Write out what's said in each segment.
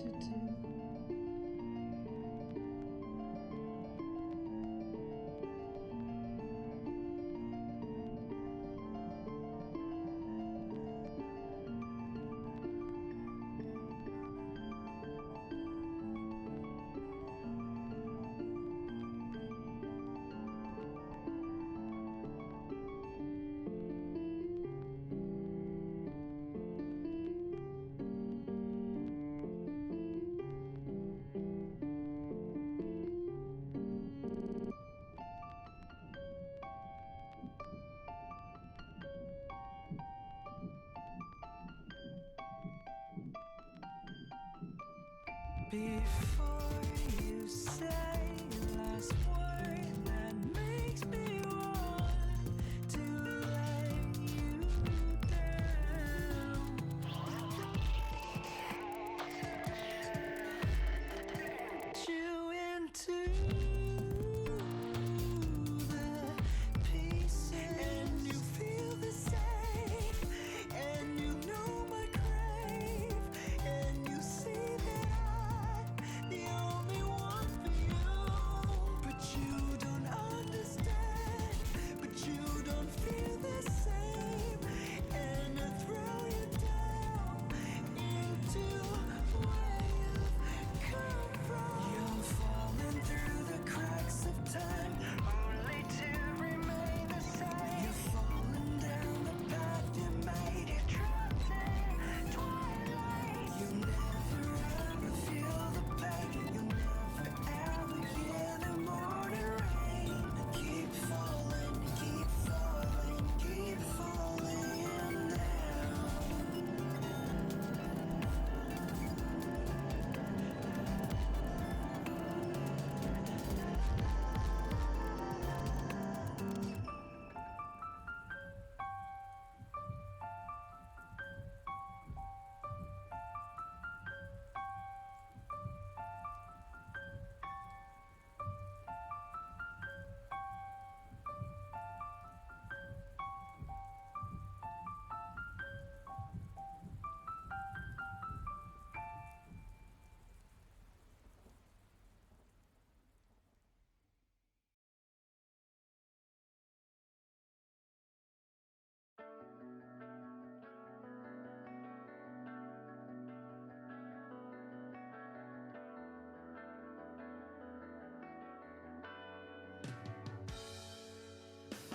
to do. Before you say your last word that makes me want to let you down. You into the pieces, and you feel the same, and you know my crave, and you see that I'm the only one for you. But you don't understand, but you don't feel the same, and I throw you down into where you've come from. You're falling through the cracks of time, only to remain the same. You're falling down the path you made, you're trapped in twilight. You never ever feel the pain, you never ever hear the morning rain. Keep falling, keep falling, keep falling down.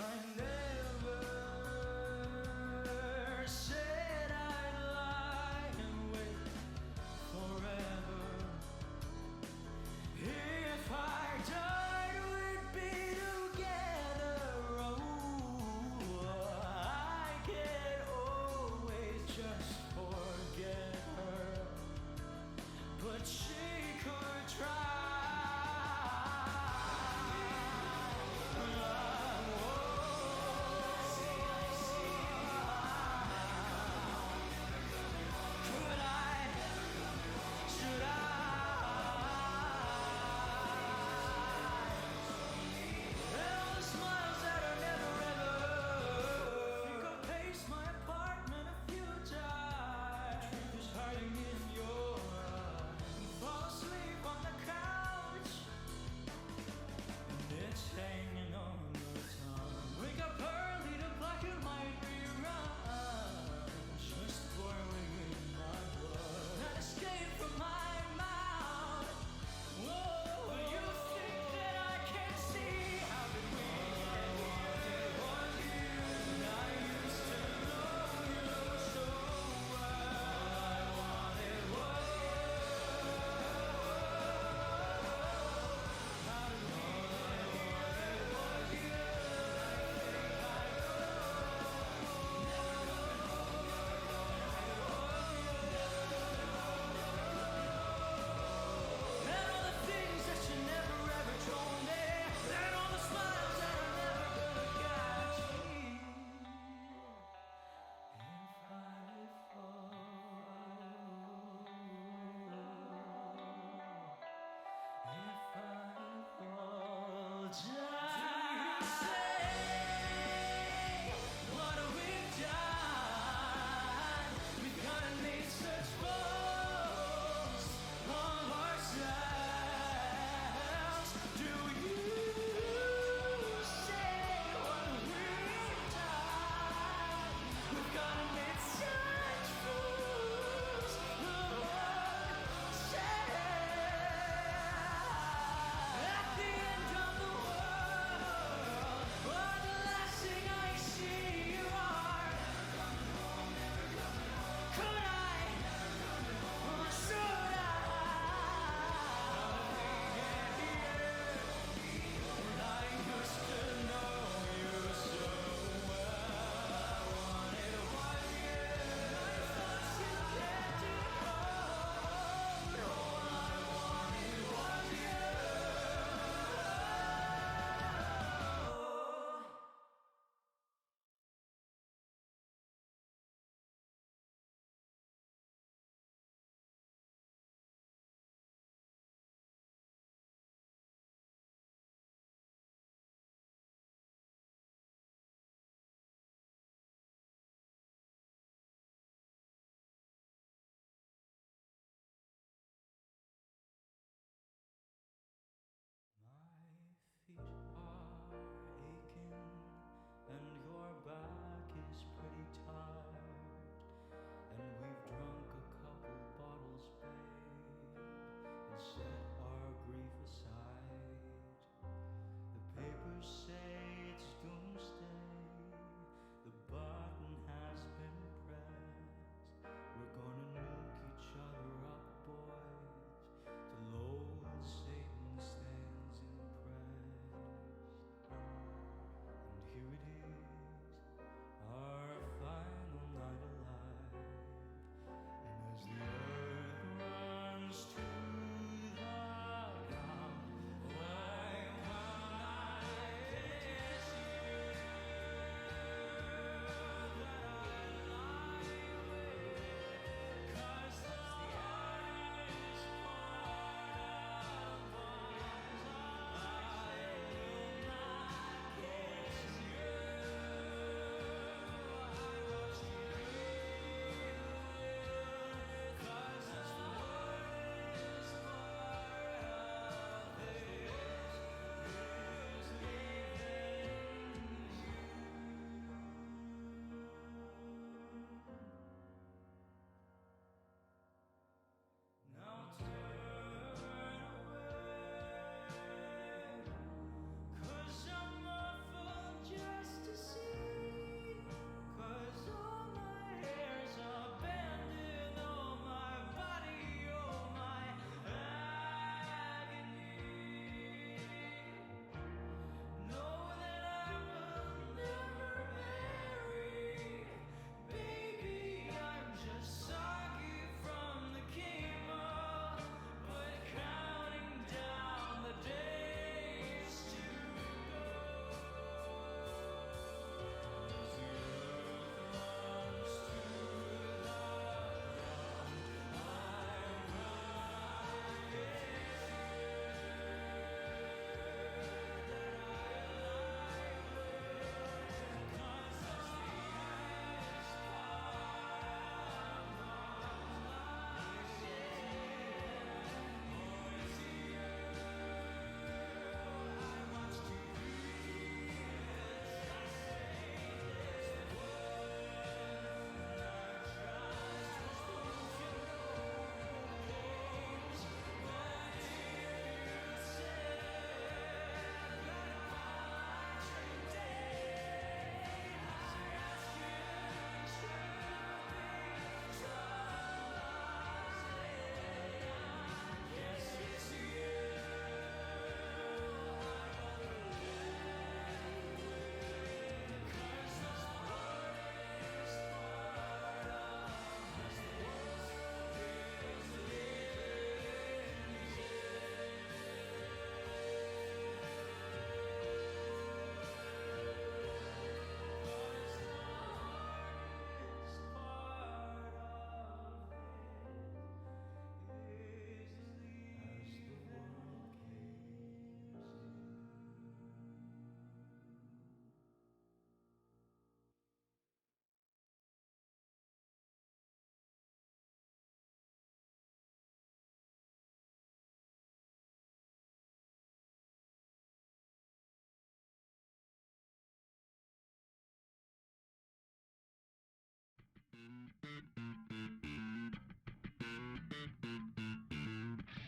I never said I'd lie and wait forever. If I died, we'd be together. Oh, I can always just forget her, but she could try. Could I? Should I? All the smiles that are never ever. Think I'll pace my apartment a few times. Truth is hiding in your eyes. Fall asleep on the couch.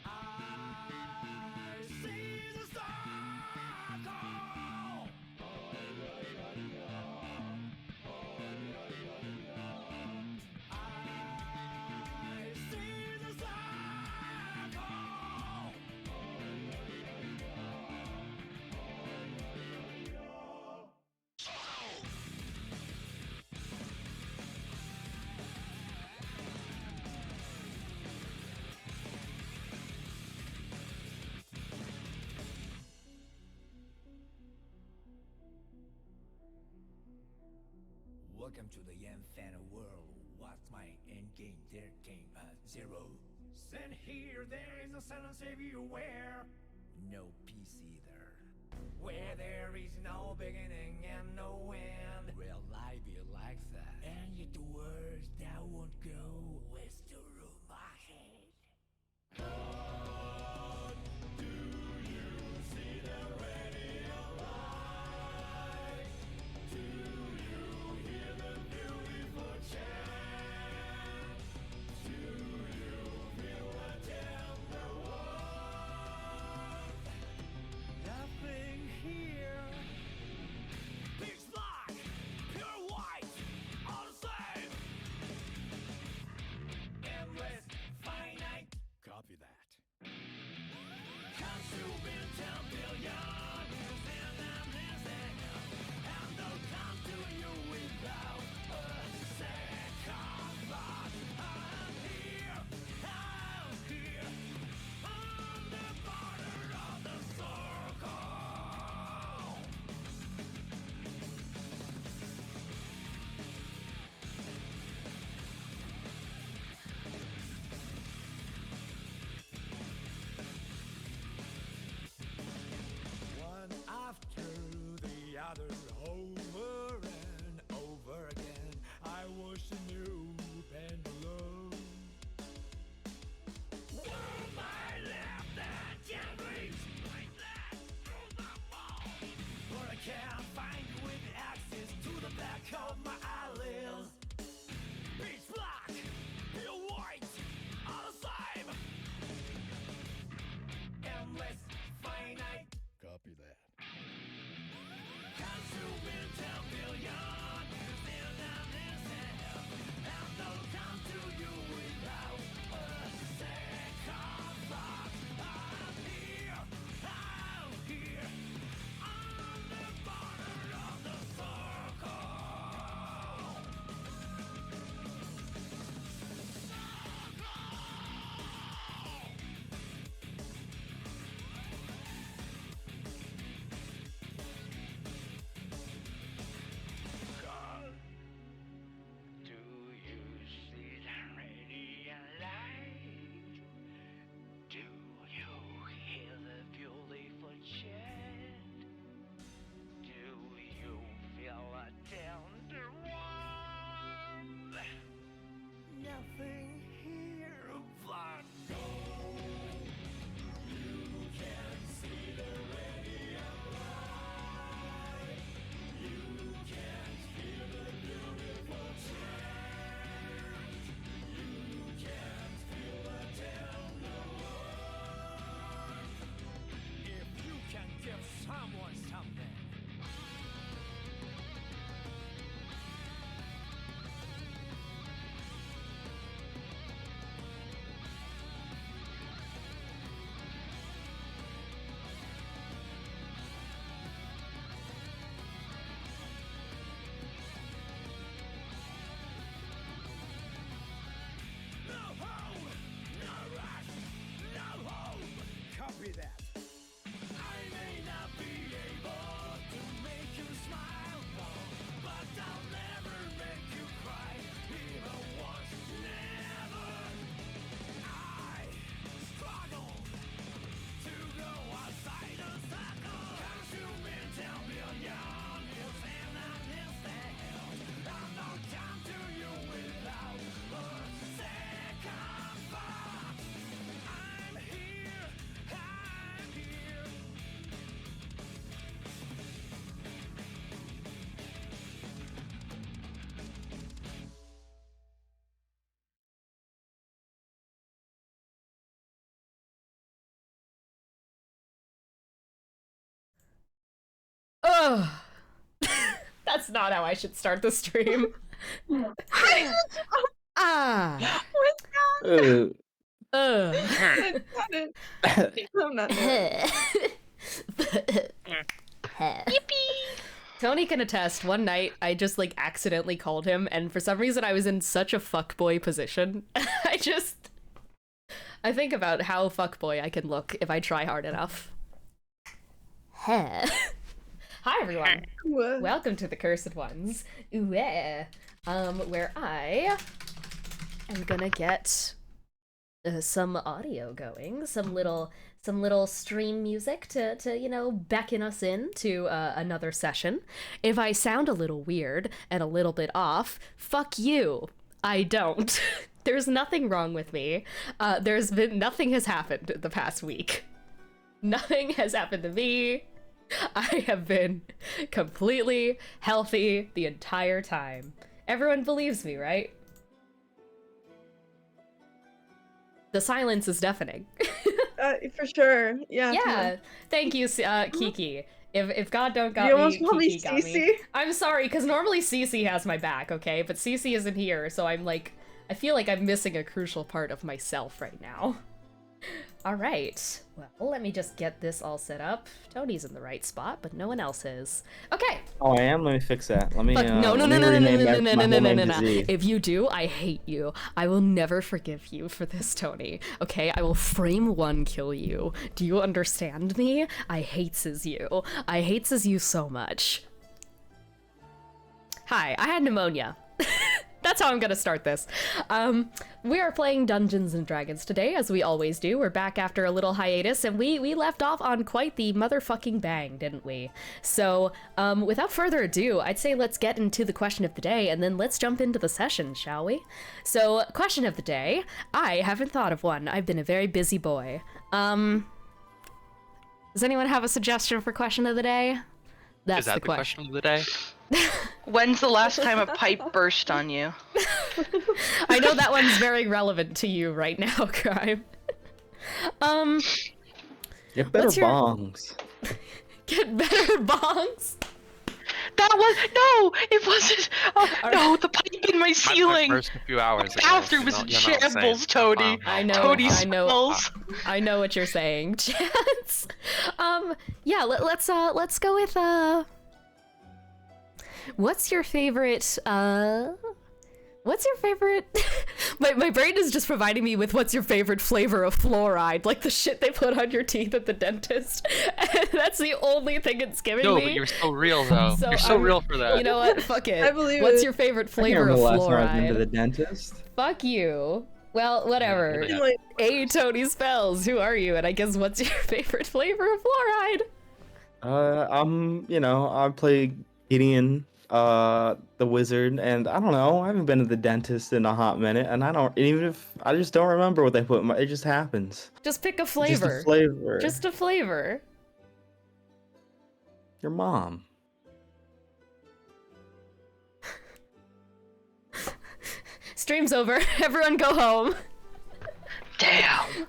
I see the circle. I see the Welcome to the Inferno world. What's my endgame? There came a zero. And here there is a silence everywhere. No peace either. Where there is no beginning and no end. Will life be like that? And yet the words that won't go will still rule my head. Do you see the radio light? Do you hear the beautiful chant? Do you feel the tender warmth? Nothing here. Pitch black, pure white, Ugh. That's not how I should start the stream. Ah. Ugh. Ugh. I'm not doing Tony can attest, one night I just like accidentally called him, and for some reason I was in such a fuckboy position. I think about how fuckboy I can look if I try hard enough. Hi everyone. What? Welcome to the Cursed Ones. Where I am gonna get some audio going, some little stream music to you know, beckon us in to another session. If I sound a little weird and a little bit off, fuck you. I don't. There's nothing wrong with me. Nothing has happened the past week. Nothing has happened to me. I have been completely healthy the entire time. Everyone believes me, right? The silence is deafening. For sure. Yeah. Yeah. Thank you, Kiki. If God don't got You almost me, called me Kiki got me. Cece? I'm sorry, because normally Cece has my back, okay? But Cece isn't here, so I'm like, I feel like I'm missing a crucial part of myself right now. Alright, well, let me just get this all set up. Tony's in the right spot, but no one else is. Okay. Oh, I am? Let me fix that. Let me, Look, no. rename my whole name to Z. If you do, I hate you. I will never forgive you for this, Tony. Okay, I will frame one kill you. Do you understand me? I hates you. I hates you so much. Hi, I had pneumonia. That's how I'm gonna start this. We are playing Dungeons and Dragons today, as we always do. We're back after a little hiatus, and we left off on quite the motherfucking bang, didn't we? So, without further ado, I'd say let's get into the question of the day, and then let's jump into the session, shall we? So, question of the day. I haven't thought of one. I've been a very busy boy. Does anyone have a suggestion for question of the day? That's Is that the question of the day? When's the last time a pipe burst on you? I know that one's very relevant to you right now, Crime. Get better what's your- bongs. Get better bongs? That was no, it wasn't. Oh, no, the pipe in my My ceiling. first few hours The ago, bathroom was in shambles, Toady. I know, Toady I know. smells. I know what you're saying, Chance. Yeah, let's go with what's your favorite my brain is just providing me with what's your favorite flavor of fluoride, like the shit they put on your teeth at the dentist. And that's the only thing it's giving me. No, but you're so real though. So you're so real for that. You know what? Fuck it. I believe What's it. your favorite I can't flavor of remember the last time I've been to fluoride? the dentist. Fuck you. Well, whatever. Yeah. Like, Hey, Tony Spells, who are you? And I guess what's your favorite flavor of fluoride? I play Gideon, the wizard, and I don't know, I haven't been to the dentist in a hot minute, and I just don't remember what they put in my, it just happens. Just pick a Just flavor. a flavor. Just a flavor. Your mom. Stream's over. Everyone go home. Damn.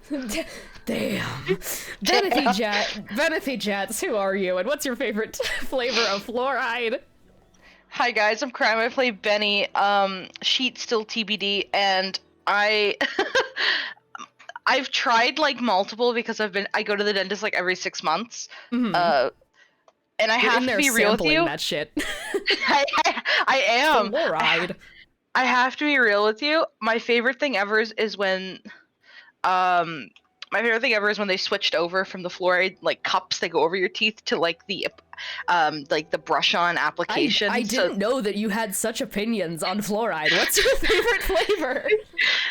Damn. Benethy Jets, who are you? And what's your favorite flavor of fluoride? Hi guys, I'm Crime. I play Benny. Sheet still TBD, and I've tried like multiple because I go to the dentist like every 6 months. Mhm. And I You're have in to there be real with sampling you. that shit. I am. Fluoride. I have to be real with you. My favorite thing ever is when they switched over from the fluoride like cups that go over your teeth to like the brush on application. I didn't know that you had such opinions on fluoride. What's your favorite flavor?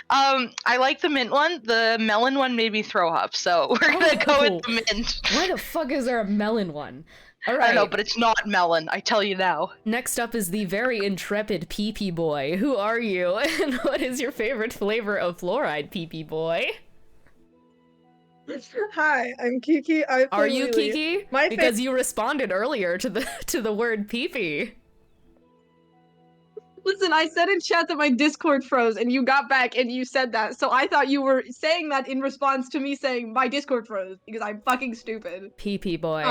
I like the mint one. The melon one made me throw up, so we're gonna go with the mint. Why the fuck is there a melon one? All I right. don't know, but it's not melon. I tell you now. Next up is the very intrepid Pee-Pee Boy. Who are you? And what is your favorite flavor of fluoride, Pee-Pee Boy? hi, I'm Kiki. I play Are you Lily. Kiki? My Because you responded earlier to the word pee-pee. Listen, I said in chat that my Discord froze, and you got back and you said that, so I thought you were saying that in response to me saying my Discord froze because I'm fucking stupid. Pee-pee Boy.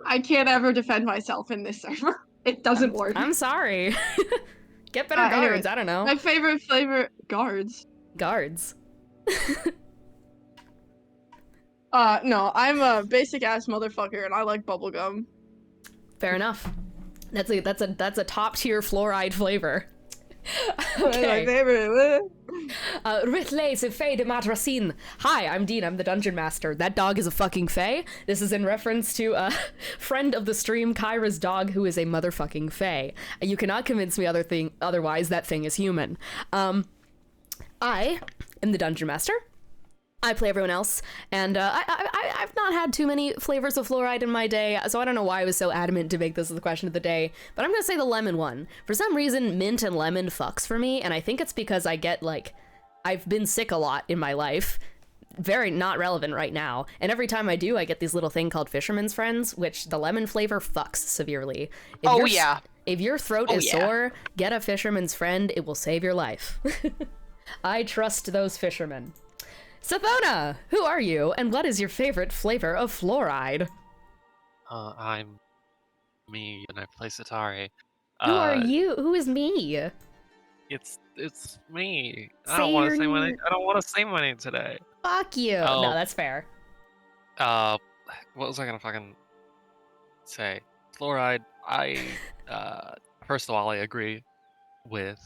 I can't ever defend myself in this server. It doesn't work. I'm sorry. Get better guards. Anyways, I don't know. my favorite flavor guards. Guards. No, I'm a basic ass motherfucker, and I like bubblegum. Fair enough. That's a top tier fluoride flavor. My Okay. favorite. Ritley, c'est Faye de Madrasine. Hi, I'm Dean. I'm the Dungeon Master. That dog is a fucking Faye. This is in reference to a friend of the stream, Kyra's dog, who is a motherfucking Faye. You cannot convince me otherwise. That thing is human. I am the Dungeon Master. I play everyone else, and I've not had too many flavors of fluoride in my day, so I don't know why I was so adamant to make this the question of the day, but I'm gonna say the lemon one. For some reason, mint and lemon fucks for me, and I think it's because I get, like, I've been sick a lot in my life. Very not relevant right now, and every time I do, I get these little thing called Fisherman's Friends, which the lemon flavor fucks severely. If your throat is sore, get a Fisherman's Friend, it will save your life. I trust those fishermen. Sathona, who are you, and what is your favorite flavor of fluoride? I'm me, and I play Satari. Who are you? Who is me? It's me. I don't want to say my name. I don't want to say my name today. Fuck you. Oh. No, that's fair. What was I gonna fucking say? Fluoride. First of all, I agree with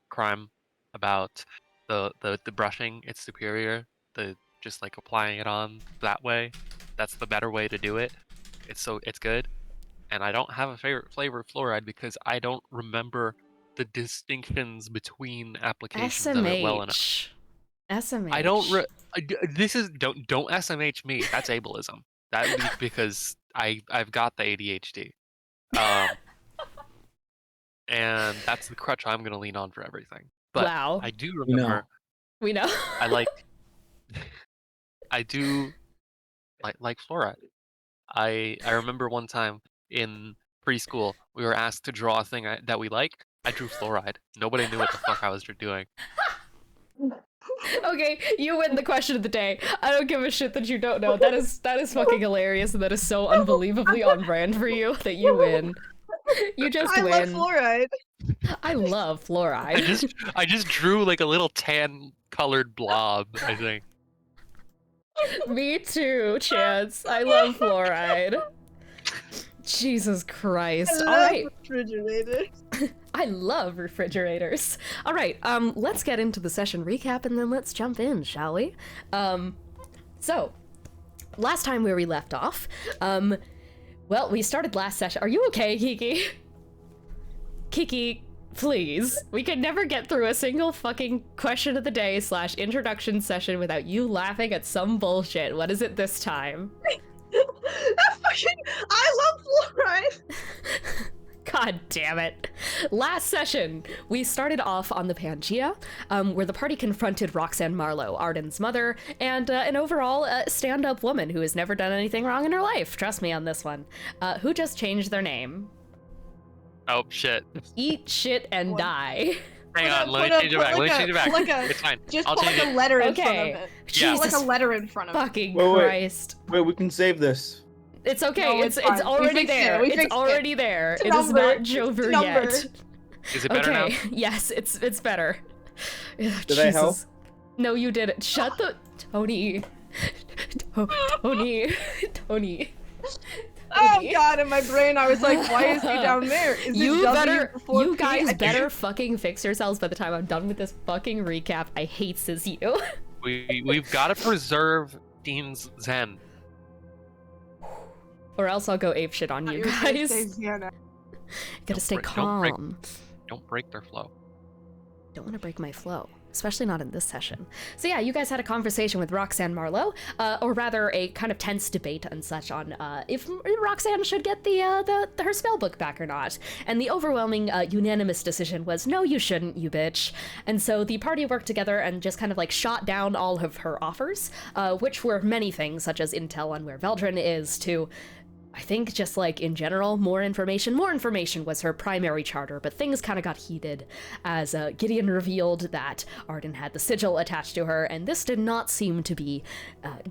Crime about the brushing. It's superior. The just like applying it on that way. That's the better way to do it. It's good. And I don't have a favorite flavor of fluoride because I don't remember the distinctions between applications of it well enough. SMH. I don't. Don't SMH me. That's ableism. That would be because I've got the ADHD. And that's the crutch I'm gonna lean on for everything. But wow. I do remember. We know. I do like fluoride. I remember one time in preschool we were asked to draw a thing that we like. I drew fluoride. Nobody knew what the fuck I was doing. Okay, you win the question of the day. I don't give a shit that you don't know. That is fucking hilarious, and that is so unbelievably on brand for you that you win. You just win. I love fluoride. I love fluoride. I just drew like a little tan colored blob, I think. Me too, Chance. I love fluoride. Jesus Christ. I love All right. refrigerators. I love refrigerators. All right, let's get into the session recap and then let's jump in, shall we? So, last time where we left off, well, we started last session. Are you okay, Kiki? Kiki, please. We could never get through a single fucking question of the day / introduction session without you laughing at some bullshit. What is it this time? I love fluoride. God damn it. Last session, we started off on the Pangea, where the party confronted Roxanne Marlowe, Arden's mother, and an overall stand-up woman who has never done anything wrong in her life. Trust me on this one. Who just changed their name. Oh, shit. Eat shit and die. Hang on, let me change it back. It's fine. Just I'll put change like it. a letter in front of it. Yeah. Like a letter in front of it. Fucking Wait. Christ. Wait, we can save this. It's okay. No, it's fine. already there. It's already there. It is not over yet. Is it better now? Yes, it's better. Did I help? No, you didn't. Shut the Tony. Tony. Oh god, in my brain I was like, why is he down there? Is You it W better, before you P? guys better fucking fix yourselves by the time I'm done with this fucking recap. I hate you. We've got to preserve Dean's Zen. Or else I'll go apeshit on you guys. Gotta stay calm. Don't break their flow. Don't want to break my flow, especially not in this session. So yeah, you guys had a conversation with Roxanne Marlowe, or rather a kind of tense debate and such on if Roxanne should get her spell book back or not. And the overwhelming unanimous decision was, no, you shouldn't, you bitch. And so the party worked together and just kind of like shot down all of her offers, which were many things, such as intel on where Veldrin is, to I think just like in general, more information was her primary charter, but things kind of got heated as Gideon revealed that Arden had the sigil attached to her, and this did not seem to be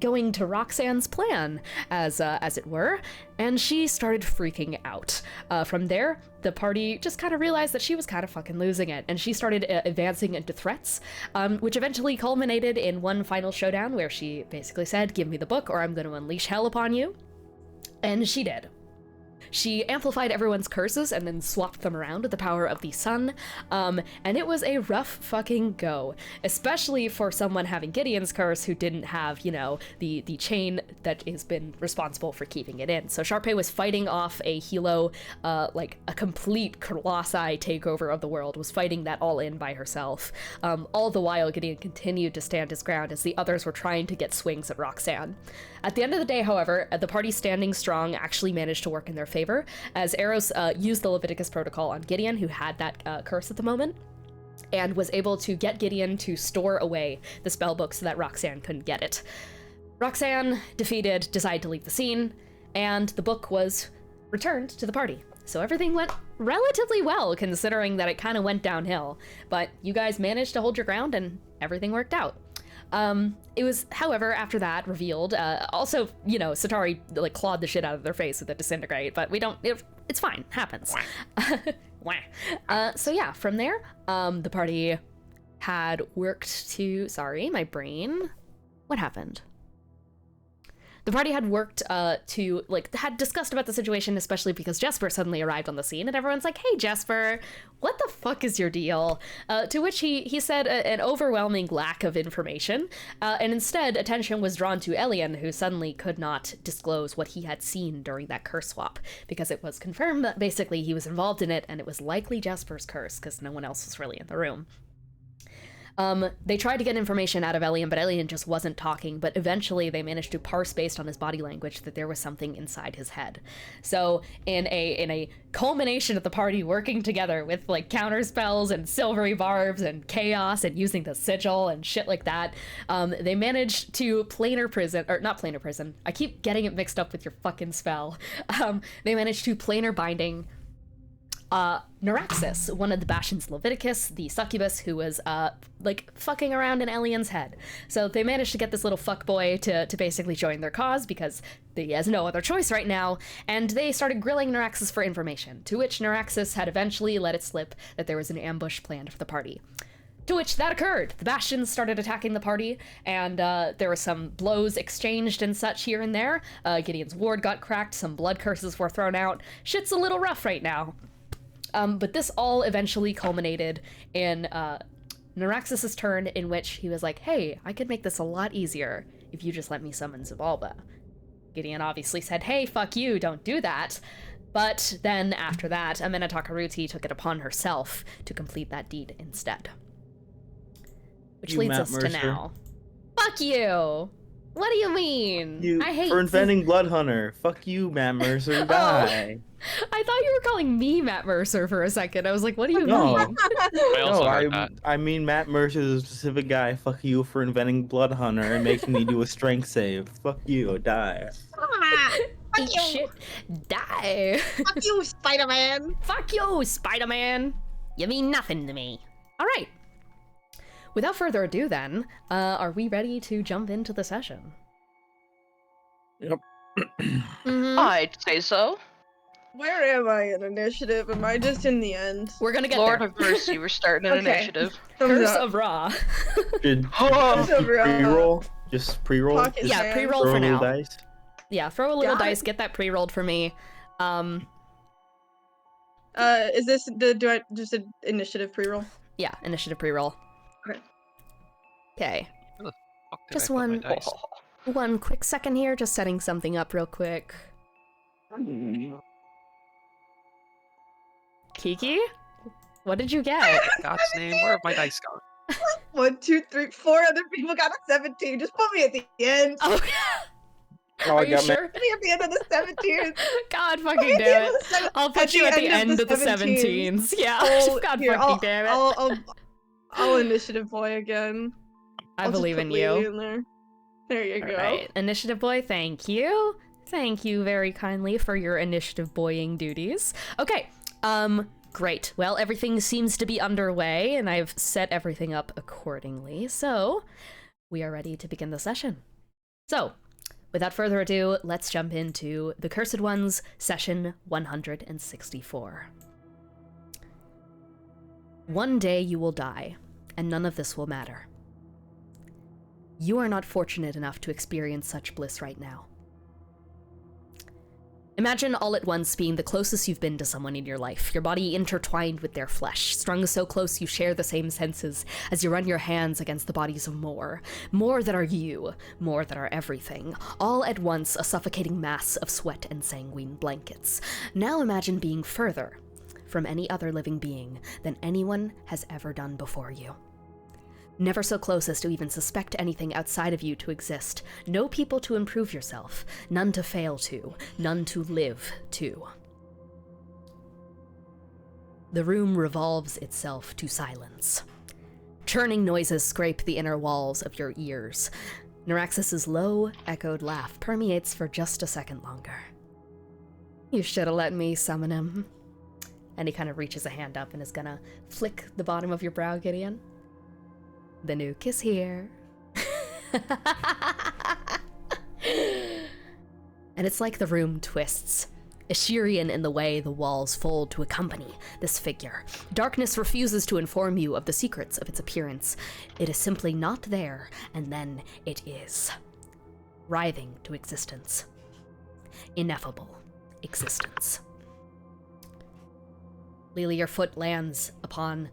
going to Roxanne's plan, as it were, and she started freaking out. From there, the party just kind of realized that she was kind of fucking losing it, and she started advancing into threats, which eventually culminated in one final showdown where she basically said, "Give me the book or I'm going to unleash hell upon you." And she did. She amplified everyone's curses and then swapped them around with the power of the sun, and it was a rough fucking go, especially for someone having Gideon's curse who didn't have, you know, the chain that has been responsible for keeping it in. So Sharpay was fighting off a Hilo, like a complete Colossi takeover of the world, was fighting that all in by herself. All the while, Gideon continued to stand his ground as the others were trying to get swings at Roxanne. At the end of the day, however, the party standing strong actually managed to work in their favor, as Eros used the Leviticus protocol on Gideon, who had that curse at the moment, and was able to get Gideon to store away the spellbook so that Roxanne couldn't get it. Roxanne, defeated, decided to leave the scene, and the book was returned to the party. So everything went relatively well, considering that it kind of went downhill, but you guys managed to hold your ground and everything worked out. It was, however, after that revealed, also, you know, Satari, like, clawed the shit out of their face with the disintegrate, but we don't, it's fine, happens. So yeah, from there, the party had worked to, sorry, my brain, what happened? The party had worked to, like, had discussed about the situation, especially because Jesper suddenly arrived on the scene, and everyone's like, "Hey, Jesper, what the fuck is your deal?" To which he said an overwhelming lack of information, and instead attention was drawn to Elian, who suddenly could not disclose what he had seen during that curse swap, because it was confirmed that basically he was involved in it, and it was likely Jesper's curse, because no one else was really in the room. They tried to get information out of Elian, but Elian just wasn't talking, but eventually they managed to parse based on his body language that there was something inside his head. So in a culmination of the party working together with, like, counter spells and silvery barbs and chaos and using the sigil and shit like that, they managed to not planar prison, I keep getting it mixed up with your fucking spell. They managed to planar binding Neuraxis, one of the Bastions of Leviticus, the succubus who was, like, fucking around in Elian's head. So they managed to get this little fuckboy to basically join their cause, because he has no other choice right now, and they started grilling Neuraxis for information, to which Neuraxis had eventually let it slip that there was an ambush planned for the party. To which that occurred. The Bastions started attacking the party, and there were some blows exchanged and such here and there. Gideon's ward got cracked, some blood curses were thrown out. Shit's a little rough right now. But this all eventually culminated in Neuraxis' turn, in which he was like, "Hey, I could make this a lot easier if you just let me summon Xibalba." Gideon obviously said, "Hey, fuck you, don't do that." But then after that, Amena Takaruti took it upon herself to complete that deed instead. Which leads us to now. Fuck you! What do you mean? I hate for inventing Blood Hunter. Fuck you, Matt Mercer. Die. I thought you were calling me Matt Mercer for a second. I was like, what do you No. mean? I also heard that. I mean Matt Mercer is a specific guy. Fuck you for inventing Blood Hunter and making me do a strength save. Fuck you, die. Eat shit, die. Fuck you, Spider-Man. Fuck you, Spider-Man. You mean nothing to me. All right. Without further ado, then, are we ready to jump into the session? Yep. I'd say so. Where am I in initiative? Am I just in the end? We're gonna get Lord there. of mercy, we're starting an Okay. initiative. Curse of Ra. Should Curse of Ra. pre-roll? Just pre-roll? Pocket Just Yeah, sand. pre-roll throw for a little now. dice? Yeah, throw a little Got it. dice, get that pre-rolled for me. Is this do I just an initiative pre-roll? Yeah, initiative pre-roll. Okay. Okay. Where the fuck did Just I put my one- dice? One quick second here, just setting something up real quick. Kiki? What did you get? In God's name, where have my dice gone? 1, 2, 3, 4 other people got a 17. Just put me at the end. Oh, Oh, are I you got sure? Put me at the end of the 17. God Put me fucking at the damn end it. of the seven- I'll put you at the end of the 17s. Yeah, God here, fucking damn it. I'll initiative boy again. I I'll just believe put in Lily you. in there. There you go. Alright, initiative boy, thank you. Thank you very kindly for your initiative boying duties. Okay, great. Well, everything seems to be underway, and I've set everything up accordingly, so we are ready to begin the session. So, without further ado, let's jump into The Cursed Ones, session 164. One day you will die, and none of this will matter. You are not fortunate enough to experience such bliss right now. Imagine all at once being the closest you've been to someone in your life, your body intertwined with their flesh, strung so close you share the same senses as you run your hands against the bodies of more that are you, more that are everything, all at once a suffocating mass of sweat and sanguine blankets. Now imagine being further from any other living being than anyone has ever done before you. Never so close as to even suspect anything outside of you to exist. No people to improve yourself. None to fail to. None to live to. The room revolves itself to silence. Churning noises scrape the inner walls of your ears. Neuraxis's low, echoed laugh permeates for just a second longer. You should have let me summon him. And he kind of reaches a hand up and is gonna flick the bottom of your brow, Gideon. The nuke is here. And it's like the room twists. Assyrian in the way the walls fold to accompany this figure. Darkness refuses to inform you of the secrets of its appearance. It is simply not there, and then it is. Writhing to existence. Ineffable existence. Lily, your foot lands upon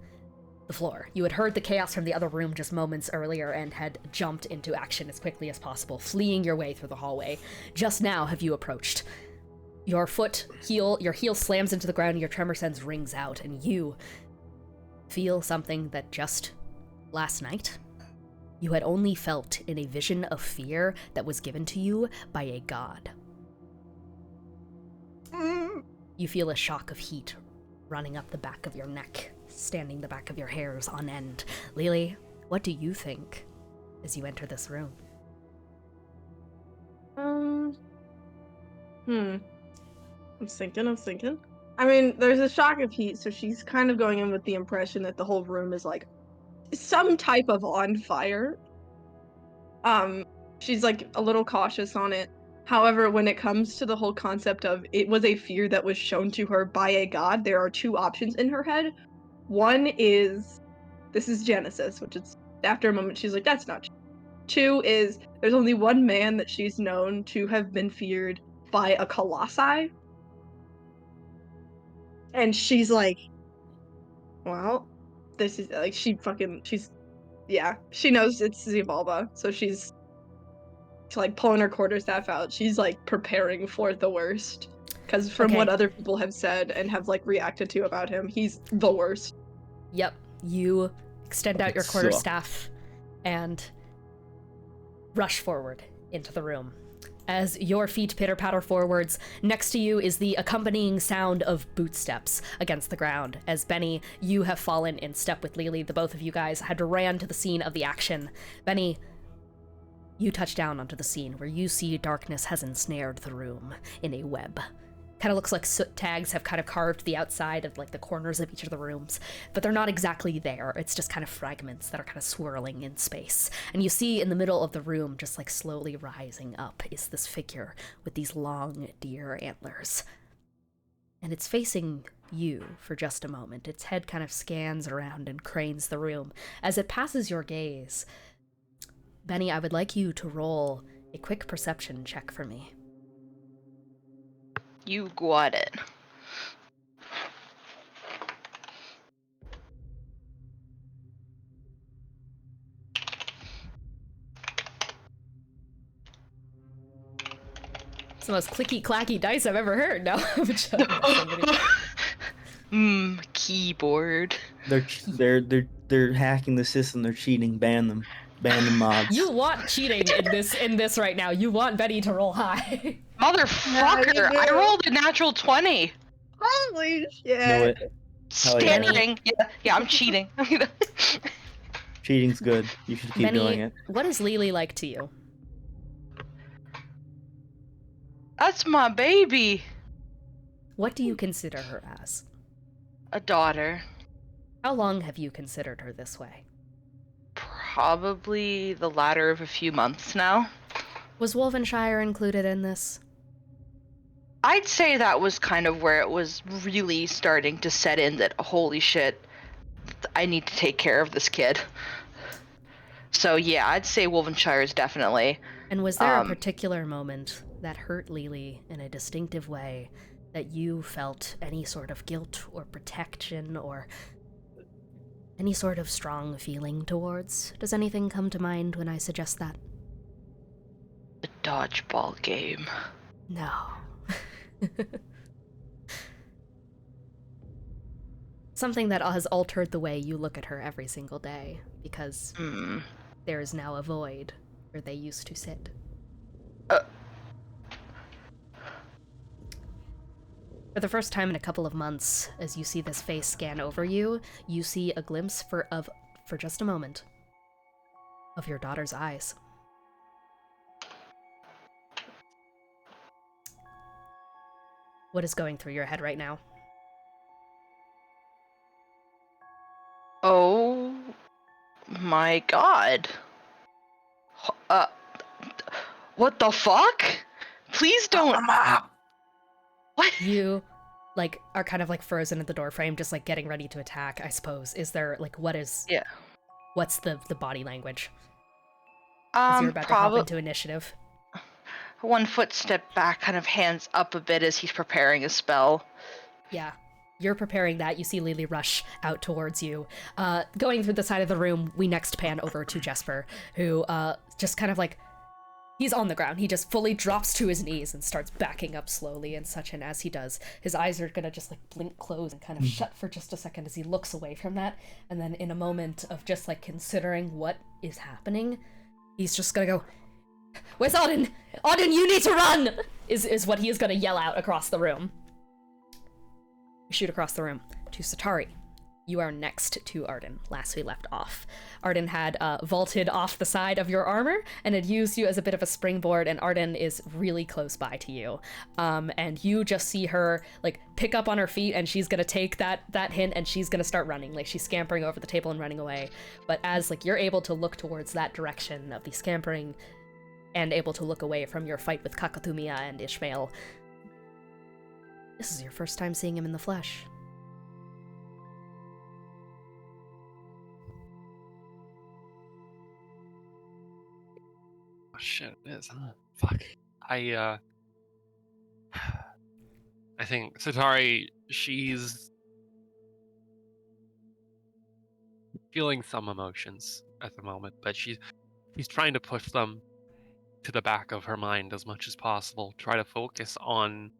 the floor. You had heard the chaos from the other room just moments earlier and had jumped into action as quickly as possible, fleeing your way through the hallway. Just now have you approached. Your heel slams into the ground and your tremor sense rings out, and you feel something that just last night you had only felt in a vision of fear that was given to you by a god. You feel a shock of heat running up the back of your neck, standing the back of your hairs on end. Lily, what do you think as you enter this room? I'm thinking. I mean, there's a shock of heat, so she's kind of going in with the impression that the whole room is like some type of on fire. She's like a little cautious on it. However, when it comes to the whole concept of it was a fear that was shown to her by a god, there are two options in her head. One is, this is Genesis, which is, after a moment, she's like, that's not true. Two is, there's only one man that she's known to have been feared by a colossi. And she's like, well, this is, like, she knows it's Xibalba, so she's like pulling her quarterstaff out. She's like preparing for the worst. Because from what other people have said and have like reacted to about him, he's the worst. Yep, you extend out your quarterstaff and rush forward into the room. As your feet pitter-patter forwards, next to you is the accompanying sound of bootsteps against the ground. As Benny, you have fallen in step with Lily. The both of you guys had ran to the scene of the action. Benny, you touch down onto the scene where you see darkness has ensnared the room in a web. Kind of looks like soot tags have kind of carved the outside of like the corners of each of the rooms, but they're not exactly there. It's just kind of fragments that are kind of swirling in space. And you see in the middle of the room, just like slowly rising up, is this figure with these long deer antlers. And it's facing you for just a moment. Its head kind of scans around and cranes the room. As it passes your gaze, Benny, I would like you to roll a quick perception check for me. You got it. It's the most clicky-clacky dice I've ever heard. No, Keyboard. They're hacking the system. They're cheating. Ban them. Ban the mods. You want cheating in this right now. You want Betty to roll high. Motherfucker! I rolled a natural 20. Holy shit! Know it. Standing. Yeah, I'm cheating. Cheating's good. You should keep Benny, doing it. what is Lily like to you? That's my baby. What do you consider her as? A daughter. How long have you considered her this way? Probably the latter of a few months now. Was Wolvenshire included in this? I'd say that was kind of where it was really starting to set in that, holy shit, I need to take care of this kid. So yeah, I'd say Wolvenshire is definitely. And was there a particular moment that hurt Lily in a distinctive way that you felt any sort of guilt or protection or any sort of strong feeling towards? Does anything come to mind when I suggest that? The dodgeball game. No. Something that has altered the way you look at her every single day, because there is now a void where they used to sit. For the first time in a couple of months, as you see this face scan over you, you see a glimpse for just a moment of your daughter's eyes. What is going through your head right now? Oh my god. What the fuck? Please don't. What? You, are kind of, frozen at the doorframe, just, getting ready to attack, I suppose. Is there, Yeah. What's the body language? As you're about to hop into initiative. 1 foot step back, kind of hands up a bit as he's preparing a spell. Yeah. You're preparing that. You see Lily rush out towards you. Going through the side of the room, we next pan over to Jesper, who, just kind of, he's on the ground. He just fully drops to his knees and starts backing up slowly and such, and as he does, his eyes are gonna just, blink close and kind of shut for just a second as he looks away from that, and then in a moment of just, considering what is happening, he's just gonna go, "Where's Auden? Auden, you need to run!" is what he is gonna yell out across the room. Shoot across the room to Satari. You are next to Arden, last we left off. Arden had vaulted off the side of your armor and had used you as a bit of a springboard, and Arden is really close by to you. And you just see her, pick up on her feet, and she's gonna take that hint, and she's gonna start running. She's scampering over the table and running away. But as, you're able to look towards that direction of the scampering, and able to look away from your fight with Kakatumia and Ishmael, this is your first time seeing him in the flesh. Oh shit, it is, huh? Fuck. I think Satari, she's feeling some emotions at the moment, but she's trying to push them to the back of her mind as much as possible. Try to focus on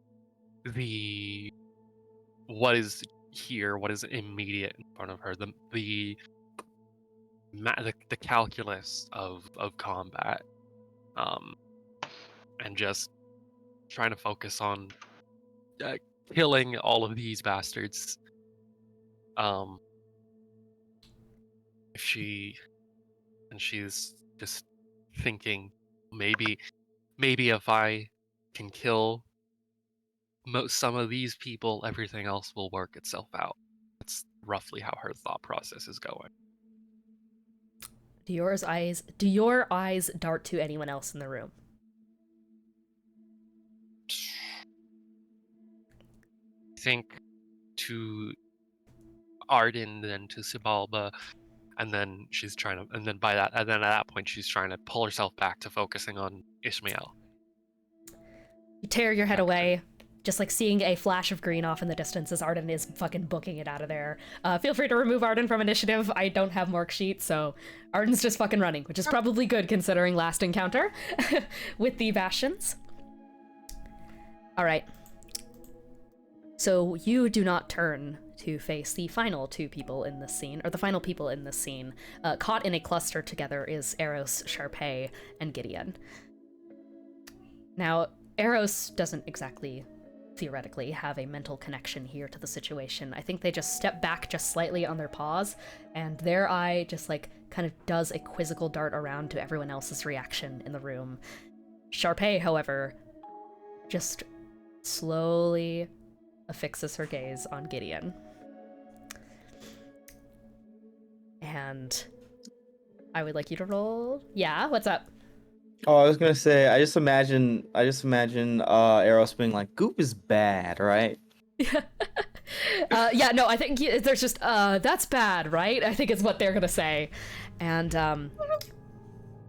what is here, what is immediate in front of her, the calculus of combat, and just trying to focus on killing all of these bastards. She's just thinking, maybe if I can kill some of these people, everything else will work itself out. That's roughly how her thought process is going. Do your eyes dart to anyone else in the room? I think to Arden, then to Xibalba, and then at that point she's trying to pull herself back to focusing on Ishmael. You tear your head away, just seeing a flash of green off in the distance as Arden is fucking booking it out of there. Feel free to remove Arden from initiative. I don't have Morgue sheet, so Arden's just fucking running, which is probably good considering last encounter with the Bastions. Alright. So you do not turn to face the final two people in this scene, or the final people in this scene. Caught in a cluster together is Eros, Sharpay, and Gideon. Now, Eros doesn't exactly, theoretically, have a mental connection here to the situation. I think they just step back just slightly on their paws, and their eye just, kind of does a quizzical dart around to everyone else's reaction in the room. Sharpay, however, just slowly affixes her gaze on Gideon. And I would like you to roll. Yeah, what's up? Oh, I was gonna say, I just imagine Eros being like, "Goop is bad, right?" Yeah, no, I think there's just, that's bad, right? I think is what they're gonna say. And,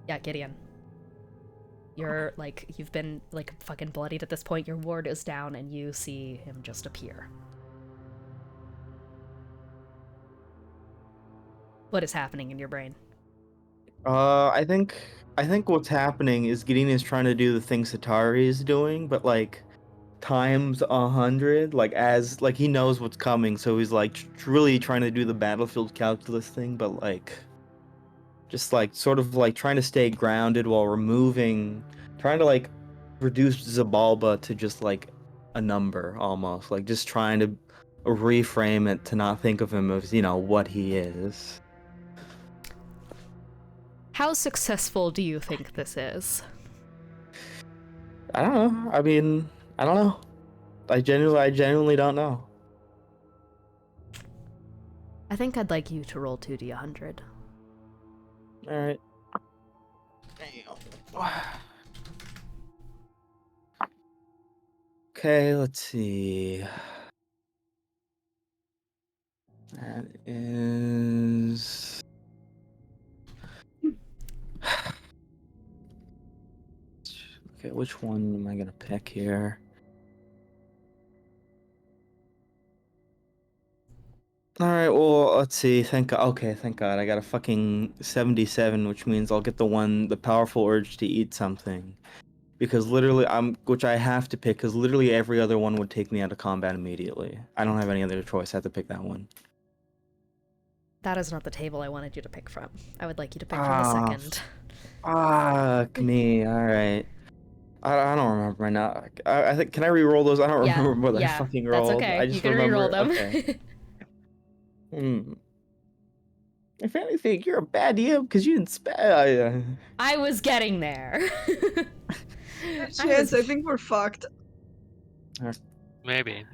yeah, Gideon. You're, like, you've been, like, fucking bloodied at this point. Your ward is down, and you see him just appear. What is happening in your brain? I think what's happening is Gideon is trying to do the thing Satari is doing, but like times 100. Like as like he knows what's coming, so he's like really trying to do the battlefield calculus thing, but like just like sort of like trying to stay grounded while trying to like reduce Xibalba to just like a number almost, like just trying to reframe it to not think of him as, what he is. How successful do you think this is? I don't know. I mean, I don't know. I genuinely don't know. I think I'd like you to roll 2d100. All right. Okay, let's see. That is. Okay, which one am I gonna pick here? All right, well, let's see. Thank God. Okay, thank God. I got a fucking 77, which means I'll get the powerful urge to eat something. Because literally, which I have to pick, because literally every other one would take me out of combat immediately. I don't have any other choice. I have to pick that one. That is not the table I wanted you to pick from. I would like you to pick from the Ah, second. Fuck me. All right. I don't remember right now. I think, can I re-roll those? I don't Yeah, remember what I yeah, fucking that's rolled. okay. I You just can remember. re-roll them. Okay. If anything, you're a bad DM because you didn't spell. I was getting there. Chance, I think we're fucked. Maybe.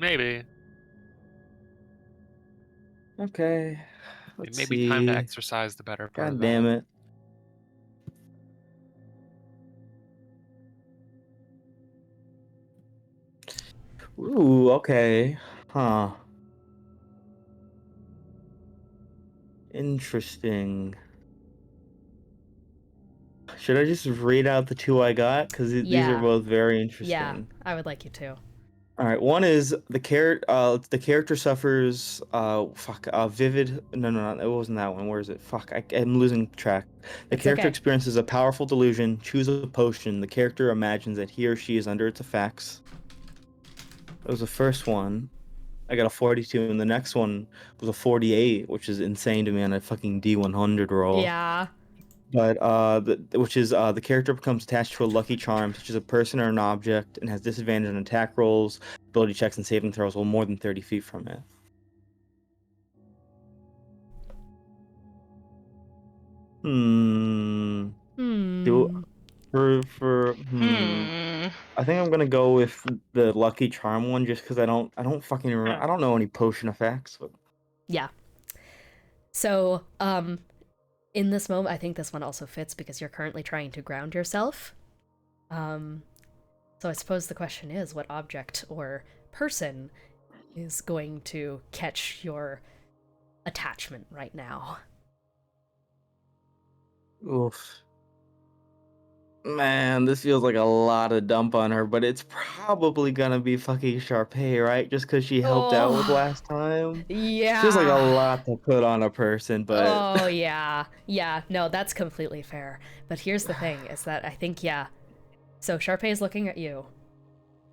Okay. It Let's may be time to see. exercise the better part God of damn that. it. Ooh, okay. Huh. Interesting. Should I just read out the two I got? Because these are Yeah. both very Yeah, interesting. I would like you to. All right, one is the character suffers vivid. No, it wasn't that one. Where is it? Fuck, I'm losing track. The It's character okay. experiences a powerful delusion. Choose a potion. The character imagines that he or she is under its effects. That was the first one. I got a 42, and the next one was a 48, which is insane to me on a fucking D100 roll. Yeah. But the character becomes attached to a lucky charm, such as a person or an object, and has disadvantage on attack rolls, ability checks, and saving throws while more than 30 feet from it. I think I'm gonna go with the lucky charm one, just because I don't fucking remember. I don't know any potion effects. But... Yeah. So, in this moment, I think this one also fits because you're currently trying to ground yourself. So I suppose the question is, what object or person is going to catch your attachment right now? Oof. Man, this feels like a lot of dump on her, but it's probably gonna be fucking Sharpay, right? Just because she helped out with last time. Yeah. Feels like a lot to put on a person, but Oh, yeah. Yeah, no, that's completely fair. But here's the thing, is that I think, yeah. So Sharpay is looking at you.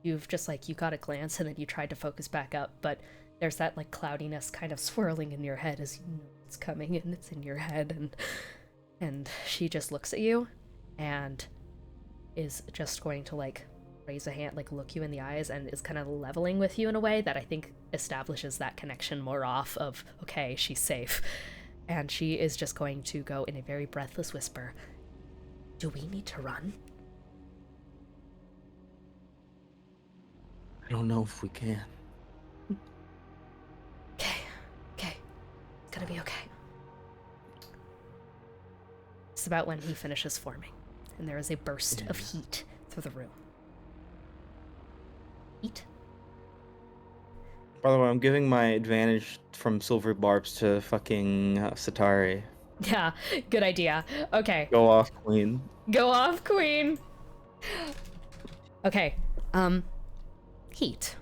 You've just, like, you got a glance and then you tried to focus back up, but there's that, like, cloudiness kind of swirling in your head as you know it's coming and it's in your head, and she just looks at you and is just going to, like, raise a hand, like, look you in the eyes, and is kind of leveling with you in a way that I think establishes that connection more off of, okay, she's safe. And she is just going to go in a very breathless whisper, "Do we need to run?" I don't know if we can. Okay. Okay. It's gonna be okay. It's about when he finishes forming, and there is a burst of heat through the room. Heat? By the way, I'm giving my advantage from silver barbs to fucking Satari. Yeah, good idea. Okay. Go off, queen. Go off, queen! Okay, heat.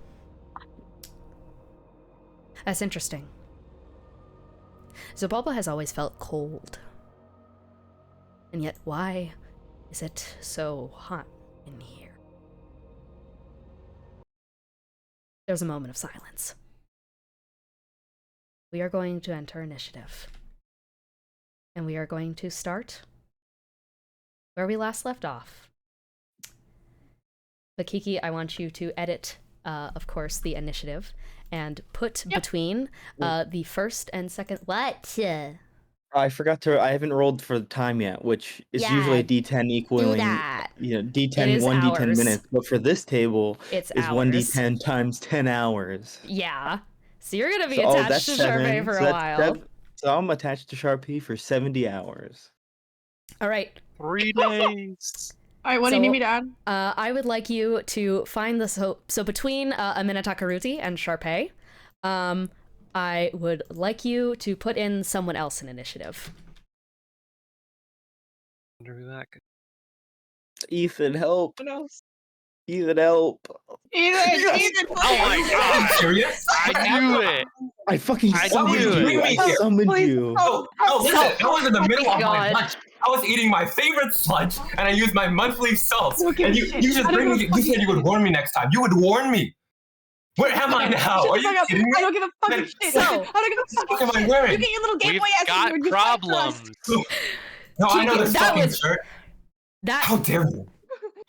That's interesting. Xibalba has always felt cold. And yet, why is it so hot in here? There's a moment of silence. We are going to enter initiative. And we are going to start where we last left off. But Kiki, I want you to edit, of course, the initiative and put between the first and second. What? I forgot to. I haven't rolled for the time yet, which is usually a D10 equaling, that. D10 is 1 hours. D10 minutes. But for this table, It's is hours. 1 D10 times 10 hours. Yeah. So you're gonna be So, attached that's to 7. Sharpay for So a that's while. 7. So I'm attached to Sharpay for 70 hours. All right. 3 days. All right, what do you need me to add? I would like you to find the so between Amina Takaruti and Sharpay, I would like you to put in someone else in initiative. Wonder who that could- Ethan, help! What else? Ethan, help! Ethan, Oh my god! Serious? I knew it! I fucking I summoned knew you! it. I summoned Please, you! No, listen, I was in the middle of my God. lunch. I was eating my favorite lunch, and I used my monthly salts. Don't give And a you shit. just I don't bring me, give a you said you would warn me next time. You would warn me. Where am I now? Are you kidding me? I don't give a fucking shit. So- I don't give a What fucking am I shit. wearing? You get your little Game We've Boy ass got in here. You fight for us. problems. No, I know Kiki, this that fucking was- shirt. That How dare you?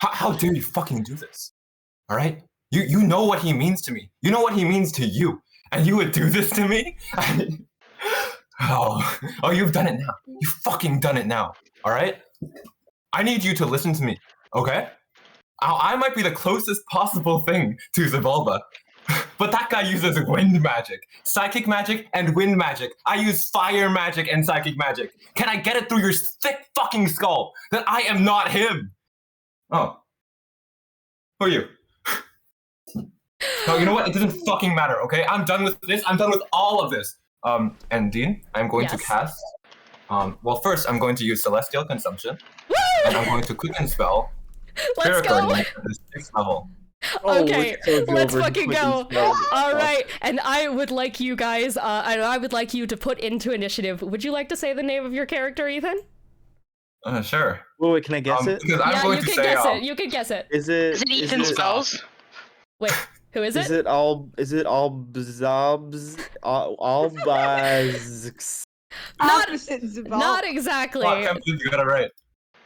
How dare you fucking do this? All right? You know what he means to me. You know what he means to you. And you would do this to me? Oh, you've done it now. You fucking done it now. All right? I need you to listen to me, okay? I might be the closest possible thing to Xibalba, but that guy uses wind magic, psychic magic, and wind magic. I use fire magic and psychic magic. Can I get it through your thick fucking skull that I am not him? Oh. Who are you? No, you know what? It doesn't fucking matter, okay? I'm done with this. I'm done with all of this. And Dean, I'm going to Yes. cast. Well, first, I'm going to use Celestial Consumption, and I'm going to quicken spell let's Spirit go. Guardian at the 6th level. Okay, let's over fucking quick go. and spell. All right, and I would like you guys. I would like you to put into initiative. Would you like to say the name of your character, Ethan? Sure. Wait, can I guess it? Because I'm Yeah, going you to can say, guess it. You can guess it. Is it? Is it Ethan Spells? Wait, who is Is it? it all? Is it all bzobs? All baz? Not- Opposite Xibalba. Not exactly. Oh, I can't believe you got it right.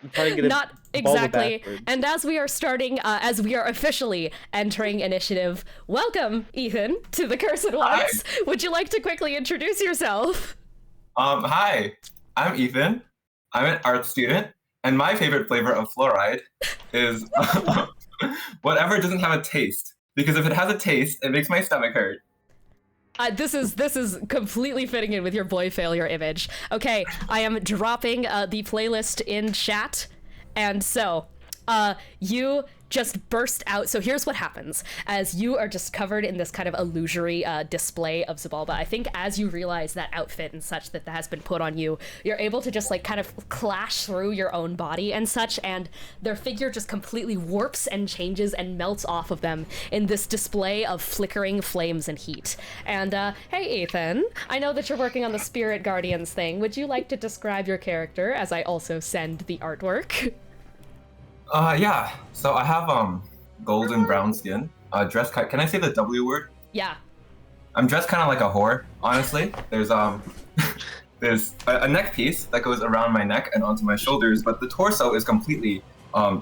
I'm trying to get it. Not exactly. And as we are starting, as we are officially entering initiative, welcome, Ethan, to the Cursed Ones. Would you like to quickly introduce yourself? Hi, I'm Ethan. I'm an art student, and my favorite flavor of fluoride is whatever doesn't have a taste. Because if it has a taste, it makes my stomach hurt. This is completely fitting in with your Boyfailure image. Okay, I am dropping the playlist in chat, and so you just burst out. So here's what happens. As you are just covered in this kind of illusory display of Xibalba, I think as you realize that outfit and such that has been put on you, you're able to just like kind of clash through your own body and such, and their figure just completely warps and changes and melts off of them in this display of flickering flames and heat. And hey Ethan, I know that you're working on the Spirit Guardians thing. Would you like to describe your character as I also send the artwork? Yeah. So I have golden brown skin. Dressed can I say the W word? Yeah. I'm dressed kind of like a whore, honestly. There's there's a neck piece that goes around my neck and onto my shoulders, but the torso is completely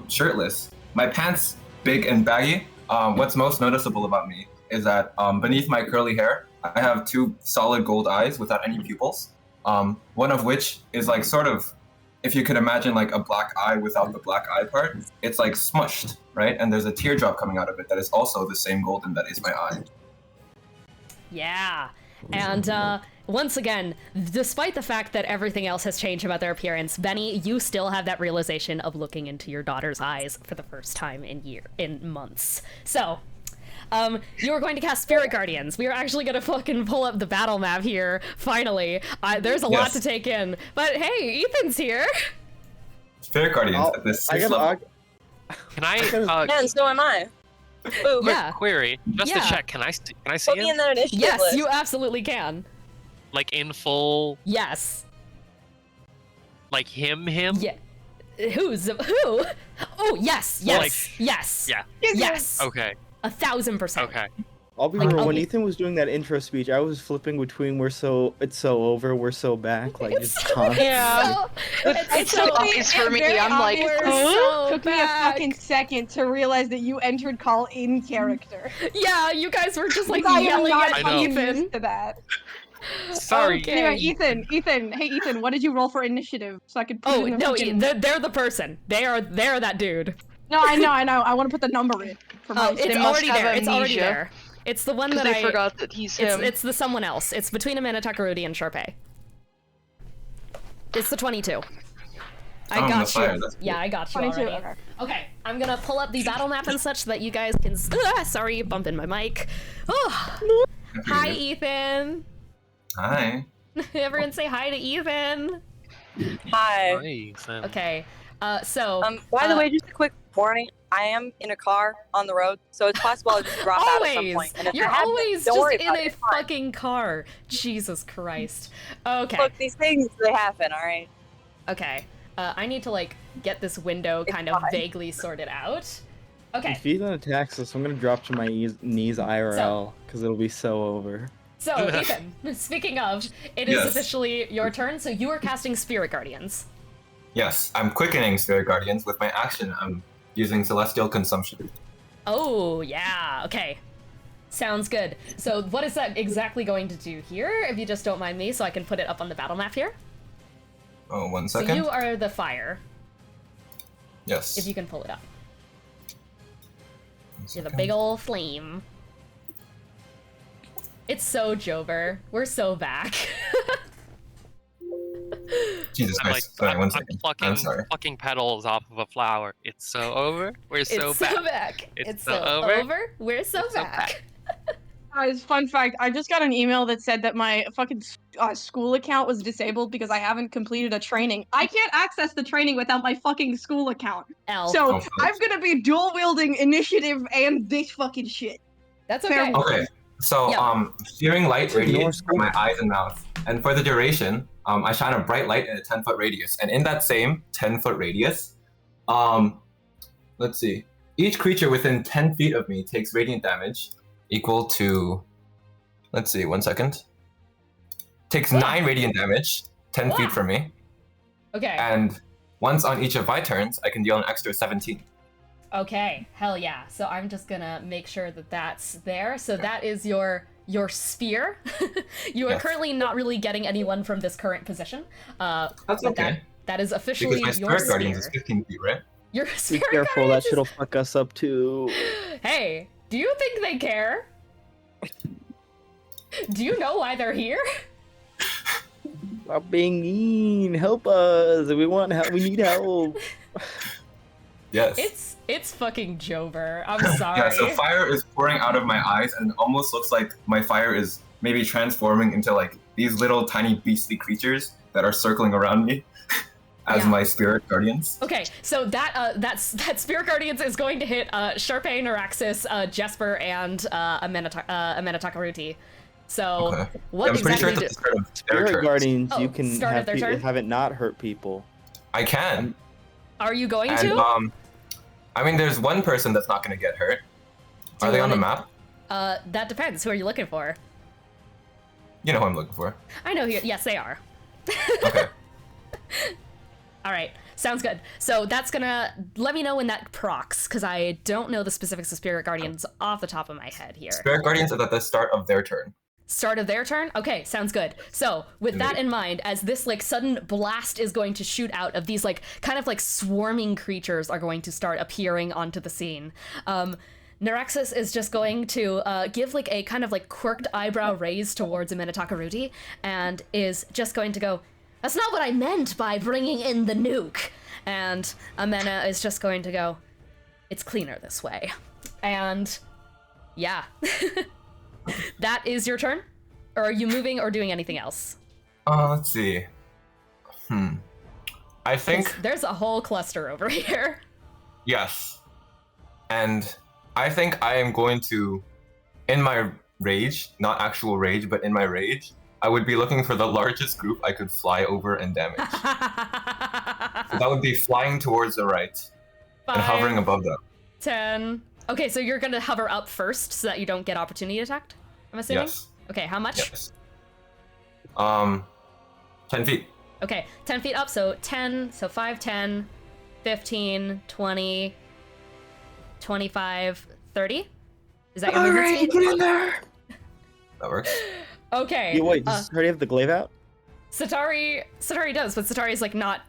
shirtless. My pants big and baggy. What's most noticeable about me is that beneath my curly hair, I have 2 solid gold eyes without any pupils. One of which is like sort of if you could imagine like a black eye without the black eye part, it's like smushed, right? And there's a teardrop coming out of it that is also the same golden that is my eye. Yeah. And once again, despite the fact that everything else has changed about their appearance, Benny, you still have that realization of looking into your daughter's eyes for the first time in months. So, you are going to cast Spirit Guardians. We are actually going to fucking pull up the battle map here, finally. There's a lot to take in. But hey, Ethan's here! Spirit Guardians at this 6th level. Can I? Yeah, and so am I. Ooh. Yeah. Query, just to check. Can I see Put me in him? that initiative Yes, list. you absolutely can. Like in full? Yes. Like him? Yeah. Who? Oh, yes, Like- yes. Yeah. Yes. Okay. 1000%. Okay. I'll be Like, real. I'll When be- Ethan was doing that intro speech, I was flipping between it's so over, we're so back, like It's just so- constant. Yeah. It's so obvious for me. very I'm like, obvious. We're so Took me a back. fucking second to realize that you entered call in character. Yeah, you guys were just like I am yelling not at know. fucking Ethan. used to that. Sorry. Okay. Anyway, Ethan, hey Ethan, what did you roll for initiative so I could put Oh it in the no, fucking... they're the person. They're that dude. No, I know. I want to put the number in for my It's They must already have there. It's already amnesia. there. It's the one because that they I forgot that he's him. It's the someone else. It's between Emmet, Takarudi, and Sharpay. It's the 22. I Oh, got the fire, you. that's Yeah, cool. I got you 22. already. Okay. Okay, I'm gonna pull up the battle map and such so that you guys can. Sorry, bumping my mic. Oh, hi, Ethan. Hi. Everyone say hi to Ethan. Hi. Nice. Okay. So. By the way, just a quick warning. I am in a car on the road, so it's possible I'll just drop out at some Always. point. And if You're I have to, always don't just worry in about it, a it's fine. fucking car. Jesus Christ. Okay. Look, these things, they happen, alright? Okay. I need to like get this window It's kind of fine. vaguely sorted out. Okay. If Ethan attacks us, I'm gonna drop to my knees IRL because it'll be so over. So, Ethan, speaking of, it is Yes. officially your turn, so you are casting Spirit Guardians. Yes, I'm quickening Spirit Guardians with my action. I'm using Celestial Consumption. Oh, yeah, okay. Sounds good. So, what is that exactly going to do here, if you just don't mind me, so I can put it up on the battle map here? Oh, 1 So, second. you are the fire, Yes. if you can pull it up. One You're the second. big old flame. It's so Jover. We're so back. Jesus I'm like, Christ. Sorry, 1 I'm second. plucking, I'm sorry. plucking petals off of a flower. It's so over. We're so it's back. so back. It's It's so so over. We're so It's so back. Guys, fun fact, I just got an email that said that my fucking school account was disabled because I haven't completed a training. I can't access the training without my fucking school account. L. So, Oh, fuck. I'm gonna be dual-wielding initiative and this fucking shit. That's fair okay. enough. Okay. So, Yeah. steering light Ignore radiates school. from my eyes and mouth. And for the duration, I shine a bright light in a 10-foot radius. And in that same 10-foot radius, let's see. Each creature within 10 feet of me takes radiant damage equal to, let's see, 1 second. Takes 9 radiant damage, 10 feet from me. Okay. And once on each of my turns, I can deal an extra 17. Okay, hell yeah. So I'm just gonna make sure that that's there. So that is your sphere. You are Yes. currently not really getting anyone from this current position. That's But okay. that is officially Because my your Spirit Guardians is sphere. 15 feet, right? Your Be spirit careful, that guardians shit'll fuck us up too. is- Hey, do you think they care? Do you know why they're here? Stop being mean. Help us. We want help. We need help. Yes. It's fucking Jover. I'm sorry. Yeah, so fire is pouring out of my eyes, and it almost looks like my fire is maybe transforming into like these little tiny beastly creatures that are circling around me as Yeah. my Spirit Guardians. Okay, so that Spirit Guardians is going to hit Sharpay, Neuraxis, Jesper, and Amenatakaruti. So Okay. what I'm pretty sure exactly it's at the start of their Spirit turns. Guardians, Oh, you can start of their turn? have it not hurt people. I can. are you going And to? I mean, there's one person that's not going to get hurt. Do Are you they on the wanna- map? That depends. Who are you looking for? You know who I'm looking for. I know who. Yes, they are. Okay. All right, sounds good. So that's gonna let me know when that procs, because I don't know the specifics of Spirit Guardians off the top of my head here. Spirit Guardians is at the start of their turn. Start of their turn? Okay, sounds good. So, with that in mind, as this like sudden blast is going to shoot out of these like kind of like swarming creatures are going to start appearing onto the scene. Naraxis is just going to give like a kind of like quirked eyebrow raise towards Amena Takaruti and is just going to go, "That's not what I meant by bringing in the nuke." And Amena is just going to go, "It's cleaner this way." And yeah. That is your turn? Or are you moving or doing anything else? Let's see. I think... There's a whole cluster over here. Yes. And I think I am going to, in my rage, not actual rage, but in my rage, I would be looking for the largest group I could fly over and damage. So that would be flying towards the right. 5, and hovering above them. 10. Okay, so you're gonna hover up first so that you don't get opportunity attacked, I'm assuming? Yes. Okay, how much? Yes. 10 feet. Okay, 10 feet up, so 10, so 5, 10, 15, 20, 25, 30? Is that your movement speed? Get in there! That works. Okay. Wait, does Satari have the glaive out? Satari does, but Satari's like not...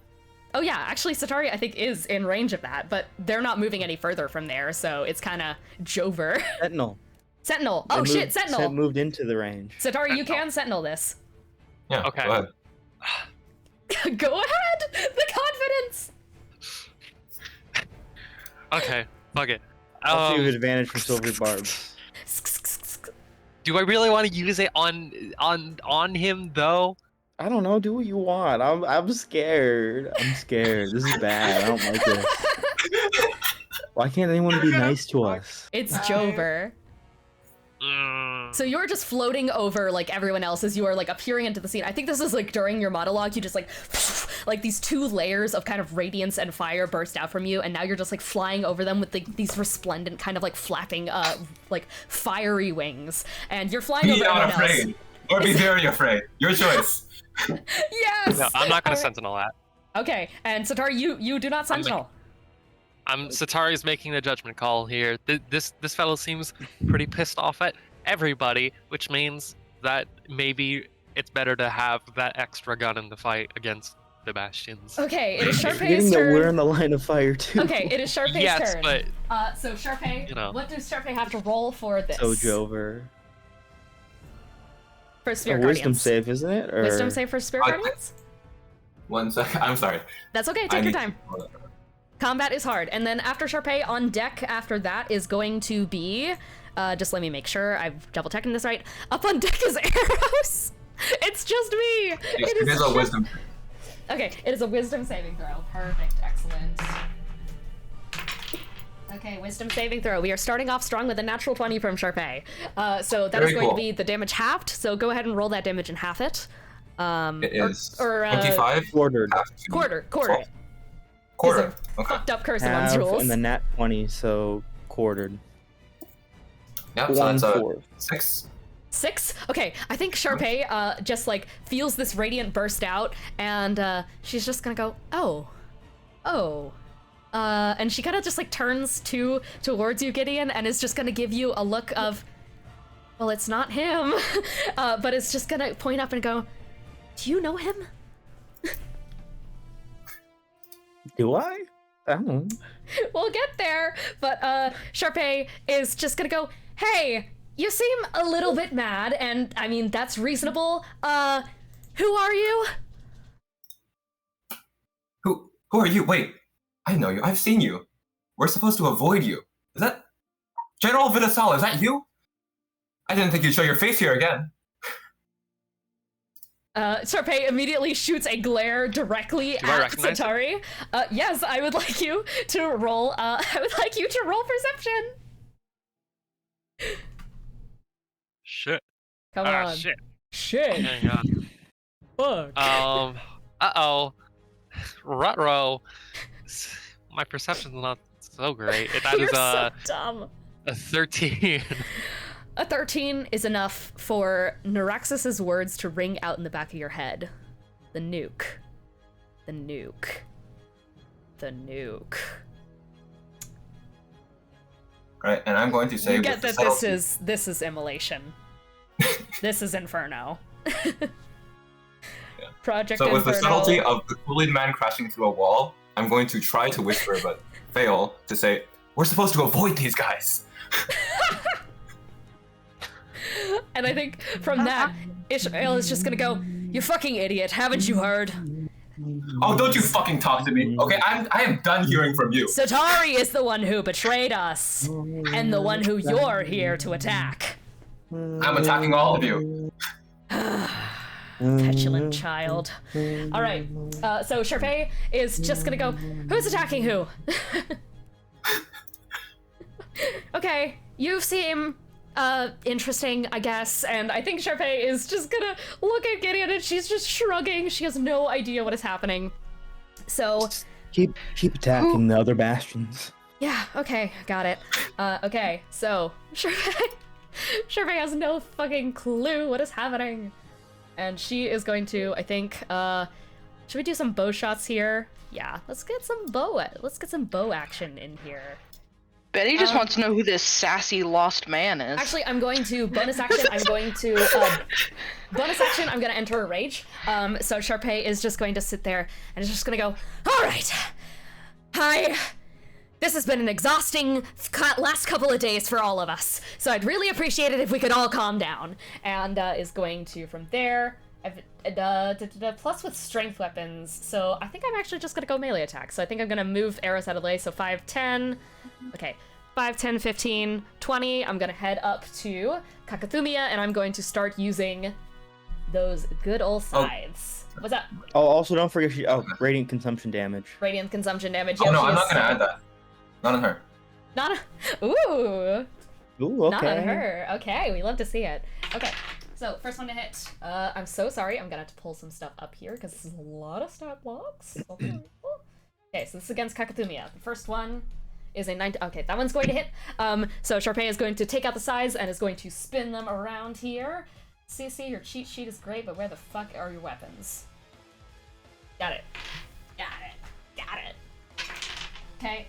Oh yeah, actually Satari I think is in range of that, but they're not moving any further from there, so it's kind of Jover. Sentinel. Oh shit, Sentinel! Moved into the range. Satari, you can Sentinel this. Yeah, Okay. go ahead. Go ahead! The confidence! Okay, fuck it. I'll give you advantage for silver barbs. Do I really want to use it on him though? I don't know. Do what you want. I'm scared. I'm scared. This is bad. I don't like this. Why can't anyone be nice to us? It's Jover. So you're just floating over like everyone else as you are like appearing into the scene. I think this is like during your monologue, you just like these 2 layers of kind of radiance and fire burst out from you, and now you're just like flying over them with these resplendent kind of like flapping like fiery wings, and you're flying over everyone else. Be afraid, or be very afraid. Your choice. Yes. No, I'm not gonna sentinel that. Okay, and Satari, you do not sentinel. Satari's making a judgment call here. This fellow seems pretty pissed off at everybody, which means that maybe it's better to have that extra gun in the fight against the Bastions. Okay, it is Sharpay's Forgetting turn. that we're in the line of fire too. Okay, it is Sharpay's yes, turn. but so Sharpay, you know. what does Sharpay have to roll for this? So Jover. For Spirit A wisdom Guardians. save, isn't it? Or... Wisdom save for Spirit Guardians? 1 second. I'm sorry. That's okay, take your time. Combat is hard. And then after Sharpay, on deck after that is going to be... just let me make sure I've double-checking this right. Up on deck is Eros! It's just me! It is a wisdom. Okay, it is a wisdom saving throw. Perfect, excellent. Okay, wisdom saving throw. We are starting off strong with a natural 20 from Sharpay. So that is going to be the damage halved, so go ahead and roll that damage and half it. It is 25? Quartered. Quarter. Quarter. Okay. Fucked up curse Half amongst rules. and the nat 20, so quartered. Yep, so that's 1/4. 6. 6? Okay, I think Sharpay just like feels this radiant burst out, and she's just gonna go, oh. And she kind of just like turns towards you, Gideon, and is just gonna give you a look of, well, it's not him, but it's just gonna point up and go, do you know him? Do I? I don't know. We'll get there, but Sharpay is just gonna go, hey, you seem a little bit mad, and I mean, that's reasonable. Who are you? Who are you? Wait, I know you. I've seen you. We're supposed to avoid you. Is that General Vitasal? Is that you? I didn't think you'd show your face here again. Sharpay immediately shoots a glare directly at Satari. Yes, I would like you to roll. Perception. Shit. Come on. Shit. Hang on. Fuck. Uh-oh. Ruh-roh. My perception's not so great. That You're is so dumb. a 13. A 13 is enough for Naraxis's words to ring out in the back of your head. The nuke. The nuke. The nuke. Right, and I'm going to say You get that this is immolation. This is Inferno. Project So with the Inferno. subtlety of the Kool-Aid man crashing through a wall, I'm going to try to whisper but fail to say, we're supposed to avoid these guys. And I think from that, Ishmael is just gonna go, you fucking idiot, haven't you heard? Oh, don't you fucking talk to me, okay? I am done hearing from you. Satari is the one who betrayed us, and the one who you're here to attack. I'm attacking all of you. Petulant child. Alright, so Sharpay is just gonna go, who's attacking who? Okay, you seem interesting, I guess, and I think Sharpay is just gonna look at Gideon and she's just shrugging. She has no idea what is happening. So keep attacking the other bastions. yeah, okay, got it. Okay, so Sharpay has no fucking clue what is happening. And she is going to, I think, should we do some bow shots here? Yeah, let's get some bow action in here. Betty just wants to know who this sassy lost man is. Actually, I'm going to bonus action. I'm going to enter a rage. So Sharpay is just going to sit there and is just going to go, all right, hi. This has been an exhausting last couple of days for all of us. So I'd really appreciate it if we could all calm down. And is going to, from there, plus with strength weapons. So I think I'm actually just going to go melee attack. So I think I'm going to move arrows out of the way. So 5, 10. Okay, 5, 10, 15, 20. I'm going to head up to Kakathumia, and I'm going to start using those good old scythes. What's up? Oh, also don't forget radiant consumption damage. Radiant consumption damage. Oh Yeah, no, she I'm is not gonna add that. Not on her. Ooh. Ooh, okay. Not on her. Okay, we love to see it. Okay, so first one to hit. I'm so sorry. I'm gonna have to pull some stuff up here because this is a lot of stat blocks. Okay, so this is against Kakathumia. The first one is a 9. Okay, that one's going to hit. So Sharpay is going to take out the sides and is going to spin them around here. CC, your cheat sheet is great, but where the fuck are your weapons? Got it. Got it. Okay.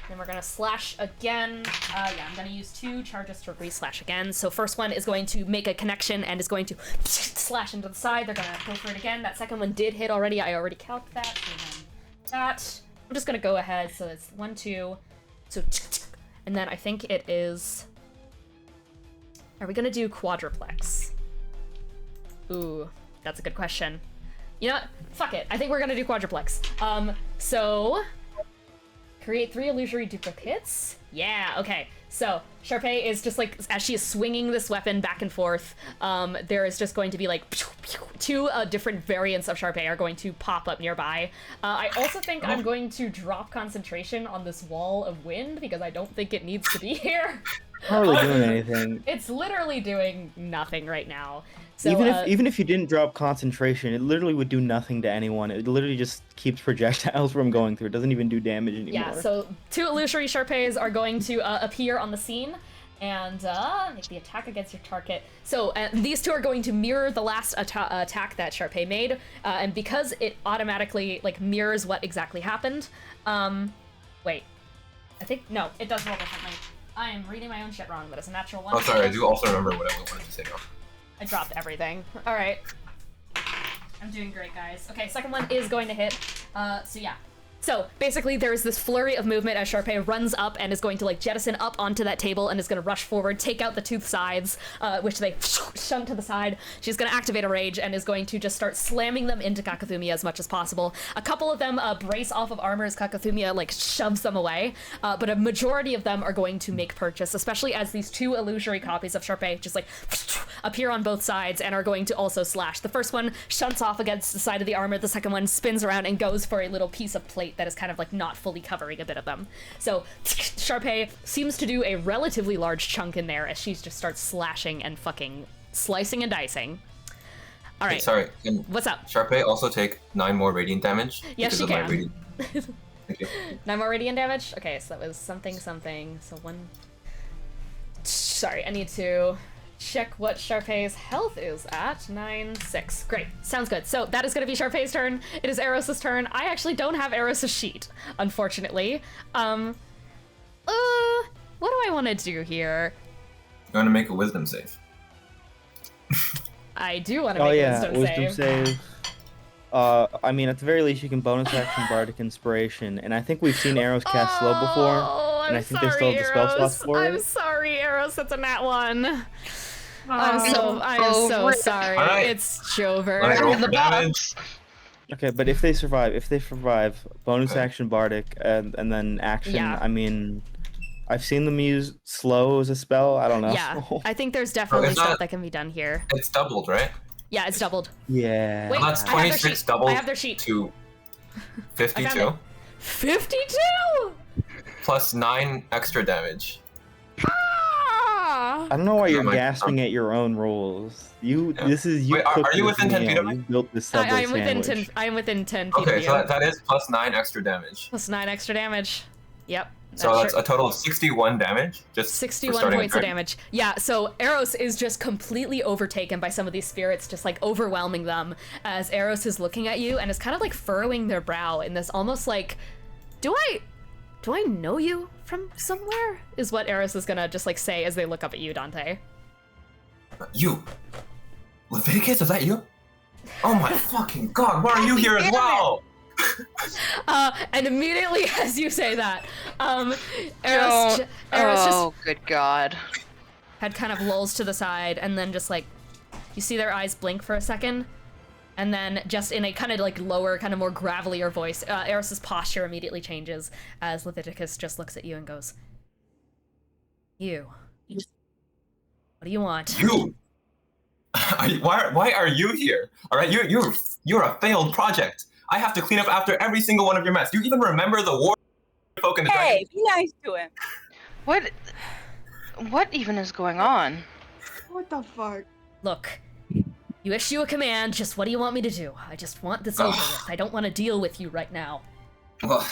Then we're gonna slash again. Yeah, I'm gonna use 2 charges to re-slash again. So first one is going to make a connection and is going to slash into the side. They're gonna go for it again. That second one did hit already. I already calced that. So then that. I'm just gonna go ahead. So it's 1, 2. So, and then I think it is. Are we gonna do quadruplex? Ooh, that's a good question. You know what? Fuck it. I think we're gonna do quadruplex. So. Create 3 illusory duplicates? Yeah, okay. So, Sharpay is just like, as she is swinging this weapon back and forth, there is just going to be like 2 different variants of Sharpay are going to pop up nearby. I also think I'm going to drop concentration on this wall of wind because I don't think it needs to be here. Not really doing anything. It's literally doing nothing right now. So, even if you didn't drop concentration, it literally would do nothing to anyone. It literally just keeps projectiles from going through. It doesn't even do damage anymore. Yeah, so 2 illusory Sharpays are going to appear on the scene and make the attack against your target. So these 2 are going to mirror the last attack that Sharpay made, and because it automatically like mirrors what exactly happened. Wait, I think no, it does roll differently. I am reading my own shit wrong, but it's a natural 1. Oh, sorry, I do also remember what I wanted to say now. I dropped everything. All right. I'm doing great, guys. Okay, second one is going to hit. So yeah. So basically there's this flurry of movement as Sharpay runs up and is going to like jettison up onto that table and is going to rush forward, take out the 2 sides, which they shunt to the side. She's going to activate a rage and is going to just start slamming them into Kakathumia as much as possible. A couple of them brace off of armor as Kakathumia like shoves them away, but a majority of them are going to make purchase, especially as these 2 illusory copies of Sharpay just like appear on both sides and are going to also slash. The first one shunts off against the side of the armor, the second one spins around and goes for a little piece of plate that is kind of like not fully covering a bit of them. So Sharpay seems to do a relatively large chunk in there as she just starts slashing and fucking slicing and dicing. All right. Hey, sorry. What's up? Sharpay also take 9 more radiant damage. Yes, she my can. radiant... Thank you. 9 more radiant damage? Okay, so that was something. So 1... Sorry, I need to check what Sharpay's health is at. 9, 6. Great. Sounds good. So that is going to be Sharpay's turn. It is Eros' turn. I actually don't have Eros' sheet, unfortunately. What do I want to do here? You want to make a wisdom save. I do want to Oh make yeah, a wisdom save. I mean, at the very least, you can bonus action Bardic Inspiration, and I think we've seen Arrows cast slow before, and I think they still have the spell slots for I'm it. sorry, Eros. That's a nat one. I'm Oh, so rip. sorry. Alright. It's Jover. Let's roll the for damage. Okay, but if they survive, bonus action Bardic, and then action. Yeah. I mean, I've seen them use slow as a spell. I don't know. Yeah, I think there's definitely it's stuff not- that can be done here. It's doubled, right? Yeah, it's doubled. Yeah. Wait, That's I have their 26 sheet. doubled I have their sheet. to I found 52 it. 52. plus 9 extra damage. Ah! I don't know why you're Like, gasping at your own rolls. Yeah. This is you. Wait, are cooked you this within 10 feet meal. of me? You built this Subway I'm within sandwich. 10. I'm within 10 feet Okay, of you. so that is plus 9 extra damage. Plus 9 extra damage. Yep. So that's a total of 61 damage. Just for 61 starting points of turn. damage. Yeah, so Eros is just completely overtaken by some of these spirits, just like overwhelming them as Eros is looking at you and is kind of like furrowing their brow in this almost like, do I know you from somewhere? Is what Eros is gonna just like say as they look up at you, Dante. You, Leviticus, is that you? Oh my fucking god! Why are you here as well? And immediately as you say that, Eros just Oh, good god. head kind of lolls to the side, and then just like, you see their eyes blink for a second, and then just in a kind of like lower, kind of more gravelier voice, Eros's posture immediately changes as Leviticus just looks at you and goes, "You. What do you want?" You. Why are you here? All right, you're a failed project. I have to clean up after every single one of your mess. Do you even remember the war folk and the Hey, dragon? be nice to him. What even is going on? What the fuck? Look, you issue a command, just what do you want me to do? I just want this over with. I don't want to deal with you right now. Well,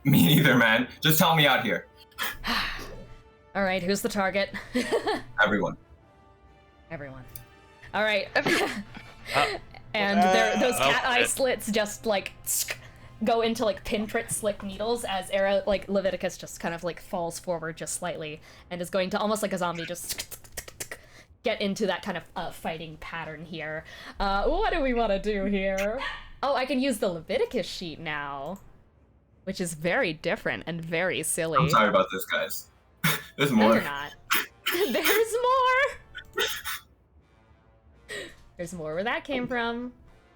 me neither, man. Just tell me out here. All right, who's the target? Everyone. Everyone. All right. Uh, And those cat eye shit. slits just like go into like pinprick slick needles as Leviticus just kind of like falls forward just slightly and is going to almost like a zombie just get into that kind of fighting pattern here. What do we want to do here? Oh, I can use the Leviticus sheet now, which is very different and very silly. I'm sorry about this, guys. There's No, more. you're not. There's more. There's more where that came from.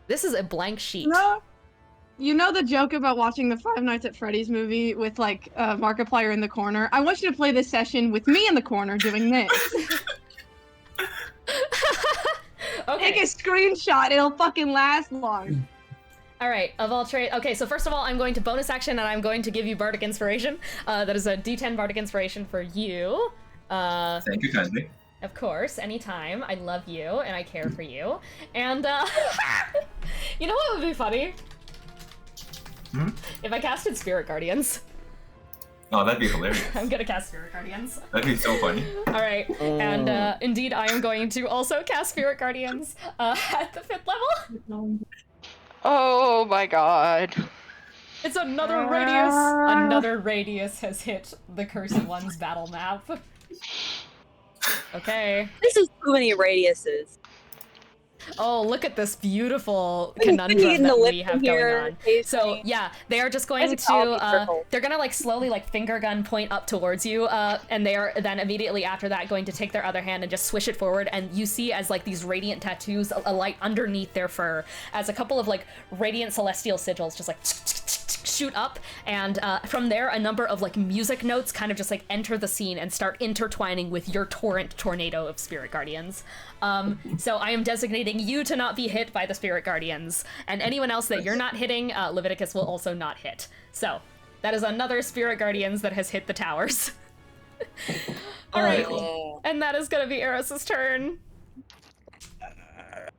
This is a blank sheet. No. You know the joke about watching the Five Nights at Freddy's movie with like Markiplier in the corner? I want you to play this session with me in the corner doing this. Okay. Take a screenshot, it'll fucking last long. All right, of all trade. Okay, so first of all, I'm going to bonus action and I'm going to give you Bardic Inspiration. That is a D10 Bardic Inspiration for you. Thank you kindly. Of course, anytime. I love you and I care for you. And you know what would be funny? Hmm? If I casted Spirit Guardians. Oh, that'd be hilarious. I'm gonna cast Spirit Guardians. That'd be so funny. All right, and indeed, I am going to also cast Spirit Guardians at the 5th level. Oh my god. It's another radius. Another radius has hit the Cursed One's battle map. Okay. This is too many radiuses. Oh, look at this beautiful Can you conundrum get in the that lip we in have here, going on. please, So honey? yeah, they are just going Why is it called to circle? they're gonna like slowly like finger gun point up towards you, and they are then immediately after that going to take their other hand and just swish it forward, and you see as like these radiant tattoos alight underneath their fur, as a couple of like radiant celestial sigils just like shoot up, and from there a number of like music notes kind of just like enter the scene and start intertwining with your tornado of spirit guardians. So I am designating you to not be hit by the spirit guardians, and anyone else that you're not hitting, Leviticus will also not hit. So that is another spirit guardians that has hit the towers. All right, and that is gonna be Eros's turn.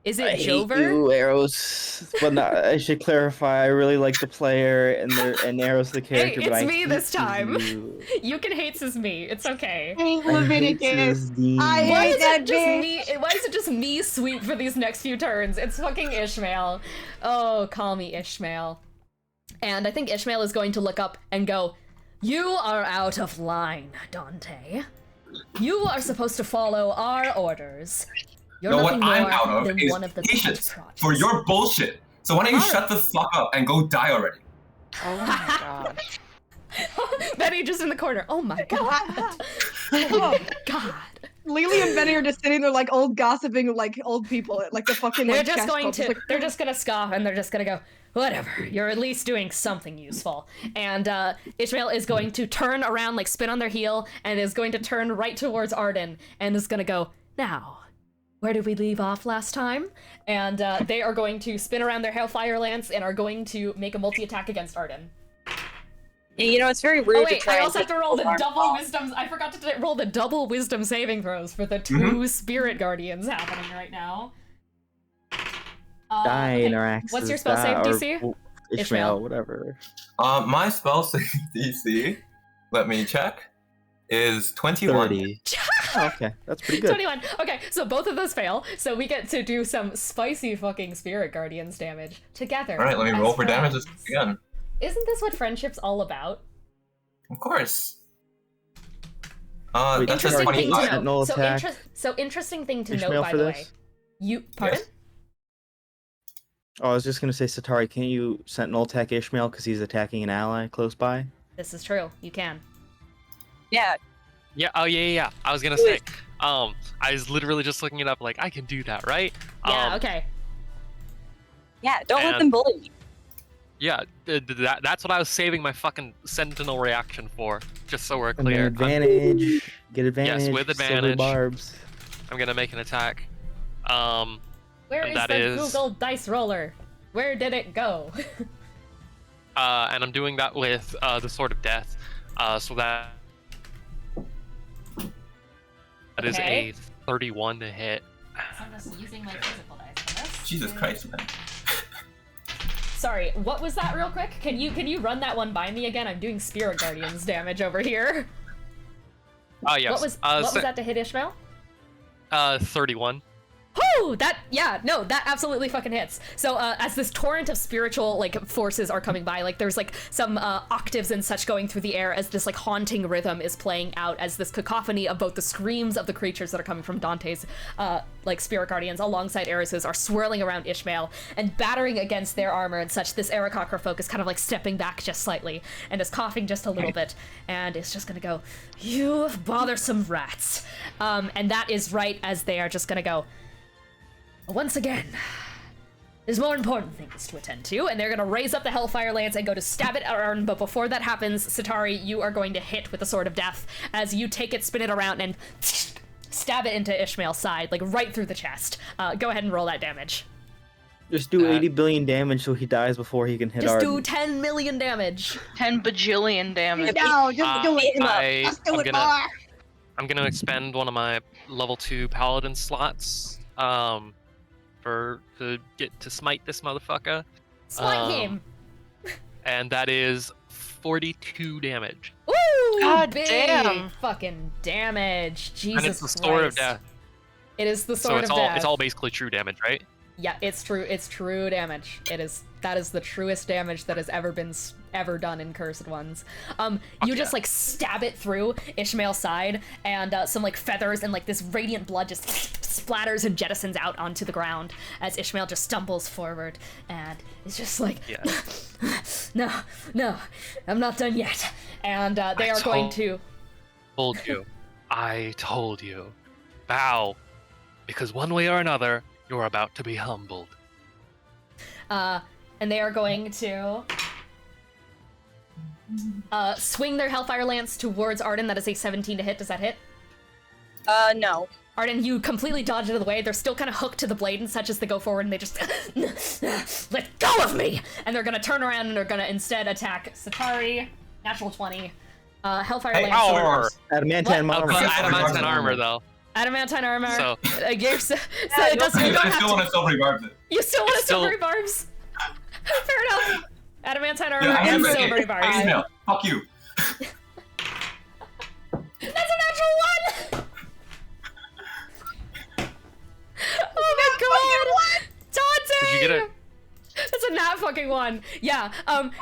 Is it I hate Jover? you, Arrows. But no, I should clarify. I really like the player and Arrows the character. Hey, but it's I me hate this time. you. You can hate as me. It's okay. Hey, I hate Leviticus. Cisdeen. I Why hate is that it just bitch. me? Why is it just me sweep for these next few turns? It's fucking Ishmael. Oh, call me Ishmael. And I think Ishmael is going to look up and go, "You are out of line, Dante. You are supposed to follow our orders. You're No, what nothing I'm more out of than is one of the patience projects. for your bullshit. So why don't you shut the fuck up and go die already? Oh my god. Benny just in the corner. Oh my god. Oh my god. Lily and Benny are just sitting there like old gossiping like old people at like the fucking They're like just chess going club. to It's like, they're just gonna scoff and they're just gonna go, whatever, you're at least doing something useful. And Ishmael is going to turn around, like spin on their heel, and is going to turn right towards Arden and is gonna go, now, where did we leave off last time? And they are going to spin around their Hellfire Lance and are going to make a multi-attack against Arden. You know, it's very rude Oh to wait, try I and also have take to roll the people's double arms off. wisdoms. I forgot to roll the double wisdom saving throws for the two spirit guardians happening right now. Dynarax. What's your spell save DC? Ishmael, Ishmael. whatever. My spell save DC, let me check, is 21. 30. Oh, okay, that's pretty good. 21. Okay, so both of those fail, so we get to do some spicy fucking spirit guardians damage together. Alright, let me as roll for damage friends. again. Isn't this what friendship's all about? Of course. Wait, That's a Interesting thing 25. to Sentinel know. attack. So interesting thing to Ishmael note, by for the this? way. You pardon? Yes. Oh, I was just gonna say, Satari, can't you Sentinel attack Ishmael because he's attacking an ally close by? This is true. You can. Yeah, Yeah. Oh yeah. I was gonna say. I was literally just looking it up. Like I can do that, right? Yeah. Okay. yeah, don't let And- them bully you. Yeah. That's what I was saving my fucking sentinel reaction for. Just so we're And then clear. advantage. Get advantage. with silver advantage. barbs. I'm gonna make an attack. Where And is that the is- Google Dice Roller? Where did it go? And I'm doing that with the Sword of Death. So that is Okay. a 31 to hit. So I'm just using my physical dice for this. Jesus Christ, man. Sorry, what was that real quick? Can you run that one by me again? I'm doing Spirit Guardians damage over here. Oh yes. What was what was that to hit Ishmael? 31. Oh, that absolutely fucking hits. So as this torrent of spiritual like forces are coming by, like there's like some octaves and such going through the air as this like haunting rhythm is playing out, as this cacophony of both the screams of the creatures that are coming from Dante's like spirit guardians alongside Eris's are swirling around Ishmael and battering against their armor and such. This Aarakocra folk is kind of like stepping back just slightly and is coughing just a little bit and is just gonna go, "You bothersome rats," and that is right as they are just gonna go, "Once again, there's more important things to attend to," and they're gonna raise up the Hellfire Lance and go to stab it at Arden, but before that happens, Satari, you are going to hit with the Sword of Death as you take it, spin it around, and stab it into Ishmael's side, like right through the chest. Go ahead and roll that damage. Just do 80 billion damage so he dies before he can hit Just Arden. do 10 million damage. 10 bajillion damage. no, just do it. Just do it more. I'm gonna expend one of my level 2 paladin slots to get to smite this motherfucker. Smite him. And that is 42 damage. Ooh, God big damn. fucking damage. Jesus And it's the Sword of Christ. Death. It is the So Sword it's of all Death. it's all basically true damage, right? Yeah, it's true. It's true damage. That is the truest damage that has ever been ever done in Cursed Ones. You just like stab it through Ishmael's side, and some like feathers and like this radiant blood just splatters and jettisons out onto the ground as Ishmael just stumbles forward, and it's just like, no, I'm not done yet. And they are going to. I told you. Bow, because one way or another, you're about to be humbled. And they are going to swing their Hellfire Lance towards Arden. That is a 17 to hit. Does that hit? No. Arden, you completely dodge out of the way. They're still kind of hooked to the blade and such as they go forward, and they just let go of me! And they're gonna turn around and they're gonna instead attack Satari. Natural 20. Hellfire Lance. Power! Adamantine armor. Adamantine armor, though. Adamantine armor. So- it doesn't. You don't I have still to. want to silvery barbs it. You still want to Still- silvery barbs? Fair enough. Adamantine armor Yeah, and hey, silvery barbs. Ishmael, fuck you. That's a natural 1! Oh my god! Dante! Did you get it? That's a nat fucking fucking one. Yeah.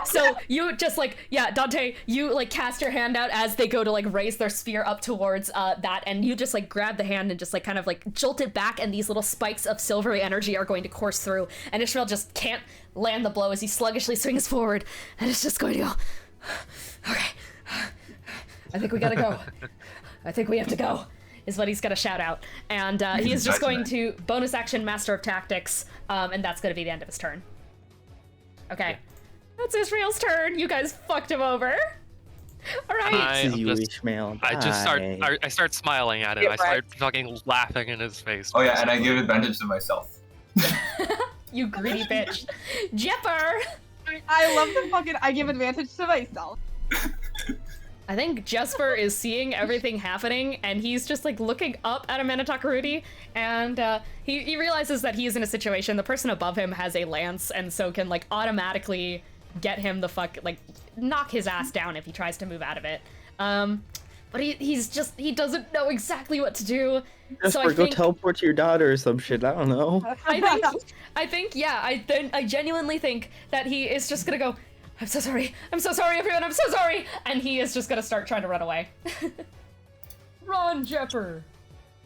So you just like, yeah, Dante, you like cast your hand out as they go to like raise their spear up towards that, and you just like grab the hand and just like kind of like jolt it back, and these little spikes of silvery energy are going to course through, and Ishmael just can't land the blow as he sluggishly swings forward, and it's just going to go. Okay. I think we gotta go. I think we have to go, is what he's gonna shout out. And he is just going to bonus action Master of Tactics, and that's gonna be the end of his turn. Okay. That's Israel's turn. You guys fucked him over. All right. I start smiling at him. I start fucking laughing in his face. Oh yeah, and I give advantage to myself. You greedy bitch. Jepper! I love the fucking I give advantage to myself. I think Jesper is seeing everything happening, and he's just like looking up at Amenatakarudi, and he realizes that he is in a situation. The person above him has a lance, and so can like automatically get him the fuck, like knock his ass down if he tries to move out of it. But he doesn't know exactly what to do. Jesper, so I go teleport to your daughter or some shit. I don't know. I think, yeah, I genuinely think that he is just gonna go, I'm so sorry, everyone, I'm so sorry! And he is just gonna start trying to run away. Run, Jepper!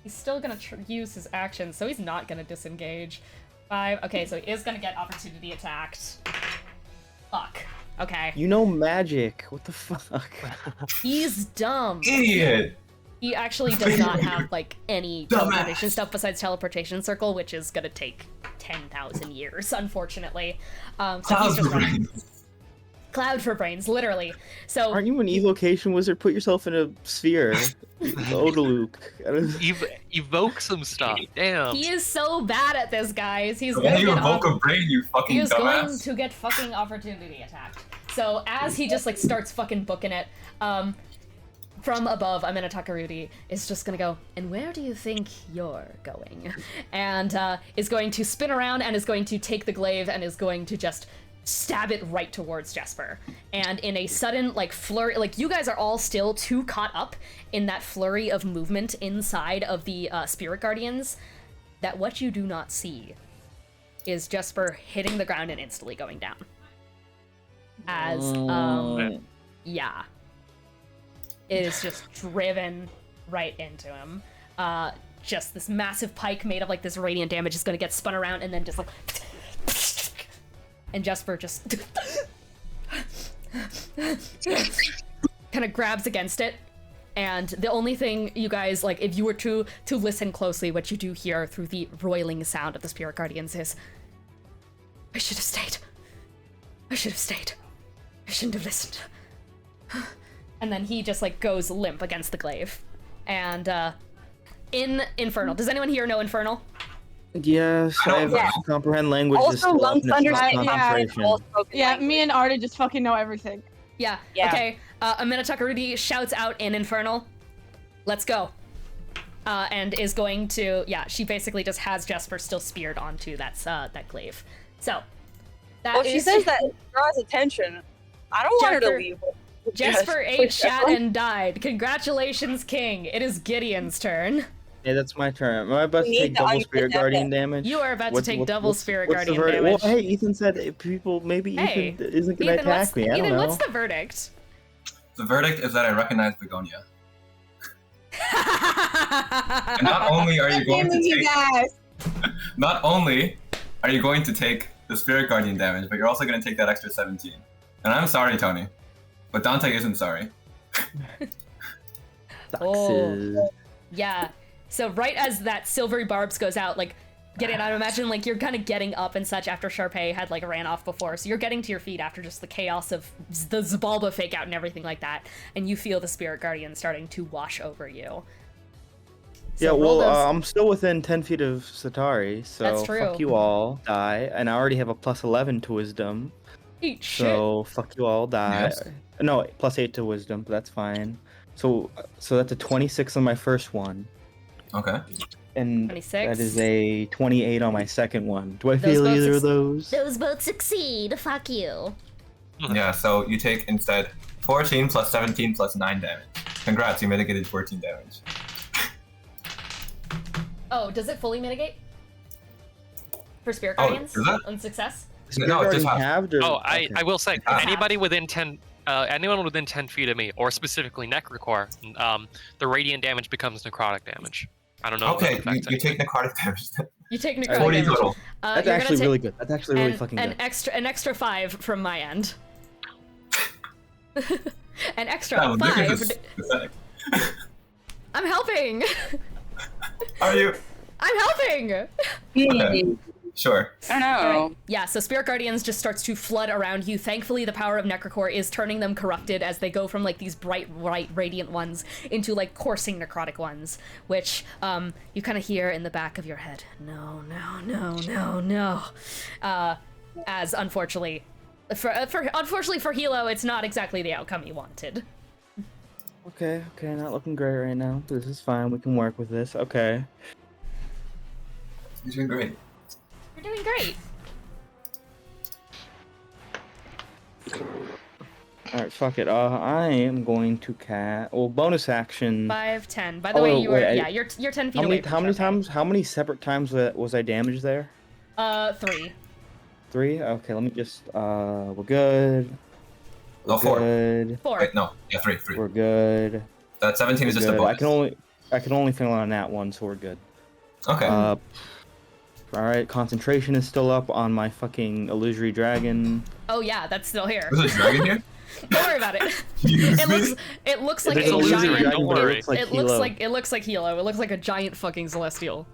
He's still gonna use his action, so he's not gonna disengage. 5, okay, so he is gonna get opportunity attacked. Fuck. Okay. You know magic. What the fuck? He's dumb. Idiot! He actually does not have, like, any teleportation stuff besides teleportation circle, which is gonna take 10,000 years, unfortunately. So he's just running. Cloud for brains, literally. So aren't you an evocation wizard? Put yourself in a sphere. Odaluk. Evoke some stuff. Damn. He is so bad at this, guys. He's going to evoke a brain, you fucking dumbass. He is going to get fucking opportunity attacked. So as he just like starts fucking booking it, from above, Amenatakarudi is just gonna go, and where do you think you're going? And is going to spin around and is going to take the glaive and is going to just stab it right towards Jesper. And in a sudden, like, flurry, like, you guys are all still too caught up in that flurry of movement inside of the Spirit Guardians that what you do not see is Jesper hitting the ground and instantly going down. As, yeah. It is just driven right into him. Just this massive pike made of, like, this radiant damage is gonna get spun around and then just, like... And Jesper just kind of grabs against it. And the only thing you guys, like, if you were to listen closely, what you do hear through the roiling sound of the Spirit Guardians is, I should have stayed. I should have stayed. I shouldn't have listened. And then he just, like, goes limp against the glaive. And, in Infernal. Does anyone here know Infernal? Yes, I have comprehend language. Also, Lunks understand. Yeah, me and Arda just fucking know everything. Yeah. Okay. Amenatakarudi shouts out in Infernal, "Let's go," and is going to. Yeah, she basically just has Jesper still speared onto that glaive. So that she says that it draws attention. I don't want her to leave. Jesper ate, shat, and died. Congratulations, King. It is Gideon's turn. Yeah, that's my turn. Am I about to take double Spirit Guardian damage? You are about to take double Spirit Guardian damage. Well, hey, Ethan said people, maybe Ethan isn't going to attack me. I don't know. Ethan, what's the verdict? The verdict is that I recognize Begonia. And not only are you going to take... Not only are you going to take the Spirit Guardian damage, but you're also going to take that extra 17. And I'm sorry, Tony. But Dante isn't sorry. Oh. Yeah. So right as that silvery barbs goes out, like, Gideon, I imagine, like, you're kind of getting up and such after Sharpay had, like, ran off before. So you're getting to your feet after just the chaos of the Xibalba fake out and everything like that. And you feel the Spirit Guardian starting to wash over you. So yeah, well, I'm still within 10 feet of Satari, so that's true. Fuck you all, die. And I already have a plus 11 to Wisdom. Eat shit. So fuck you all, die. Yes. No, plus 8 to Wisdom, but that's fine. So that's a 26 on my first one. Okay. And 26. that is a 28 on my second one. Do I fail either of those? Those both succeed. Fuck you. Yeah, so you take instead 14 plus 17 plus 9 damage. Congrats, you mitigated 14 damage. Oh, does it fully mitigate? For Spirit Guardians? Is that? On success? Spirit No, it's just Guardian half. halved or I will say, Half. anybody within 10, anyone within 10 feet of me, or specifically Necrocore, the radiant damage becomes necrotic damage. I don't know. Okay, if that affects you take anything. necrotic damage. You take Alright, necrotic 40 damage. total. That's You're actually gonna really take good. That's actually really fucking good. an extra 5 from my end. An extra No, this 5. is pathetic. I'm helping. Are you? I'm helping. Okay. Sure. I don't know. Alright. Yeah, so Spirit Guardians just starts to flood around you. Thankfully, the power of Necrocore is turning them corrupted as they go from like these bright, radiant ones into like coursing necrotic ones, which you kind of hear in the back of your head. No, no, no, no, no. As unfortunately, unfortunately for Hilo, it's not exactly the outcome he wanted. Okay, not looking great right now. This is fine. We can work with this. Okay. You're doing great. You're doing great. Alright, fuck it. I am going to cast. Well, bonus action. 5, 10. By the way, you were you're 10 feet away. How many separate times was I damaged there? 3. 3? Okay, let me just. We're good. No, 4. Good. 4. Wait, no. Yeah, 3. We're good. That 17 is just a Good. bonus. I can only fail on that one, so we're good. Okay. Alright, concentration is still up on my fucking illusory dragon. Oh yeah, that's still here. There's a dragon here? Don't worry about it. Excuse me? It looks like There's a a illusory giant. dragon, but it worry. looks like It looks Hilo. like Hilo. It looks like a giant fucking celestial.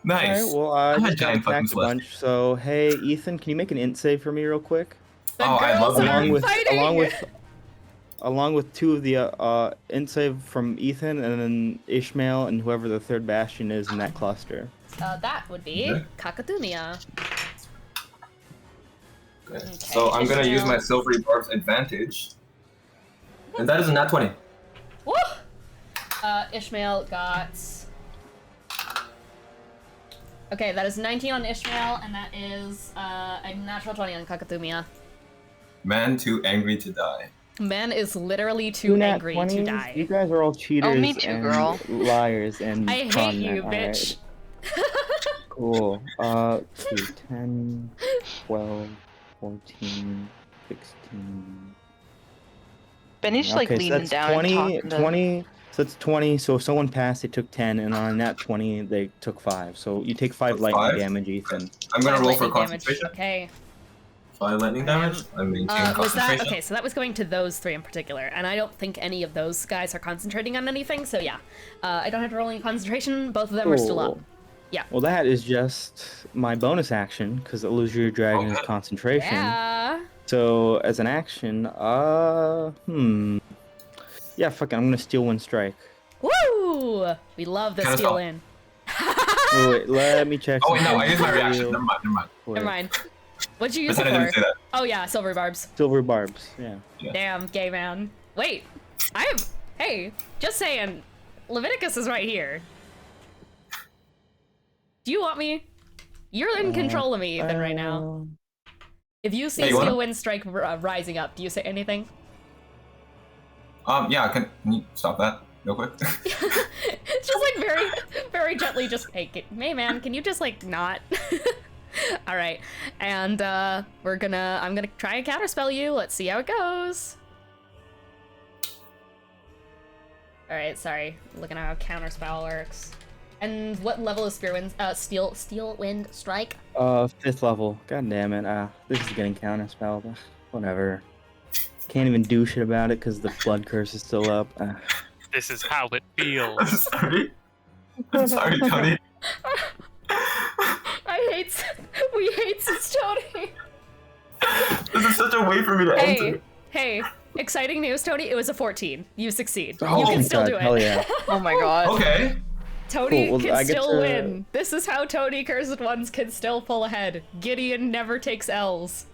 Nice. Alright, well, I'm a just got giant fucking attacked a bunch. So, hey, Ethan, can you make an int save for me real quick? The Oh, I love girls that. are fighting. Along with 2 of the int save from Ethan, and then Ishmael, and whoever the third Bastion is in that cluster. That would be Okay. Kakadumia. Okay. Okay, So I'm gonna use Ishmael. my silvery barb's advantage. And that is a nat 20. Woo! Ishmael got. Okay, that is 19 on Ishmael, and that is a natural 20 on Kakadumia. Man too angry to die. Man is literally Two too nat angry 20s? to die. You guys are all cheaters me too, and girl. liars and I hate con you, men, alright? bitch. Cool. 10, 12, 14, 16. Benny's just like Okay, so leaning that's down 20, and talking to 20, so that's 20, so if someone passed, they took 10, and on that 20, they took 5. So you take 5 Took lightning 5? damage, Ethan. I'm gonna Five roll for lightning damage. concentration. Okay. 5 lightning damage. I'm maintaining Was that concentration. okay? So that was going to those 3 in particular, and I don't think any of those guys are concentrating on anything. So yeah, I don't have to roll any concentration. Both of them are still up. Cool. Yeah. Well, that is just my bonus action, because Illusory Dragon is Okay. concentration. Yeah. So, as an action, yeah, fuck it, I'm gonna Steel Wind Strike. Woo! We love the Kinda steal stop. in. Wait, let me check. Oh wait, no, I something used my reaction. real Never mind. quick. Never mind. What'd you use Pretend it I didn't say for? that. Oh yeah, silver barbs. Silver Barbs, yeah. Yeah. Damn, gay man. Wait, hey, just saying, Leviticus is right here. Do you want me? You're in control of me, Ethan, right now. If you see Hey, you wanna- Steel Wind Strike rising up, do you say anything? Yeah, can you stop that real quick? Just like very, very gently, just hey man, can you just like not? All right, and I'm gonna try and counterspell you. Let's see how it goes. All right, sorry, looking at how counterspell works. And what level is Steel Wind Strike? 5th level. God damn it. This is getting counterspelled. Ugh, whatever. Can't even do shit about it because the blood curse is still up. This is how it I'm feels. sorry. I'm sorry, Tony. We hate Tony. This is such a way for me to enter. Hey, exciting news, Tony. It was a 14. You succeed. Oh You can my still God, do it. hell yeah. Oh my god. Okay. Tony Cool, well, can I get still to- win. This is how Tony Cursed Ones can still pull ahead. Gideon never takes L's.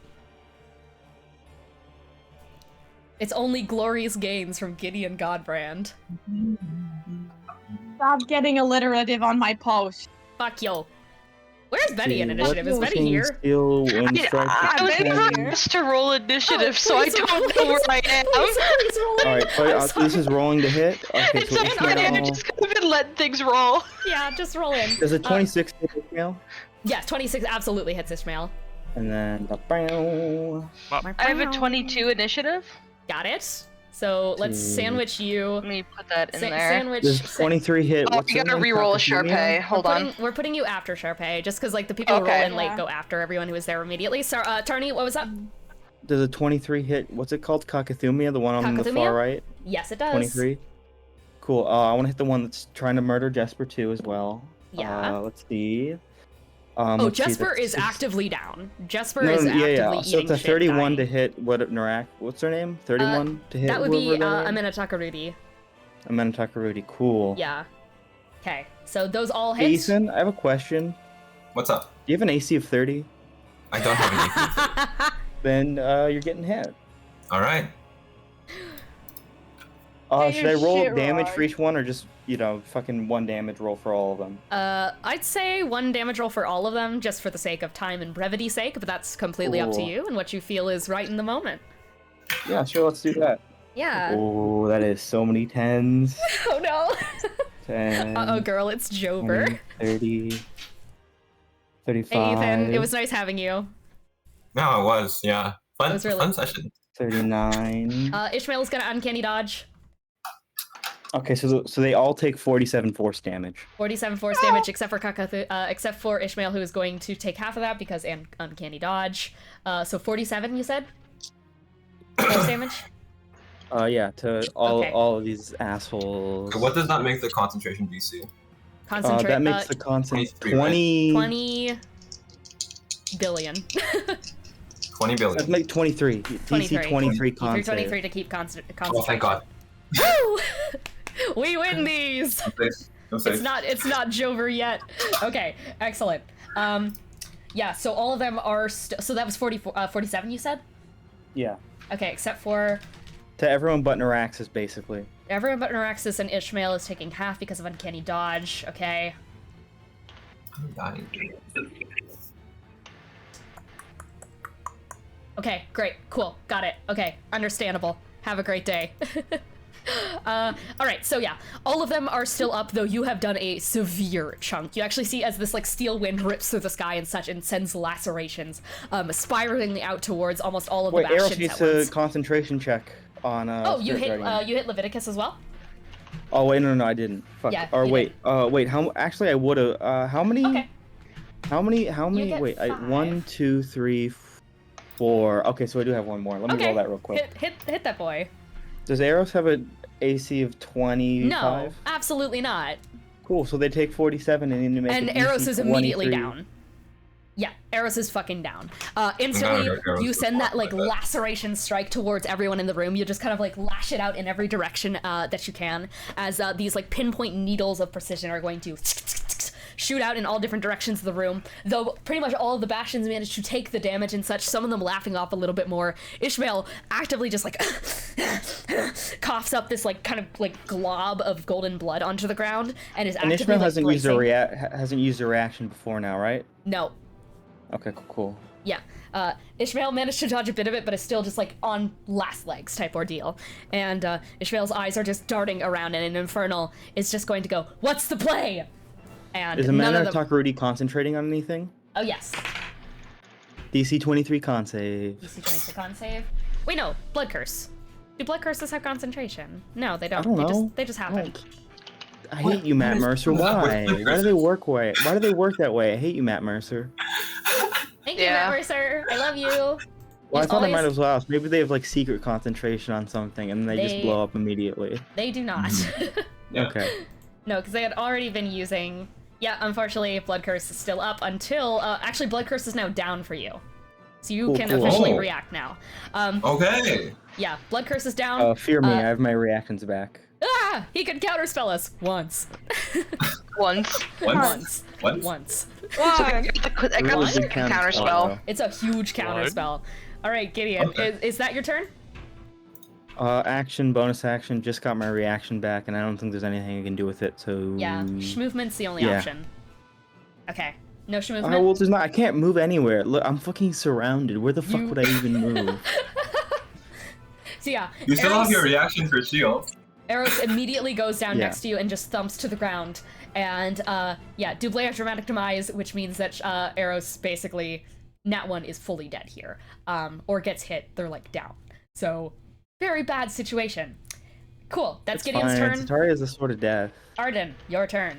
It's only glorious gains from Gideon Godbrand. Stop getting alliterative on my post. Fuck yo. Where's Betty in See, initiative? what Is Betty fucking here? Steel Wind Strike I was is never doing? asked to roll initiative, Oh, so I please, don't know where I am. Please roll it. Alright, I'm this is sorry. rolling to hit. Okay, It's so okay, I Ishmael. just kind of been letting things roll. Yeah, just roll in. Does a 26 hit Ishmael? Yes, 26 absolutely hits Ishmael. And then I have a 22 initiative. Got it. So let's sandwich you. Let me put that in there. Sandwich. Does 23 hit? Oh, What's you the gotta one? reroll a Kakasumi? Sharpay. Hold on. We're putting you after Sharpay, just because like the people who roll Okay. in late go after everyone who was there immediately. So, Tarny, what was that? Does a 23 hit? What's it called? Kakathumia, the one on the far right? Yes, it does. 23. Cool. I want to hit the one that's trying to murder Jesper too as well. Yeah. Let's see. Oh, let's see, Jesper that's is 6 actively down. Jesper No, is yeah, actively yeah. eating So it's a shit, 31 dying. to hit. What's her name? 31 to hit. That would be whoever that is? Amina Takarudi. Amanda Takarudi. Cool. Yeah. Okay. So those all Hey, hit. Ethan, I have a question. What's up? Do you have an AC of 30? I don't have any. Then you're getting hit. All right. Should I roll shit damage right. for each one, or just fucking 1 damage roll for all of them? I'd say 1 damage roll for all of them, just for the sake of time and brevity's sake, but that's completely up to Cool. you and what you feel is right in the moment. Yeah, sure. Let's do that. Yeah. Oh, that is so many 10s. Oh no. 10. Uh-oh, girl, it's Jover. 20, 30. 35. Hey, Ethan, it was nice having you. No, it was. Yeah. Fun. It was really- Fun session. 39. Ishmael's gonna uncanny dodge. Okay, so they all take 47 force damage. 47 force damage, except for Ishmael, who is going to take half of that because uncanny dodge. So 47, you said? Force damage? Yeah, to all Okay. all of these assholes. What does that make the concentration DC? Concentrate. That makes the constant 23, 20. 20 billion. 20 billion. Let's make 23. 23. DC 23 DC con 23 to keep concentration. Oh, thank God. Woo! We win these! No safe. It's not Jover yet. Okay, excellent. Yeah, so all of them are so that was 47 you said? Yeah. Okay, except for To everyone but Naraxis, basically. everyone but Naraxis, and Ishmael is taking half because of uncanny dodge. Okay. I'm dying. Okay, great, cool, got it. Okay, understandable. Have a great day. Alright, so yeah, all of them are still up, though you have done a severe chunk. You actually see as this, like, steel wind rips through the sky and such and sends lacerations, spiraling out towards almost all of the Wait, Eros bastions needs at a once. concentration check on Oh, you Spirit hit, Guardian. you hit Leviticus as well? Oh, wait, no, I didn't. Fuck. Yeah, Or you wait, wait, actually I would've, how many? Okay. How many, get wait, 5. 1, 2, 3, 4. Okay, so I do have one more. Let me Okay, roll that real quick. hit that boy. Does Eros have an AC of 25? No, absolutely not. Cool, so they take 47 and need to make And an Eros DC is immediately 23. down. Yeah, Eros is fucking down. Instantly, Eros you is send that, like, like that. laceration strike towards everyone in the room. You just kind of, like, lash it out in every direction that you can, as these, like, pinpoint needles of precision are going to shoot out in all different directions of the room, though pretty much all of the Bastions manage to take the damage and such, some of them laughing off a little bit more. Ishmael actively just, like, coughs up this, like, kind of, like, glob of golden blood onto the ground, and is And actively, Ishmael like, hasn't used a reaction before now, right? No. Okay, cool. Yeah. Ishmael managed to dodge a bit of it, but is still just, like, on last legs type ordeal. And Ishmael's eyes are just darting around, and an Infernal is just going to go, "What's the play?" And Is none Amanda of them... Takarudi concentrating on anything? Oh, yes. DC 23 con save. DC 20 con save. Wait, no. Blood Curse. Do Blood Curses have concentration? No, they don't. I don't know. They just happen. I hate you, Matt Mercer. Why? Why do they work way? Why do they work that way? I hate you, Matt Mercer. Thank you, Yeah. Matt Mercer. I love you. Well, I You thought I might always- as well. Maybe they have like secret concentration on something, and they just They- blow up immediately. They do not. Yeah. Okay. No, because they had already been using... Yeah, unfortunately, Blood Curse is still up until... actually, Blood Curse is now down for you. So you can Cool. officially Oh. react now. Okay. Yeah, Blood Curse is down. Fear me, I have my reactions back. He could counterspell us once. Once. Once. Once? Once. So I got Really the big counterspell. It's a huge counterspell. All right, Gideon, Okay. is that your turn? Action, bonus action, just got my reaction back, and I don't think there's anything I can do with it, so... Yeah, Schmovement's the only Yeah. option. Okay, no Oh, Schmovement? well, there's not. I can't move anywhere. Look, I'm fucking surrounded. Where the fuck You- would I even move? So yeah, You still have Eros- your reaction for shield. Eros immediately goes down Yeah. next to you and just thumps to the ground. And, yeah, Double dramatic demise, which means that Eros basically Nat 1 is fully dead here, or gets hit, they're like down. So, very bad situation. Cool, that's Gideon's turn. Tatari is a sort of death. Arden, your turn.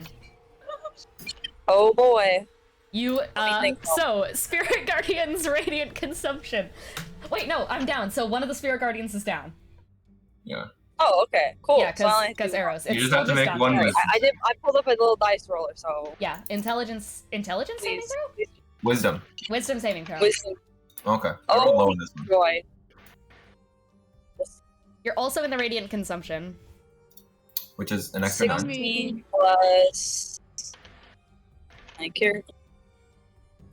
Oh boy. You, think. so, Spirit Guardian's Radiant Consumption. Wait, no, I'm down, so one of the Spirit Guardians is down. Yeah. Oh, okay, cool. Yeah, So I only because do- arrows. You It's just still have to make on one arrows. wisdom. I pulled up a little dice roller, so Yeah, intelligence saving please. throw? Wisdom. Wisdom saving throw. Wisdom. Okay. Oh. I rolled low in this one. Joy. You're also in the Radiant Consumption. Which is an extra 9. 16 plus my character.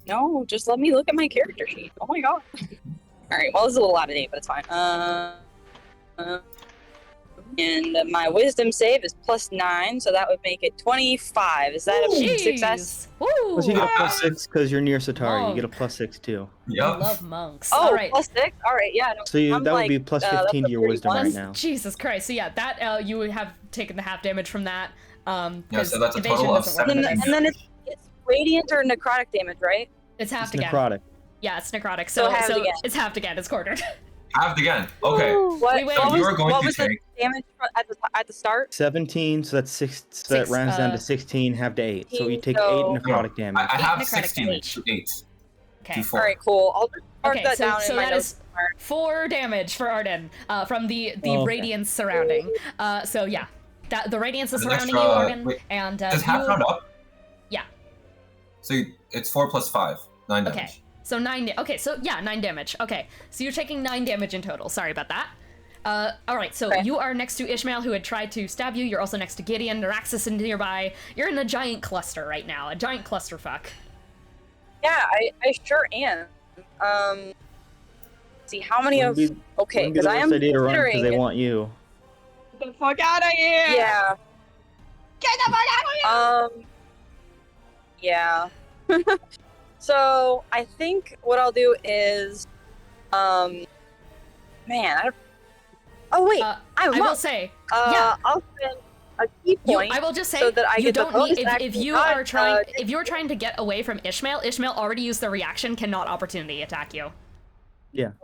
No, just let me look at my character sheet. Oh my god. Alright, well, this is a little out of date, but it's fine. And my wisdom save is +9, so that would make it 25. Is that a success? Woo! Plus you get a +6 because you're near Satari. Oh. You get a +6 too. I Yep. love monks. Oh, Alright. +6? Alright, yeah. No, So I'm that would like, be plus that's 15 a to your wisdom 31. right now. Jesus Christ. So yeah, that you would have taken the half damage from that. Yeah, 'Cause so that's a evasion total of doesn't work And with then, this. and then it's radiant or necrotic damage, right? It's halved It's again. necrotic. Yeah, it's necrotic. So So, halved again. it's halved again. It's quartered. Halved again. Okay. What, We win. what So you was, are going what to was the take- damage at the start? 17, so that's 6. So that Six, rounds down to uh, 16, half to 8. So you 16, take so- 8 necrotic damage. I have necrotic 16 damage. to 8 Okay. to 4. Alright, cool. I'll just mark Okay, that so, down so in my that notes. is 4 damage for Arden from the Oh, okay. radiance surrounding. So yeah, that the radiance is An surrounding extra- you, Arden, wait, and Does half you. round up? Yeah. So it's 4 plus 5. 9 damage. Okay. So 9. Okay, so yeah, 9 damage. Okay, so you're taking 9 damage in total. Sorry about that. All right, so Okay. you are next to Ishmael, who had tried to stab you. You're also next to Gideon. Naraxis is nearby. You're in a giant cluster right now, a giant clusterfuck. Yeah, I sure am. Let's see how many of. Wouldn't be- Okay, wouldn't be because the I worst am idea to run because considering. they want you. Get the fuck out of here! Yeah. Get the fuck out of here! Yeah. So I think what I'll do is, man, oh wait, I I'm will up. say, yeah. I'll spend a key point. I will just say, so that I you get the don't need, bonus if action, you not, are trying, uh, if you're trying to get away from Ishmael already used the reaction, cannot opportunity attack you.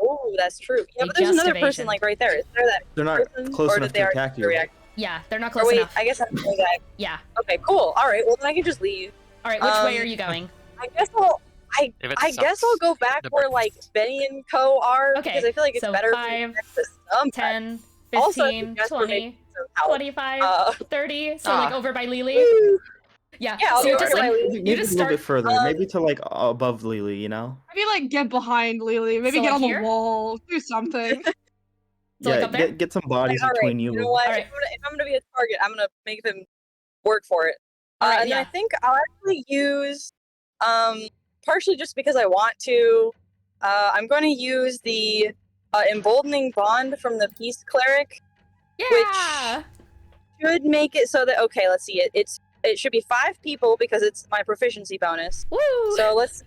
Oh, that's true. Yeah, They but there's just another evasion. person like right there. Is there that They're not person, close or enough did they to already attack do you. the reaction? Yeah, they're not Or close wait, enough. I guess I'm doing that. Yeah. Okay, cool. All right, well then I can just leave. All right, which way are you going? I guess If it I guess sucks, I'll go back the where like Benny and Co are Okay, because I feel like it's so better 5, to some 10, Also, 15, just for 20, making some help. 25, 30, so like over by Lily. Yeah, Yeah, I'll so you're go just over by like, Lily. Maybe you a just little start, bit further. Maybe to like above Lily, you know? Maybe like get behind Lily. Maybe So, get like, on here? the wall. Do something. So, yeah, like, up there? get some bodies All right, between you. you know what? All right. If I'm gonna be a target, I'm gonna make them work for it. All right, And then yeah. I think I'll actually use, partially just because I want to, I'm going to use the emboldening bond from the Peace Cleric. Yeah! Should make it so that, okay, let's see, it should be 5 people because it's my proficiency bonus. Woo! So let's see,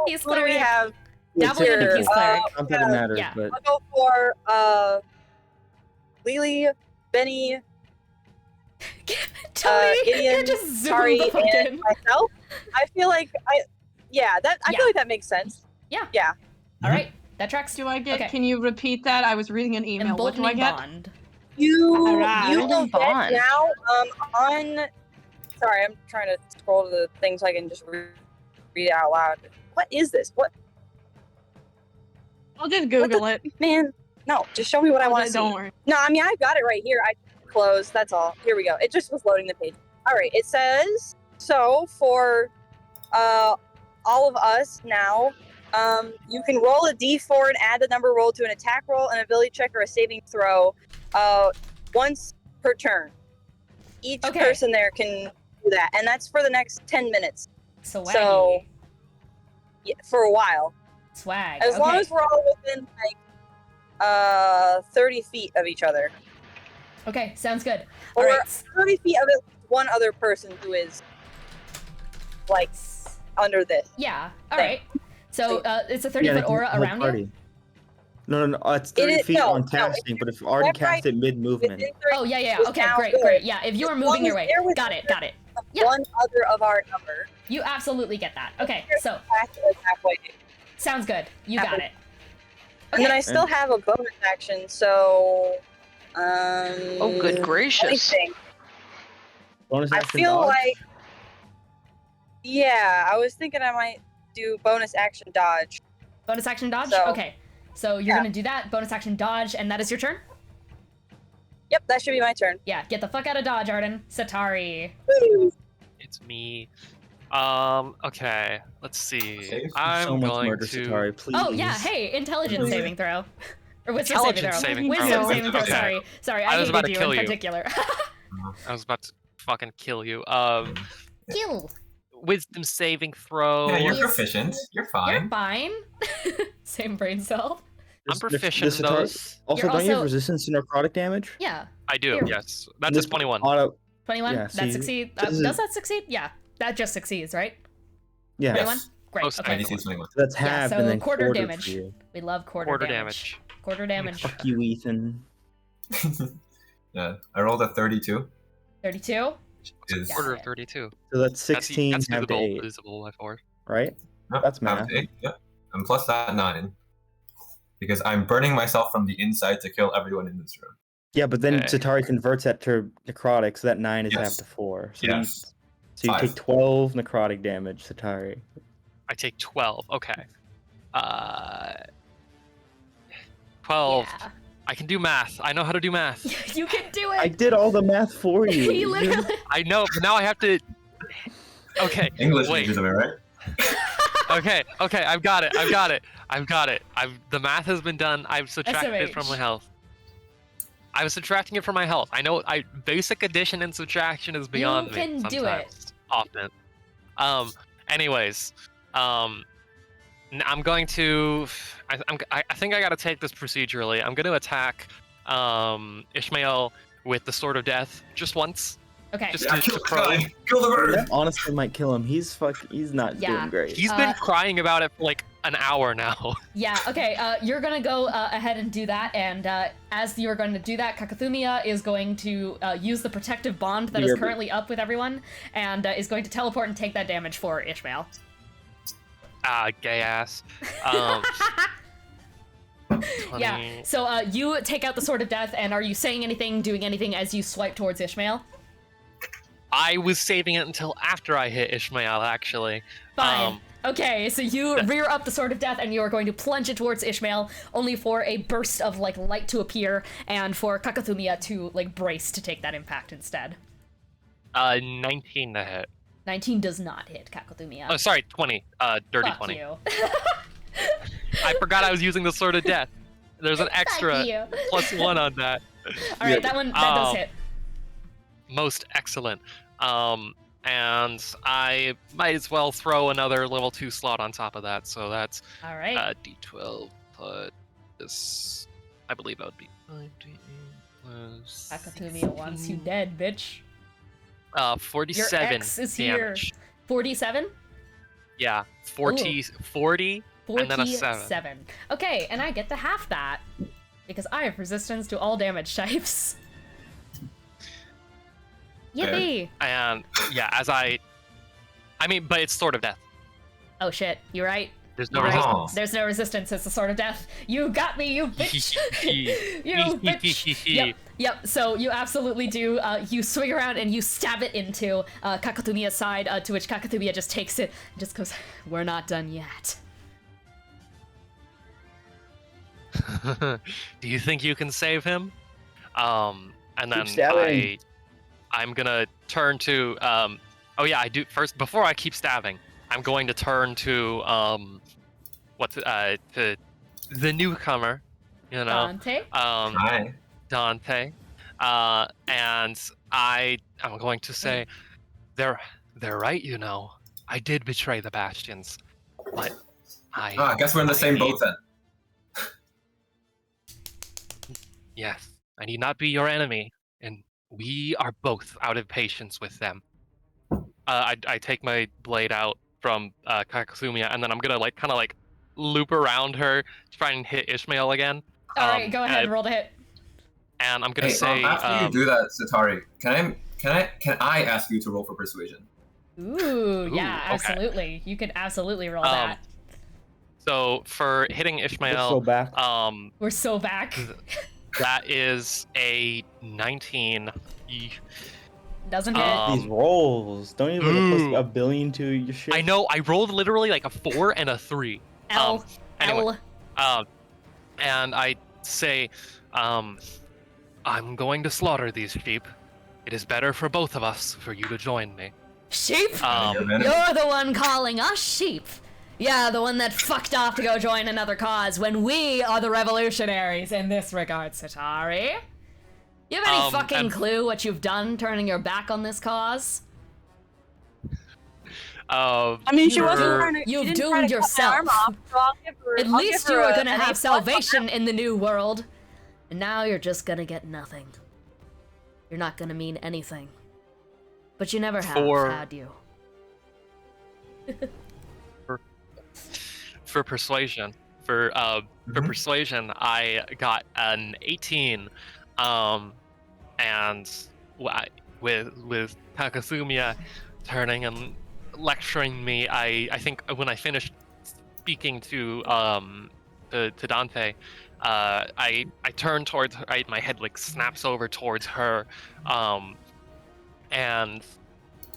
Peace who do we Cleric. have? Dabble in the here? Peace Cleric. Not that it matters, yeah. but I'll go for Lily, Benny, Tony, you're Gideon, just zooming Tari, the fuck and in. myself. I feel like I feel like that makes sense. Yeah. Yeah. All right, that tracks. Do I get? Okay. Can you repeat that? I was reading an email. What do I Emboldening get? bond. You Alright. will Golden get Bond. now on. Sorry, I'm trying to scroll to the thing so I can just read it out loud. What is this? What, I'll just Google it. man? No, just show me what I want to see. Don't worry. No, I mean I've got it right here. I closed. That's all. Here we go. It just was loading the page. All right. It says so for all of us now. You can roll a d4 and add the number rolled to an attack roll, an ability check, or a saving throw once per turn. Each Okay. person there can do that, and that's for the next 10 minutes. So, So, yeah, for a while. swag. As long Okay. as we're all within, like, 30 feet of each other. Okay, sounds good. All Or right. 30 feet of at least one other person who is, like, under this. Yeah. All Thing. right. So it's a 30-foot yeah, they can aura hit the whole around you. party. No. It's It 30 is- feet no, on no, casting, if but if you already whenever cast it mid-movement. Within 30 Oh yeah. was Okay, now great. good. Yeah, if you are As moving long your as way, they're within got it. Yeah. one other of our number. You absolutely get that. Okay, so Halfway. Sounds good. You got it. And then I still have a bonus action, so Oh, good let me gracious. think. Bonus I action feel dodge? like I was thinking I might do bonus action dodge. Bonus action dodge? So- Okay. So you're gonna do that, bonus action dodge, and that is your turn? Yep, that should be my turn. Yeah, get the fuck out of dodge, Arden. Satari. It's me. Okay. Let's see. Save I'm so much going murder, to. Satari, please. Oh, yeah, hey, intelligence saving throw. Or wisdom Intelligence saving throw. saving throw. Wisdom saving throw, Okay. sorry. I I was hated about to you kill in you. particular. I was about to fucking kill you. Kill. Wisdom saving throw. Yeah, you're Yes. proficient. You're fine. You're fine. Same brain cell. I'm proficient in Satari- those. Also, You're don't you have also- resistance to necrotic damage? Yeah. I do. Here. Yes. That's This a 21. Auto, 21? Yeah, that see, succeeds. does it- Does that succeed? Yeah. That just succeeds, right? yeah, 21? Yes. Great. Most Okay. IDC is 21. that's Yeah, half so and then quarter for damage. you. We love quarter Quarter damage. damage. Quarter damage. Fuck you, Ethan. Yeah, I rolled a 32. 32? Is Yeah. Quarter of 32. So that's 16 That's half to divisible, 8, divisible by 4. right? Yep, That's half math. to 8, yep. And plus that 9. Because I'm burning myself from the inside to kill everyone in this room. Yeah, but then Okay. Satari converts that to necrotic, so that 9 is half Yes. to 4. So Yes. you 5. take 12 necrotic damage, Satari. I take 12. Okay. 12. Yeah. I can do math. I know how to do math. You can do I it! did all the math for you. He literally. I know, but now I have to. Okay. English wait. majors, am I right? Okay. I've got it. The math has been done. I've subtracted it from my health. I was subtracting it from my health. I know. Basic addition and subtraction is beyond me. can do Sometimes. Often. Anyways. I'm going to. I think I gotta take this procedurally. I'm gonna attack Ishmael with the Sword of Death just once. Okay. Just Yeah, to kill the probe. guy! Kill the bird! That honestly might kill him. He's not Yeah. doing great. He's been crying about it for like an hour now. Yeah, okay, you're gonna go ahead and do that, and as you're going to do that, Kakathumia is going to use the protective bond that is currently up with everyone, and is going to teleport and take that damage for Ishmael. Gay ass. 20. Yeah, so you take out the Sword of Death, and are you saying anything, doing anything as you swipe towards Ishmael? I was saving it until after I hit Ishmael, actually. Fine. Okay, so you rear up the Sword of Death, and you are going to plunge it towards Ishmael, only for a burst of like light to appear, and for Kakathumia to like brace to take that impact instead. 19 to hit. 19 does not hit Kakathumia. Oh, sorry, 20. Dirty Fuck 20. you. I forgot I was using the Sword of Death. There's an extra you. +1 on that. All right, that does hit. Most excellent. And I might as well throw another level 2 slot on top of that, so that's All right. D12 plus. I believe that would be 9d8 plus. Kakathumia wants you dead, bitch. 47 Your X is damage. here. 47? Yeah, 40, 40, and then a 7. 47. Okay, and I get to half that because I have resistance to all damage types. Yippee! And yeah, but it's Sword of Death. Oh shit, you're right. There's no You're right. resistance. There's no resistance. It's the Sword of Death. You got me, you bitch. You bitch. Yep. So you absolutely do. You swing around and you stab it into Kakathumia's side, to which Kakathumia just takes it and just goes, "We're not done yet." Do you think you can save him? And then stabbing. I'm gonna turn to oh yeah, I do first before I keep stabbing. I'm going to turn to to the newcomer, you know, Dante. Hi. Dante, and I'm going to say, they're right, you know. I did betray the Bastions, but I guess we're in the same boat then. Yes, I need not be your enemy, and we are both out of patience with them. I take my blade out from Kakathumia, and then I'm gonna kind of loop around her, try and hit Ishmael again. All right, go ahead, roll to hit. And I'm gonna Hey, say, after you do that, Satari, can I ask you to roll for persuasion? Ooh, yeah, okay. absolutely. You could absolutely roll that. So for hitting We're Ishmael, so back. We're so back. that is a 19. Doesn't hit. These rolls. Don't you like plus Ooh. a billion to your shit? I know. I rolled literally like a 4 and a 3. L. Anyway, L. and I say, I'm going to slaughter these sheep. It is better for both of us for you to join me. Sheep? You're You're the one calling us sheep. Yeah, the one that fucked off to go join another cause when we are the revolutionaries in this regard, Satari. You have any fucking clue what you've done turning your back on this cause? I mean, she wasn't You're- trying to. you've she didn't try to doomed cut my arm yourself. off, so I'll give her, At I'll least give you her were a- gonna an have A+ salvation in the new world. And now you're just gonna get nothing. You're not gonna mean anything. But you never have, had you? For persuasion, for persuasion, I got an 18, and with Takasumiya turning and lecturing me, I think when I finished speaking to Dante, I turn towards her, my head like snaps over towards her, and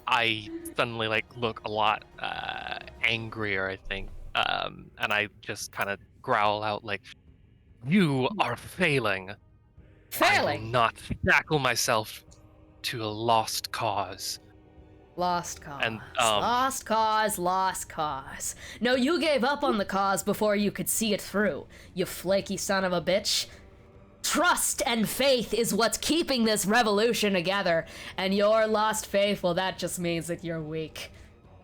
I suddenly like look a lot angrier, I think, and I just kind of growl out like, "You are failing. I will Failing? not shackle myself to a lost cause." Lost cause. And, lost cause, lost cause. No, you gave up on the cause before you could see it through, you flaky son of a bitch. Trust and faith is what's keeping this revolution together, and your lost faith, well, that just means that you're weak.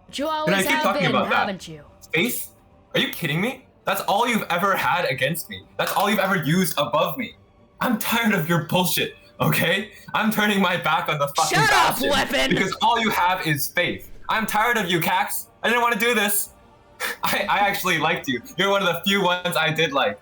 But you always keep have talking been, about that. haven't you? Faith? Are you kidding me? That's all you've ever had against me. That's all you've ever used above me. I'm tired of your bullshit, okay? I'm turning my back on the fucking Shut up, Bastion weapon! because all you have is faith. I'm tired of you, Cax. I didn't want to do this. I actually liked you. You're one of the few ones I did like.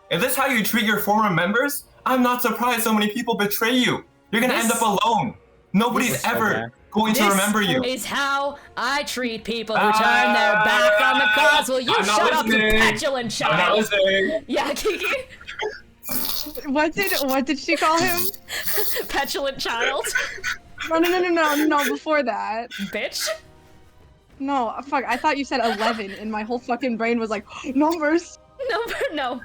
Is this how you treat your former members? I'm not surprised so many people betray you. You're gonna end up alone. Nobody's ever going to remember you. This is how I treat people who turn their back on the cause. Will you I'm not shut up, you listening. petulant child? I'm not listening. Yeah, Kiki. What did she call him? Petulant child. No, before that. Bitch. No, fuck, I thought you said 11 and my whole fucking brain was like, numbers. No.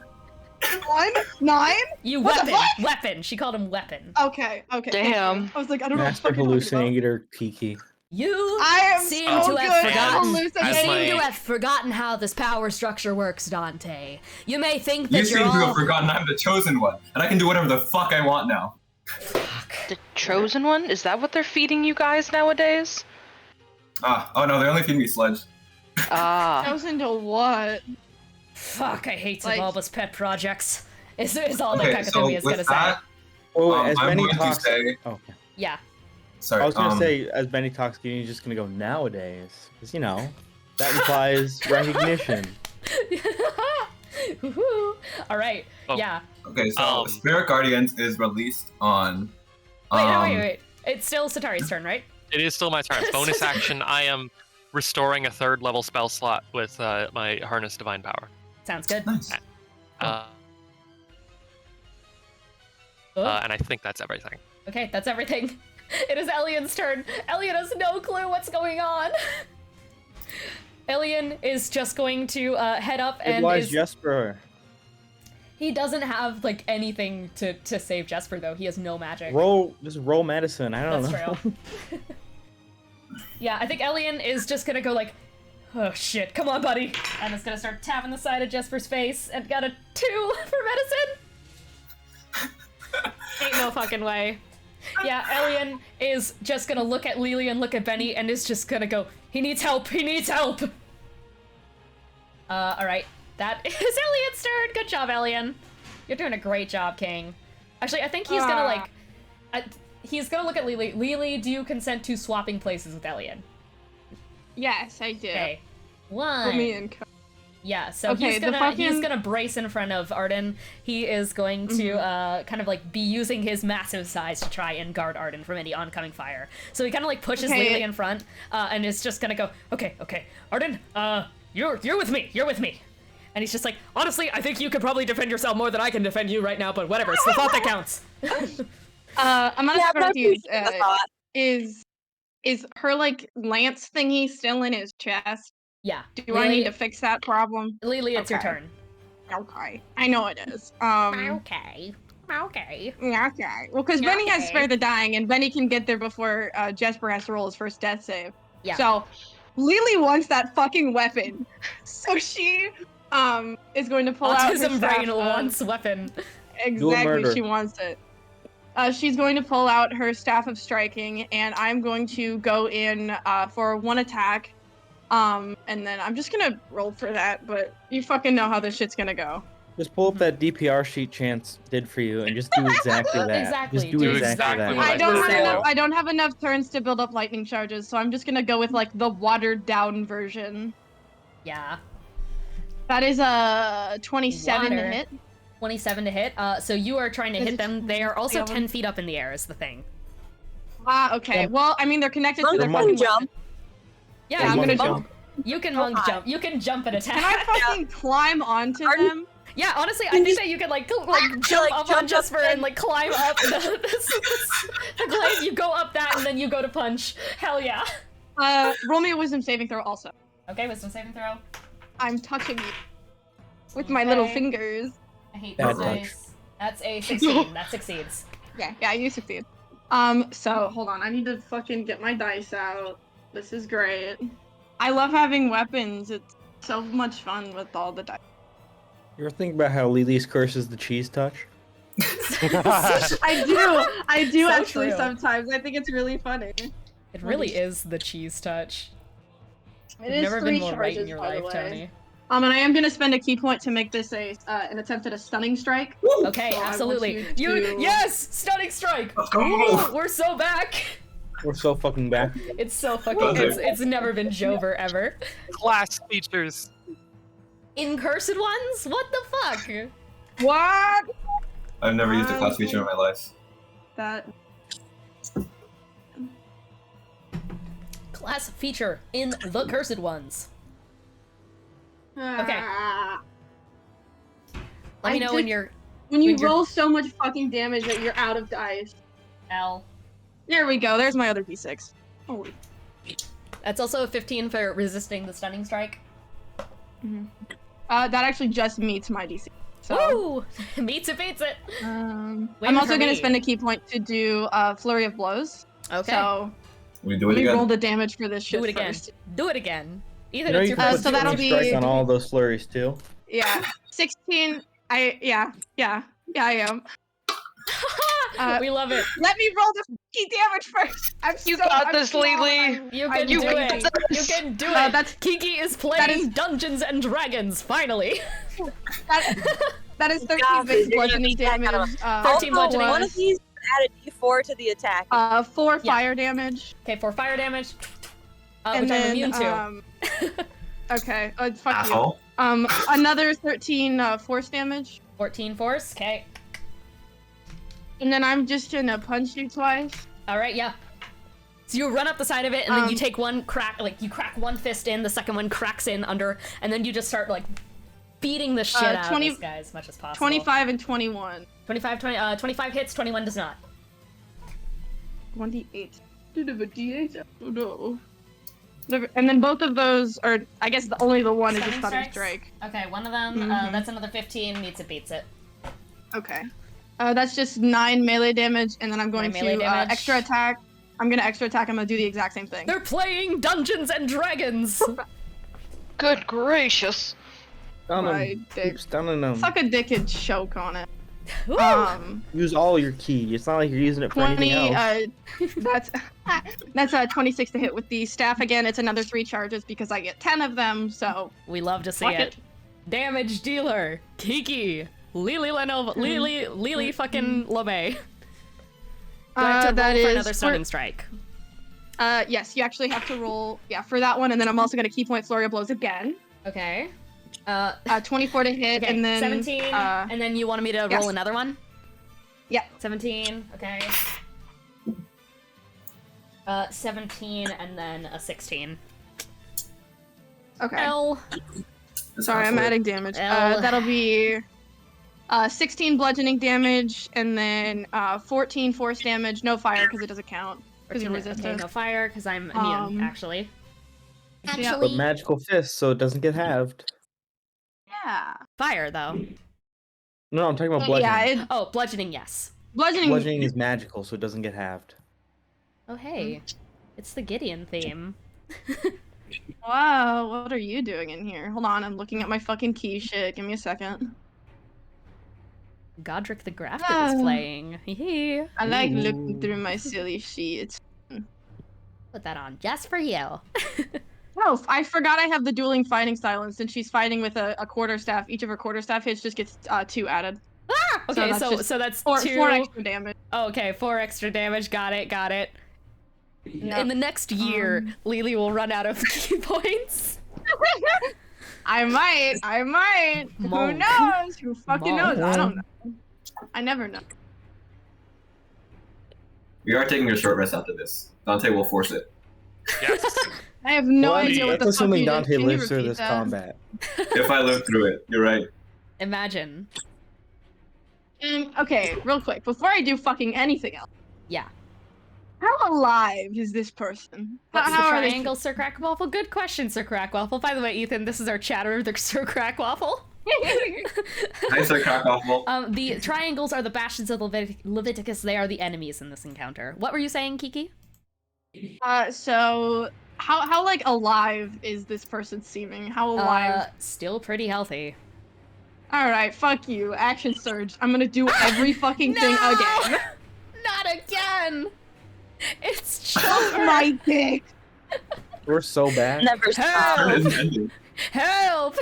1? 9? You What the weapon. fuck? Weapon. She called him weapon. Okay. Damn. I was like, I don't know what the Master fuck you're talking about. hallucinator Kiki. You I am seem so to have good at forgotten. You hallucinating. seem to have forgotten how this power structure works, Dante. You may think that You seem to all... have forgotten I'm the chosen one, and I can do whatever the fuck I want now. The chosen one? Is that what they're feeding you guys nowadays? Oh no, they only feed me sludge. Ah. Chosen to what? Fuck, I hate Like- Xibalba's pet projects. Is all that Okay, so Kakatumi is with gonna that, say. Oh, as I'm Benny going talks. to say, Okay. Yeah. sorry. I was gonna say, as Benny talks, you're just gonna go nowadays, because that implies recognition. Woohoo. All right. Oh. Yeah. Okay, so Spirit Guardians is released on. Wait. It's still Satari's turn, right? It is still my turn. Bonus action, I am restoring a 3rd level spell slot with my Harness Divine Power. Sounds good. Nice. And I think that's everything. Okay, that's everything. It is Elian's turn. Elian has no clue what's going on. Elian is just going to head up It and was Jesper. He doesn't have like anything to save Jesper though. He has no magic. Just roll medicine. I don't know. That's true. Yeah, I think Elian is just gonna go like, oh shit, come on, buddy. And is gonna start tapping the side of Jesper's face and got a 2 for medicine. Ain't no fucking way. Yeah, Elian is just gonna look at Lily and look at Benny and is just gonna go, he needs help, he needs help! Alright. That is Elian's turn! Good job, Elian. You're doing a great job, King. Actually, I think he's gonna like... he's gonna look at Lily. Lily, do you consent to swapping places with Elian? Yes, I did. Okay. Put me in. Yeah, so Okay, he's the gonna brace in front of Arden. He is going to kind of like be using his massive size to try and guard Arden from any oncoming fire. So he kind of like pushes Lily in front, and is just gonna go, okay, Arden, you're with me, And he's just like, honestly, I think you could probably defend yourself more than I can defend you right now, but whatever, it's the thought that counts. I'm gonna start with you. Is her like lance thingy still in his chest? Yeah. Do I need to fix that problem? Lily, it's your turn. Okay. I know it is. Okay. Okay. Well, because Benny has Spare the Dying, and Benny can get there before Jesper has to roll his first death save. Yeah. So, Lily wants that fucking weapon. So she is going to pull out her Autism staff brain wants weapon. Exactly, she wants it. She's going to pull out her Staff of Striking, and I'm going to go in for one attack. And then I'm just gonna roll for that, but you fucking know how this shit's gonna go. Just pull up that DPR sheet Chance did for you and just do exactly that. Exactly. Just do exactly that. I don't have enough turns to build up lightning charges, so I'm just gonna go with like the watered down version. Yeah. That is a 27 to hit. 27 to hit. So you are trying to hit them. They are also 10 feet up in the air is the thing. Okay. Well, I mean, they're connected to their fucking jump. Yeah, I'm gonna jump. You can monk jump. You can jump and attack. Can I fucking climb onto them? Yeah, honestly, I think that you could like jump up on Jesper and like climb up the glade. You go up that and then you go to punch. Hell yeah. Roll me a wisdom saving throw also. Okay, wisdom saving throw. I'm touching you with my little fingers. I hate this dice. That's a 16. That succeeds. Yeah, you succeed. So hold on, I need to fucking get my dice out. This is great. I love having weapons. It's so much fun with all the dice. You ever think about how Lily's curse is the cheese touch? I do So actually true. sometimes. I think it's really funny. It really is the cheese touch. It You've is never 3 been more right in charges, your by the life, way. Tony. And I am gonna spend a key point to make this an attempt at a stunning strike. Okay, So I want absolutely. you to- Yes! Stunning strike! Let's go! Ooh, we're so back! We're so fucking back. It's so fucking it's never been Jover ever. Class features. Incursed ones? What the fuck? What? I've never used a class feature in my life. That. Class feature in the cursed ones. Okay. Let me know when you're When you when you're- roll so much fucking damage that you're out of dice. L. There we go. There's my other d6. Holy. That's also a 15 for resisting the stunning strike. That actually just meets my DC. So. Woo! Meets it, beats it. I'm Win also for going to me. spend a key point to do Flurry of Blows. Okay. So We do let it me again. roll the damage for this shit Do it again. first. Do it again. Ethan, You know it's you your can first. so put that'll Stunning strike be- on all those flurries too. Yeah. 16. Yeah, I am. We love it. Let me roll the key damage first. You got this, Lily. You can do it. You can do it. That's Kiki is playing Dungeons and Dragons, finally. that is 13 Yeah, base you're bludgeoning gonna attack damage. 13 bludgeoning. One of these add a d4 to the attack. 4 fire damage. Okay, 4 fire damage. And Which I'm then, immune to. Okay, fuck Asshole. you. Another 13 force damage. 14 force, okay. And then I'm just gonna punch you twice. Alright, yeah. So you run up the side of it, and then you take one crack, like, you crack one fist in, the second one cracks in under, and then you just start, like, beating the shit out of this guy as much as possible. 25 and 21. 25 hits, 21 does not. 1d8. Did have a d8? Oh no. And then both of those are, I guess, only the one is a Stunning stunning strikes? strike. Okay, one of them, that's another 15, meets it, beats it. Okay. That's just 9 melee damage, and then I'm going 9 melee to damage. extra attack. I'm gonna extra attack. I'm gonna do the exact same thing. They're playing Dungeons and Dragons! Good gracious. Stun My him. dick. Keep stunning them. Suck a dick and choke on it. Woo! Use all your key. It's not like you're using it for 20. anything else. That's a 26 to hit with the staff again. It's another 3 charges because I get 10 of them. So We love to see fuck it. Damage dealer, Kiki, Lily fucking LeMay. Do I have to that roll for is another stunning strike? Yes, you actually have to roll. Yeah, for that one, and then I'm also gonna key point Flurry of Blows again. Okay. 24 to hit, Okay, and then 17, and then you wanted me to yes. roll another one? Yeah. 17, okay. 17, and then a 16. Okay. L. Sorry, I'm adding damage. L. That'll be 16 bludgeoning damage, and then 14 force damage. No fire because it doesn't count. Because you're resistant. Okay, no fire, because I'm immune, actually. But magical fist, so it doesn't get halved. Yeah. Fire, though. No, I'm talking about bludgeoning. Yeah, Oh, bludgeoning, yes. Bludgeoning is magical, so it doesn't get halved. Oh, hey. It's the Gideon theme. Wow, what are you doing in here? Hold on, I'm looking at my fucking key shit. Give me a second. Godric the Grafted is playing. Hee. I like looking through my silly sheets. Put that on just for you. Oh, I forgot I have the dueling fighting style, and since she's fighting with a quarterstaff, each of her quarterstaff hits just gets 2 added. Ah! Okay, so that's four 2... 4 extra damage. Oh, okay, 4 extra damage. Got it. In the next year, Lily will run out of key points. I might. Monk. Who knows? Who fucking knows? I don't know. I never know. We are taking a short rest after this. Dante will force it. Yes. I have no Well, idea what the that's fuck assuming you did. Dante Can you lives through repeat this that? combat. If I live through it, you're right. Imagine. Okay, real quick, before I do fucking anything else. Yeah. How alive is this person? What's the How are they- triangle, Sir Crackwaffle? Good question, Sir Crackwaffle. By the way, Ethan, this is our chatter, the Sir Crackwaffle. Hi, Sir Crackwaffle. The triangles are the Bastions of Leviticus. They are the enemies in this encounter. What were you saying, Kiki? So how like alive is this person seeming? How alive? Still pretty healthy. Alright, fuck you. Action surge. I'm gonna do every fucking thing again. Not again! It's Suck Joker! my dick! We're so bad. Never stop. Help! Help!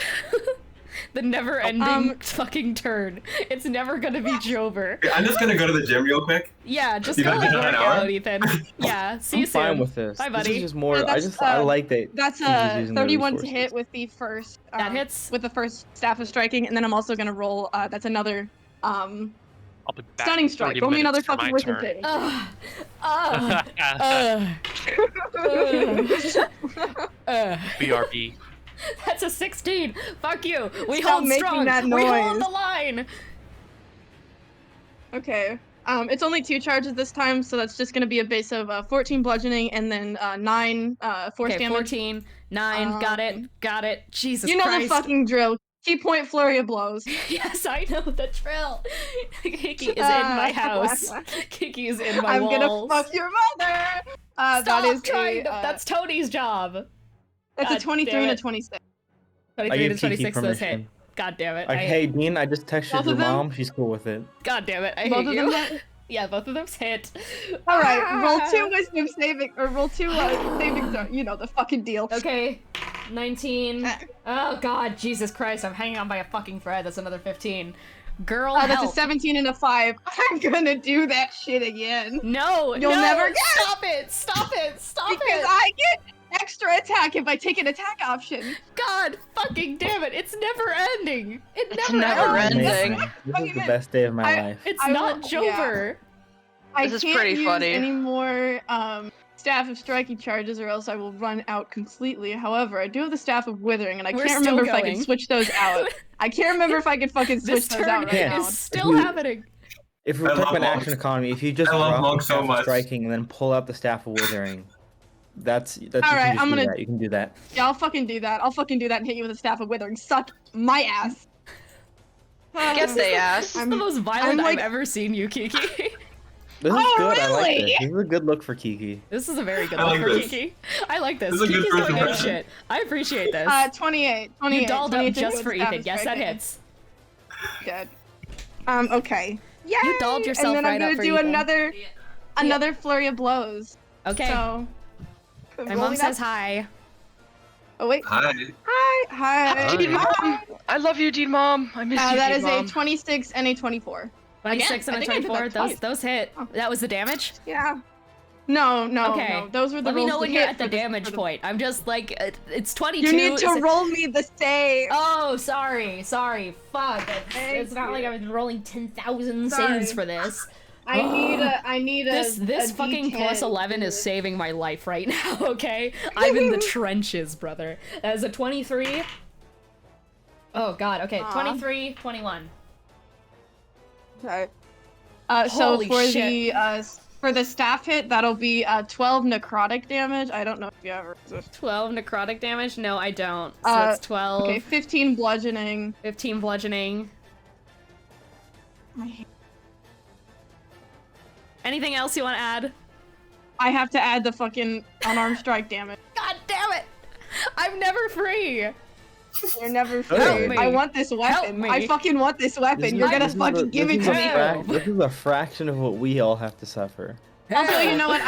The never-ending fucking turn. It's never gonna be Jover. I'm just gonna go to the gym real quick. Yeah, just You go guys like got an work hour? out, Ethan. Yeah, see you I'm soon. fine with this. Bye, buddy. This is just more. Yeah, I like that. That's he's just using the 31 to resources. hit with the first. That hits. With the first staff of striking, and then I'm also gonna roll. That's another I'll be back stunning in strike. 30 Roll me minutes another for fucking my wisdom turn. saving. BRB. That's a 16. Fuck you. We Stop hold making strong. that We hold noise. the line. Okay. It's only 2 charges this time, so that's just gonna be a base of 14 bludgeoning and then 9 force Okay, damage. 14, 9. Got it. Jesus You know Christ. the fucking drill. Key point flurry of blows. Yes, I know the drill. Kiki is in my house. Kiki is in my I'm walls. gonna fuck your mother. Stop That is trying to. That's Tony's job. That's God a 23 damn and a it. 26. 23 I to give Kiki 26, those hit. permission. God damn it. Like, hey, Dean, I just texted Both your of them? mom. She's cool with it. God damn it. I Both hate of you. them hit? Yeah, both of them's hit. All right, roll 2 wisdom saving, or roll 2 saving throw. You know the fucking deal. Okay, 19. Oh god, Jesus Christ, I'm hanging on by a fucking thread. That's another 15. Girl, That's help. a 17 and a 5. I'm gonna do that shit again. No, You'll no, never get Stop it! Stop it! Stop because it! I get extra attack if I take an attack option. God fucking damn it! It's never ending. It's never never ends. ending. This is the best day of my life. It's I not will- Jover. I This is can't pretty use funny. any more staff of striking charges, or else I will run out completely. However, I do have the staff of withering, and I We're can't still remember if I going. can switch those out. I can't remember if I can fucking switch This those turn out right Yeah. now. is still You- happening. If we're I talking love about Monk. action economy, if you just I love drop Monk the so staff of much. striking and then pull out the staff of withering, that's you Alright, can just I'm do gonna- that. You can do that. Yeah, I'll fucking do that. I'll fucking do that and hit you with a staff of withering. Suck my ass. Get the ass. This is the most violent I'm like- I've ever seen you, Kiki. This is Oh, good. I like really? this. This is a good look for Kiki. This is a very good I look like for this. Kiki. I like this. This is a good Kiki's first doing good impression. shit. I appreciate this. 28. You dolled up 28 just with for staff Ethan. of Yes, that striking. hits. Good. Okay. Yay! You dolled yourself and then right I'm gonna up for do Ethan. another flurry of blows. Okay. So. My mom says hi. Oh wait. Hi. Hi. Dean Mom! I love you, Dean Mom. I miss you, That Dean is Mom. a 26 and a 24. 26 Again, and I a think I did 24. that twice. Those hit. Oh. That was the damage? Yeah. No, Okay. no. Those were the Let me rolls know to when you're hit at the for this- damage for the- point. I'm just like, it's 22. You need to so- roll me the save. Oh, sorry. Fuck. Thank It's not like you. I've been rolling 10,000 Sorry. saves for this. I need a. This a fucking D10 plus 11 is to- saving my life right now, okay? I'm in the trenches, brother. That is a 23. Oh, God. Okay, Aw. 23, 21. Okay. So Holy for shit. for the staff hit, that'll be 12 necrotic damage. I don't know if you ever resist. 12 necrotic damage? No, I don't. So that's 12. Okay, 15 bludgeoning. 15 bludgeoning. Anything else you want to add? I have to add the fucking unarmed strike damage. God damn it! I'm never free! You're never free. Help me. I want this weapon. me. I fucking want this weapon. You're gonna fucking give it to me. This is a fraction of what we all have to suffer. Also, you know what?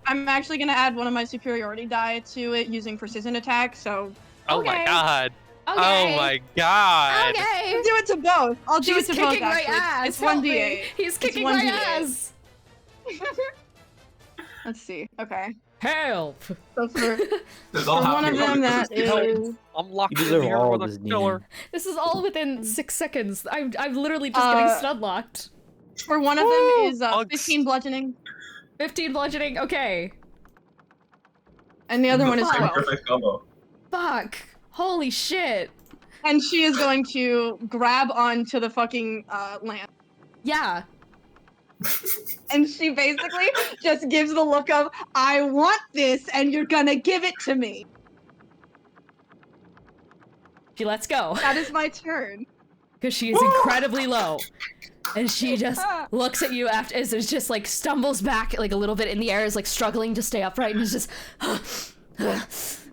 I'm actually gonna add one of my superiority die to it using precision attack. So Oh my Okay. god. Okay. Oh my god. Okay! I'll do it to both. I'll do He's it to both. kicking my Actually. ass! It's Help me. 1d8. He's kicking 1d8. my ass! Let's see. Okay. Help! So for There's all one of happening. them, that is. I'm locked You in deserve here all with of a this, killer. Nina. This is all within 6 seconds. I'm literally just getting stun locked. For one of them is Bugs. 15 bludgeoning, 15 bludgeoning, okay. and the other one is Same 12. perfect combo. Fuck. Holy shit. And she is going to grab onto the fucking lamp. Yeah. And she basically just gives the look of, I want this, and you're gonna give it to me. She lets go. That is my turn. Because she is incredibly low. And she just looks at you after, is just like stumbles back like a little bit in the air, is like struggling to stay upright, and is just. Is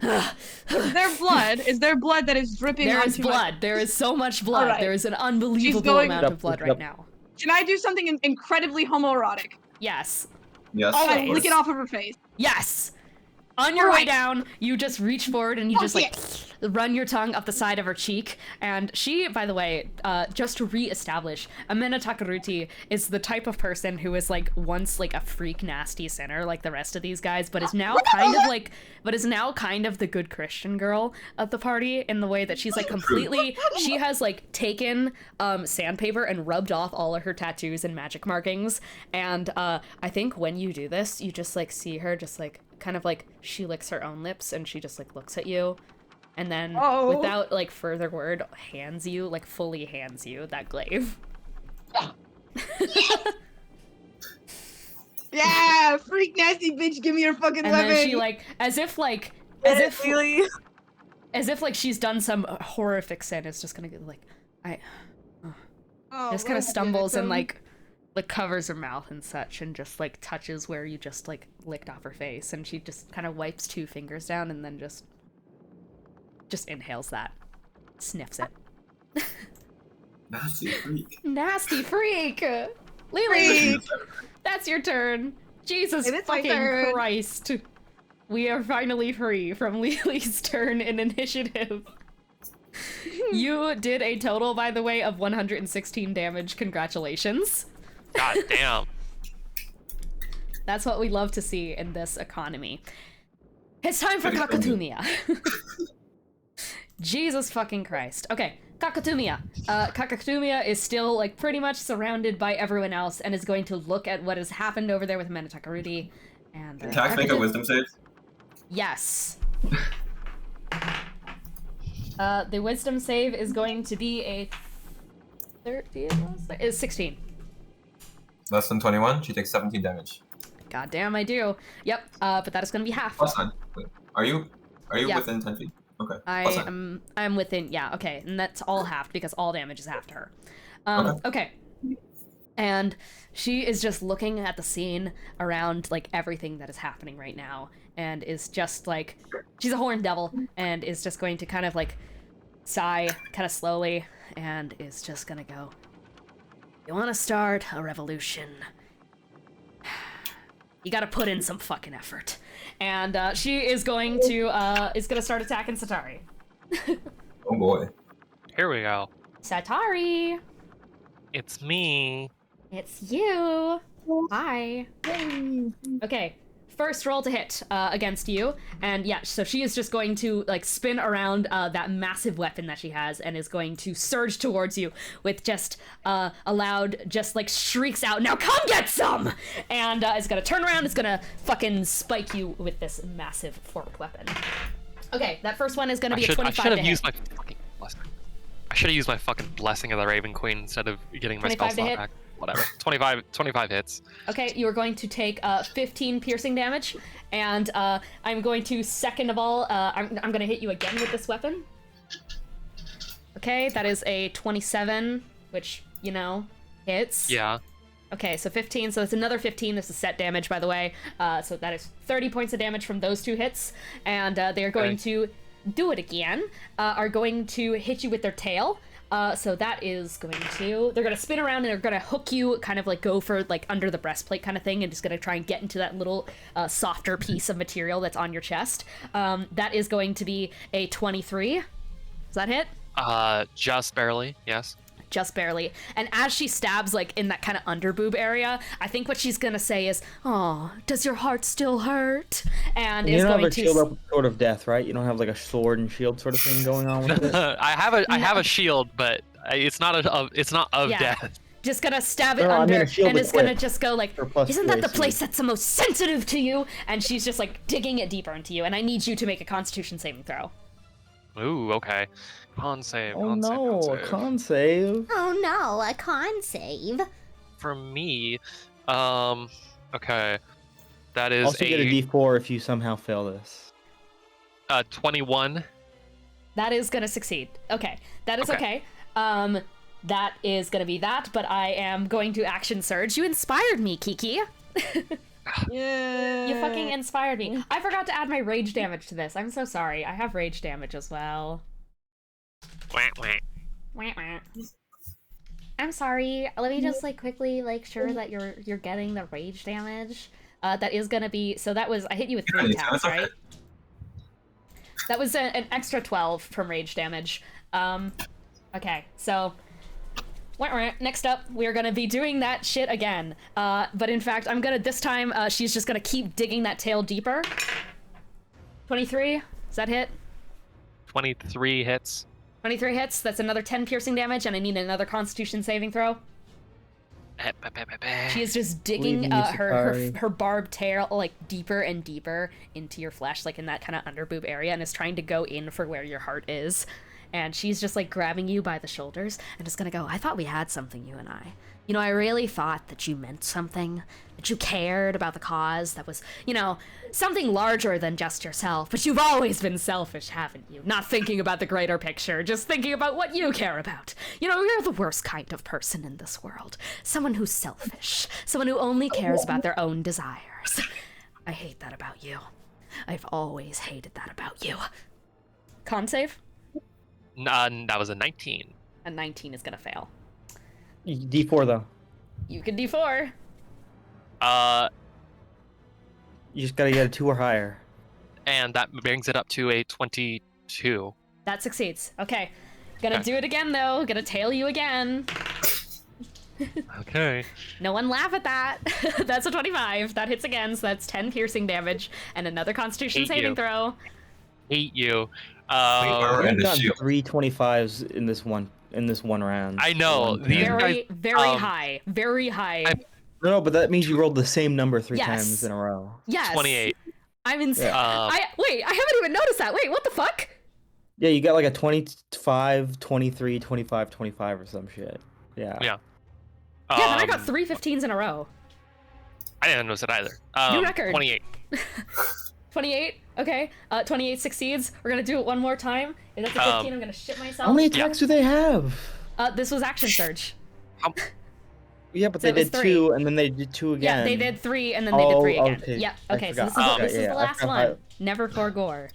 there blood? Is there blood that is dripping There onto is blood. There is so much blood. Alright. There is an unbelievable going- amount of blood right now. Can I do something incredibly homoerotic? Yes. Yes. Oh, Always. lick it off of her face. Yes! On your way Alright. down, you just reach forward and you Oh, just like run your tongue up the side of her cheek. And she, by the way, just to re-establish, Amena Takaruti is the type of person who is like once like a freak nasty sinner like the rest of these guys, but is now kind of the good Christian girl of the party in the way that she's like completely, she has like taken sandpaper and rubbed off all of her tattoos and magic markings. And I think when you do this, you just like see her just like kind of like she licks her own lips and she just like looks at you and then without like further word fully hands you that glaive. Yeah, freak nasty bitch, give me your fucking And weapon. then she like as if she's done some horrific sin, it's just gonna get like Oh, just kind of what a stumbles and victim. like covers her mouth and such and just like touches where you just like licked off her face, and she just kind of wipes 2 fingers down and then just inhales that, sniffs it. Nasty freak. Nasty freak! Lily, that's your turn. Jesus It is my fucking turn. Christ. We are finally free from Lily's turn in initiative. You did a total, by the way, of 116 damage. Congratulations. God damn. That's what we love to see in this economy. It's time for Kakatumia. Jesus fucking Christ. Okay, Kakatumia. Kakatumia is still, like, pretty much surrounded by everyone else and is going to look at what has happened over there with Menatakaruti. And, Can Tax make a wisdom save? Yes. The wisdom save is going to be a 13? Is 16. Less than 21, she takes 17 damage. God damn, I do. Yep, but that is going to be half. Plus 9. Wait, are you Yeah. within 10 feet? Okay. Plus 9. I'm within, yeah, okay, and that's all halved because all damage is half to her. Okay. And she is just looking at the scene around, like, everything that is happening right now, and is just, like, she's a horned devil, and is just going to kind of, like, sigh kind of slowly, and is just gonna go, you want to start a revolution? You gotta put in some fucking effort. And she is going to start attacking Satari. Oh boy. Here we go. Satari! It's me. It's you! Hi. Okay. first roll to hit against you, and yeah, so she is just going to like spin around that massive weapon that she has, and is going to surge towards you with just a loud, just like shrieks out, "Now come get some!" And is gonna turn around, is gonna fucking spike you with this massive forked weapon. Okay, that first one is gonna be a 25 I should to have hit. used my fucking blessing. I should have used my fucking blessing of the Raven Queen instead of getting my spell 25 to slot hit? back. Whatever. 25 hits. Okay, you are going to take 15 piercing damage, and I'm going to, second of all, I'm going to hit you again with this weapon. Okay, that is a 27, which, you know, hits. Yeah. Okay, so 15, so it's another 15. This is set damage, by the way. So that is 30 points of damage from those two hits, and they are going to do it again, are going to hit you with their tail. So that is going to, they're going to spin around and they're going to hook you, kind of like go for like under the breastplate kind of thing, and just going to try and get into that little softer piece of material that's on your chest. That is going to be a 23. Does that hit? Just barely, yes. Just barely. And as she stabs like in that kind of underboob area, I think what she's gonna say is, "Oh, does your heart still hurt?" And You is don't have going a to shield up with Sword of Death, right? You don't have like a sword and shield sort of thing going on with it. I have a shield, but it's not of Yeah. death. just gonna stab it No, I under mean a shield and is equipped gonna just go like, for plus isn't that the AC. place that's the most sensitive to you? And she's just like digging it deeper into you, and I need you to make a Constitution saving throw. Ooh, okay. Con save. Oh con save, con no, a save. con save. Oh no, a con save. For me, okay, that is Also get a D4 if you somehow fail this. 21. That is gonna succeed. Okay, that is Okay. okay. That is gonna be that, but I am going to action surge. You inspired me, Kiki. Yeah. You fucking inspired me. I forgot to add my rage damage to this. I'm so sorry. I have rage damage as well. Wah, wah. Wah, wah. I'm sorry. Let me just like quickly like sure that you're getting the rage damage. That is gonna be, so that was, I hit you with 3 attacks, right? That was an extra 12 from rage damage. Okay, so next up, we're gonna be doing that shit again. But in fact, I'm gonna, this time, she's just gonna keep digging that tail deeper. 23, does that hit? 23 hits. 23 hits, that's another 10 piercing damage, and I need another Constitution saving throw. She is just digging Believe me, her Sakari. barbed tail like deeper and deeper into your flesh, like in that kind of underboob area, and is trying to go in for where your heart is. And she's just like grabbing you by the shoulders and just gonna go, I thought we had something, you and I. You know, I really thought that you meant something, that you cared about the cause, that was, you know, something larger than just yourself. But you've always been selfish, haven't you? Not thinking about the greater picture, just thinking about what you care about. You know, you're the worst kind of person in this world. Someone who's selfish. Someone who only cares about their own desires. I hate that about you. I've always hated that about you. Con save? That was a 19. A 19 is gonna fail. D4 though. You can D4. You just gotta get a 2 or higher. And that brings it up to a 22. That succeeds. Okay. Gonna Okay. do it again though. Gonna tail you again. Okay. No one laugh at that. That's a 25. That hits again, so that's 10 piercing damage and another Constitution Hate saving you. throw. Hate you. armor We've and a gotten shield. 3 25s in this one round. I know, One these time. Very, guys, very high. Very high. No, but that means you rolled the same number 3 Yes. times in a row. Yes. 28. I'm insane. Yeah. Wait, I haven't even noticed that. Wait, what the fuck? Yeah, you got like a 25, 23, 25, 25 or some shit. Yeah. Yeah. Yeah, then I got 3 15s in a row. I didn't notice it either. New record. 28. 28? Okay. 28 succeeds. We're gonna do it one more time. If that's a 15, I'm gonna shit myself. How many attacks do they have? This was action surge. Yeah, but So they it was did 3. 2 and then they did 2 again. Yeah, they did 3 and then they did 3 again. okay. Yeah. I Okay, so forgot. this is Yeah, the I last forgot. one. Never for gore.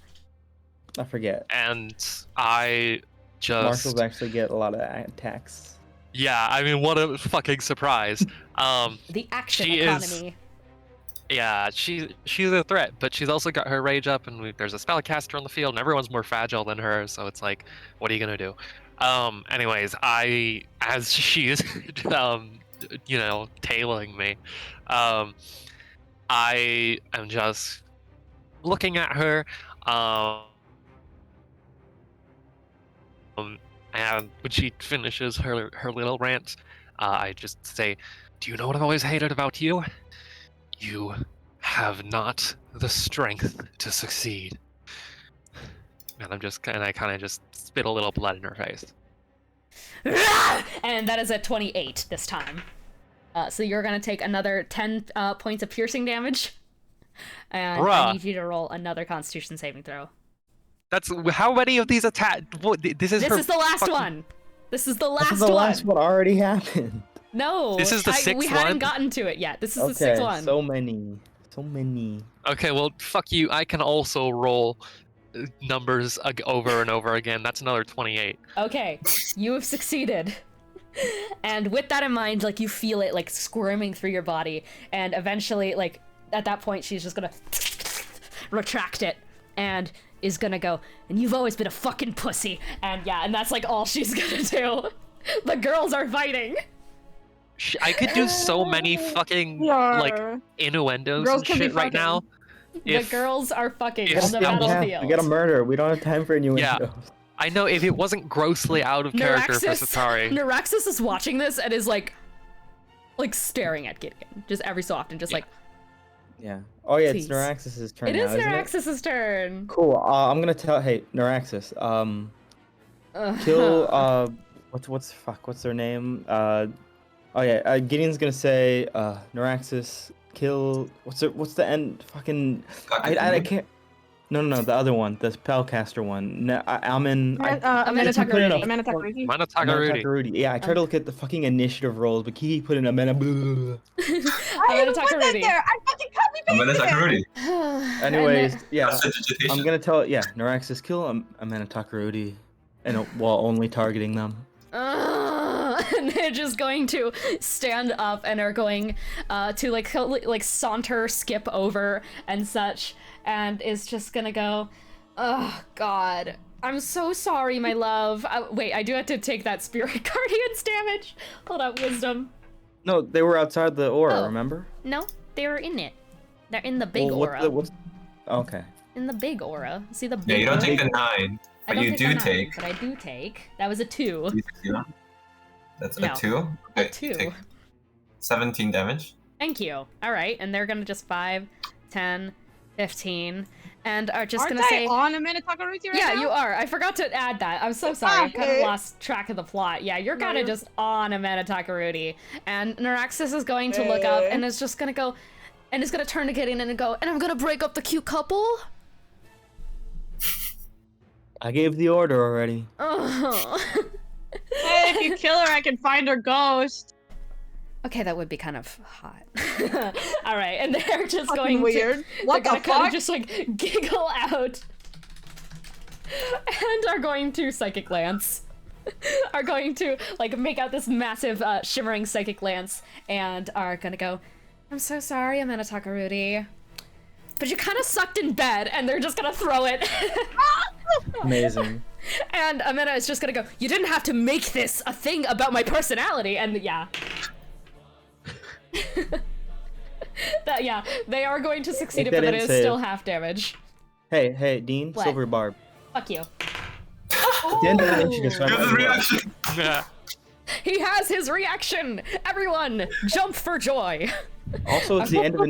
I forget. And I just... Marshals actually get a lot of attacks. Yeah, I mean, what a fucking surprise. The action She economy. Yeah, she's a threat, but she's also got her rage up, and there's a spellcaster on the field, and everyone's more fragile than her, so it's like, what are you gonna do? Anyways, as she's, you know, tailing me, I am just looking at her, and when she finishes her little rant, I just say, "Do you know what I've always hated about you? You have not the strength to succeed." And I kind of just spit a little blood in her face. And that is a 28 this time. So you're gonna take another 10 points of piercing damage. And I need you to roll another Constitution saving throw. That's how many of these attacks? This is the last one. This is the last one. The last one already happened. No, this is the sixth we one? hadn't gotten to it yet. This is the Okay, sixth one. so many. Okay, well, fuck you. I can also roll numbers over and over again. That's another 28. Okay, you have succeeded. And with that in mind, like, you feel it, like, squirming through your body, and eventually, like, at that point, she's just gonna retract it, and is gonna go, "And you've always been a fucking pussy," and yeah, and that's, like, all she's gonna do. The girls are fighting! I could do so many fucking, like, innuendos Girls and can be shit right fucking. now. The girls are fucking if- on the yeah, battlefield. We gotta murder. We don't have time for innuendos. Yeah. I know if it wasn't grossly out of character for Satari. Neuraxis is watching this and is like staring at Gideon, just every so often, just like. Yeah. Oh yeah, Please. it's Neuraxis' turn It now, is isn't it? Neuraxis' turn. Cool. I'm gonna tell. Hey, Neuraxis. Kill. What's their name? Oh yeah. Gideon's gonna say. Neuraxis. Kill. What's the end? Fucking. I can't. No, the other one, the spellcaster one. Amenatakarudi. Yeah, I tried to look at the fucking initiative rolls, but Kiki put in Amena. I even put that there. I fucking cut me Amenatakarudi. Anyways, yeah, Prestidigitation. I'm gonna tell. Yeah, Neuraxis kill Amenatakarudi, and while only targeting them. And they're just going to stand up and are going to like saunter, skip over and such, and is just gonna go, "Oh God, I'm so sorry, my love." Wait, I do have to take that Spirit Guardian's damage. Hold up, Wisdom. No, they were outside the aura. Oh. Remember? No, they were in it. They're in the big Well, aura. Okay. In the big aura. See the big Yeah, you don't aura? take the 9, I but don't you take do the 9, take. But I do take. That was a 2. That's No. a 2? Okay, A 2. you take 17 damage. Thank you. All right, and they're gonna just 5, 10, 15, and are just Aren't gonna say. on Amenatakarudi right Yeah, now? you are. I forgot to add that. I'm so sorry. I kind of lost track of the plot. Yeah, you're kind of just on Amenatakarudi, and Neuraxis is going to look up and is just gonna go, and is gonna turn to Gideon and go, "And I'm gonna break up the cute couple." I gave the order already. Oh. Hey, if you kill her, I can find her ghost. Okay, that would be kind of hot. All right, and they're just Fucking going weird. to. What they're the gonna kind fuck? of just like giggle out, and are going to psychic lance. Are going to like make out this massive shimmering psychic lance, and are gonna go, "I'm so sorry, Amenatakarudi, but you kind of sucked in bed," and they're just gonna throw it. Amazing. And Amena is just gonna go, "You didn't have to make this a thing about my personality," and yeah. They are going to succeed it, Make but that it is save. still half damage. Hey, Dean, What? Silver Barb. Fuck you. At the end of the initiative, so I might as well. Yeah. He has his reaction! Everyone, jump for joy! Also, it's the end of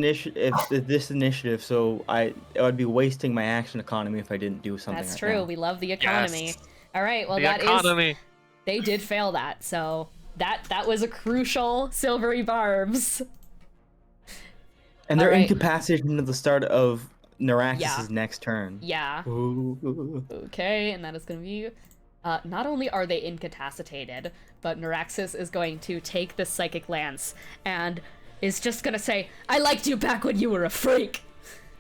this initiative, so it would be wasting my action economy if I didn't do something. That's right true, now. we love the economy. Yes. Alright, well The that economy. is... They did fail that, so... That was a crucial silvery barbs. And they're Alright. incapacitated into the start of Neuraxis' Yeah. next turn. Yeah. Ooh. Okay, and that is gonna be... not only are they incapacitated, but Neuraxis is going to take the psychic lance and is just gonna say, "I liked you back when you were a freak,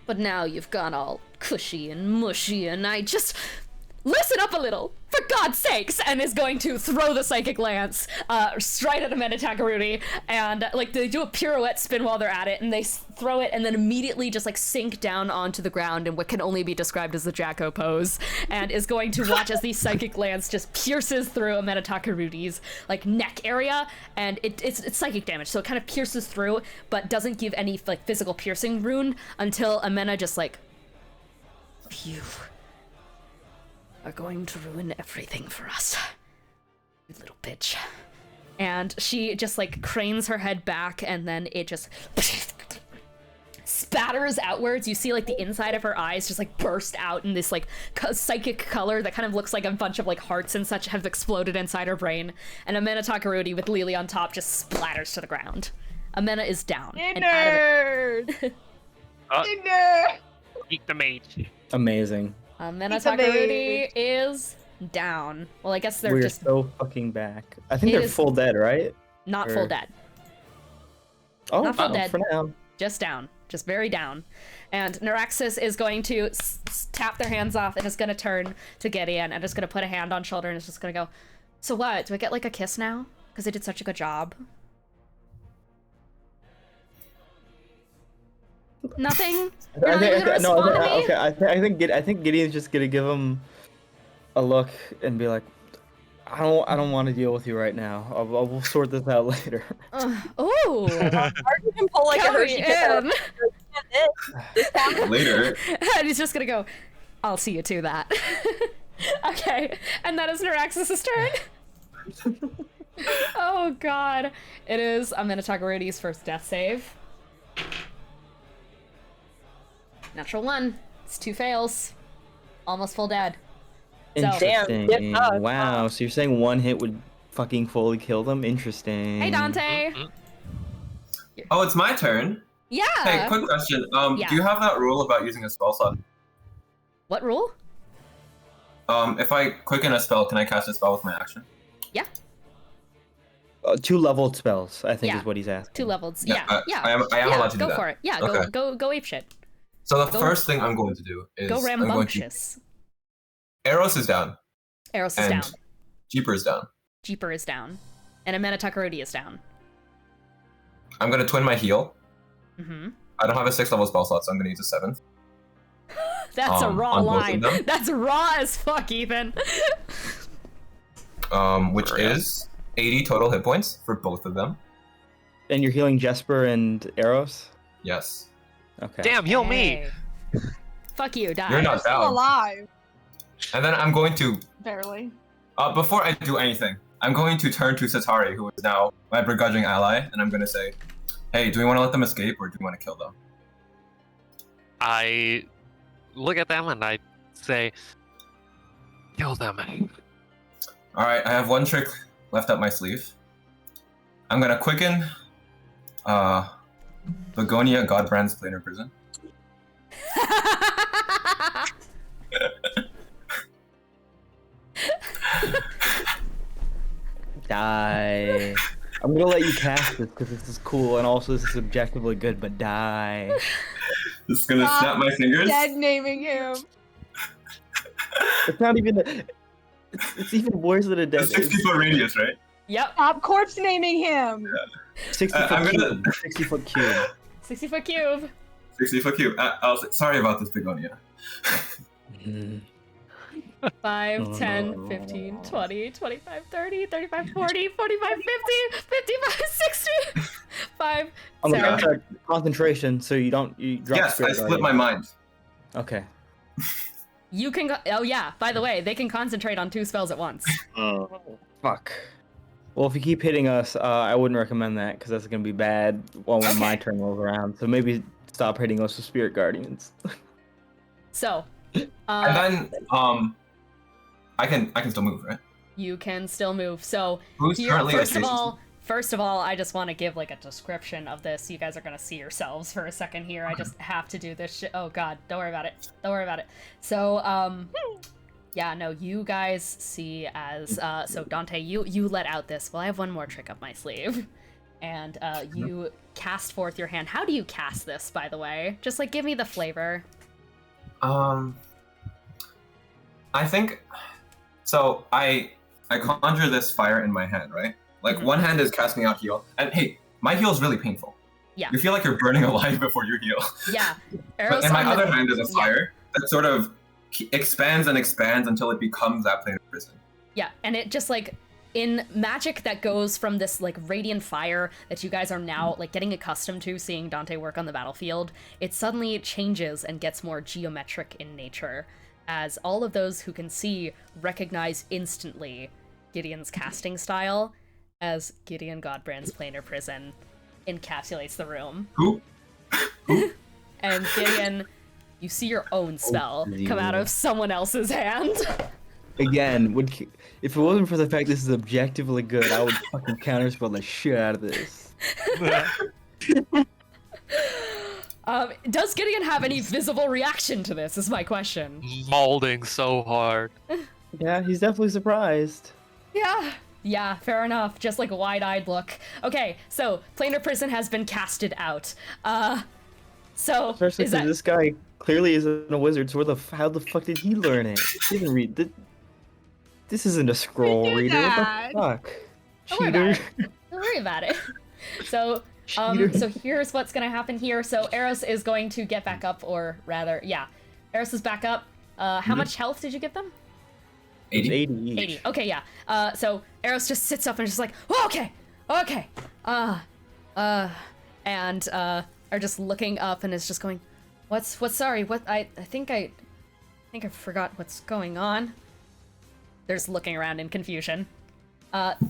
but now you've gone all cushy and mushy, and listen up a little, for God's sakes, and is going to throw the psychic lance straight at Emmet Takarudi, and like they do a pirouette spin while they're at it, and they throw it and then immediately just like sink down onto the ground in what can only be described as the Jacko pose, and is going to watch as the psychic lance just pierces through Emmet Takarudi's like neck area, and it's psychic damage, so it kind of pierces through but doesn't give any like physical piercing rune until Amena just like, you are going to ruin everything for us, you little bitch. And she just like cranes her head back, and then it just spatters outwards. You see like the inside of her eyes just like burst out in this like psychic color that kind of looks like a bunch of like hearts and such have exploded inside her brain. And Amena Takarudi with Lily on top just splatters to the ground. Amena is down. And out of it. Eat the mage. Amazing. Amena Takarudi is down. Well, I guess they're We're just so fucking back. I think they're full dead, right? not full dead. Oh, Not full dead. for now. Just down. Just very down. And Neuraxis is going to tap their hands off and is going to turn to Gideon and is going to put a hand on shoulder and is just going to go, so what? Do I get like a kiss now? Because I did such a good job. Nothing? You're not even gonna respond to me? Okay. I think Gideon's just gonna give him a look and be like, I don't want to deal with you right now. We'll sort this out later. Ooh. You can pull like a Hershey kiss. Later. And he's just gonna go, I'll see you to that. Okay, and that is Neuraxis' turn. Oh god. It is Amena Takarudi's first death save. Natural 1. It's 2 fails. Almost full dead. Interesting. Damn. Wow, so you're saying one hit would fucking fully kill them? Interesting. Hey, Dante. Oh, it's my turn. Yeah. Hey, quick question. Yeah. Do you have that rule about using a spell slot? What rule? If I quicken a spell, can I cast a spell with my action? Yeah. 2 leveled spells, I think Yeah. is what he's asking. 2 levels. Yeah, Yeah. I am allowed to do go that. for it. Yeah, Okay. go ape shit. So the Go- first thing I'm going to do is Go I'm going to... rambunctious. Eros is down. Eros is and down. Jeeper is down. Jeeper is down. And Amena Takarudi is down. I'm going to twin my heal. Mm-hmm. I don't have a 6th level spell slot, so I'm going to use a 7th. That's a raw on both of line. them. That's raw as fuck, Ethan. Which is 80 total hit points for both of them. And you're healing Jesper and Eros? Yes. Okay. Damn, heal me. Hey. Fuck you, die. You're not Still down. alive. And then I'm going to... Barely. Before I do anything, I'm going to turn to Satari, who is now my begrudging ally, and I'm going to say, hey, do we want to let them escape, or do we want to kill them? I look at them and I say, kill them. Alright, I have one trick left up my sleeve. I'm going to quicken Begonia Godbrand's planar prison. Die. I'm gonna let you cast this because this is cool and also this is objectively good, but die. Just gonna snap my fingers. Dead naming him. It's not even it's even worse than a dead. It's 60-foot radius, right? Yep. Stop corpse naming him. 60-foot I'm gonna- cube. 60-foot cube. 60-foot cube. 60-foot cube. Sorry about this, Begonia. 5, 10, Oh. 15, 20, 25, 30, 35, 40, 45, 50, 55, 60. 5, I'm Sarah. gonna try concentration so you drop Yes, spirit I split guardian. my mind. Okay. You can oh yeah, by the way, they can concentrate on 2 spells at once. Fuck. Well, if you keep hitting us, I wouldn't recommend that because that's gonna be bad when my turn rolls around. So maybe stop hitting us with spirit guardians. So, And then, I can still move, right? you can still move. So, Who's here, currently first of adjacent? all, I just want to give like a description of this. You guys are gonna see yourselves for a second here. I just have to do this shit. Oh god, don't worry about it. Don't worry about it. So, yeah, no, you guys see as so Dante, you let out this. Well, I have one more trick up my sleeve. And you cast forth your hand. How do you cast this, by the way? Just like give me the flavor. I think so. I conjure this fire in my hand, right? Like Mhm. one hand is casting out heal, and hey, my heal is really painful. Yeah. You feel like you're burning alive before you heal. Yeah. But Eros in my on the- other hand is a yeah. fire that sort of expands and expands until it becomes that plane of prison. Yeah, and it just like in magic that goes from this like radiant fire that you guys are now like getting accustomed to seeing Dante work on the battlefield, it suddenly changes and gets more geometric in nature, as all of those who can see recognize instantly Gideon's casting style, as Gideon Godbrand's planar prison encapsulates the room. Who? And Gideon, you see your own spell come out of someone else's hand. Again, if it wasn't for the fact this is objectively good, I would fucking counterspell the shit out of this. Does Gideon have any visible reaction to this, is my question. Molding so hard. Yeah, he's definitely surprised. Yeah, fair enough. Just like a wide-eyed look. Okay, so planar prison has been casted out. So Especially is because that this guy clearly isn't a wizard, so how the fuck did he learn it? He didn't read. This isn't a scroll reader. that? What the fuck? Don't worry about Cheater. it. Don't worry about it. So Cheater. so here's what's gonna happen here. So Eros is going to get back up, or rather, yeah, Eros is back up. How much health did you give them? 80. 80 each. 80. Okay, yeah. So Eros just sits up and is just like, oh, okay, and are just looking up and is just going, what's sorry, what I think I forgot what's going on. There's looking around in confusion.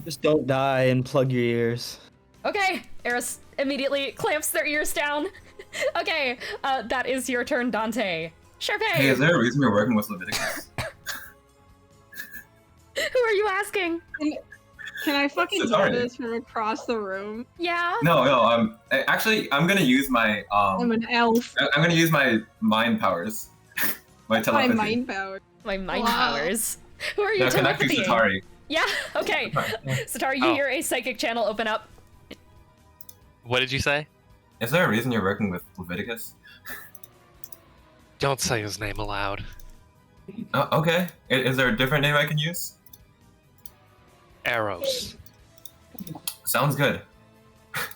Just don't die and plug your ears. Okay, Eris immediately clamps their ears down. Okay, that is your turn, Dante. Sharpay! Hey, is there a reason you're working with Leviticus? Who are you asking? Can I fucking It's do alright. this from across the room? Yeah? No. Actually, I'm gonna use my I'm an elf. I'm gonna use my mind powers. My My telepathy. mind power. My mind Wow. powers. Who are you No, connect to telepathying? Satari. Yeah, okay. Satari, you Oh. hear a psychic channel open up. What did you say? Is there a reason you're working with Leviticus? Don't say his name aloud. Okay. Is there a different name I can use? Eros. Sounds good.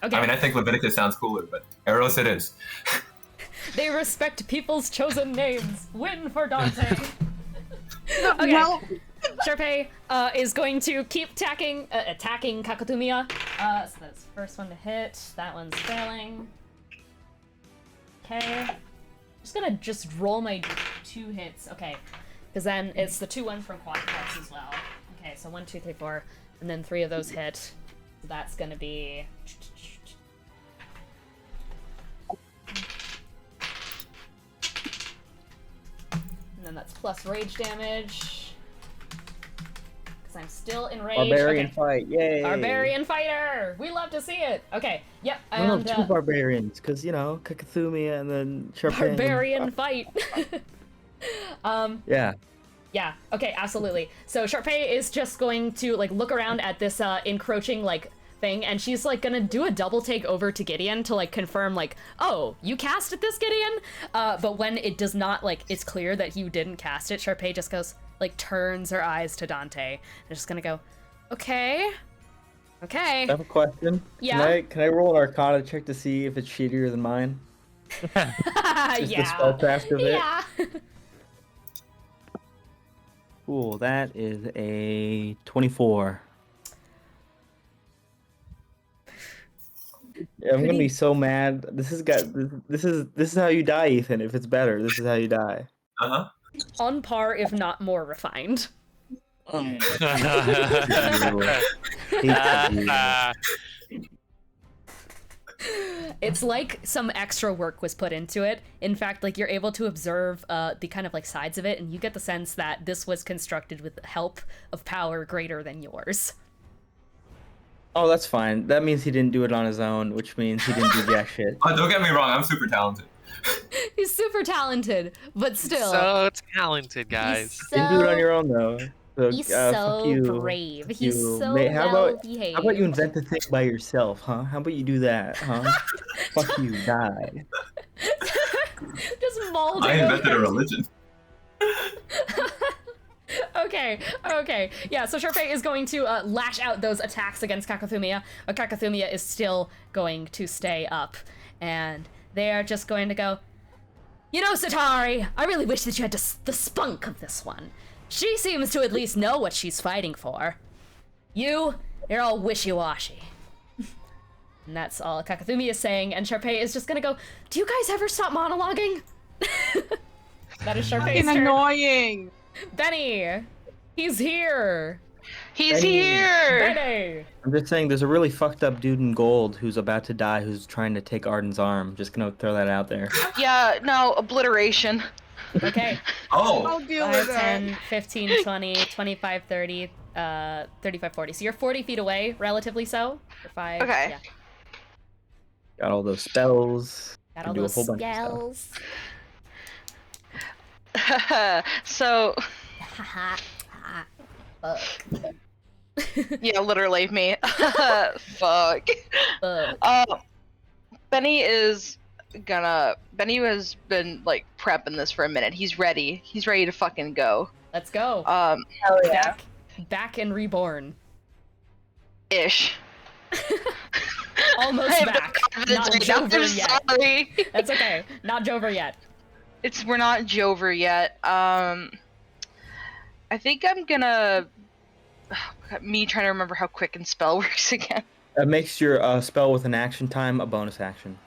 Okay. I mean, I think Leviticus sounds cooler, but Eros it is. They respect people's chosen names. Win for Dante. Okay. Well, Sharpay is going to keep attacking Kakatumiya. So that's first one to hit. That one's failing. Okay. Just gonna roll my 2 hits. Okay. Because then it's the 2-1 from quad attacks as well. Okay, so 1, 2, 3, 4, and then 3 of those hit. So that's gonna be. And then that's plus rage damage. Because I'm still in rage. Barbarian Okay. fight, yay! Barbarian fighter! We love to see it! Okay, yep, No, and two barbarians, because, Kakathumiya and then Sharpay. barbarian fight. Yeah. Yeah, okay, absolutely. So Sharpay is just going to, look around at this, encroaching, thing, and she's, gonna do a double take over to Gideon to, confirm, oh, you casted this, Gideon? But when it does not, it's clear that you didn't cast it, Sharpay just goes, turns her eyes to Dante, and just gonna go, okay. I have a question. Yeah? Can I roll an Arcana check to see if it's shittier than mine? Just the spellcraft of it? Yeah. Cool, that is a 24. Yeah, I'm gonna be so mad. This is how you die, Ethan. If it's better, this is how you die. Uh-huh. On par, if not more refined. It's like some extra work was put into it. In fact, you're able to observe the kind of sides of it, and you get the sense that this was constructed with the help of power greater than yours. Oh, that's fine. That means he didn't do it on his own, which means he didn't do jack shit. Oh, don't get me wrong, I'm super talented. He's super talented, but still. So talented, guys. He's Didn't do it on your own though. So, He's fuck so you. brave. Fuck He's you. so Mate, how well about behaved. you invent the thing by yourself, huh? How about you do that, huh? Fuck you, die. Just molding. I invented a over. religion. Okay. Yeah, so Sharpay is going to lash out those attacks against Kakathumia, but Kakathumia is still going to stay up. And they are just going to go, you know, Satari, I really wish that you had the spunk of this one. She seems to at least know what she's fighting for. You're all wishy-washy. And that's all Kakathumia is saying, and Sharpay is just gonna go, do you guys ever stop monologuing? That is Sharpay's turn. Annoying. Benny! He's here! He's Benny. here. Benny! I'm just saying, there's a really fucked up dude in gold who's about to die who's trying to take Arden's arm. Just gonna throw that out there. Yeah, no, obliteration. Okay. Oh, I'll deal 5, with that. 10, 15, 20, 25, 30, 35, 40. So you're 40 feet away, relatively so. For 5. Okay. Yeah. Got all those spells. Got can all do a those whole bunch of stuff. spells. So, Fuck. yeah, literally me. Fuck. Fuck. Benny has been like prepping this for a minute. He's ready. He's ready to fucking go. Let's go. Hell yeah. Back and reborn. Ish. Almost I have no back. confidence Not right now. Jover I'm yet. sorry. That's okay. Not Jover yet. We're not Jover yet. I think I'm gonna. Me trying to remember how quick and spell works again. That makes your spell with an action time a bonus action.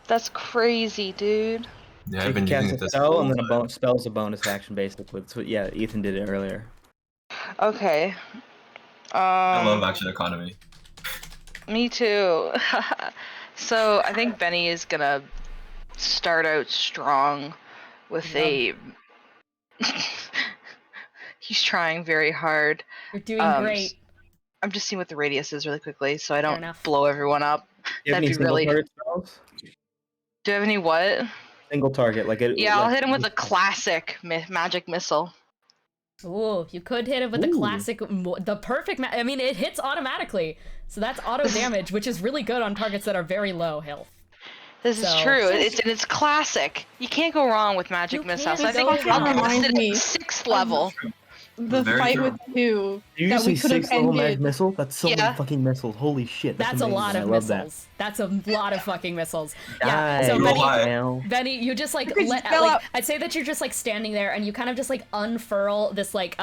That's crazy, dude. yeah, So I've been you can using cast a this. spell, and then a spell's a bonus action, basically. So yeah, Ethan did it earlier. Okay. I love action economy. Me too. So I think Benny is gonna start out strong with a. He's trying very hard. You're doing great. I'm just seeing what the radius is really quickly, so I Fair don't enough. blow everyone up. Do you have That'd any be single really. target spells? Do you have any what? Single target, like it. Yeah, I'll like, hit him with a classic magic missile. Ooh, you could hit it with the Ooh. classic, the perfect. I mean, it hits automatically, so that's auto damage, which is really good on targets that are very low health. This is So- true. It's classic. You can't go wrong with magic You missiles. can't I think go I'll wrong. cast it Reminds me at 6th level. The Very fight true. with two Did you that just we say could have 6 level magic ended. missile? That's so Yeah. many fucking missiles. Holy shit. That's a amazing. lot of I love missiles. That's a lot of fucking missiles. That. Yeah. So Die, Benny- now. Benny, you just like You could let just fill like up- I'd say that you're just like standing there and you kind of just like unfurl this like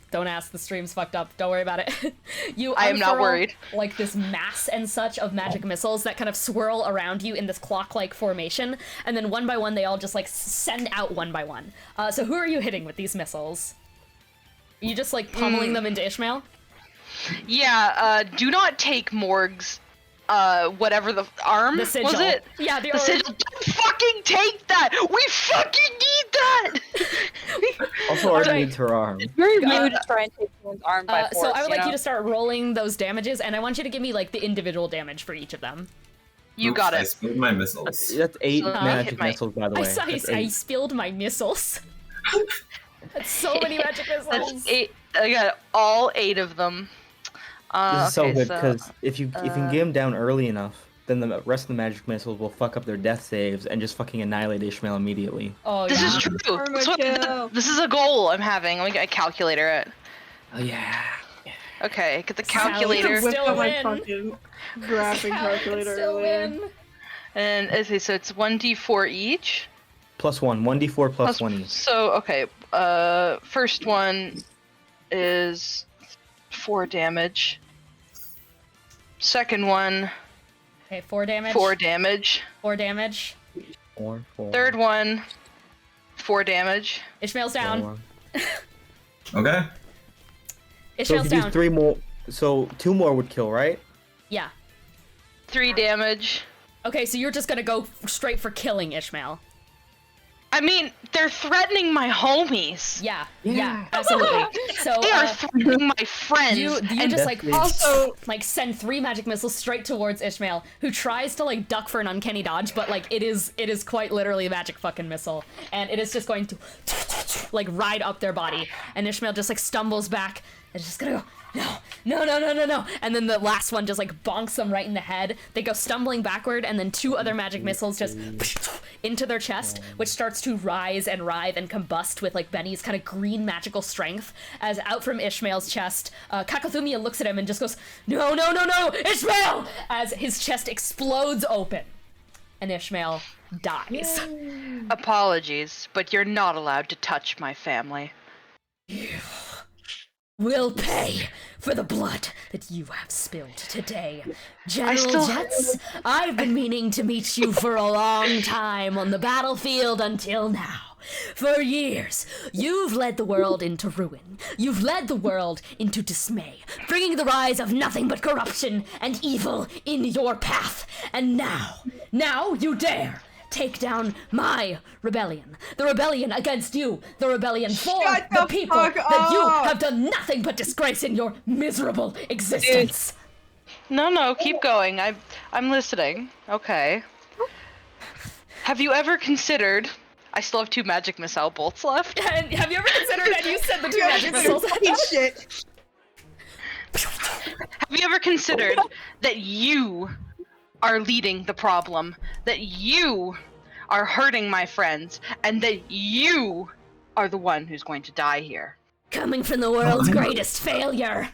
don't ask, the stream's fucked up. Don't worry about it. You I am not unfurl, worried. Like this mass and such of magic missiles that kind of swirl around you in this clock-like formation, and then one by one they all just like send out one by one. So who are you hitting with these missiles? Are you just like pummeling them into Ishmael? Yeah, do not take Morgue's, whatever the arm The sigil. was it? Yeah, the The sigil. Don't fucking take that! We fucking need that! Also, Arden Alright. needs her arm. Very rude to try and take someone's arm by force. So I would like know? you to start rolling those damages, and I want you to give me like the individual damage for each of them. You Oops, got I it. spilled my missiles. That's 8 So I magic hit my- missiles, by the way. I saw That's I 8. spilled my missiles. That's so many magic missiles. That's 8. I got all 8 of them. This is so Okay, good because if you can get them down early enough, then the rest of the magic missiles will fuck up their death saves and just fucking annihilate Ishmael immediately. Oh This yeah. is true. Karma That's what- kill. this is a goal I'm having. Let me get a calculator. Oh yeah. Okay, get the Sally calculator. can Whip still out my win. fucking graphic Sally can calculator still earlier. win. And okay, so it's 1d4 each. +1, 1d4 plus 1 each. So okay, first one is 4 damage. Second one, Okay, 4 damage. 4 damage. 4 damage. 4, 4. Third one, 4 damage. Ishmael's down. 4. Okay. So Ishmael's if you do down. 3 more, so 2 more would kill, right? Yeah. 3 damage. Okay, so you're just gonna go straight for killing Ishmael. I mean, they're threatening my homies. Yeah, absolutely. So They are threatening my friends. you and just like Definitely. Also, like send 3 magic missiles straight towards Ishmael, who tries to like duck for an uncanny dodge, but like it is quite literally a magic fucking missile, and it is just going to like ride up their body, and Ishmael just like stumbles back and is just gonna go no, and then the last one just like bonks them right in the head. They go stumbling backward, and then 2 other magic missiles just into their chest, which starts to rise and writhe and combust with like Benny's kind of green magical strength. As out from Ishmael's chest, Kakathumia looks at him and just goes, "No, no, no, no, Ishmael!" As his chest explodes open, and Ishmael dies. Apologies, but you're not allowed to touch my family. You will pay for the blood that you have spilled today. General Jets, I've been meaning to meet you for a long time on the battlefield until now. For years, you've led the world into ruin. You've led the world into dismay, bringing the rise of nothing but corruption and evil in your path. And now you dare take down my rebellion. The rebellion against you. The rebellion for the people that you have done nothing but disgrace in your miserable existence. No, keep going. I'm listening. Okay. Have you ever considered... I still have 2 magic missile bolts left. And have you ever considered that you said the 2 magic missiles? Shit. Have you ever considered that you are leading the problem, that you are hurting my friends, and that you are the one who's going to die here? Coming from the world's greatest failure.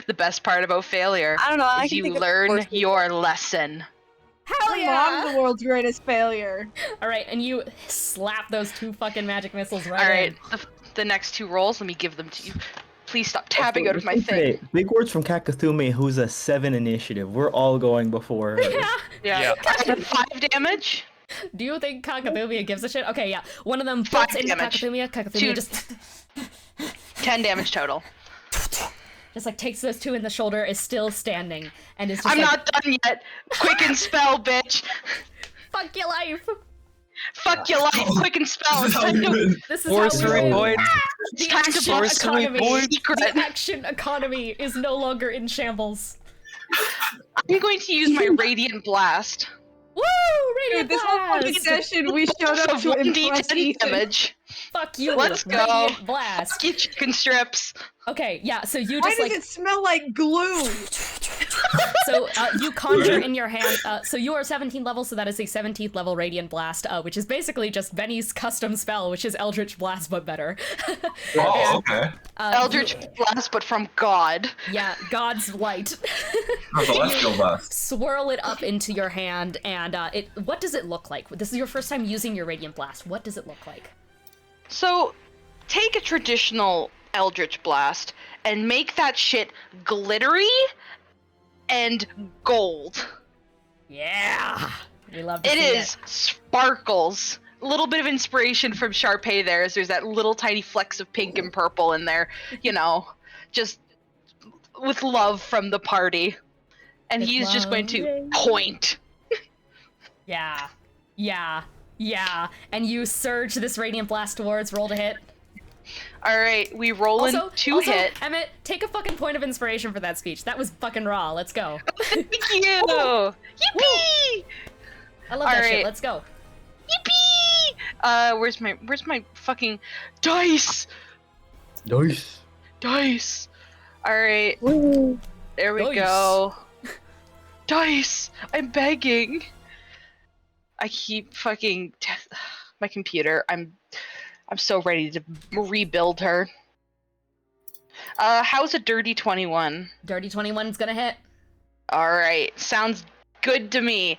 The best part about failure I don't know. I is can you think of learn worse your lesson. Hell My yeah! mom's the world's greatest failure. Alright, and you slap those 2 fucking magic missiles right Alright, in. the next 2 rolls, let me give them to you. Please stop tapping out of my thing. Big words from Kakathumi, who's a 7 initiative. We're all going before her. Yeah. I have 5 damage. Do you think Kakathumia gives a shit? Okay, yeah. One of them 5 bolts into damage. Kakathumia just 10 damage total. like takes those 2 in the shoulder, is still standing, and is just I'm like, not done yet. Quicken spell, bitch. fuck your life. Fuck your life. Quicken spell. It's time to, This is how we Sorcery live. void. The time to action sorcery economy. void. The action economy is no longer in shambles. I'm going to use my Radiant Blast. Woo! Dude, Radiant this whole fucking Blast! session we showed up So to impress 1d10 Ethan. damage. Fuck you, Let's go. Radiant Blast. Fuck you, chicken strips. Okay, yeah, so you Why just does like it smell like glue? so you conjure in your hand. So you are 17 level, so that is a 17th level Radiant Blast, which is basically just Benny's custom spell, which is Eldritch Blast but better. Oh, okay. Eldritch Blast, but from God. Yeah, God's light. Oh, Celestial Blast. Swirl it up into your hand, and it. What does it look like? This is your first time using your Radiant Blast. What does it look like? So, take a traditional Eldritch Blast and make that shit glittery and gold. Yeah, we love to It see is sparkles. A little bit of inspiration from Sharpay there, as there's that little tiny flecks of pink and purple in there, you know, just with love from the party. And With he's just going to love. point. Yeah, and you surge this Radiant Blast towards. Roll to hit. Alright, we roll in to hit. Emmet, take a fucking point of inspiration for that speech. That was fucking raw. Let's go. Thank you! Yippee! I love that shit. Alright. Let's go. Yippee! Where's my fucking dice? Nice. Alright. There we Dice. go. Dice! I'm begging. I keep fucking my computer. I'm so ready to rebuild her. How's a dirty 21? Dirty 21's gonna hit. Alright, sounds good to me.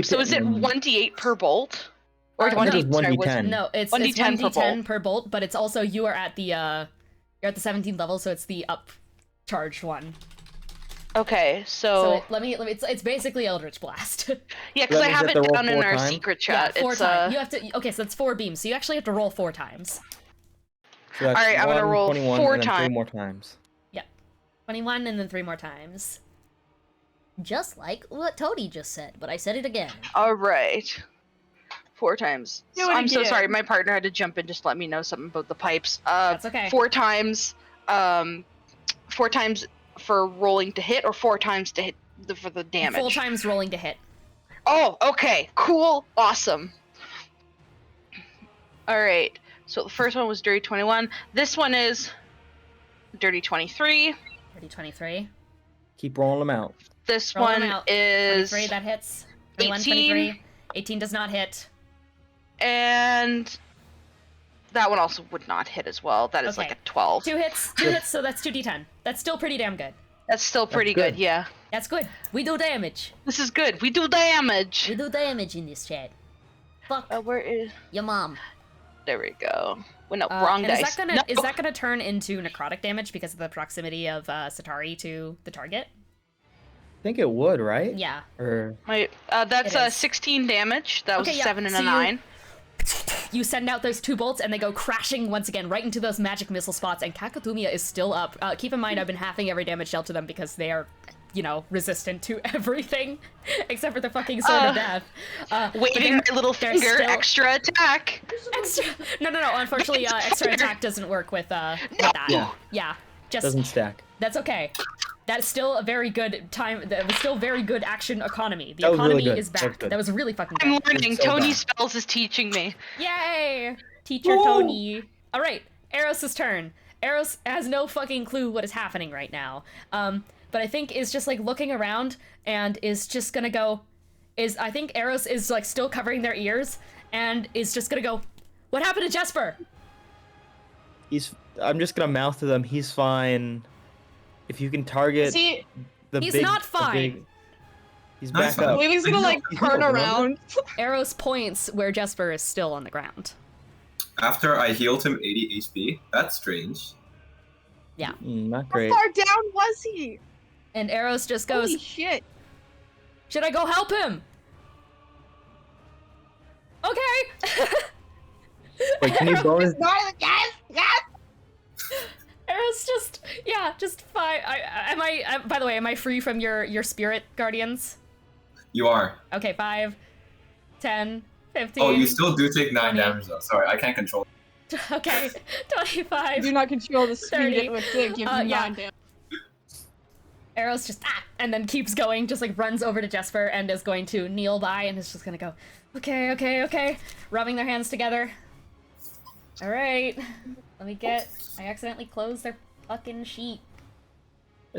So is it 1d8 per bolt? Or No. 1d, It's sorry, 1d10. No, it's 1d10 per 1d10 bolt. per bolt, but it's also you are at the 17th level, so it's the upcharged one. Okay, So so let me it's basically Eldritch Blast. yeah, because That I means have you it have to roll down in 4 our times? secret Yeah, chat. 4 It's times. You have to. Okay, so that's 4 beams. So you actually have to roll 4 times. So that's Alright, I'm gonna 1, roll 21, 4 and then 3 times. more times. 21 and then 3 more times. Just like what Toady just said, but I said it again. Alright. 4 times. Do it I'm so again. sorry, my partner had to jump in just to let me know something about the pipes. That's okay. 4 times, 4 times for rolling to hit, or 4 times to hit for the damage? Full times rolling to hit. Oh, okay, cool, awesome. Alright, so the first one was Dirty 21. This one is Dirty 23. Dirty 23. Keep rolling them out. This Roll them one out. is 23, that hits. 21, 18. 23. 18 does not hit. And that one also would not hit as well. That is like a 12. 2 hits, so that's 2d10. That's still pretty damn good. That's still pretty good, yeah. That's good. We do damage. This is good. We do damage. We do damage in this chat. Fuck. Where is your mom? There we go. Well, no, wrong dice. Is that gonna turn into necrotic damage because of the proximity of Satari to the target? I think it would, right? Yeah. Or that's 16 damage. That was 7 and a 9. You send out those 2 bolts and they go crashing once again right into those magic missile spots, and Kakatumia is still up. Keep in mind, I've been halving every damage dealt to them because they are, you know, resistant to everything except for the fucking Sword of Death. Waving my little finger, still... extra attack. No. Unfortunately, extra attack doesn't work with that. Yeah. Just doesn't stack. That's okay. That's still a very good time. That was still very good action economy. The That was really economy good. is back. That was really fucking good. I'm learning. So Tony bad. Spells is teaching me. Yay! Teacher Tony. All right, Eros' turn. Eros has no fucking clue what is happening right now. But I think is just like looking around and is just gonna go. I think Eros is like still covering their ears and is just gonna go. What happened to Jesper? I'm just gonna mouth to them. He's fine. If you can target He's not fine. He's back up. I believe he's gonna like turn around. Eros points where Jesper is still on the ground. After I healed him 80 HP, that's strange. Yeah. Not great. How far down was he? And Eros just goes, Holy shit. Should I go help him? Okay. Wait, can you bonus? Eros just fine. By the way, am I free from your spirit guardians? You are. Okay, 5, 10, 15. Oh, you still do take 9 damage though. Sorry, I can't control it. Okay, 25. Do not control the speed 30. at which they give you 9 damage. Eros just and then keeps going, just like runs over to Jesper and is going to kneel by and is just gonna go, okay, rubbing their hands together. All right, I accidentally closed their fucking sheet.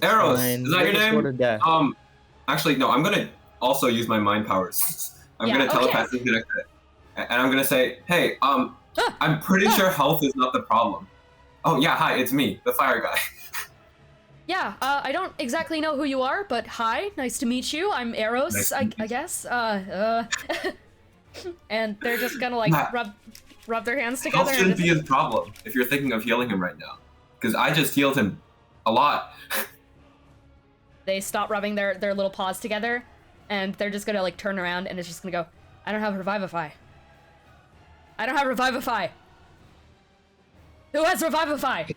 Eros, fine. is that your Sword of name? Death. Actually, no, I'm gonna also use my mind powers. I'm gonna telepathically connect it. And I'm gonna say, hey, I'm pretty sure health is not the problem. Oh yeah, hi, it's me, the fire guy. Yeah, I don't exactly know who you are, but hi, nice to meet you. I'm Eros, Nice to I meet you. guess. And they're just gonna like rub their hands together. Health shouldn't be his problem if you're thinking of healing him right now. Because I just healed him a lot. They stop rubbing their little paws together, and they're just gonna like turn around and it's just gonna go, I don't have Revivify. I don't have Revivify. Who has Revivify?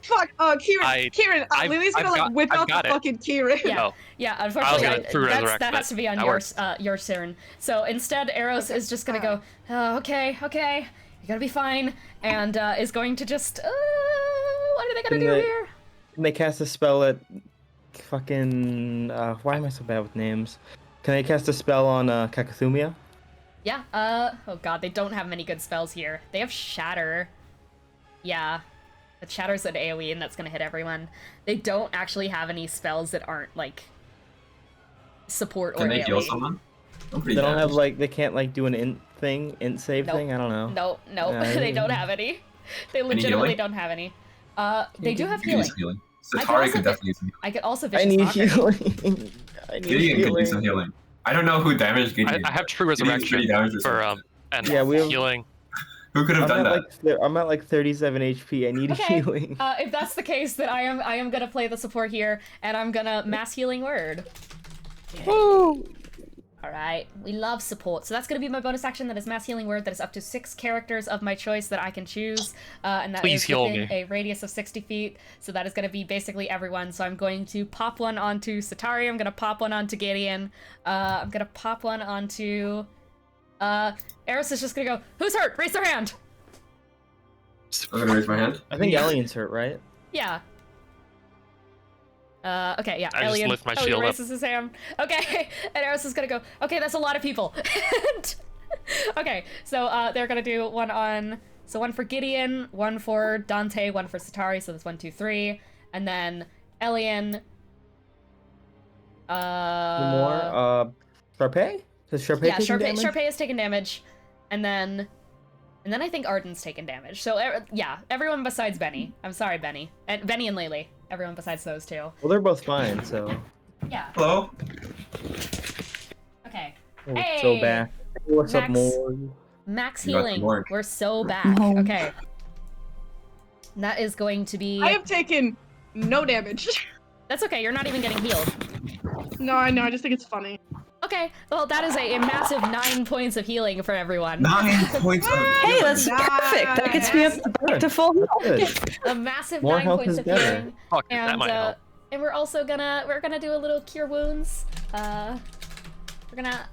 Fuck, Kieran, Lily's gonna whip out the fucking Kieran. Yeah, unfortunately, that has to be on that your turn. So instead, Eros is just gonna go, oh, okay, you're gonna be fine, and is going to just, what are they gonna do here? Can they cast a spell at fucking, why am I so bad with names? Can they cast a spell on Kakathumia? Yeah, oh god, they don't have many good spells here. They have Shatter. Yeah. But Shatter's an AoE and that's gonna hit everyone. They don't actually have any spells that aren't, like, support or AoE. Can they heal someone? They don't have, like, they can't, like, do an int save thing? I don't know. No, they don't have any. They legitimately don't have any. They do have healing. Satari could definitely use some healing. I could also I need Vicious Mockery. healing. I need Gideon could use some healing. healing. I don't know who damaged Gideon. I have True Gideon's pretty Resurrection damaged for and Yeah, we have- healing. Who could have done that? I'm at like 37 HP. I need healing. If that's the case, then I am gonna play the support here, and I'm gonna mass healing word. Woo! Alright, we love support. So that's gonna be my bonus action. That is mass healing word. That is up to 6 characters of my choice that I can choose. And that Please is heal within me. a radius of 60 feet. So that is gonna be basically everyone. So I'm going to pop one onto Satari. I'm gonna pop one onto Gideon. I'm gonna pop one onto... Eris is just gonna go, who's hurt? Raise their hand! I'm gonna raise my hand. I think Alien's hurt, right? Yeah. Okay, yeah. I just lift my shield up. raises his hand. Okay, and Eris is gonna go, okay, that's a lot of people. Okay, so they're gonna do one on, so one for Gideon, one for Dante, one for Satari, so that's 1, 2, 3, and then Elian. More. Sharpay? Has Sharpay Yeah, taken damage? Sharpay has taken damage, and then I think Arden's taken damage. So yeah, everyone besides Benny. I'm sorry, Benny. And Benny and Laylee. Everyone besides those two. Well, they're both fine, so. Yeah. Hello? Okay. Oh, Hey! so back. Hey, what's up, Max. Morgue? Max You got the healing. Morgue. We're so back. No. Okay. That is going to be... I have taken no damage. That's okay, you're not even getting healed. No, I know. I just think it's funny. Okay, well that is a massive 9 points of healing for everyone. 9 points of Hey, that's perfect. That gets me up back to full health. Good. A massive More 9 health points is of better. healing. Fuck, that might help. And we're also gonna do a little cure wounds. Are we gonna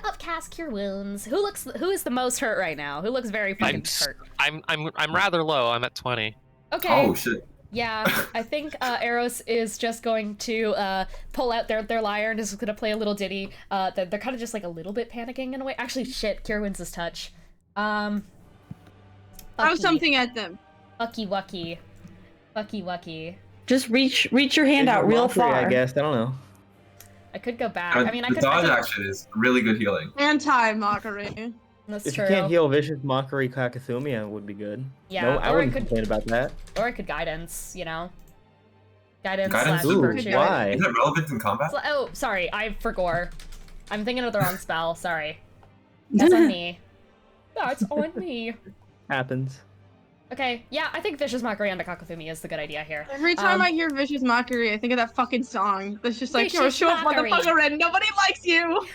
upcast cure wounds? Who is the most hurt right now? Who looks very fucking hurt? I'm rather low. I'm at 20. Okay. Oh shit. Yeah, I think Eros is just going to pull out their lyre and is gonna play a little ditty. They're kind of just like a little bit panicking in a way. Actually, shit, cure wounds is touch. Throw Bucky. something at them. Bucky Wucky. Bucky Wucky. Just reach your hand out real Mockery, far. I guess. I don't know. I could go back. I mean, I the could. dodge action is really good healing. Anti-mockery. That's If true. you can't heal Vicious Mockery Kakathumia, it would be good. Yeah, No, I or wouldn't it could- complain about that. Or I could guidance, you know? Guidance Guidance slash is virtue. good. Why? Is it relevant in combat? Oh, sorry, I forgot. I'm thinking of the wrong spell, sorry. That's on me. That's on me. Happens. Okay, yeah, I think Vicious Mockery on the Kakathumi is the good idea here. Every time Um, I hear Vicious Mockery, I think of that fucking song. That's just like, you're a Vicious short Mockery. motherfucker and nobody likes you!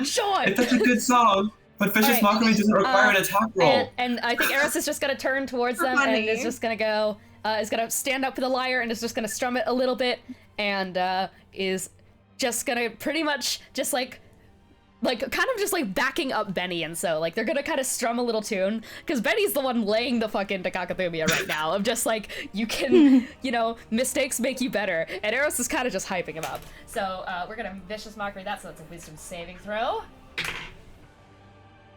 Sean! It's such a good song, but Vicious Alright, Mockery doesn't require an attack roll. And I think Eros is just gonna turn towards them and is just gonna go, is gonna stand up with the lyre and is just gonna strum it a little bit and is just gonna pretty much just like kind of just like backing up Benny, and so like they're gonna kind of strum a little tune because Benny's the one laying the fuck into Kakathumia right now of just like you can you know, mistakes make you better, and Eros is kind of just hyping him up. So we're gonna Vicious Mockery that, so it's a wisdom saving throw.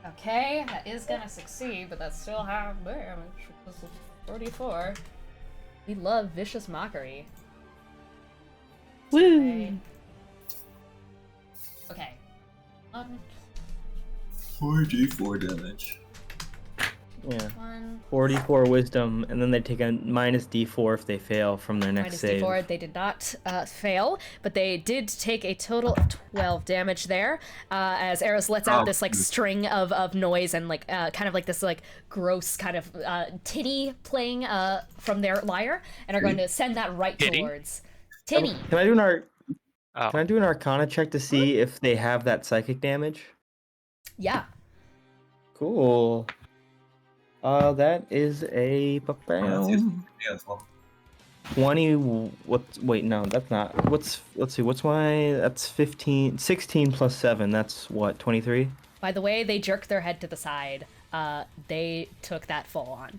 Okay, that is gonna succeed, but that's still half damage because of 44. We love Vicious Mockery. Woo! Okay. 4d4 damage. Yeah. 1 44 wisdom, and then they take a minus d4 if they fail from their next minus save. D4. They did not fail, but they did take a total of 12 damage there. As Eros lets out this like string of noise and like kind of like this like gross kind of titty playing from their lyre, and are going to send that right Titty? towards Titty. Can I do an Oh. Can I do an Arcana check to see if they have that psychic damage? Yeah. Cool. That is a Yeah, as well. 20. Wait, no, that's not. Let's see. What's my? That's 15. 16 plus 7. That's what? 23. By the way, they jerked their head to the side. They took that full on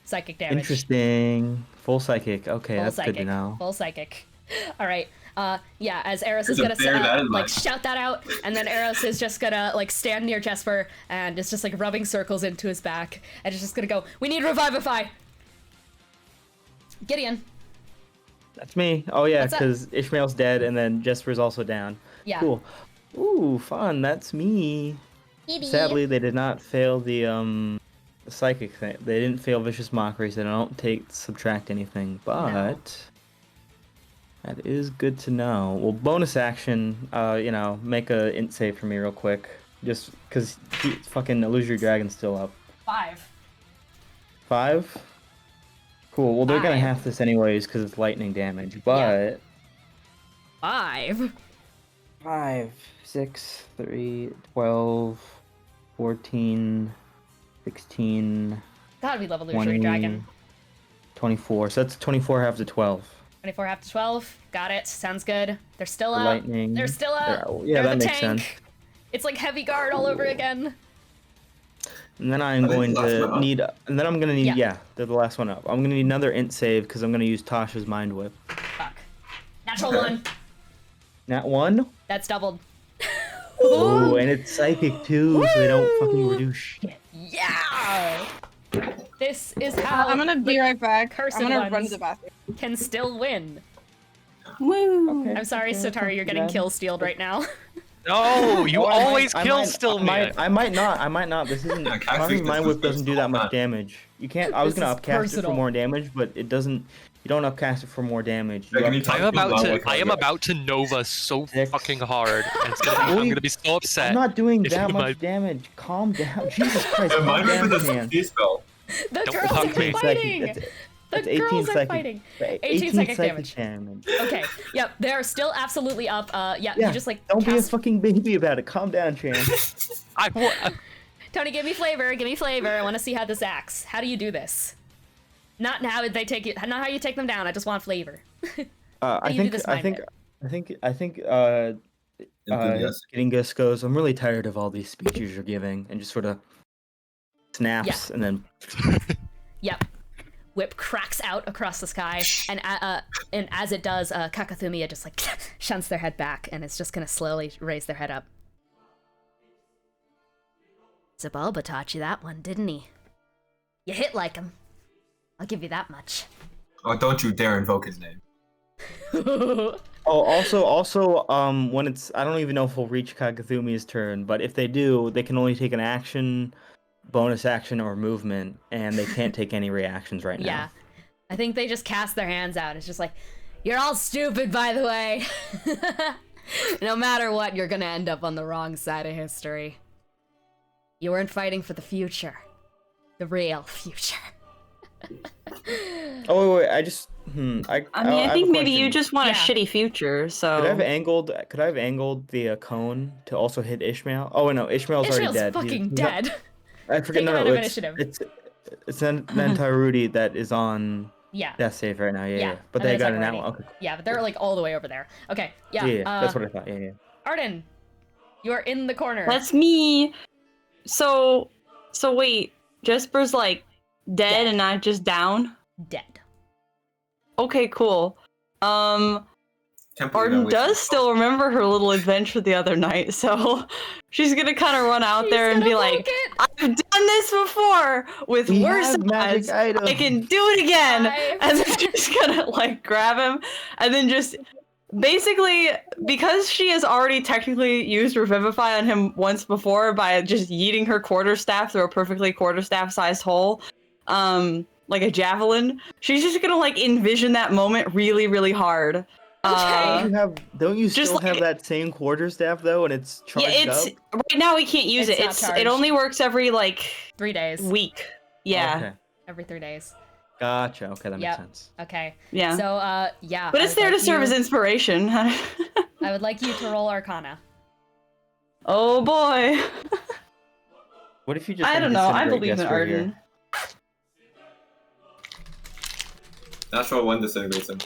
psychic damage. Interesting. Full psychic. Okay, Full that's psychic. good to know. Full psychic. All right. Yeah, as Eros is There's gonna a bear that in like life. shout that out, and then Eros is just gonna like stand near Jesper and is just like rubbing circles into his back, and is just gonna go, "We need Revivify." Gideon. That's me. Oh yeah, What's up? because Ishmael's dead, and then Jesper's also down. Yeah. Cool. Ooh, fun. That's me. Sadly, they did not fail the psychic thing. They didn't fail Vicious Mockery, so they don't subtract anything. But that is good to know. Well, bonus action, you know, make a int save for me real quick, just because fucking Illusory Dragon's still up. 5. 5. Cool. Well, they're gonna 5. have this anyways because it's lightning damage. But 5. 5, 6, 3, 12, 14, 16, God, we love 20, Illusory Dragon. 24. So that's 24 halves of 12. 24 half to 12. Got it. Sounds good. They're still The up. lightning. They're still up. Yeah, They're that the makes tank. sense. It's like heavy guard all over again. And then I'm Are they going the last to one up? need, and then I'm gonna need, Yeah. yeah, they're the last one up. I'm gonna need another int save because I'm gonna use Tasha's Mind Whip. Fuck. Natural Okay. 1. Nat 1. That's doubled. Ooh, and it's psychic too, so they don't fucking reduce shit. Yeah! This is how I'm gonna be right back. cursed I'm gonna run ones to the bathroom. can still win. Woo! I'm sorry, Okay, Satari, you're getting bad. kill stealed right now. No, you Oh, I might- always I kill might- still I might not. This isn't. Yeah, Conquering Mind Whip doesn't do that much not. damage. You can't. I was This gonna is upcast it personal. for more damage, but it doesn't. You don't upcast it for more damage. You Yeah, can you upcast talk I am it for about about that? to. I am about to Nova so Six. fucking hard. And it's gonna be, I'm gonna be so upset. I'm not doing if that you much might- damage. Calm down. Jesus Christ. Yeah, Calm Mind Whip down, is a man. CP spell. The Don't girls fuck are me. fighting. That's The 18 girls are seconds. fighting. 18 psychic psychic damage. damage. Okay. Yep. They're still absolutely up. Yeah. Yeah, You just like don't be a cast... fucking baby about it. Calm down, Chan. Tony, give me flavor. Give me flavor. I want to see how this acts. How do you do this? Not how they take you. Not how you take them down. I just want flavor. I think Gingus goes, I'm really tired of all these speeches you're giving, and just sort of snaps, and then Yep. Whip cracks out across the sky, and as it does, Kakathumia just like shunts their head back, and it's just gonna slowly raise their head up. Xibalba taught you that one, didn't he? You hit like him. I'll give you that much. Oh, don't you dare invoke his name. also, when it's, I don't even know if we'll reach Kakathumi's turn, but if they do, they can only take an action, bonus action, or movement, and they can't take any reactions right now. Yeah. I think they just cast their hands out. It's just like, you're all stupid, by the way. No matter what, you're gonna end up on the wrong side of history. You weren't fighting for the future. The real future. Oh wait, I mean, I have think a maybe you question. just want a shitty future, so... Could I have angled the cone to also hit Ishmael? Oh wait, no, Ishmael's already Ishmael's dead. fucking He's not- dead. I forget. Take No, him out no, of it's initiative. it's Nantarudi that is on Yeah. death save right now. Yeah. But and they then got it's, an like, hour. already- Okay. Yeah, but they're like all the way over there. Okay, yeah. Yeah, that's what I thought. Yeah. Arden, you are in the corner. That's me. So wait, Jesper's like dead and not just down? Dead. Okay, cool. Arden does still remember her little adventure the other night, so she's gonna kind of run out there and be like, I've done this before with We worse have magic odds. items." I can do it again. And then she's gonna like grab him and then just basically, because she has already technically used Revivify on him once before by just yeeting her quarterstaff through a perfectly quarterstaff-sized hole, like a javelin, she's just gonna like envision that moment really, really hard. Don't you still have that same quarterstaff though, and it's charged up? Right now we can't use It's it. not charged. It only works every like 3 days. Week. Yeah. Okay. Every 3 days. Gotcha. Okay, that makes Yep. sense. Okay. Yeah. So, yeah. But I it's would there to like serve as you- inspiration. I would like you to roll Arcana. Oh boy. What if you just? I like, don't know. I disintegrate believe in Jesper here? Arden. Natural one disintegrates him.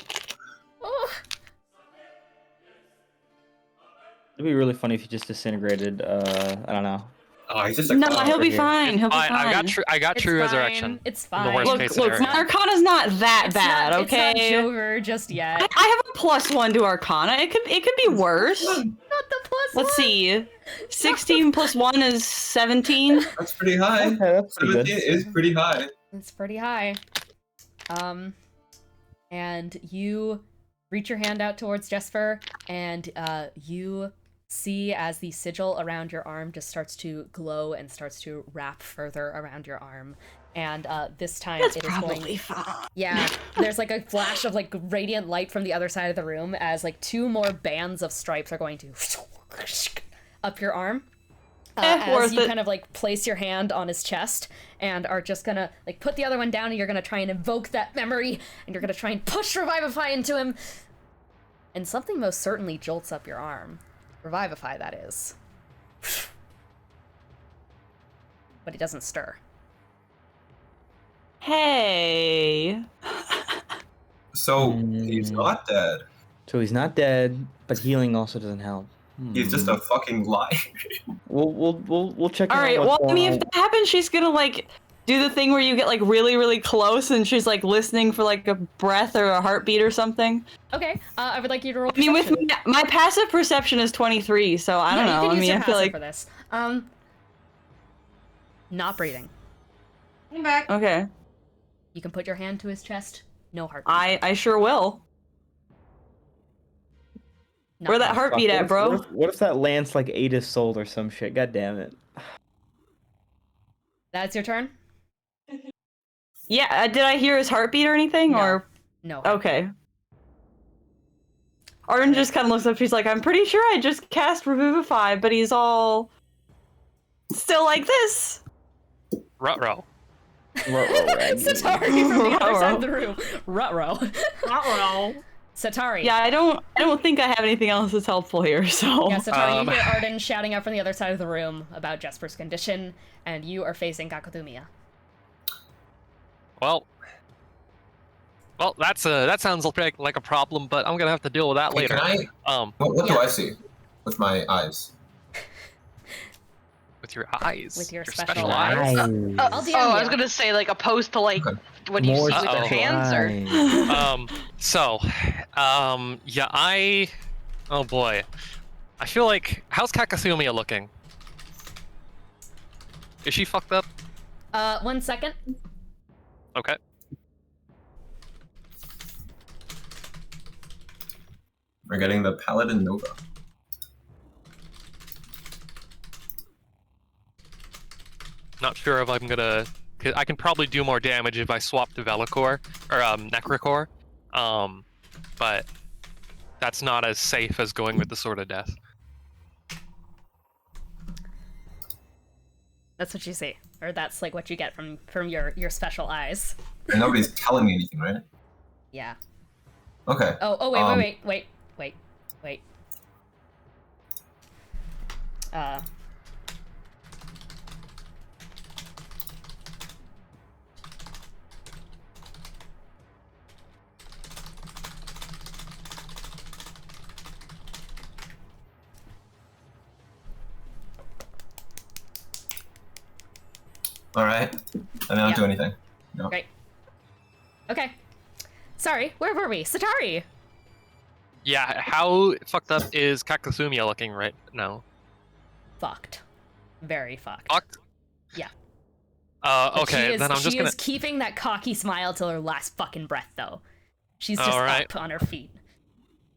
It'd be really funny if you just disintegrated. I don't know. Oh, he's just No, he'll be fine. He'll be Fine, fine. I got It's true fine. resurrection. It's In the fine. worst Look, case look, scenario. Arcana's not that It's bad, not, okay? It's not Jover just yet. I have a +1 to Arcana. It could be worse. Not the plus Let's see. 16 plus 1 is 17. That's pretty high. Okay, that's pretty good. 17 is pretty high. It's pretty high. And you reach your hand out towards Jesper, and you see as the sigil around your arm just starts to glow and starts to wrap further around your arm. And this time That's it is probably going. fine. Yeah, there's like a flash of like radiant light from the other side of the room as like 2 more bands of stripes are going to up your arm. As worth you it. kind of like place your hand on his chest and are just gonna like put the other one down, and you're gonna try and invoke that memory, and you're gonna try and push Revivify into him. And something most certainly jolts up your arm. Revivify, that is. But he doesn't stir. Hey. So he's not dead. So he's not dead, but healing also doesn't help. He's just a fucking liar. We'll check. All right. out what's Well, I mean, going if that happens, she's gonna like do the thing where you get like really, really close, and she's like listening for like a breath or a heartbeat or something. Okay, I would like you to roll I mean, with perception. my passive perception is 23, so I don't Yeah, you know. can I use mean, your I feel passive like for this. Not breathing. I'm back. okay. You can put your hand to his chest. No heartbeat. I sure will. Not Where that really. heartbeat at, bro? What if that Lance like ate his soul or some shit? God damn it. That's your turn? Yeah, did I hear his heartbeat or anything? No. Or No. okay. Arden just kind of looks up. She's like, "I'm pretty sure I just cast Revivify, but he's all still like this." Ruh-roh. Satari from the other side of the room. Ruh-roh. Ruh-roh. Satari. Yeah, I don't think I have anything else that's helpful here. So Yeah, Satari, you hear Arden shouting out from the other side of the room about Jesper's condition, and you are facing Kakutumiya. Well, that sounds like a problem, but I'm gonna have to deal with that Hey, later. can I? What do I see with my eyes? With your eyes. With your special eyes. Oh, I'll DM I was you. gonna say like opposed to like what you see with your hands or. Oh boy, I feel like how's Kakasumiya looking? Is she fucked up? 1 second. Okay. We're getting the Paladin Nova. Not sure if I'm gonna. I can probably do more damage if I swap to Velicor or Necrocore, but that's not as safe as going with the Sword of Death. That's what you see, or that's like what you get from your special eyes. And nobody's telling me anything, right? Yeah. Okay. Oh wait. All right. I don't do anything. No. Great. Okay. Sorry, where were we? Satari! Yeah, how fucked up is Kakasumiya looking right now? Fucked. Very fucked. Fucked? Yeah. Okay, then I'm just gonna... She is keeping that cocky smile till her last fucking breath, though. She's just Alright. up on her feet.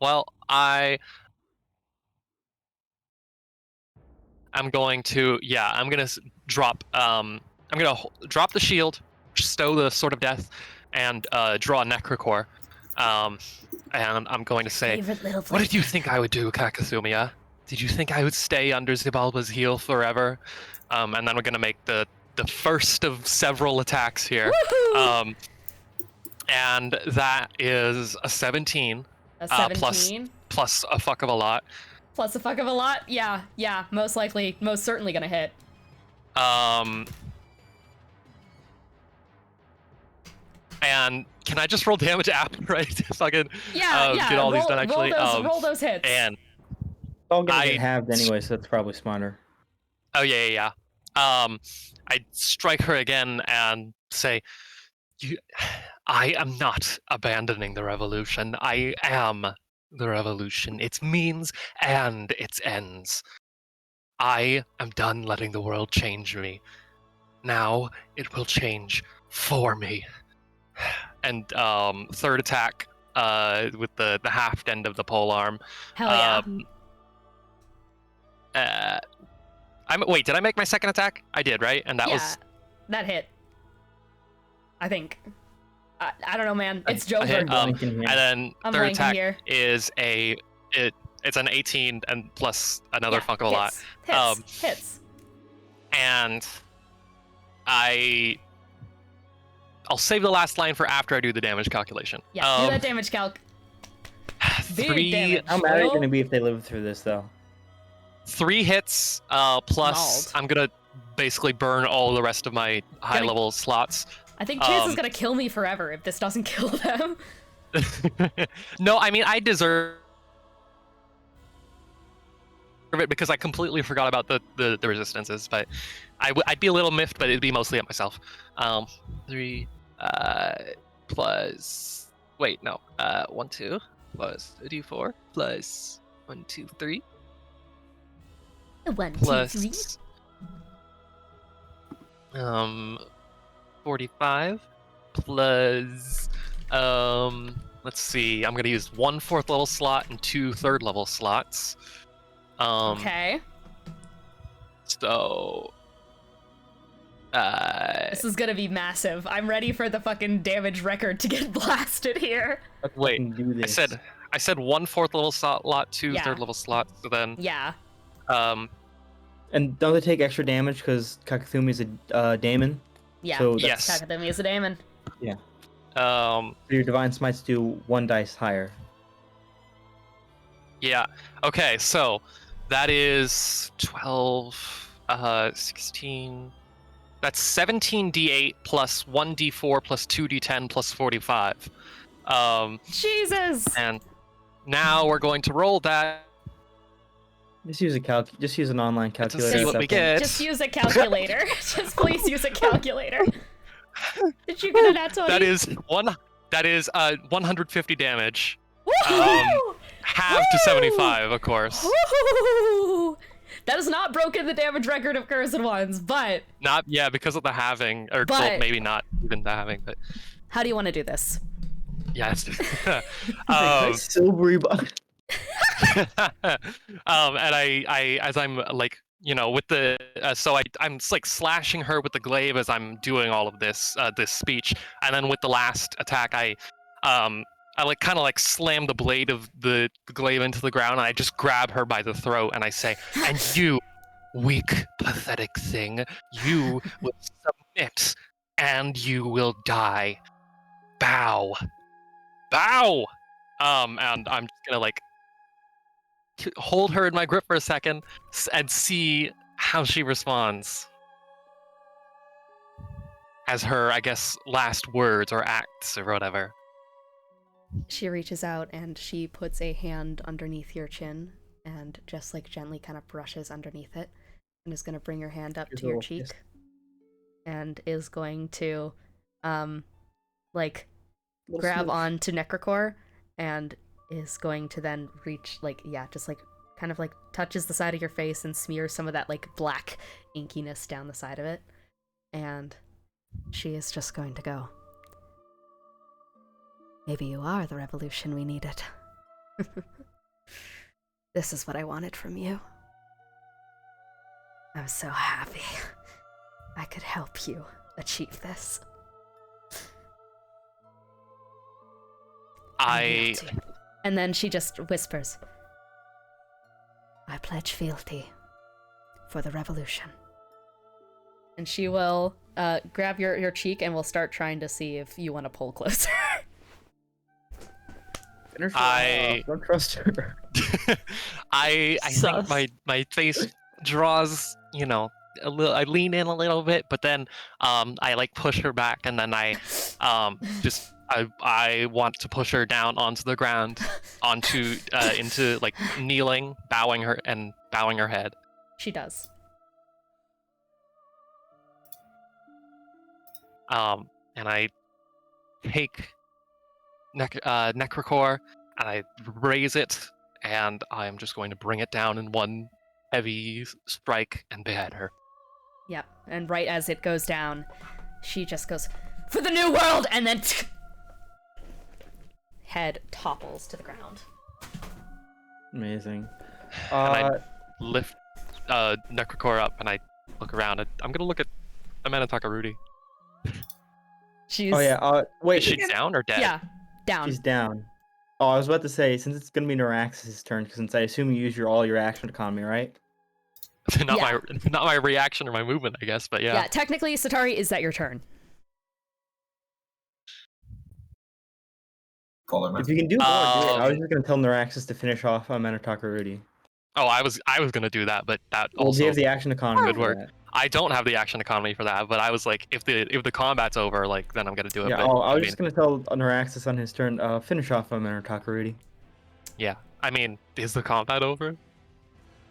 Well, I'm going to... Yeah, I'm gonna drop... I'm gonna drop the shield, stow the Sword of Death, and draw a Necrocore. And I'm going to say, what did you think I would do, Kakasumiya? Did you think I would stay under Xibalba's heel forever? And then we're gonna make the first of several attacks here. And that is a 17. A 17? Plus a fuck of a lot. Plus a fuck of a lot? Yeah, most certainly gonna hit. And can I just roll damage after, right? If I can get all these done actually. Roll those hits. And all gonna get halved anyway, so that's probably smarter. Oh yeah. I strike her again and say, I am not abandoning the revolution. I am the revolution, its means and its ends. I am done letting the world change me. Now it will change for me. And third attack with the half end of the polearm. Hell yeah. Wait, did I make my second attack? I did, right? And that hit. I think. I don't know, man. It's Joker. And then I'm third attack here. is it's an 18 and plus another fuck of a lot. Hits. And I'll save the last line for after I do the damage calculation. Yeah, do that damage calc. 3 damage. How mad are you gonna be if they live through this though? 3 hits, plus I'm gonna basically burn all the rest of my high level slots. I think Chance is gonna kill me forever if this doesn't kill them. No, I mean, I deserve it because I completely forgot about the resistances, but I'd be a little miffed, but it'd be mostly at myself. 3 plus... Wait, no. 1, 2 plus a d4 plus 1, 2, 3. 1, 2, 3. Plus 45 plus let's let's see. I'm gonna use 1 4th level slot and 2 3rd level slots. Okay. So. This is gonna be massive. I'm ready for the fucking damage record to get blasted here. Wait, Do this. I said 1 4th level slot, 2 Yeah. 3rd level slots. So then, Yeah. And don't they take extra damage because Kakathumi's a daemon? Yeah. So yes. Kakademi is a daemon. Um, So your divine smites do 1 dice higher. yeah. Okay, so that is 12, 16. That's 17d8 plus 1d4 plus 2d10 plus 45. Jesus! And now we're going to roll that. Just use an online To calculator. see at what that we point. get. Just use a calculator. Just please use a calculator. Did you get a nat 20? That is 150 damage. Woohoo! Half to 75, of course. Woohoo! That has not broken the damage record of Cursed Ones, but Not because of the halving, or But- well, maybe not even the halving, but how do you want to do this? yes. Silvery buff. And I as I'm like, with the I'm like slashing her with the glaive as I'm doing all of this this speech, and then with the last attack I like kind of like slam the blade of the glaive into the ground, and I just grab her by the throat and I say, "And you, weak, pathetic thing, you will submit, and you will die. Bow, bow." And I'm just gonna like hold her in my grip for a second and see how she responds as her, I guess, last words or acts or whatever. She reaches out and she puts a hand underneath your chin and just like gently kind of brushes underneath it and is going to bring her hand up to your cheek and is going to like grab onto Necrocore and is going to then reach just like kind of like touches the side of your face and smears some of that like black inkiness down the side of it, and she is just going to go, "Maybe you are the revolution we needed. This is what I wanted from you. I'm so happy I could help you achieve this." And then she just whispers, "I pledge fealty for the revolution." And she will grab your cheek and will start trying to see if you want to pull closer. Don't trust her. I think my face draws, a little. I lean in a little bit, but then I like push her back, and then I just I want to push her down onto the ground, into like kneeling, bowing her head. She does. And I take Necrocore and I raise it, and I'm just going to bring it down in one heavy strike and behead her. Yep, and right as it goes down, she just goes, "For the new world!" and then head topples to the ground. Amazing. And I lift Necrocore up and I look around. I'm gonna look at Amanda Takarudi. She's... Oh yeah. Wait. Is she down or dead? Yeah, down. She's down. Oh, I was about to say, since it's gonna be Neuraxis' turn, since I assume you use all your action economy, right? not my reaction or my movement, I guess, but yeah. Yeah, technically, Satari, is that your turn? If you can do more, do it. I was just gonna tell Neuraxis to finish off Manataka Rudy. Oh, I was gonna do that, but that Well, also do you have the action economy would for work. that? I don't have the action economy for that, but I was like, if the combat's over, like then I'm gonna do it. Yeah. But, I was just gonna tell Neuraxis on his turn, finish off Manataka Rudy. Yeah, I mean, is the combat over?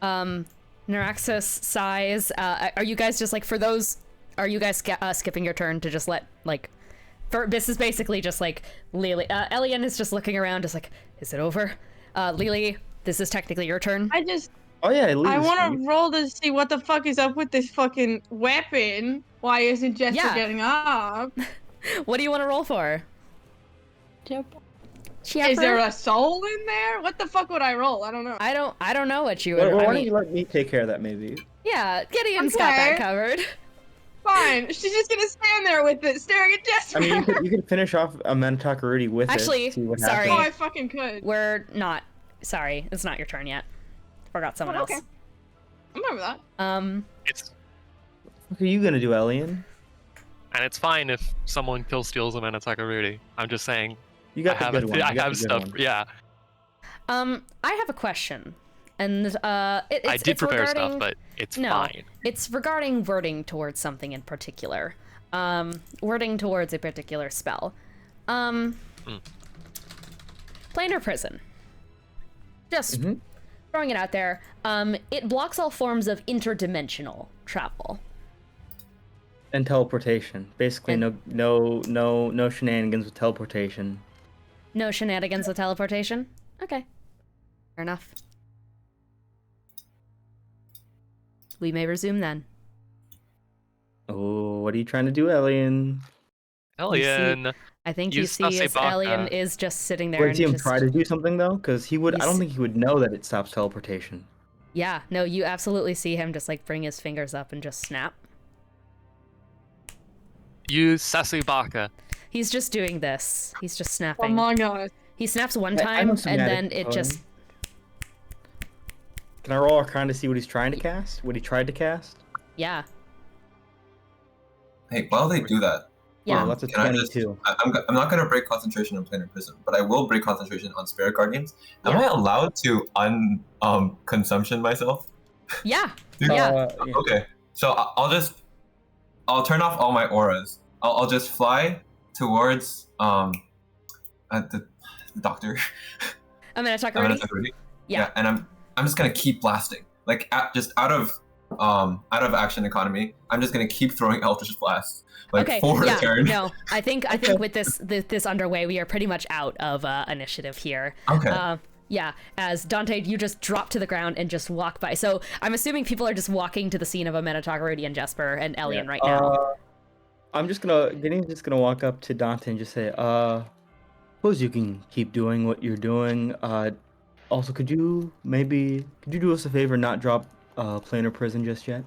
Neuraxis sighs. Are you guys just like, for those, are you guys skipping your turn to just let, like, this is basically just like Lily. Elian is just looking around, just like, is it over? Lily, this is technically your turn. Oh yeah, I want to roll to see what the fuck is up with this fucking weapon. Why isn't Jester getting up? What do you want to roll for? Chopper? Is there a soul in there? What the fuck would I roll? I don't know. I don't know what you would. Why I don't mean, you let me take care of that, maybe? yeah, Gideon's got that Okay. covered. Fine. She's just gonna stand there with it, staring at Jesper. I mean, you could finish off a Manatakarudi with Actually, it. See what sorry. Oh, I happens. fucking could. We're not. Sorry, it's not your turn yet. Forgot someone Oh, okay. else. I'm over that. It's What are you gonna do, Elian? and it's fine if someone kill steals a Manatakarudi. I'm just saying. You got I the have good a, one. I You got have the good stuff. one. Yeah. I have a question, and it's I did prepare regarding... stuff, but it's no, fine. it's regarding wording towards something in particular. Wording towards a particular spell. Plane or prison. Just throwing it out there. It blocks all forms of interdimensional travel. And teleportation. Basically, no shenanigans with teleportation. No shenanigans with teleportation? Okay. Fair enough. We may resume then. Oh, what are you trying to do, Elian? Elian. I think you use see as Sasebaka. Elian is just sitting there Wait, and see him just... try to do something though, because he would. I don't He's- think he would know that it stops teleportation. Yeah, no, you absolutely see him just like bring his fingers up and just snap. Use Sasebaka. He's just doing this. He's just snapping. Among Us. He snaps one I time know and somatic then it code. just... Can I roll Arcana to see what he's trying to cast? What he tried to cast? Yeah. Hey, while they do that, Yeah. Oh, that's a can I just? 22. I'm not gonna break concentration on Planar Prism, but I will break concentration on Spirit Guardians. Am I allowed to consumption myself? Yeah. Yeah. Okay, so I'll turn off all my auras. I'll just fly towards the doctor. I'm gonna talk I'm already. gonna talk already. Yeah. And I'm just gonna keep blasting, like just out of action economy. I'm just gonna keep throwing Eldritch blasts, like Okay, for a yeah, turn. no, I think with this underway, we are pretty much out of initiative here. Okay. Yeah, as Dante, you just drop to the ground and just walk by. So I'm assuming people are just walking to the scene of a Manatakarudi and Jesper and Elian right now. Gideon's just gonna walk up to Dante and just say, suppose you can keep doing what you're doing. Also, could you do us a favor and not drop Planar Prison just yet?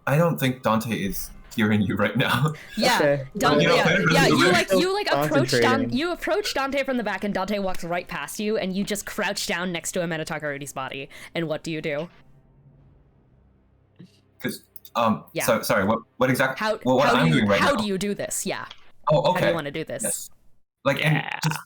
I don't think Dante is hearing you right now. Yeah, Okay. Dante, you approach Concentrating. You approach Dante from the back, and Dante walks right past you, and you just crouch down next to a Manatakarudi's body. And what do you do? Because Yeah. so sorry, what exactly? How what how I'm do you doing right how now? do you do this? Yeah. Oh, okay. How do you want to do this? Yes. Like, and just,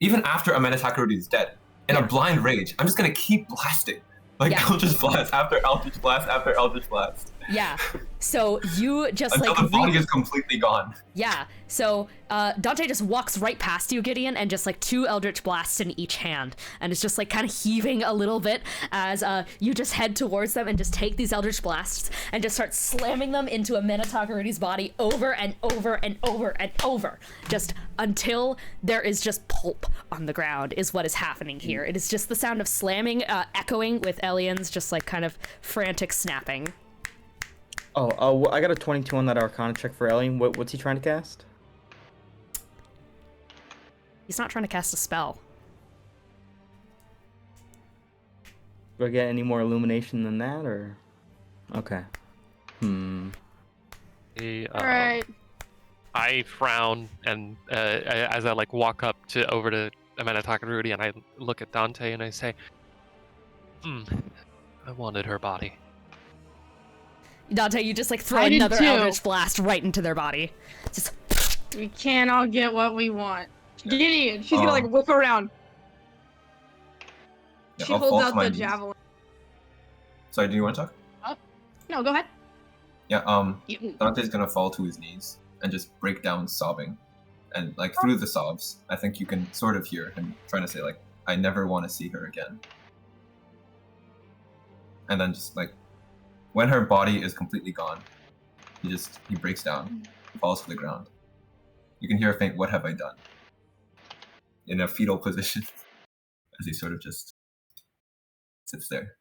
even after a Manatakarudi is dead, in a blind rage, I'm just gonna keep blasting. Like Eldritch Blast after Eldritch Blast after Eldritch Blast. Yeah. So you just Until like the body is completely gone. Yeah. So Dante just walks right past you, Gideon, and just like 2 Eldritch Blasts in each hand, and it's just like kind of heaving a little bit as you just head towards them and just take these Eldritch Blasts and just start slamming them into a Manatakarudi's body over and over and over and over, just until there is just pulp on the ground is what is happening here. It is just the sound of slamming echoing with Elian's just like kind of frantic snapping. Oh, I got a 22 on that Arcana check for Elian. What's he trying to cast? He's not trying to cast a spell. Do I get any more illumination than that, or? Okay. Alright. I frown and as I like walk up over to Manatakarudi and I look at Dante and I say, I wanted her body. Dante, you just like throw I did another too. Eldritch Blast right into their body. Just We can't all get what we want. Gideon, she's gonna like whip around. Yeah, She I'll holds fall out to my the knees. javelin. Sorry, do you want to talk? No, go ahead. Yeah, Dante's gonna fall to his knees and just break down sobbing. And like through the sobs, I think you can sort of hear him trying to say like, I never want to see her again. And then just like, when her body is completely gone, he breaks down, falls to the ground. You can hear a faint, what have I done? In a fetal position, as he sort of just sits there.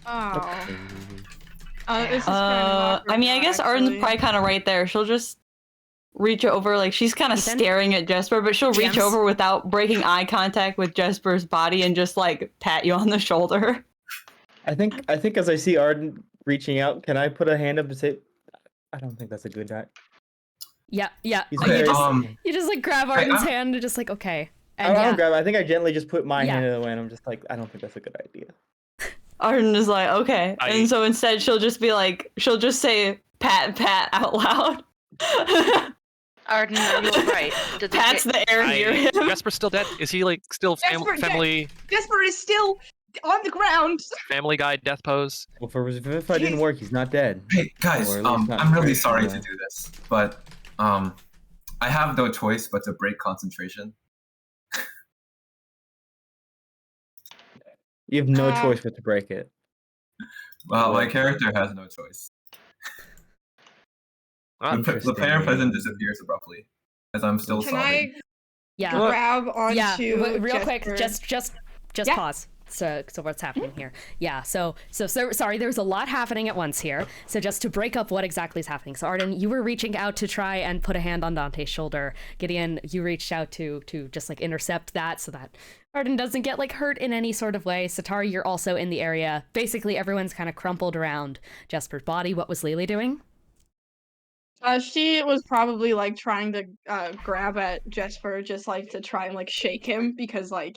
Oh. This is kind of awkward, I mean, I guess Arden's actually. probably kind of right there. She'll just reach over, like she's kind of Ethan? staring at Jesper, but she'll reach Gems? over without breaking eye contact with Jesper's body and just like pat you on the shoulder. I think as I see Arden reaching out, can I put a hand up to say? I don't think that's a good guy. Yeah. He's Okay, You just like grab Arden's hand and just like, okay. And I don't grab it. I think I gently just put my Yeah. hand in the way, and I'm just like, I don't think that's a good idea. Arden is like, okay. And so instead she'll just be like, she'll just say pat out loud. Arden, you're right. Pats the air near him. Jesper's still dead? Is he like still family Jesper is still on the ground. Family Guy death pose? Well, if I didn't work, he's not dead. Hey guys, Or at least not I'm really very sorry to similar. do this, but I have no choice but to break concentration. You have no choice but to break it. Well, my character has no choice. The player present disappears abruptly, as I'm still Can sobbing. Yeah. grab onto real quick, Jesper? just pause. So what's happening here? Yeah, so sorry, there's a lot happening at once here. So just to break up what exactly is happening. So Arden, you were reaching out to try and put a hand on Dante's shoulder. Gideon, you reached out to just like intercept that so that Arden doesn't get like hurt in any sort of way. Satari, you're also in the area. Basically everyone's kind of crumpled around Jesper's body. What was Lily doing? She was probably like trying to grab at Jesper, just like to try and like shake him because like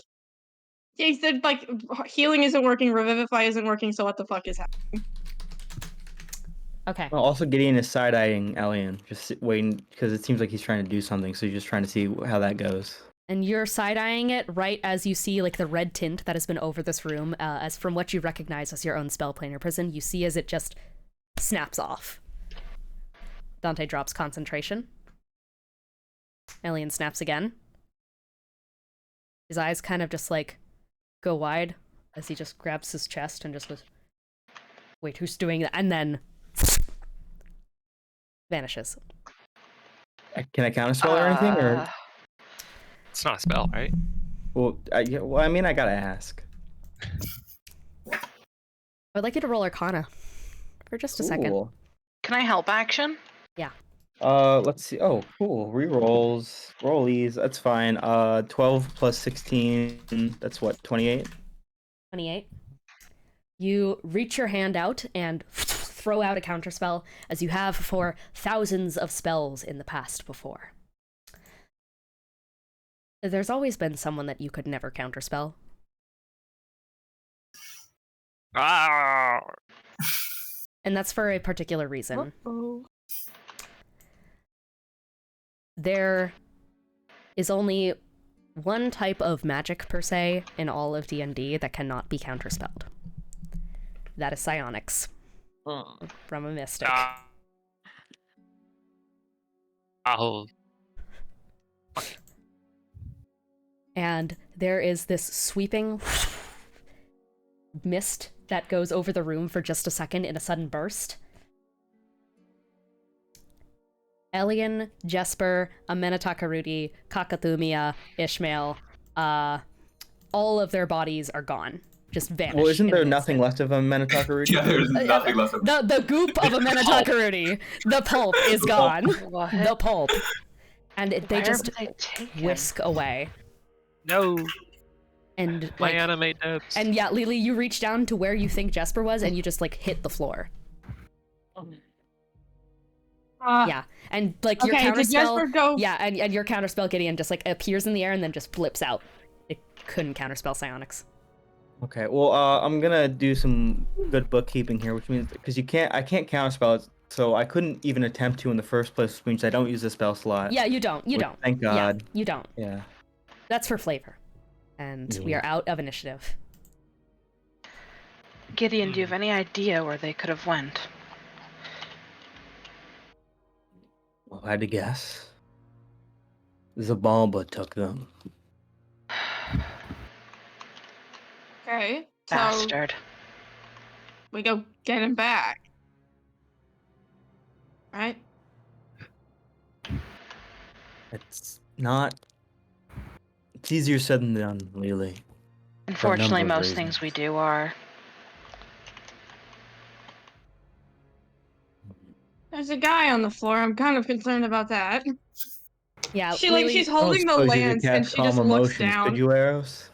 he said like healing isn't working, revivify isn't working, so what the fuck is happening? Okay. Well, also Gideon is side-eyeing Elian, just waiting because it seems like he's trying to do something. So he's just trying to see how that goes. And you're side-eyeing it right as you see like the red tint that has been over this room, as from what you recognize as your own spell planar prison, you see as it just snaps off. Dante drops concentration. Elian snaps again. His eyes kind of just like go wide as he just grabs his chest and just goes, wait, who's doing that? And then vanishes. Can I counterspell or anything? Or It's not a spell, right? well, I mean, I gotta ask. I'd like you to roll Arcana for just a second. Cool. Can I help action? Yeah. Let's see. Oh, cool. Rerolls, rollies. That's fine. 12 plus 16. That's what, 28? 28. You reach your hand out and throw out a counterspell, as you have for thousands of spells in the past before. There's always been someone that you could never counterspell. Ah! And that's for a particular reason. There is only one type of magic, per se, in all of D&D that cannot be counterspelled. That is psionics. From a mystic. Oh. And there is this sweeping mist that goes over the room for just a second in a sudden burst. Elian, Jesper, Amenatakarudi, Kakathumia, Ishmael, all of their bodies are gone. Just vanished. Well, isn't in there an nothing left of Amenatakarudi? Yeah, there's nothing left of The goop of Amenatakarudi, the pulp is gone. The pulp. And they just whisk away. No. And My like, animate notes. and yeah, Lily, you reach down to where you think Jesper was, and you just like hit the floor. Yeah, and like your Okay, did counterspell, Jesper go? yeah, and your counterspell Gideon just like appears in the air and then just flips out. It couldn't counterspell psionics. Okay, well, I'm gonna do some good bookkeeping here, which means because I can't counterspell it, so I couldn't even attempt to in the first place, which means I don't use the spell slot. Yeah, you don't. You which, don't. Thank God. Yeah, you don't. Yeah. That's for flavor. And we are out of initiative. Gideon, do you have any idea where they could have went? Well, I had to guess. Xibalba took them. Okay, so Bastard. we go get him back. Right? It's not. It's easier said than done, really. Unfortunately, of most reasons. things we do are. There's a guy on the floor. I'm kind of concerned about that. Yeah, She's I holding don't the suppose you could lance and cast she just calm looks emotions, down. could you, Eros?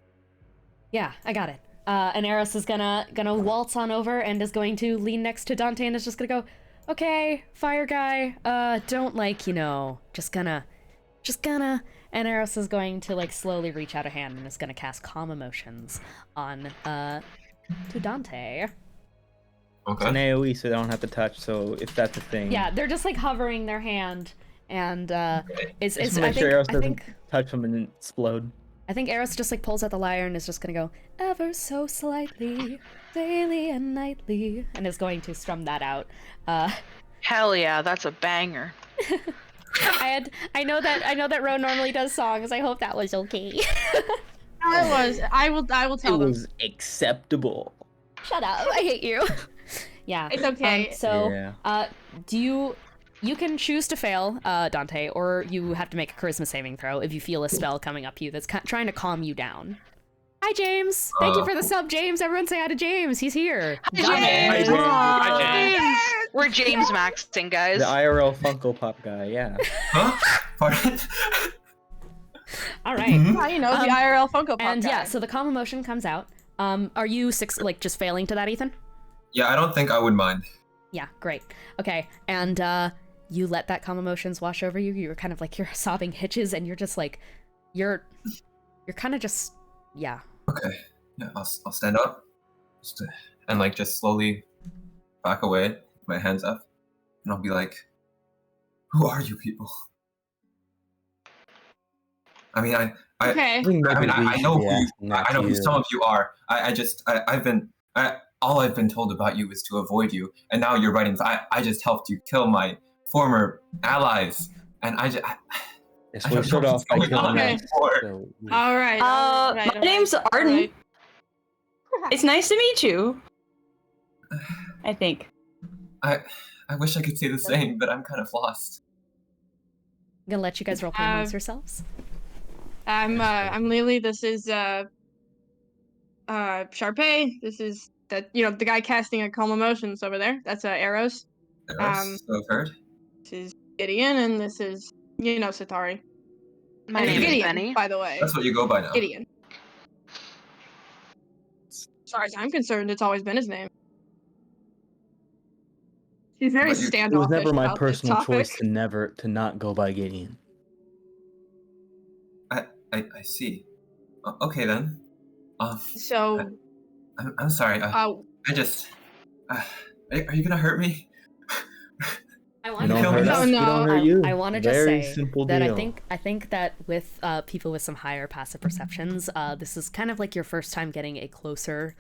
Yeah, I got it. And Eros is gonna waltz on over and is going to lean next to Dante and is just gonna go, okay, fire guy, don't just gonna, and Eros is going to slowly reach out a hand and is gonna cast calm emotions on, to Dante. It's an AoE, so they don't have to touch, so if that's a thing. Yeah, they're just hovering their hand and, it's Just I make sure think, Eros I doesn't think, touch them and then explode. I think Eros just pulls out the lyre and is just gonna go ever so slightly, daily and nightly, and is going to strum that out. Hell yeah, that's a banger. I know that Ro normally does songs. I hope that was okay. I will tell It them. was acceptable. Shut up! I hate you. Yeah, It's okay. You can choose to fail, Dante, or you have to make a charisma saving throw if you feel a spell coming up to you that's trying to calm you down. Hi, James. Thank you for the sub, James. Everyone say hi to James. He's here. Hi, James. Hi, James. We're James Maxing, guys. The IRL Funko Pop guy, yeah. Huh? Pardon? All right. The IRL Funko Pop And guy. yeah, so the calm emotion comes out. Are you just failing to that, Ethan? Yeah, I don't think I would mind. Yeah, great. Okay, and you let that calm emotions wash over you. You're kind of you're sobbing hitches, and you're just you're kind of just, yeah. Okay. Yeah, I'll stand up, and just slowly back away, my hands up, and I'll be like, "Who are you people?" I mean, I know who some of you are. All I've been told about you is to avoid you, and now you're writing. I just helped you kill my former allies, and We'll start off by killing Okay. them. All right. My name's Arden. Right. It's nice to meet you. I think. I wish I could say the same, but I'm kind of lost. I'm gonna let you guys roleplay amongst yourselves. I'm Lily. This is Sharpay. This is the guy casting a calm emotions over there. That's Eros. Eros, so I've heard. This is Gideon, and this is Satari. My And name is Gideon, Benny. by the way. That's what you go by now. Gideon. As far as I'm concerned, it's always been his name. He's very standoffish. It was never my about this personal topic. choice to not go by Gideon. I see. Okay then. So. I'm sorry. Are you gonna hurt me? I want to I want to just Very say simple that deal. I think that with people with some higher passive perceptions, this is kind of your first time getting a closer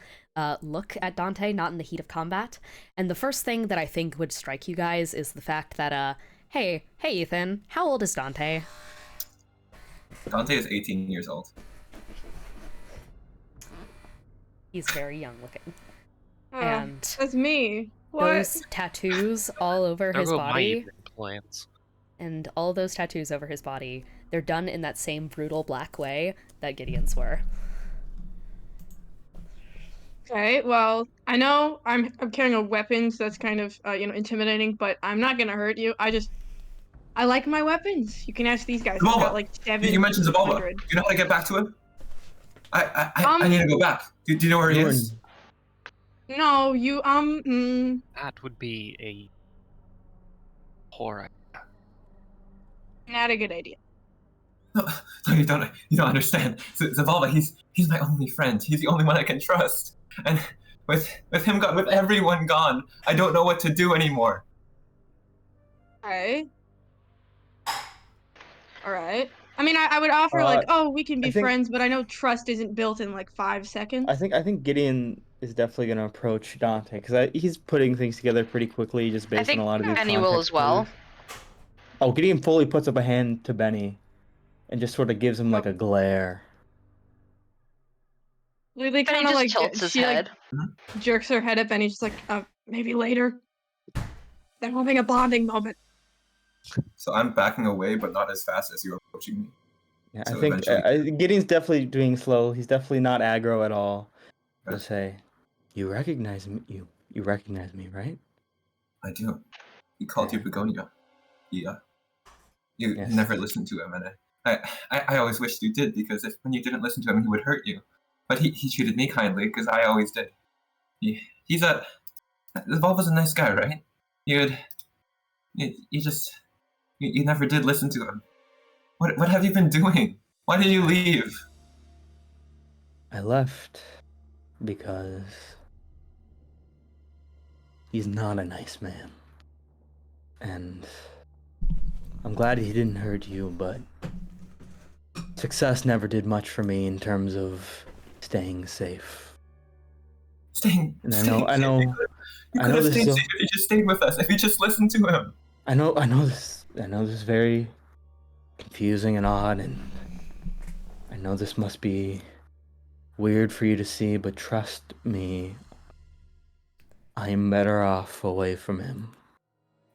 look at Dante, not in the heat of combat. And the first thing that I think would strike you guys is the fact that hey Ethan, how old is Dante? Dante is 18 years old. He's very young looking. Oh, And that's me. What? those tattoos all over There his go my body, evening plans. and all those tattoos over his body, they're done in that same brutal black way that Gideon's were. Okay, well, I know I'm carrying a weapon, so that's kind of intimidating, but I'm not gonna hurt you. I like my weapons. You can ask these guys. I've got Xibalba. 700. You mentioned Xibalba. Do you know how to get back to him? I need to go back. Do you know where he is? No, you That would be a poor idea. not a good idea. No, you don't understand. Xibalba, he's my only friend. He's the only one I can trust. And with him gone, with everyone gone, I don't know what to do anymore. Okay. All right. I mean, I would offer we can be friends, but I know trust isn't built in 5 seconds. I think Gideon is definitely going to approach Dante because he's putting things together pretty quickly, just based on a lot of his Benny will context as well. clues. Oh, Gideon fully puts up a hand to Benny, and just sort of gives him a glare. Lily Benny kind of just tilts his head. Jerks her head at Benny, just maybe later. They're having a bonding moment. So I'm backing away, but not as fast as you're approaching me. Yeah, So I think Gideon's definitely doing slow. He's definitely not aggro at all. Okay. Just say, "You recognize me? You recognize me, right?" I do. He called you begonia. Yeah. You Yes. never listened to him, and I always wished you did, because if when you didn't listen to him, he would hurt you. But he treated me kindly, because I always did. He's a... Xibalba's a nice guy, right? You never did listen to him. What have you been doing? Why did you leave? I left because he's not a nice man. And I'm glad he didn't hurt you, but success never did much for me in terms of staying safe. Staying. And I staying know. safe. You could have stayed safe if you just stayed with us. If you just listened to him. I know this is very confusing and odd, and I know this must be weird for you to see, but trust me, I'm better off away from him.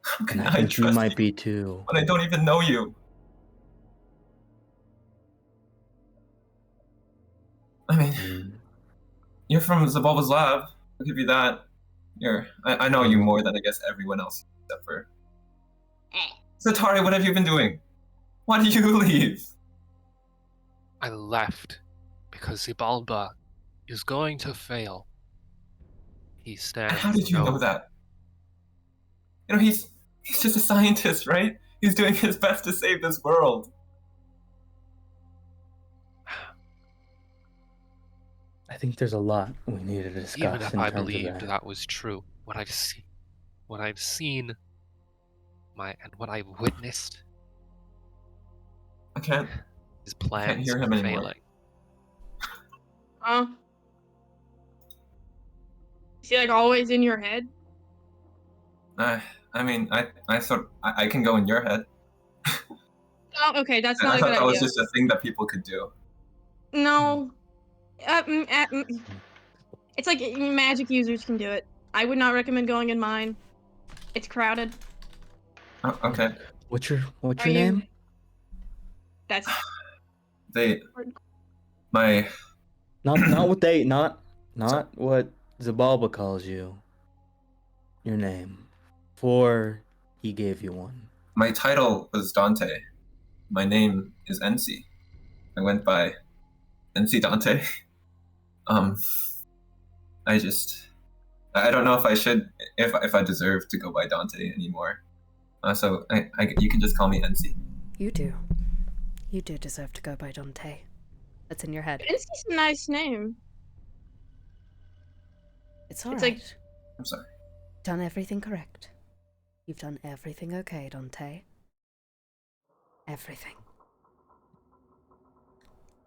How can And I I think you trust might be too. when I don't even know you? I mean, you're from Xibalba's lab. I'll give you that. I know you more than I guess everyone else except for... Satari, what have you been doing? Why did you leave? I left because Xibalba is going to fail. He stands How did you know that? You know, he's just a scientist, right? He's doing his best to save this world. I think there's a lot we need to discuss. Even if in I terms of believed that. that was true, what I've seen, and what I've witnessed, I can't. his plans hear are him anymore. failing. Is he like always in your head? I mean, I thought I can go in your head. Oh, okay, that's And not I a thought good that idea. was just a thing that people could do. No. It's like magic users can do it. I would not recommend going in mine. It's crowded. Oh, okay. What's your Are you- name? That's my not what they not what Xibalba calls you. Your name. Before he gave you one. my title was Dante. My name is NC. I went by NC Dante. I don't know if I should, if I deserve to go by Dante anymore. So you can just call me NC. You do. You do deserve to go by Dante. That's in your head. NC's a nice name. It's alright. like- I'm sorry. Done everything correct. You've done everything okay, Dante. Everything.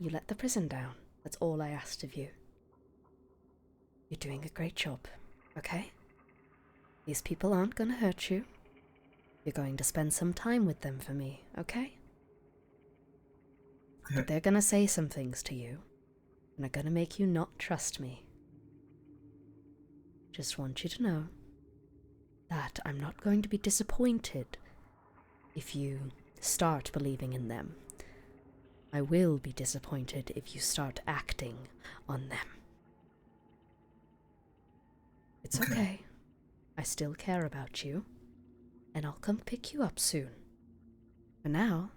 You let the prison down. That's all I asked of you. You're doing a great job, okay? These people aren't gonna hurt you. You're going to spend some time with them for me, okay? But they're gonna say some things to you, and are gonna make you not trust me. Just want you to know that I'm not going to be disappointed if you start believing in them. I will be disappointed if you start acting on them. It's okay. I still care about you, and I'll come pick you up soon. For now,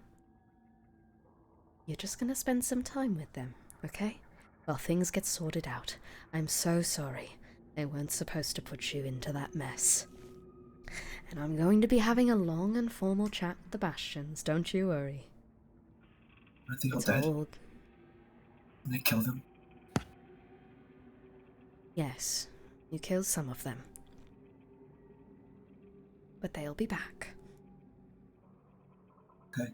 you're just gonna spend some time with them, okay? While things get sorted out. I'm so sorry. They weren't supposed to put you into that mess. And I'm going to be having a long and formal chat with the Bastions, don't you worry. Are they all It's dead? all... They killed him. Yes, you killed some of them. But they'll be back. Okay.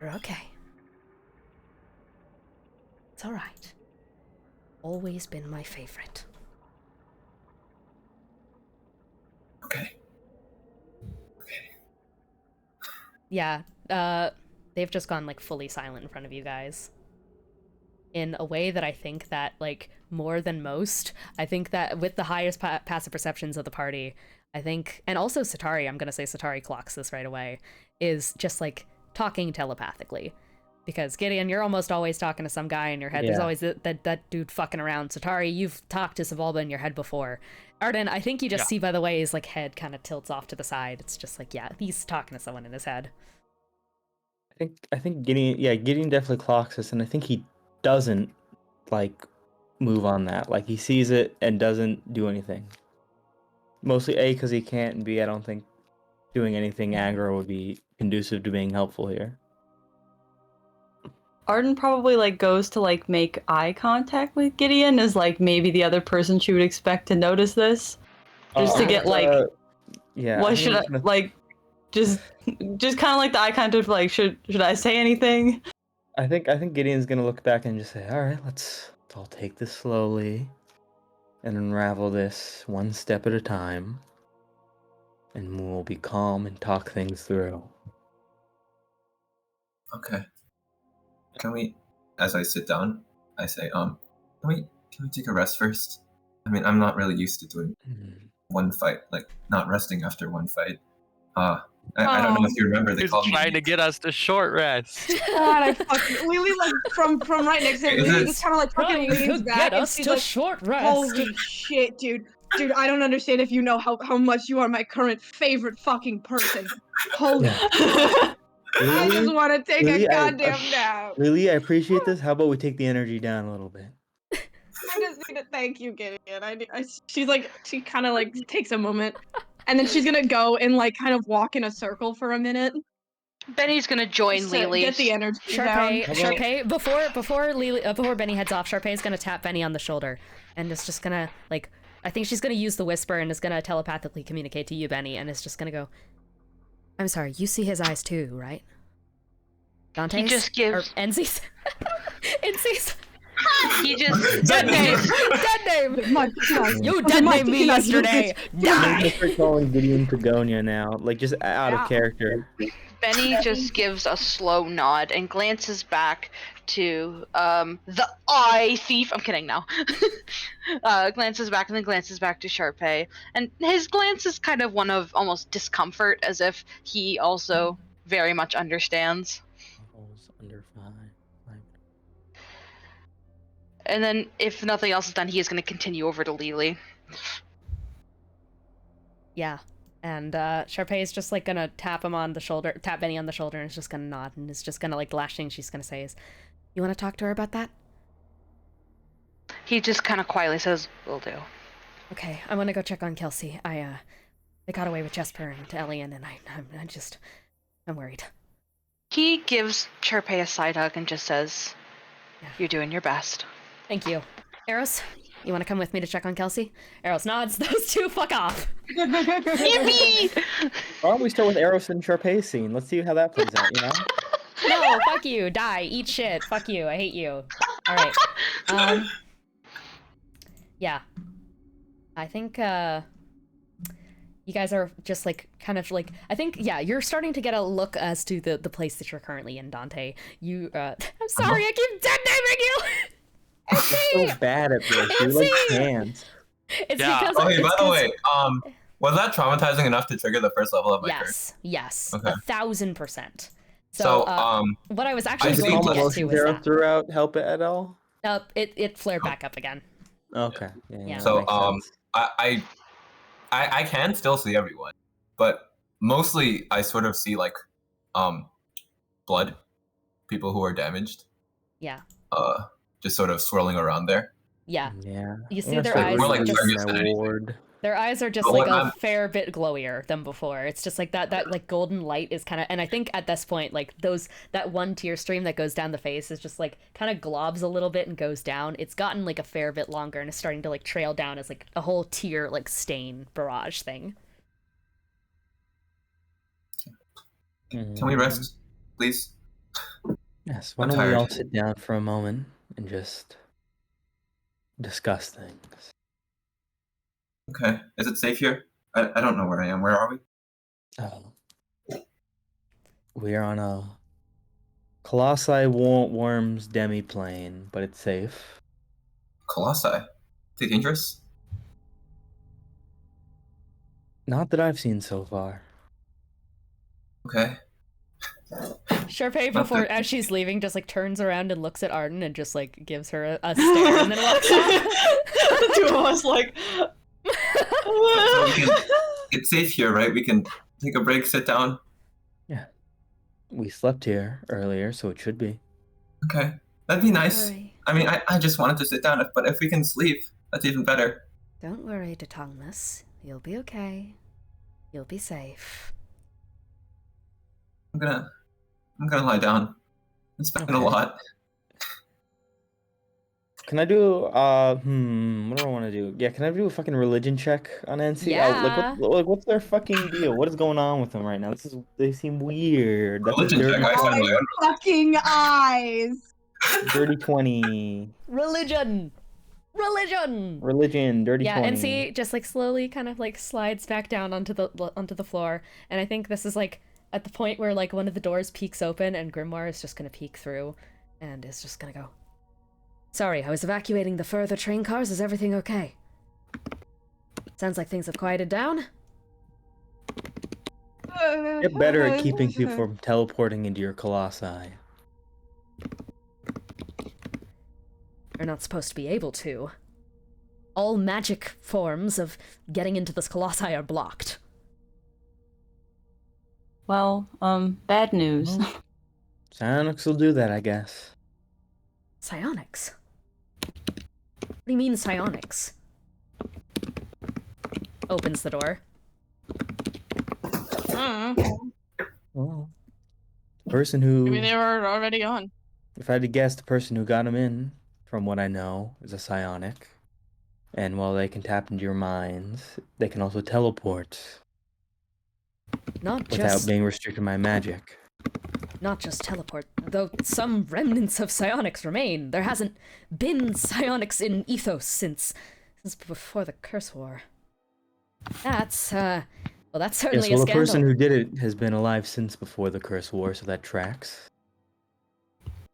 You're okay. It's alright. Always been my favorite. Okay. Yeah, they've just gone, like, fully silent in front of you guys. In a way that I think that, like, more than most, I think that with the highest passive perceptions of the party, I think, and also Satari, I'm gonna say Satari clocks this right away, is just, like, talking telepathically. Because Gideon, you're almost always talking to some guy in your head. There's Yeah. always that dude fucking around. Satari, you've talked to Xibalba in your head before. Arden, I think you just see by the way his like head kind of tilts off to the side. It's just like, yeah, he's talking to someone in his head. I think Gideon definitely clocks this, and I think he doesn't like move on that. Like he sees it and doesn't do anything. Mostly A, because he can't, and B, I don't think doing anything aggro would be conducive to being helpful here. Arden probably like goes to like make eye contact with Gideon as like maybe the other person she would expect to notice this, just to get like, yeah. what I should think I like, just kind of like the eye contact, like should I say anything? I think Gideon's gonna look back and just say, "All right, let's all take this slowly, and unravel this one step at a time, and we'll be calm and talk things through." Okay. Can we, as I sit down, I say, can we take a rest first? I mean, I'm not really used to doing one fight, like not resting after one fight. I don't know if you remember, they He's called me. trying to get us to short rest. God, I fucking Lily like from right next to him. Lily just kind of like fucking leans back and she's like, short rest. "Holy shit, dude! Dude, I don't understand if you know how much you are my current favorite fucking person. Holy shit! I just want to take a goddamn nap. Lily, I appreciate this. How about we take the energy down a little bit? I just need to thank you, Gideon. She kind of like takes a moment, and then she's gonna go and like kind of walk in a circle for a minute. Benny's gonna join Lily. Get the energy down. Sharpay, before Benny heads off, Sharpay's gonna tap Benny on the shoulder, and is just gonna like, I think she's gonna use the whisper and is gonna telepathically communicate to you, Benny, and is just gonna go, "I'm sorry, you see his eyes too, right? Dante's? He just gives... Or Enzi's? Enzi's? He just... Dead name! Dead name! You dead named me yesterday! Die! We're calling Gideon Pagonia now, like just out of character. Benny just gives a slow nod and glances back to the eye thief. I'm kidding now. Glances back and then glances back to Sharpay. And his glance is kind of one of almost discomfort, as if he also very much understands. Under 5. And then, if nothing else is done, he is going to continue over to Lily. Yeah. And Sharpay is just like gonna tap Benny on the shoulder, and is just gonna nod, and is just gonna like the last thing she's gonna say is, "You want to talk to her about that?" He just kind of quietly says, "Will do." Okay, I'm gonna go check on Kelsey. I got away with Jesper and Elian, and I'm worried. He gives Sharpay a side hug and just says, "You're doing your best." Thank you. Eros, you want to come with me to check on Kelsey? Eros nods. Those two, fuck off. Yippee! Why don't we start with Eros and Sharpay's scene? Let's see how that plays out, you know? No, fuck you. Die. Eat shit. Fuck you. I hate you. All right. Yeah. I think, you guys are just like kind of like, I think, yeah, you're starting to get a look as to the place that you're currently in, Dante. You, I'm sorry, I keep dead naming you! You're so bad at this. You like hands. It's because okay, by the way, was that traumatizing enough to trigger the first level of my curse? Yes. Okay. 1000%. So, what I was actually I going to get to was that. Throughout help it at all? It flared back up again. Okay. Yeah. So, I can still see everyone, but mostly I sort of see like, blood, people who are damaged. Yeah. Just sort of swirling around there. Yeah. Yeah. You see their eyes. More like their eyes are just like a fair bit glowier than before. It's just like that like golden light is kind of, and I think at this point, like that one tear stream that goes down the face is just like kind of globs a little bit and goes down. It's gotten like a fair bit longer and is starting to like trail down as like a whole tear like stain barrage thing. Can we rest, please? Yes. Why don't we all sit down for a moment and just discuss things? Okay. Is it safe here? I don't know where I am. Where are we? Oh. We are on a Colossi Worms demi-plane, but it's safe. Colossi? Is it dangerous? Not that I've seen so far. Okay. Sharpay, before as she's leaving, just like turns around and looks at Arden and just like gives her a stare and then walks off. The two of us like. So we can, it's safe here, right? We can take a break, sit down. Yeah. We slept here earlier, so it should be. Okay, that'd be nice. Worry. I mean, I just wanted to sit down, but if we can sleep, that's even better. Don't worry, Detongus. You'll be okay. You'll be safe. I'm gonna lie down. It's been a Okay. lot. Can I do what do I want to do? Yeah, can I do a fucking religion check on NC? Yeah. What's their fucking deal? What is going on with them right now? They seem weird. That's a Religion dirty, check, I find my own. Fucking eyes. dirty 20. Religion! Religion, dirty Yeah, 20. NC just like slowly kind of like slides back down onto the floor, and I think this is like at the point where like one of the doors peeks open and Grimoire is just gonna peek through and is just gonna go, "Sorry, I was evacuating the further train cars. Is everything okay?" Sounds like things have quieted down. Get better at keeping people from teleporting into your colossi. You're not supposed to be able to. All magic forms of getting into this colossi are blocked. Well, bad news. Psionics will do that, I guess. Psionics? What do you mean psionics? Opens the door. Well, the person who... Maybe they were already gone. If I had to guess, the person who got him in, from what I know, is a psionic. And while they can tap into your minds, they can also teleport Not without just being restricted by magic. Not just teleport, though some remnants of psionics remain. There hasn't been psionics in Ethos since before the Curse War. That's, well, that's certainly Yes, well, a the scandal. person who did it has been alive since before the Curse War, so that tracks.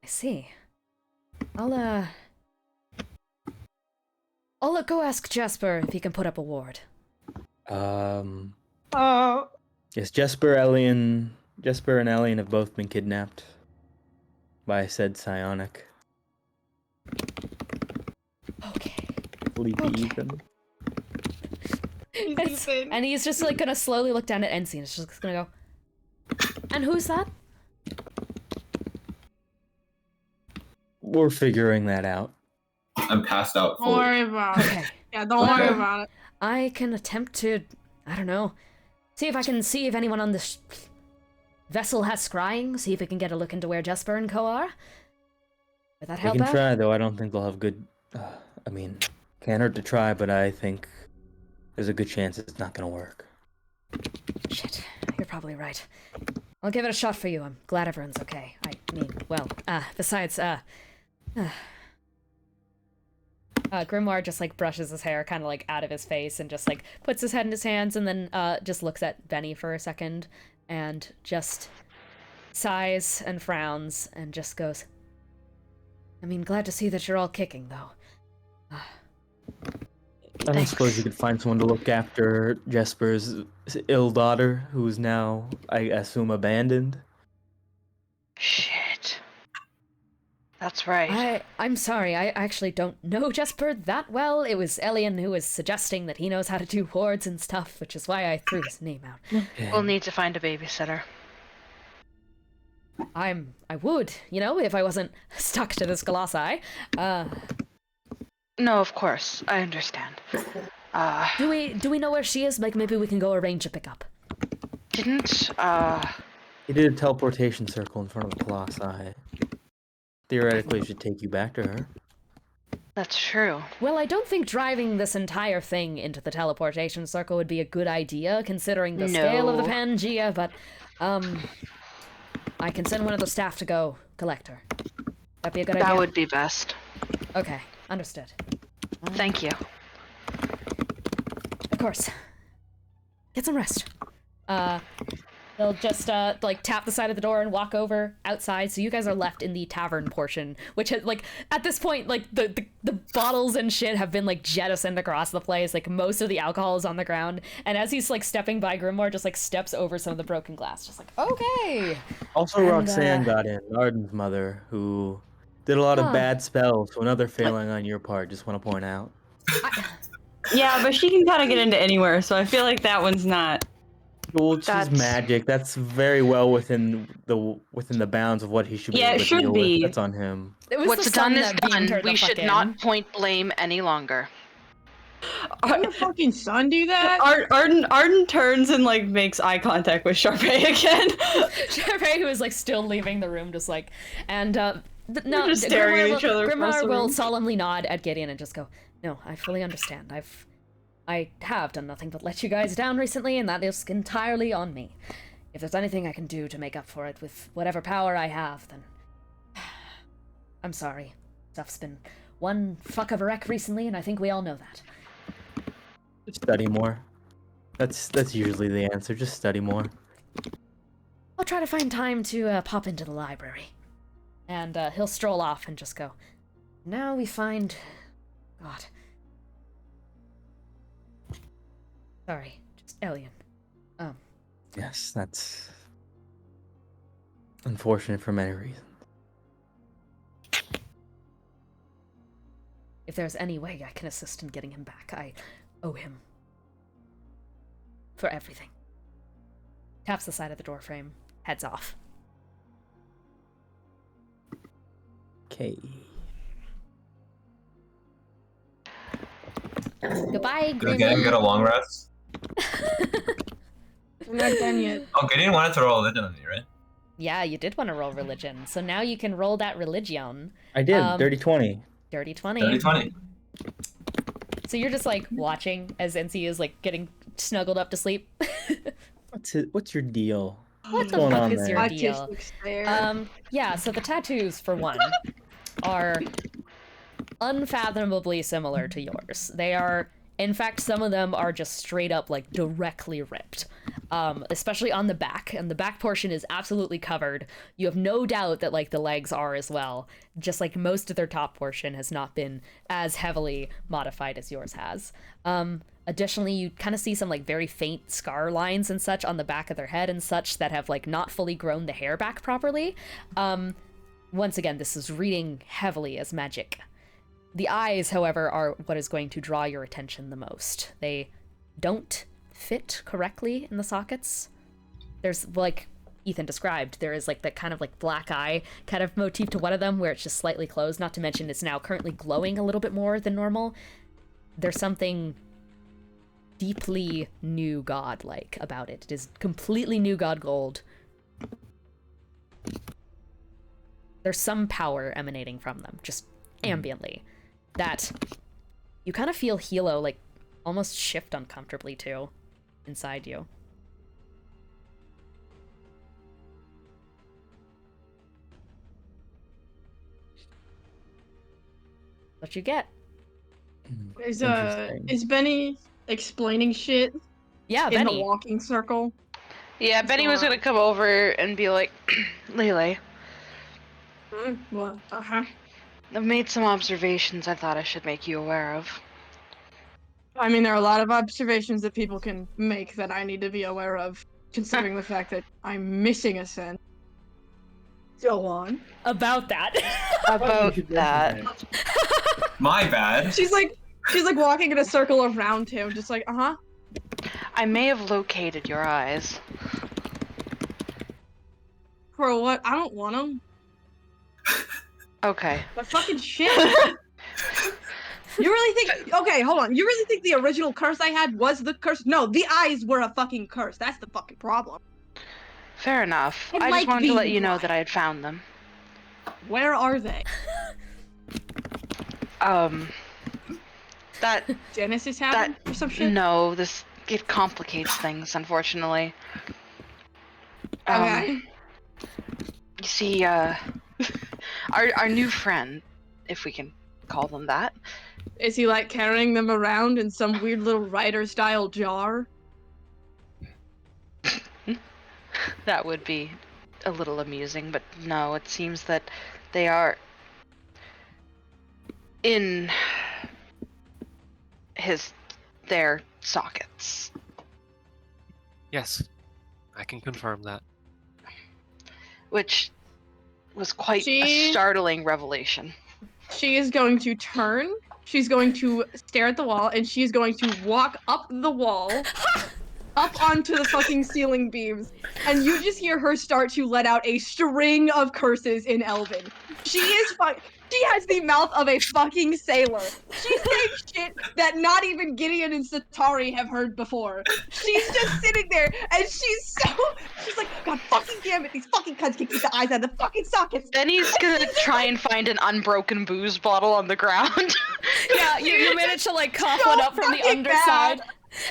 I see. I'll go ask Jasper if he can put up a ward. Yes, Jesper and Elian have both been kidnapped by said psionic. Okay. Sleepy Okay. Ethan. And he's just like gonna slowly look down at NC and it's just gonna go, "And who's that?" We're figuring that out. I'm passed out Don't fully. worry about it. Okay. Yeah, don't worry about it. I can attempt to, I don't know, see if I can see if anyone on this vessel has scrying, see if we can get a look into where Jesper and Co are. Would that We help can out? try, though. I don't think they'll have good... I mean, can't hurt to try, but I think there's a good chance it's not gonna work. Shit, you're probably right. I'll give it a shot for you. I'm glad everyone's okay. I mean, well, besides, Grimoire just like brushes his hair kind of like out of his face and just like puts his head in his hands and then just looks at Benny for a second and just sighs and frowns and just goes, "I mean, glad to see that you're all kicking, though." I don't suppose you could find someone to look after Jesper's ill daughter, who's now, I assume, abandoned. Shit. That's right. I'm sorry, I actually don't know Jesper that well. It was Elian who was suggesting that he knows how to do wards and stuff, which is why I threw his name out. We'll need to find a babysitter. I would, you know, if I wasn't stuck to this colossi. No, of course. I understand. Do we know where she is? Like, maybe we can go arrange a pickup. Didn't, He did a teleportation circle in front of the colossi. Theoretically, it should take you back to her. That's true. Well, I don't think driving this entire thing into the teleportation circle would be a good idea, considering the scale of the No. Pangea, but, I can send one of the staff to go collect her. That'd be a good idea? That would be best. Okay, understood. Thank you. Of course. Get some rest. They'll just, like, tap the side of the door and walk over outside, so you guys are left in the tavern portion, which has, like, at this point, like, the bottles and shit have been like jettisoned across the place. Like most of the alcohol is on the ground, and as he's like stepping by, Grimoire just like steps over some of the broken glass, just like, okay. Also, And, Roxanne got in, Arden's mother, who did a lot of bad spells. So another failing on your part. Just want to point out. Yeah, but she can kind of get into anywhere, so I feel like that one's not. Well, she's magic. That's very well within the bounds of what he should be Yeah, able it to deal should with. be. That's on him. It was What's the done sun is that beamed her done. the We fuck should in. not point blame any longer. Can the fucking sun do that? Arden turns and like makes eye contact with Sharpay again. Sharpay, who is like still leaving the room, just like, and no, We're just staring at each other across Grimoire the will room. solemnly nod at Gideon and just go, "No, I fully understand. I have done nothing but let you guys down recently, and that is entirely on me. If there's anything I can do to make up for it with whatever power I have, then I'm sorry. Stuff's been one fuck of a wreck recently, and I think we all know that. Just study more. That's usually the answer. Just study more. I'll try to find time to pop into the library." And he'll stroll off and just go, "Now we find... God. Sorry, just Elian. Yes, that's unfortunate for many reasons. If there's any way I can assist in getting him back, I owe him. For everything." Taps the side of the door frame, heads off. Okay. Goodbye, Did Gideon get a long rest? I'm not done yet. Oh, Gideon wanted to roll religion on me, right? Yeah, you did want to roll religion, so now you can roll that religion. I did. Dirty 20. Dirty 20. Dirty 20. So you're just like watching as NC is like getting snuggled up to sleep. What's your deal? What the going fuck on is there? your Autistic deal? stare. Yeah, so the tattoos, for one, are unfathomably similar to yours. They are, in fact, some of them are just straight up, like, directly ripped. Especially on the back, and the back portion is absolutely covered. You have no doubt that, like, the legs are as well, just like most of their top portion has not been as heavily modified as yours has. Additionally, you kind of see some, like, very faint scar lines and such on the back of their head and such that have, like, not fully grown the hair back properly. Once again, this is reading heavily as magic. The eyes, however, are what is going to draw your attention the most. They don't fit correctly in the sockets. There's, like Ethan described, there is like that kind of like black eye kind of motif to one of them where it's just slightly closed, not to mention it's now currently glowing a little bit more than normal. There's something deeply new god-like about it. It is completely new god gold. There's some power emanating from them, just ambiently, that you kind of feel Hilo like almost shift uncomfortably too inside you. What you get? Is Benny explaining shit? Yeah, in Benny. the walking circle? Yeah, Benny was gonna come over and be like, Lele, What? Uh-huh. I've made some observations I thought I should make you aware of. I mean, there are a lot of observations that people can make that I need to be aware of, considering the fact that I'm missing a sense. Go on. About that. About that. My bad. She's like walking in a circle around him, just like, uh-huh. I may have located your eyes. For what? I don't want them. Okay. But fucking shit. You really think? Okay, hold on. You really think the original curse I had was the curse? No, the eyes were a fucking curse. That's the fucking problem. Fair enough. I like just wanted to let being you know blind. that I had found them. Where are they? That Genesis happened or some shit? No, it complicates things, unfortunately. Okay. You see, our new friend, if we can call them that. Is he like carrying them around in some weird little Rider-style jar? That would be a little amusing, but no, it seems that they are in their sockets. Yes, I can confirm that. Which was quite a startling revelation. She is going to turn, she's going to stare at the wall, and she's going to walk up the wall, up onto the fucking ceiling beams, and you just hear her start to let out a string of curses in Elven. She has the mouth of a fucking sailor. She's saying shit that not even Gideon and Satari have heard before. She's just sitting there, and she's like, God fucking damn it, these fucking cunts can keep the eyes out of the fucking sockets. Then he's gonna try and find an unbroken booze bottle on the ground. Yeah, you managed to like cough one up from the underside.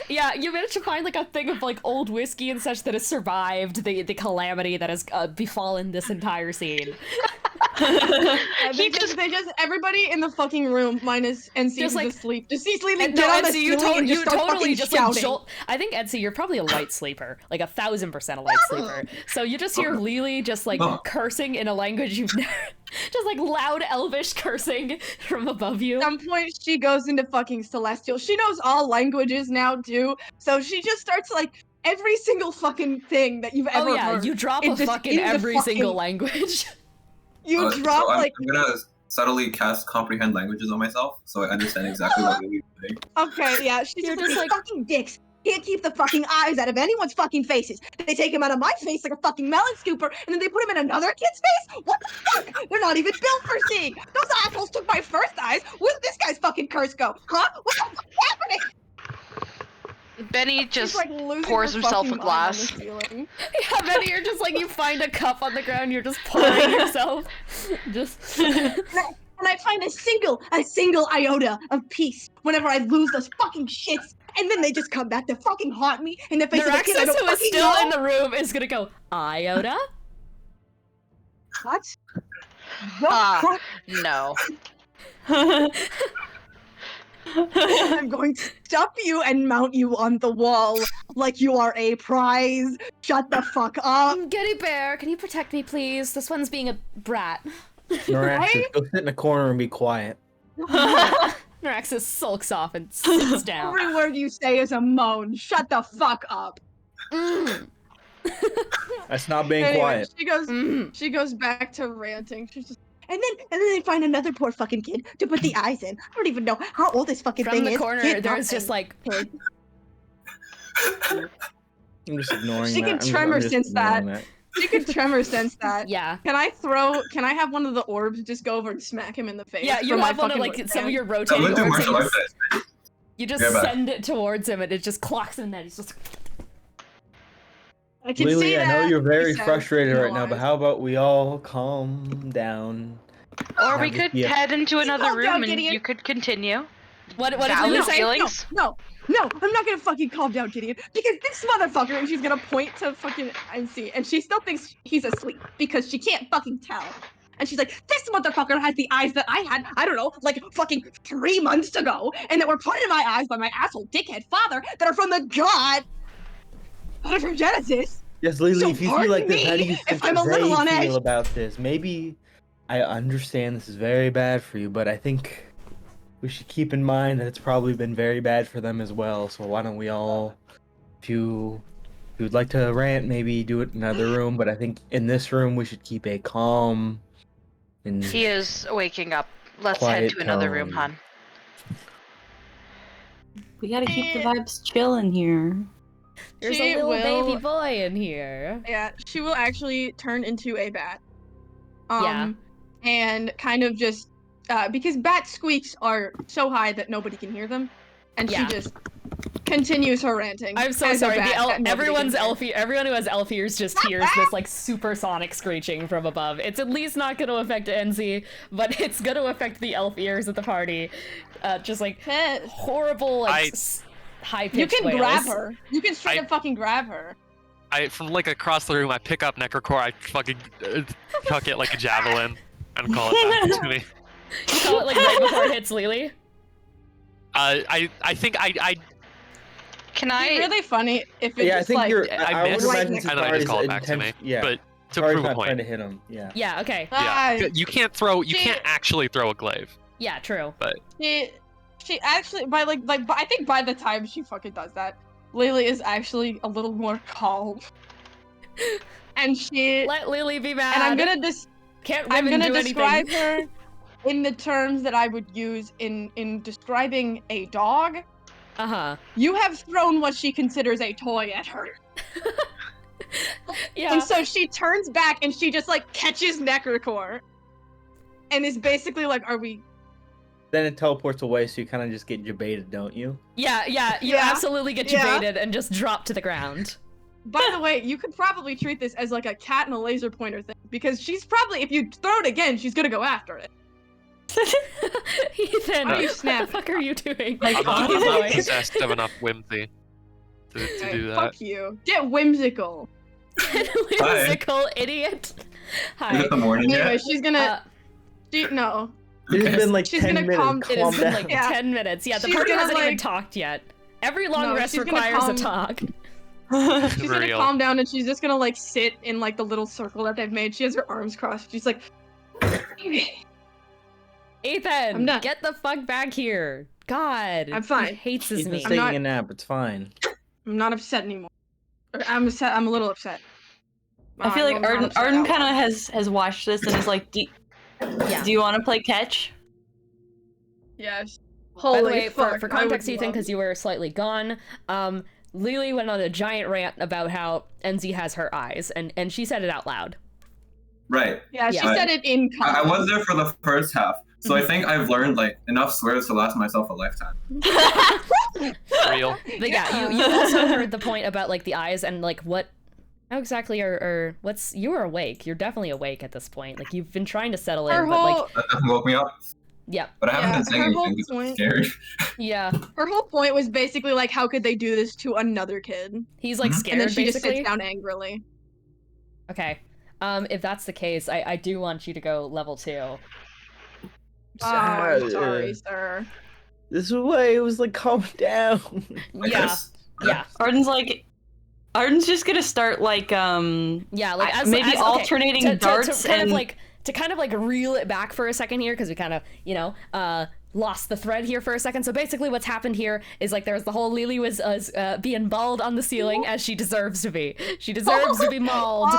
Yeah, you managed to find like a thing of like old whiskey and such that has survived the calamity that has befallen this entire scene. They just everybody in the fucking room minus NC Just, like, asleep. Just see sleeping. No, Get on the Etsy, ceiling and just start totally fucking just shouting. like jolt. I think Etsy, you're probably a light sleeper, like 1,000% a light sleeper. So you just hear Lily just like cursing in a language you've never, just like loud Elvish cursing from above you. At some point, she goes into fucking Celestial. She knows all languages now too, so she just starts like every single fucking thing that you've ever heard. You drop it a just fucking into every fucking- single language. You drop so like. I'm gonna subtly cast comprehend languages on myself, so I understand exactly what Lily's saying. Okay, yeah, she's You're just just like like- fucking dicks. Can't keep the fucking eyes out of anyone's fucking faces. They take him out of my face like a fucking melon scooper, and then they put him in another kid's face? What the fuck? They're not even built for seeing. Those assholes took my first eyes. Where'd this guy's fucking curse go? Huh? What the fuck's happening? Benny just She's, like, losing pours her himself a fucking mind on glass. the ceiling. Yeah, Benny, you're just like, you find a cup on the ground, you're just pouring yourself. Just. And I find a single iota of peace whenever I lose those fucking shits. And then they just come back to fucking haunt me in the face of a kid I Naraxis, don't who is fucking still know. in the room, is gonna go, Iota? What? No. I'm going to stop you and mount you on the wall like you are a prize. Shut the fuck up. Giddy Bear, can you protect me, please? This one's being a brat. Naraxis, go sit in a corner and be quiet. Naraxis sulks off and sits down. Every word you say is a moan. Shut the fuck up. That's not being Anyway, quiet. she goes back to ranting. She's just, and then they find another poor fucking kid to put the eyes in. I don't even know how old this fucking From thing the is. corner, Kid, there's just nothing. like... I'm just ignoring She that. can tremor sense that. ignoring She can tremor sense that. Yeah. Can I have one of the orbs just go over and smack him in the face? Yeah, you for my have one of fucking like some of your I'm rotating gonna do orbs. martial And arts dance. you just Yeah, bye. send it towards him and it just clocks in that. He's just... I can Lily, see I that. know you're very He says, frustrated "No right now, but lies." how about we all calm down? Or we Have could this be a- head into another Calm down, room and Gideon. you could continue. What did Valid Lily say? feelings? No, I'm not gonna fucking calm down, Gideon, because this motherfucker, and she's gonna point to fucking NC, and she still thinks he's asleep because she can't fucking tell. And she's like, this motherfucker has the eyes that I had, I don't know, like fucking 3 months ago, and that were put in my eyes by my asshole dickhead father that are from the god that are from Genesis. Yes, Lily, So if you feel like this, how do you pardon me think if I'm a little they on edge. feel about this? Maybe I understand this is very bad for you, but I think we should keep in mind that it's probably been very bad for them as well. So why don't we all, if you would like to rant, maybe do it in another room. But I think in this room we should keep a calm and He is waking up. Let's head Quiet to another room, tone. hon. We gotta keep the vibes chill in here. There's She a little will- baby boy in here. Yeah, she will actually turn into a bat. Yeah. And kind of just because bat squeaks are so high that nobody can hear them, and Yeah. she just continues her ranting. I'm so as a sorry. bat that nobody Everyone's can hear. elf. Everyone who has elf ears just hears this like supersonic screeching from above. It's at least not going to affect NZ, but it's going to affect the elf ears at the party. Just like horrible, like high pitched. You can grab her. You can straight up fucking grab her. From like across the room, I pick up Necrocore, I fucking chuck it like a javelin and call it back to me. You call it like right before it hits Lily. I think I Can It'd be really funny if it Yeah, I just think like you're. I would missed, imagine and then I just Sakari's call it back to me. Yeah, But to Sakari's prove a not point. trying to hit him. Yeah. Yeah. Okay. Yeah, you can't actually throw a glaive. Yeah. True. But she actually I think by the time she fucking does that, Lily is actually a little more calm. And she Let Lily be mad. and I'm gonna describe anything? her in the terms that I would use in describing a dog. You have thrown what she considers a toy at her. Yeah. And so she turns back and she just like catches Necrocore. And is basically like, are we... Then it teleports away, so you kind of just get jebaited, don't you? Yeah, you absolutely get jebaited and just drop to the ground. By the way, you could probably treat this as like a cat and a laser pointer thing, because she's probably, if you throw it again, she's gonna go after it. Ethan, Why are you what the snapping? fuck are you doing? I'm not possessed of enough whimsy to do that. Fuck you. Get whimsical. Whimsical idiot. Hi. Is it the morning Anyway, yet? she's gonna... no. It's been like She's 10 gonna minutes. It has been down. like 10 minutes. Yeah, the She's party gonna, hasn't even like- talked yet. Every long No, rest she's gonna requires a calm- talk. She's gonna calm down and she's just gonna like sit in like the little circle that they've made. She has her arms crossed. She's like... Ethan, I'm done. get the fuck back here. God. I'm fine. He hates his Ethan's me. taking a nap. It's fine. I'm not upset anymore. I'm upset. I'm a little upset. I feel like I'm not Arden upset out kind loud. of has watched this and is like, do you want to play catch? Yes. By Holy the way, fuck, for I would context, Ethan, love- because you were slightly gone, Lily went on a giant rant about how Enzi has her eyes, and she said it out loud. Right. Yeah, she Yeah. said it in I comments. was there for the first half, so I think I've learned like enough swears to last myself a lifetime. Real. But yeah, you also heard the point about like the eyes and like what, how exactly what's, you are awake. You're definitely awake at this point. Like you've been trying to settle Her in, but like, That definitely woke me up. yeah. But I haven't been saying her whole anything because I'm point- scared. Yeah. Her whole point was basically like, how could they do this to another kid? He's like scared, And then she basically. just sits down angrily. Okay. If that's the case, I do want you to go level 2. Oh, I'm sorry, sir. This way, it was like, calm down. Yeah. Yeah. Arden's just gonna start like yeah, like maybe okay, alternating to darts kind and of like reel it back for a second here, because we kind of, you know, lost the thread here for a second. So basically what's happened here is like there's the whole Lily was being balled on the ceiling as she deserves to be. She deserves to be mauled.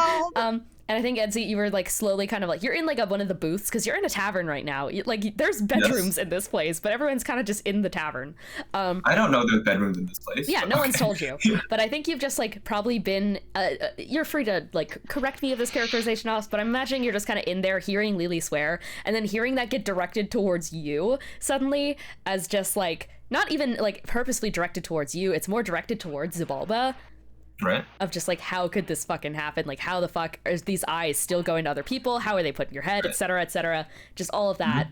And I think, Edsy, you were like slowly kind of like, you're in like one of the booths, because you're in a tavern right now. Like there's bedrooms in this place, but everyone's kind of just in the tavern. I don't know there's bedrooms in this place. Yeah, but no one's okay. told you. But I think you've just like probably been, you're free to like correct me if this characterization off, but I'm imagining you're just kind of in there hearing Lily swear, and then hearing that get directed towards you suddenly as just like, not even like purposely directed towards you, it's more directed towards Xibalba. Right. Of just like, how could this fucking happen? Like, how the fuck are these eyes still going to other people? How are they put in your head, etc., etc.? Just all of that.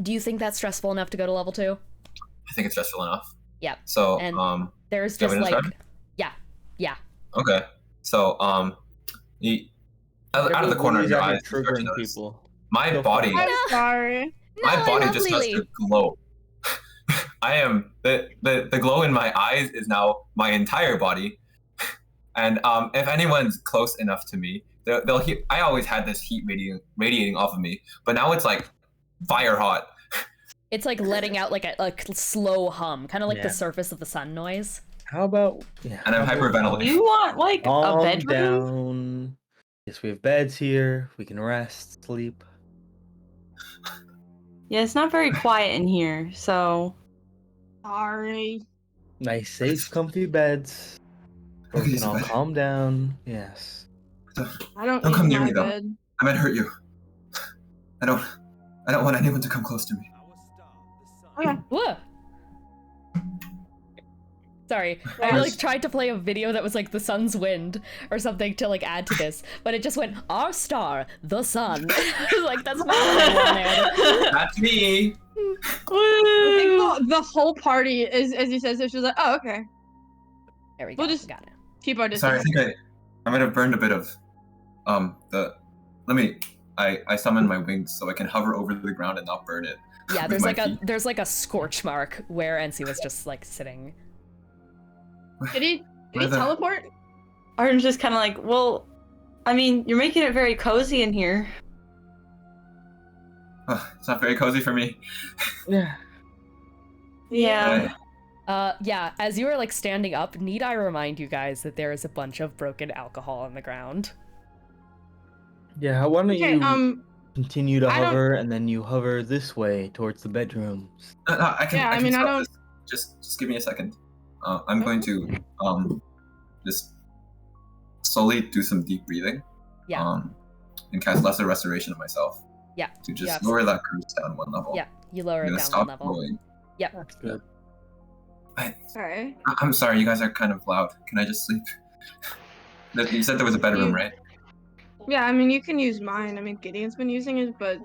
Do you think that's stressful enough to go to level 2? I think it's stressful enough. Yeah. So, and there's do you just want me to like, start? yeah. Okay. So, out of the corner of your eyes, you start to triggering notice people. my Go body, I'm sorry. my No, I body love just starts Lily. to glow. I am the glow in my eyes is now my entire body. And if anyone's close enough to me, they'll hear. I always had this heat radiating off of me, but now it's like fire hot. It's like letting out like a slow hum, kind of like Yeah. the surface of the sun noise. How about... Yeah, And I'm how about- hyperventilating. you want like a Calm bedroom? down. Yes, we have beds here. We can rest, sleep. Yeah, it's not very quiet in here, so Sorry. Nice, safe, comfy beds. Where we Okay, can all so- calm down. Yes. I don't Don't come need near my me, though. bed. I might hurt you. I don't want anyone to come close to me. Okay. Whoa. Sorry, I Yes. like tried to play a video that was like the sun's wind or something to like add to this, but it just went our star, the sun. I was like, that's not what I wanted. That's me. I think the whole party is, as you said, so she was like, oh, okay. There we go. We'll just Got it. keep our Sorry, distance. I think I might have burned a bit of I summoned my wings so I can hover over the ground and not burn it. Yeah, with there's my like feet. there's like a scorch mark where NC was just like sitting. Did he Where the- teleport? Arden's just kind of like, well, I mean, you're making it very cozy in here. It's not very cozy for me. Yeah. Yeah. Yeah, as you are like standing up, need I remind you guys that there is a bunch of broken alcohol on the ground? Yeah, why don't Okay, you continue to I don't- hover, and then you hover this way towards the bedrooms. I can. Yeah, I I can mean, I stop don't- this. Just give me a second. I'm going to just slowly do some deep breathing. Yeah. And cast Lesser Restoration of myself. Yeah. To just you lower that curse down one level. Yeah, you lower I'm it gonna down stop one level. rolling. Yep. That's good. Sorry. I'm sorry, you guys are kind of loud. Can I just sleep? You said there was a bedroom, right? Yeah, I mean, you can use mine. I mean, Gideon's been using it, but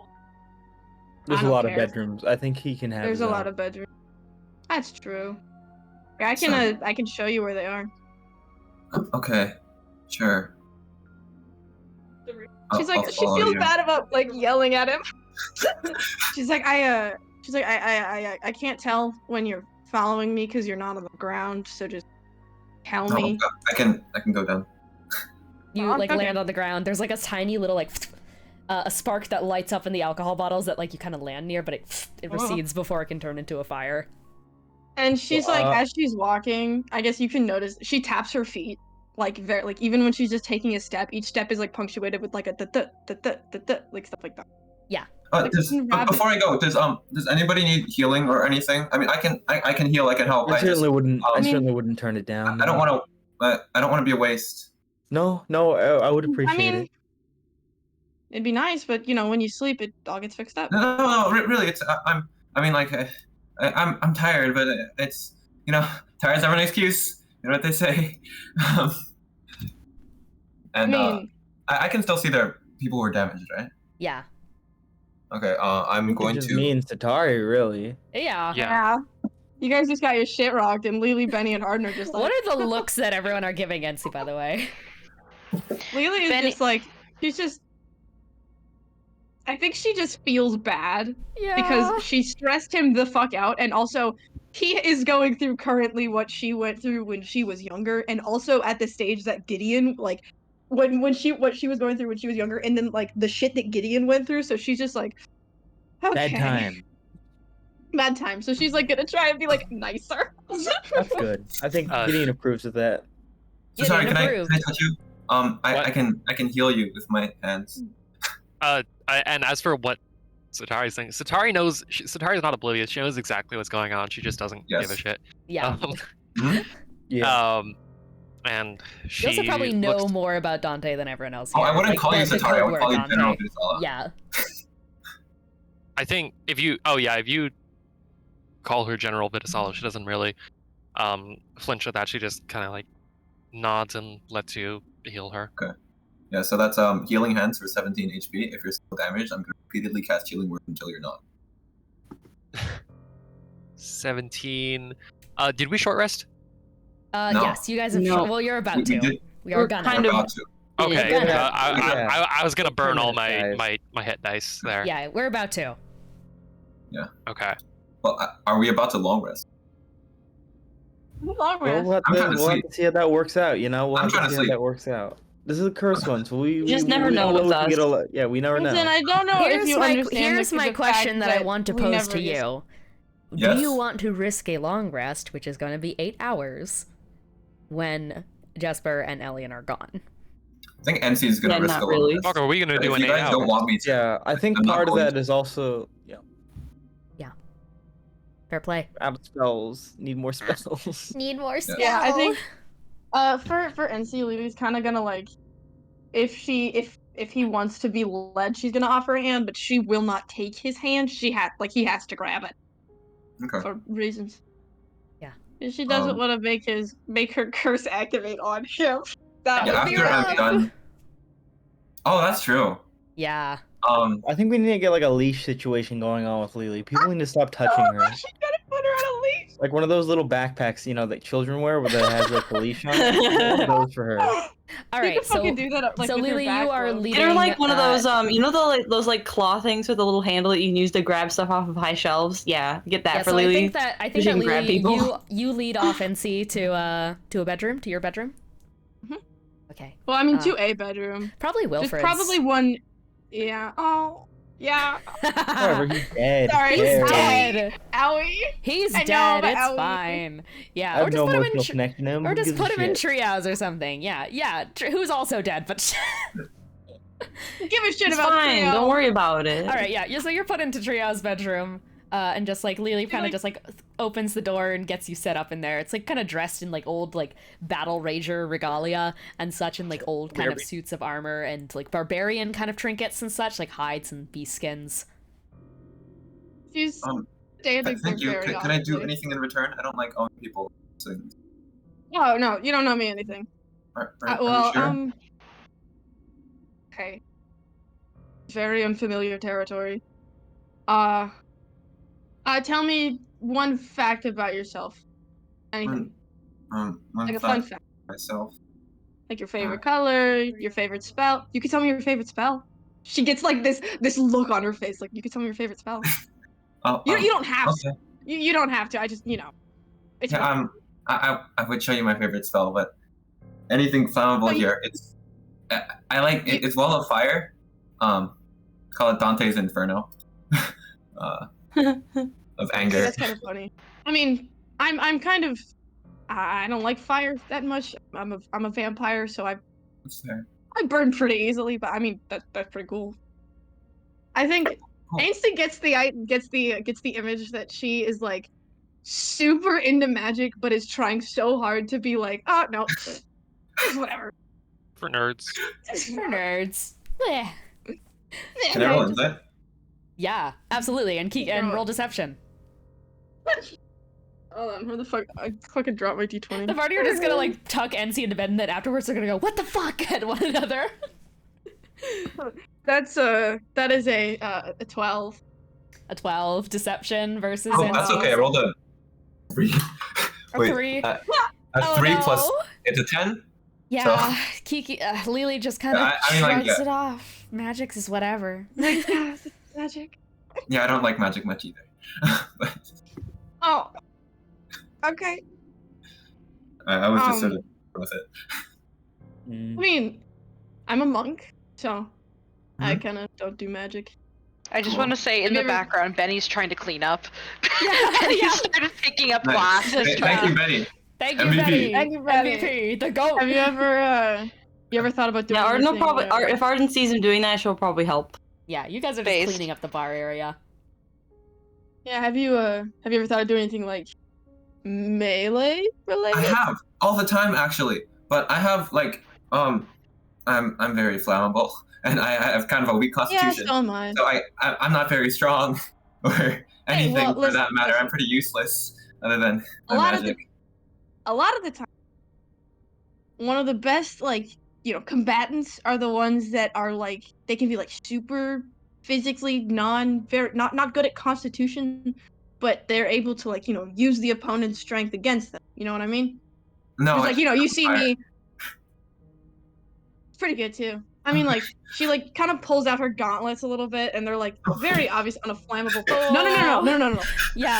There's a don't lot of care. bedrooms. I think he can have. there's his a own. lot of bedrooms. That's true. Yeah, I can show you where they are. Okay, sure. She's I'll like, she follow feels you. bad about like yelling at him. she's like, I can't tell when you're following me because you're not on the ground. So just tell No, me. I can go down. You Oh, like okay. land on the ground. There's like a tiny little like a spark that lights up in the alcohol bottles that like you kind of land near, but it Oh. recedes before it can turn into a fire. And she's like, as she's walking, I guess you can notice she taps her feet. Like very, like even when she's just taking a step, each step is like punctuated with like a like stuff like that. Yeah. Like, But before I go, does anybody need healing or anything? I mean, I can heal. I can help. I certainly wouldn't. I I mean, certainly wouldn't turn it down. I don't want to. I don't want to be a waste. No, I would appreciate mean, it. It'd be nice, but you know, when you sleep, it all gets fixed up. No, really. It's I mean, like, I'm tired, but it's tired's never an excuse. You know what they say. And I mean, I can still see there are people who are damaged, right? Yeah. Okay. I'm going Just to. me and Satari, really. Yeah. Yeah. You guys just got your shit rocked, and Lily, Benny, and Harden are just like. What are the looks that everyone are giving Ensi, by the way? Lily is just like, she's just. I think she just feels bad because she stressed him the fuck out, and also he is going through currently what she went through when she was younger, and also at the stage that Gideon like what she was going through when she was younger, and then like the shit that Gideon went through. So she's just like, okay. Bad time. So she's like gonna try and be like nicer. That's good. I think Gideon approves of that. So sorry, can I touch you? I can heal you with my hands. And as for what Satari's saying, Satari knows. Satari's not oblivious. She knows exactly what's going on. She just doesn't give a shit. Yeah. Yeah. And she You also probably know looks... more about Dante than everyone else. Oh, Here. I wouldn't like, call you the Satari. I code would call word you General Dante. Visala. Yeah. I think if you call her General Vitasala, she doesn't really flinch at that. She just kind of like nods and lets you heal her. Okay. Yeah, so that's healing hands for 17 HP. If you're still damaged, I'm gonna repeatedly cast healing word until you're not. 17. Did we short rest? No. Yes, you guys have. No. Well, you're about We to. did. We are gonna. kind of- About to. Okay. Yeah. I was gonna burn all Guys. my hit dice there. Yeah, we're about to. Yeah. Okay. Well, are we about to long rest? Long Well, rest. we'll have I'm to, trying to we'll have sleep. to see how that works out. You know, we'll I'm have trying to to see how sleep. that works out. This is a curse one, so we just never we know don't with if we get us. yeah, we never Listen, know. I don't know if you understand. Here's my the question fact that I want to we pose never to used- you. Yes. Do you want to risk a long rest, which is going to be 8 hours, when Jesper and Elian are gone? I think NC is gonna Yeah, risk not a really. long rest. Fuck, are we gonna But do if an you 8 guys hours? don't want me to, Yeah, I think I'm not part of going that to. is also Fair play. out of spells. Need more spells. Need more spells. Yeah, I think for NC, Lily's kind of gonna like if he wants to be led, she's gonna offer a hand, but she will not take his hand. He has to grab it Okay. for reasons. Yeah. And she doesn't want to make her curse activate on him. That Yeah, would be after I'm rough. done. Oh, that's true. Yeah. I think we need to get like a leash situation going on with Lily. People need to stop touching her. She's gonna put her on a leash. Like one of those little backpacks, you know, that children wear, where that has like a leash on it. One of those for her. All You right. could So fucking do that, like, so with your Lily, back you are glove. leading. They're like one of those, you know, those like claw things with a little handle that you can use to grab stuff off of high shelves. Yeah, get that Yeah, for so Lily. I think that she can grab Lily, people. you lead off NC to a bedroom, to your bedroom. Mhm. Okay. Well, I mean, to a bedroom. Probably There's Wilfred's. probably one. Yeah. Oh. Yeah. Whatever, he's dead. Sorry. He's There. dead. Owie. He's I know, dead. but It's owie. fine. Yeah, I have or just no put him in. emotional connection to him. Or Who just gives a put him in shit? triage or something. Yeah. Who's also dead, but. Give a shit It's about fine. Trio. Don't worry about it. All right, yeah. So you're put into Trio's bedroom, and just like Lily kind of just like opens the door and gets you set up in there. It's like kind of dressed in like old like battle rager regalia and such, and like old kind of suits of armor and like barbarian kind of trinkets and such, like hides and beast skins. She's standing Thank you. there very Can I do awkwardly. anything in return? I don't like owning people. So, Oh no, you don't know me anything. are you sure? Okay. Very unfamiliar territory. Tell me one fact about yourself. Anything. One Like a fun fact. myself. Like your favorite color, your favorite spell. You can tell me your favorite spell. She gets like this look on her face, like you can tell me your favorite spell. You don't have to. You don't have to. I just it's fun. I would show you my favorite spell, but anything flammable here. I like it, it's Wall of Fire. Call it Dante's Inferno. Of anger. Okay, that's kind of funny. I mean, I'm kind of I don't like fire that much. I'm a vampire, so I burn pretty easily. But I mean that's pretty cool. I think Ainsley gets the image that she is like super into magic, but is trying so hard to be like, oh no, whatever. For nerds. For nerds. Bleh. Can I roll insight? Yeah, absolutely. And roll deception. Hold on, where the fuck? I fucking dropped my d20. The party are just gonna like tuck NC into bed, and then afterwards they're gonna go, "What the fuck?" at one another. That is a 12. A 12 deception versus. Oh, that's okay. I rolled a 3. A 3. A 3 plus it's a 10. Yeah, So. Kiki, Lily just kind of shrugs it off. Magic is whatever. Magic. Yeah, I don't like magic much either. Oh. Okay. I was just sort of with it. I mean, I'm a monk, so I kind of don't do magic. I just want to say in the background, Benny's trying to clean up. He started picking up Nice. glasses. Thank you, Benny. Thank you, MVP. Benny. Thank you, Benny. MVP, the GOAT. Have you ever thought about doing? Yeah, anything, if Arden sees him doing that, she'll probably help. Yeah, you guys are just cleaning up the bar area. Yeah, have you ever thought of doing anything like melee related? I have all the time actually, but I have like I'm very flammable and I have kind of a weak constitution. Yeah, so am I. So I'm not very strong or anything for listen, that matter. I'm pretty useless other than my magic. A lot of the time, one of the best combatants are the ones that are like they can be like super physically not good at constitution, but they're able to use the opponent's strength against them. You know what I mean? No, you see me. It's pretty good too. I mean, she kind of pulls out her gauntlets a little bit, and they're very obvious on a flammable. No. Yeah,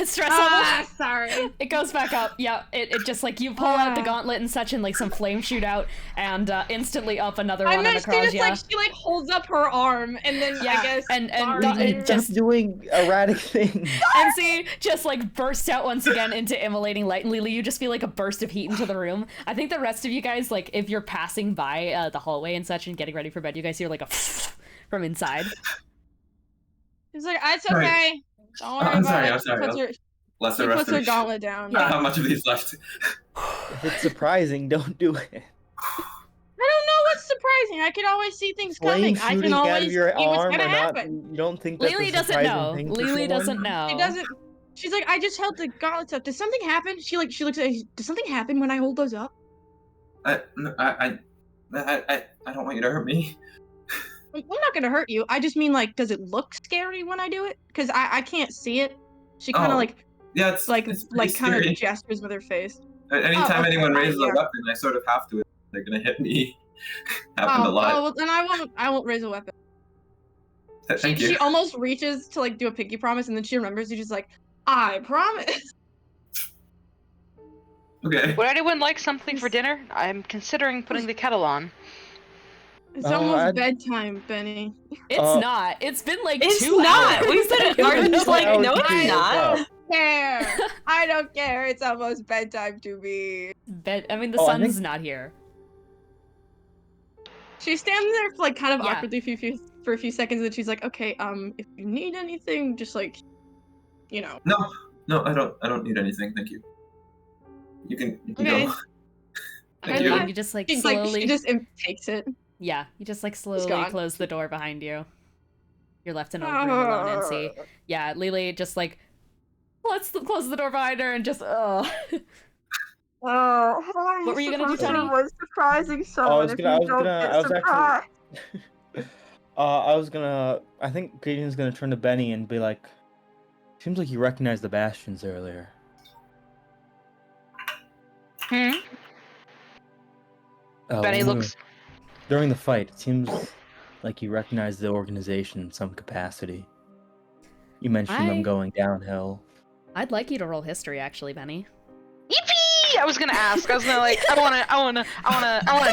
stress level. Sorry. It goes back up. Yeah, it just you pull out the gauntlet and such, and some flame shoot out, and instantly up another one in the cross. She holds up her arm, and then I guess and just doing erratic things. And see, just bursts out once again into immolating light, and Lily, you just feel like a burst of heat into the room. I think the rest of you guys, if you're passing by the hallway and such and getting ready for bed, you guys hear a from inside. He's like, it's okay. Right. Don't worry about it. I'm sorry. She puts her gauntlet down. I don't have much of these left. If it's surprising, don't do it. I don't know what's surprising. I can always see things coming. I can always see what's gonna happen. You don't think that's Lily a doesn't surprising know. thing for Lily someone? doesn't know. She doesn't. She's like, I just held the gauntlets up. Does something happen? She looks at it. Does something happen when I hold those up? I don't want you to hurt me. I'm not gonna hurt you. I just mean does it look scary when I do it? Because I can't see it. She kind of yeah, it's kind of gestures with her face. Anytime anyone raises a weapon, I sort of have to. They're gonna hit me. Happened a lot. Oh, well, then I won't raise a weapon. Thank you. She almost reaches to do a pinky promise, and then she remembers. She's just like, I promise. Okay. Would anyone like something for dinner? I'm considering putting the kettle on. It's Uh, almost I'd- bedtime, Benny. It's not. It's been like It's 2 not. hours. We've been You've arguing been like, awake. no, it's I not. don't care. I don't care. It's almost bedtime to me. I mean, the Oh, I sun's think- not here. She stands there like kind of Yeah. awkwardly for a few seconds, and she's like, "Okay, if you need anything, just like, you know." No, I don't need anything. Thank you. You can Okay. go. Thank And you. then you just like She's slowly. like, she just takes it. Yeah, you just like slowly gone. close the door behind you. You're left in a room alone, NC. Yeah, Lily just like close the door behind her and just What were you gonna do, Tony? Was surprising I was gonna. I think Gideon's gonna turn to Benny and be like, "Seems like you recognized the Bastions earlier." Benny looks. During the fight. It seems like you recognized the organization in some capacity. You mentioned them going downhill. I'd like you to roll history, actually, Benny. Yippee! I was gonna ask. I was gonna like. I wanna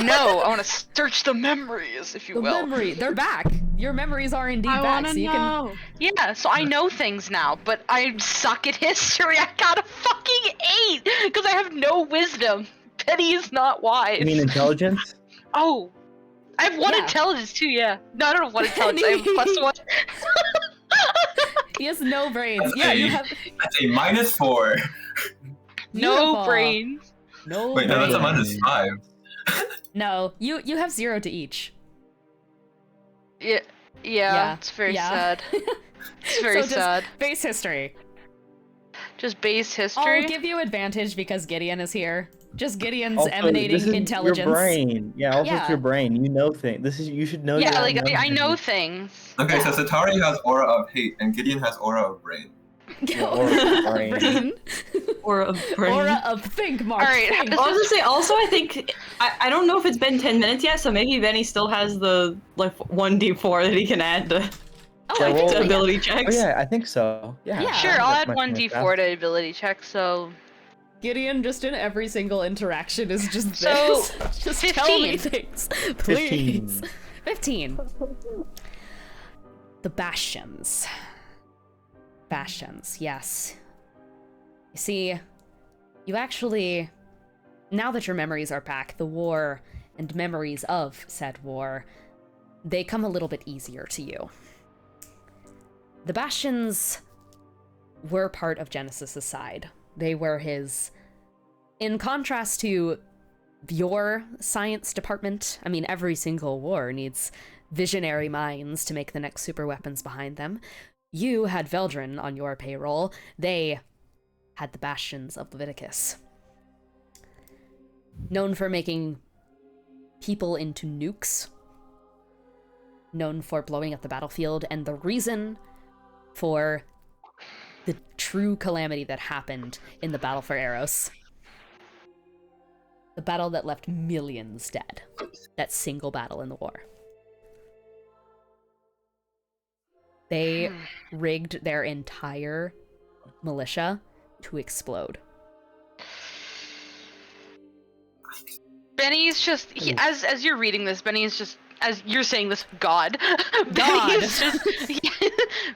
know. I wanna search the memories, if you The will. memory, they're back. Your memories are indeed I back, wanna so you know. Yeah, so I know things now, but I suck at history. I got a fucking 8 because I have no wisdom. Penny is not wise. You mean intelligence? Oh, I have 1 Yeah. intelligence too. Yeah. No, I don't have 1 intelligence. I have +1. He has no brains. Yeah, you have That's a -4. No Beautiful. brains. no. Wait, no, that's a brains. -5. No, you have 0 to each. Yeah, it's very sad. It's very So just sad. Base history. Just base history. I'll give you advantage because Gideon is here. Just Gideon's Also, emanating this is intelligence. Your brain. Yeah, also Yeah. it's your brain. You know things. You should know. Yeah, your like own I know memories. things. Okay, so Satari has aura of hate, and Gideon has aura of brain. Aura of brain. Or a brain. Aura of think, Mark. Alright, think. I was gonna say, also, I think, I don't know if it's been 10 minutes yet, so maybe Benny still has the, like, 1d4 that he can add to, Oh, I think to so, yeah. ability Oh checks. yeah, I think so. Yeah. Yeah. Sure, I'll add 1d4 to ability check, so... Gideon, just in every single interaction, is just So, this. Just tell me 15. things, please. 15. The Bastions. Bastions, yes. You see, you actually... Now that your memories are back, the war and memories of said war, they come a little bit easier to you. The Bastions were part of Genesis's side. They were his... In contrast to your science department, I mean, every single war needs visionary minds to make the next super weapons behind them. You had Veldrin on your payroll. They had the Bastions of Leviticus. Known for making people into nukes. Known for blowing up the battlefield, and the reason for the true calamity that happened in the battle for Eros. The battle that left millions dead. That single battle in the war. They rigged their entire militia to explode. Benny's just... as you're reading this, Benny is just... As you're saying this, God. Benny God. is just...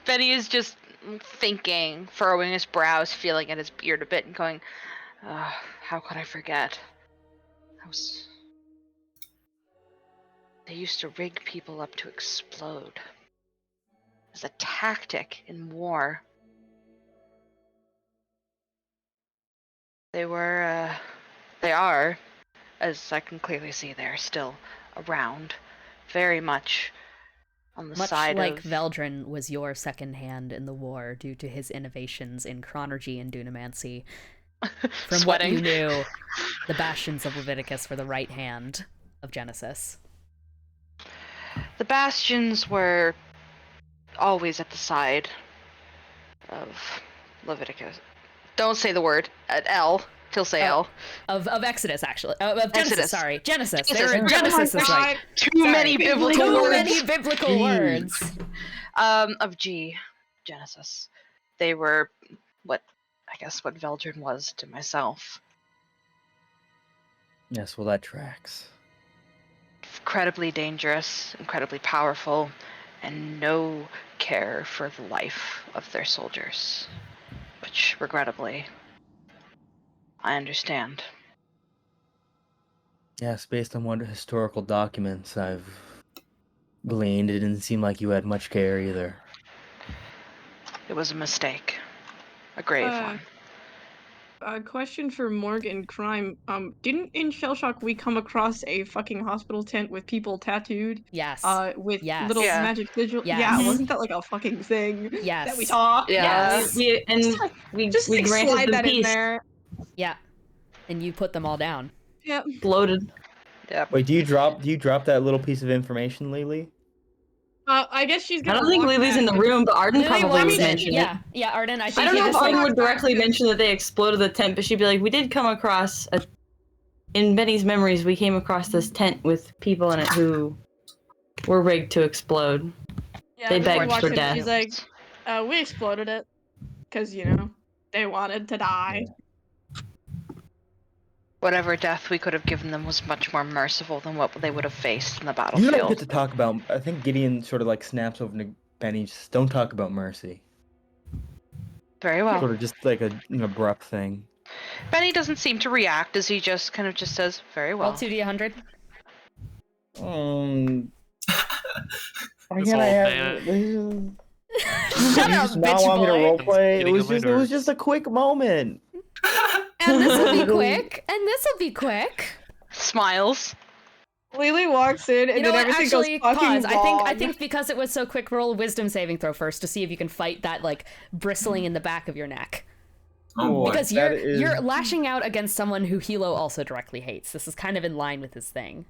Benny is just thinking, furrowing his brows, feeling at his beard a bit, and going, how could I forget? They used to rig people up to explode. As a tactic in war. They are, as I can clearly see, they're still around. Very much on the Much side like of... Veldrin was your second hand in the war due to his innovations in chronergy and dunamancy. From what you knew, the Bastions of Leviticus were the right hand of Genesis. The Bastions were always at the side of Leviticus. Don't say the word at L. He'll say L. Of Exodus, actually. Of Genesis, Exodus. sorry. Genesis. Genesis. They were Genesis is right. Too many biblical words. Too many biblical words. Of Genesis. They were what Veldrin was to myself. Yes, well that tracks. incredibly dangerous, incredibly powerful, and no care for the life of their soldiers. Which, regrettably, I understand. Yes, based on what historical documents I've gleaned, it didn't seem like you had much care either. It was a mistake. A grave one. A question for Morgue and Crime. Didn't in Shellshock we come across a fucking hospital tent with people tattooed? Yes. With Yes. little Yeah. magic sigil. Yes. Yeah, wasn't that like a fucking thing Yes. that we saw? Yeah. Yes. We Just like, granted slide them that in peace. there. Yeah. And you put them all down. Yep. Bloated. Yep. Wait, do you drop that little piece of information, Lily? I guess she's I gonna. don't think walk Lily's in back the room, but Arden Lily probably walks would in. mention it. Yeah, Arden. I I think don't he know if just Arden like, would directly mention that they exploded the tent, but she'd be like, we did come across in Benny's memories, we came across this tent with people in it who were rigged to explode. Yeah, They Lily begged walks for in, death. she's like, we exploded it. Because, they wanted to die. Whatever death we could have given them was much more merciful than what they would have faced in the You battlefield. don't get to talk about. I think Gideon sort of like snaps over to Benny. Just don't talk about mercy. Very well. Sort of just like an abrupt thing. Benny doesn't seem to react as he just kind of just says, very well. roll 2d100. Why This can't I old have? man. Shut You up, just not bitch want me to boy. roleplay? It Getting was on my just nerves. a quick moment. And this will be quick. And this will be quick. Smiles. Lily walks in, and You know then what? everything Actually, goes fucking pause. wrong. I think because it was so quick, roll a wisdom saving throw first to see if you can fight that like bristling in the back of your neck. Oh, Because that you're is- lashing out against someone who Hilo also directly hates. This is kind of in line with his thing.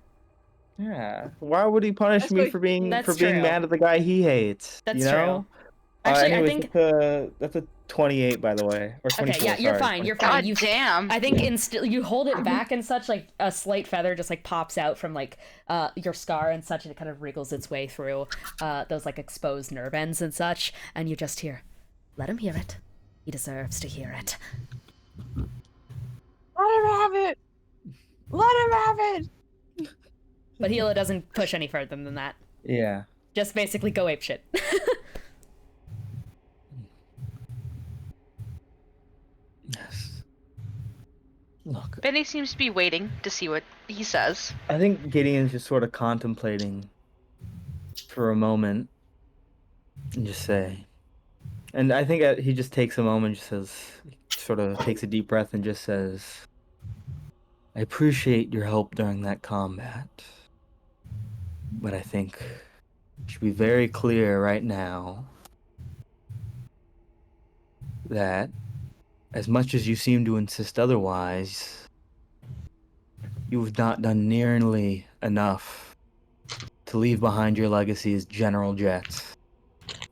Yeah. Why would he punish That's me what- for being That's true. mad at the guy he hates? That's you know? true. Actually, Anyways, I think. that's a 28, by the way, or 24. Okay, yeah, you're sorry, fine. You're 24. fine. God You, damn. I think you hold it back and such, like a slight feather just like pops out from like your scar and such, and it kind of wriggles its way through those like exposed nerve ends and such, and you just hear, "Let him hear it. He deserves to hear it." Let him have it! Let him have it! But Hilo doesn't push any further than that. Yeah. Just basically go apeshit. Yes. Look, Benny seems to be waiting to see what he says. I think Gideon's just sort of contemplating for a moment and just say, and I think he just takes a moment, and just says, sort of takes a deep breath and just says, I appreciate your help during that combat, but I think it should be very clear right now that as much as you seem to insist otherwise, you have not done nearly enough to leave behind your legacy as General Jets.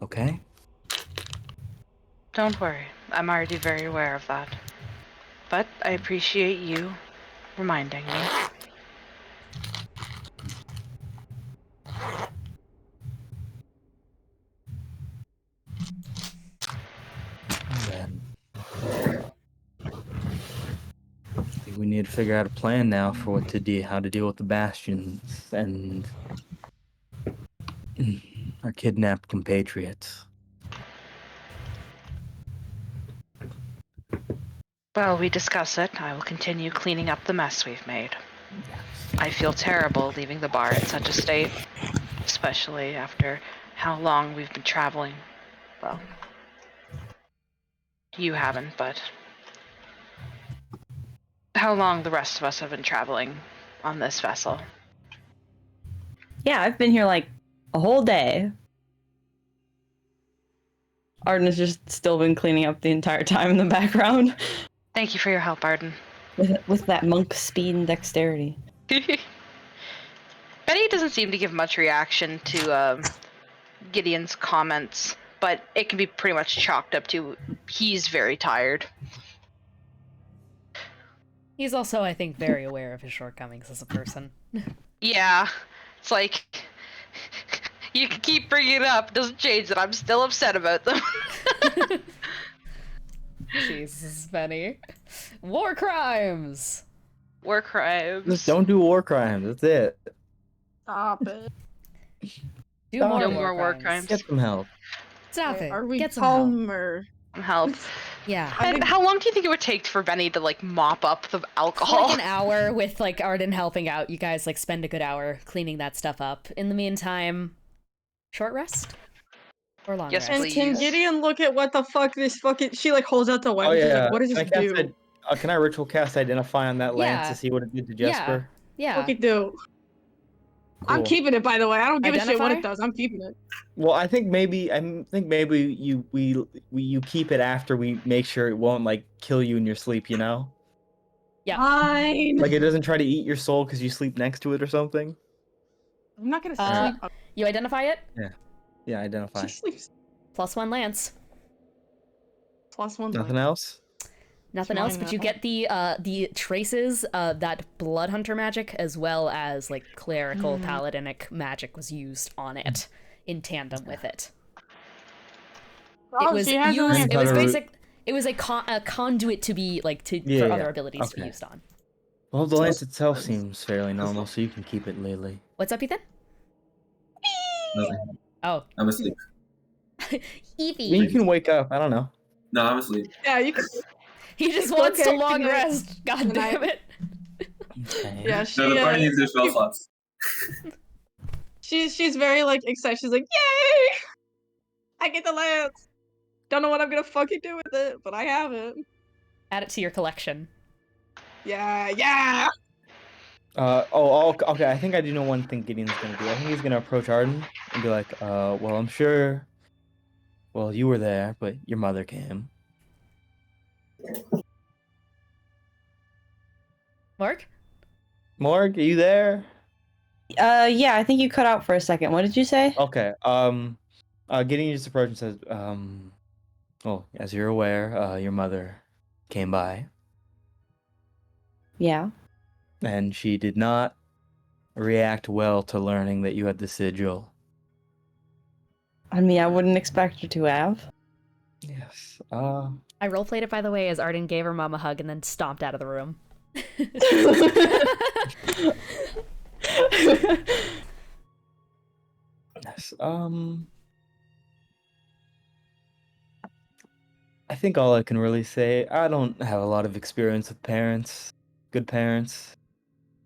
Okay? Don't worry. I'm already very aware of that. But I appreciate you reminding me. Then I think we need to figure out a plan now for how to deal with the Bastions and our kidnapped compatriots. While we discuss it, I will continue cleaning up the mess we've made. I feel terrible leaving the bar in such a state, especially after how long we've been traveling. Well, you haven't, but how long the rest of us have been traveling on this vessel. Yeah, I've been here like a whole day. Arden has just still been cleaning up the entire time in the background. Thank you for your help, Arden. With that monk speed and dexterity. Benny doesn't seem to give much reaction to Gideon's comments, but it can be pretty much chalked up to he's very tired. He's also, I think, very aware of his shortcomings as a person. Yeah, it's like you can keep bringing it up, doesn't change that I'm still upset about them. Jesus, Benny. War crimes! War crimes. Just don't do war crimes. That's it. Stop it. Do Stop more it. No more war crimes. crimes. Get some help. Stop it. Are we Get some help. calmer? Help. Yeah. And how long do you think it would take for Benny to like mop up the alcohol? Like an hour with like Arden helping out. You guys like spend a good hour cleaning that stuff up. In the meantime, short rest or long Yes, rest? And can please. Gideon look at what the fuck this fucking? She like holds out the Oh weapon. She's yeah. like, what does Can I this cast do? can I ritual cast Identify on that lance Yeah. to see what it did to Yeah. Jesper? Yeah. Fucking do. I'm Cool. keeping it, by the way. I don't give a shit what Identify? it does. I'm keeping it. Well, I think maybe you keep it after we make sure it won't like kill you in your sleep. You know, Yeah. Fine. like it doesn't try to eat your soul because you sleep next to it or something. I'm not gonna Uh, sleep. You identify it? Yeah, identify. She sleeps +1 lance. +1. Nothing else. Nothing It's else, mine but you now. get the traces that blood hunter magic as well as like clerical paladinic magic was used on it in tandem with it. Oh, It was she has used. a It was Cutter- basic. It was a conduit to be like for Yeah, other yeah. abilities to be Okay. used on. Well, the lance itself seems fairly normal, so you can keep it, Lily. What's up, Ethan? Nothing. Oh, I'm asleep. I mean, you Evie. can wake up. I don't know. No, I'm asleep. Yeah, you can. He just wants to Okay, long good night. rest. God Good damn night. it. Okay. Yeah, she. No, the party needs their spell slots. She's very like excited. She's like, yay! I get the lance. Don't know what I'm gonna fucking do with it, but I have it. Add it to your collection. Yeah. Okay. I think I do know one thing Gideon's gonna do. I think he's gonna approach Arden and be like, well, I'm sure. Well, you were there, but your mother came. Morgue? Morgue, are you there? Yeah, I think you cut out for a second. What did you say? Okay. Gideon just approached and says, well, as you're aware, your mother came by, Yeah. and she did not react well to learning that you had the sigil. I mean, I wouldn't expect her to have. Yes. I roleplayed it, by the way, as Arden gave her mom a hug and then stomped out of the room. Yes. I think all I can really say, I don't have a lot of experience with parents, good parents.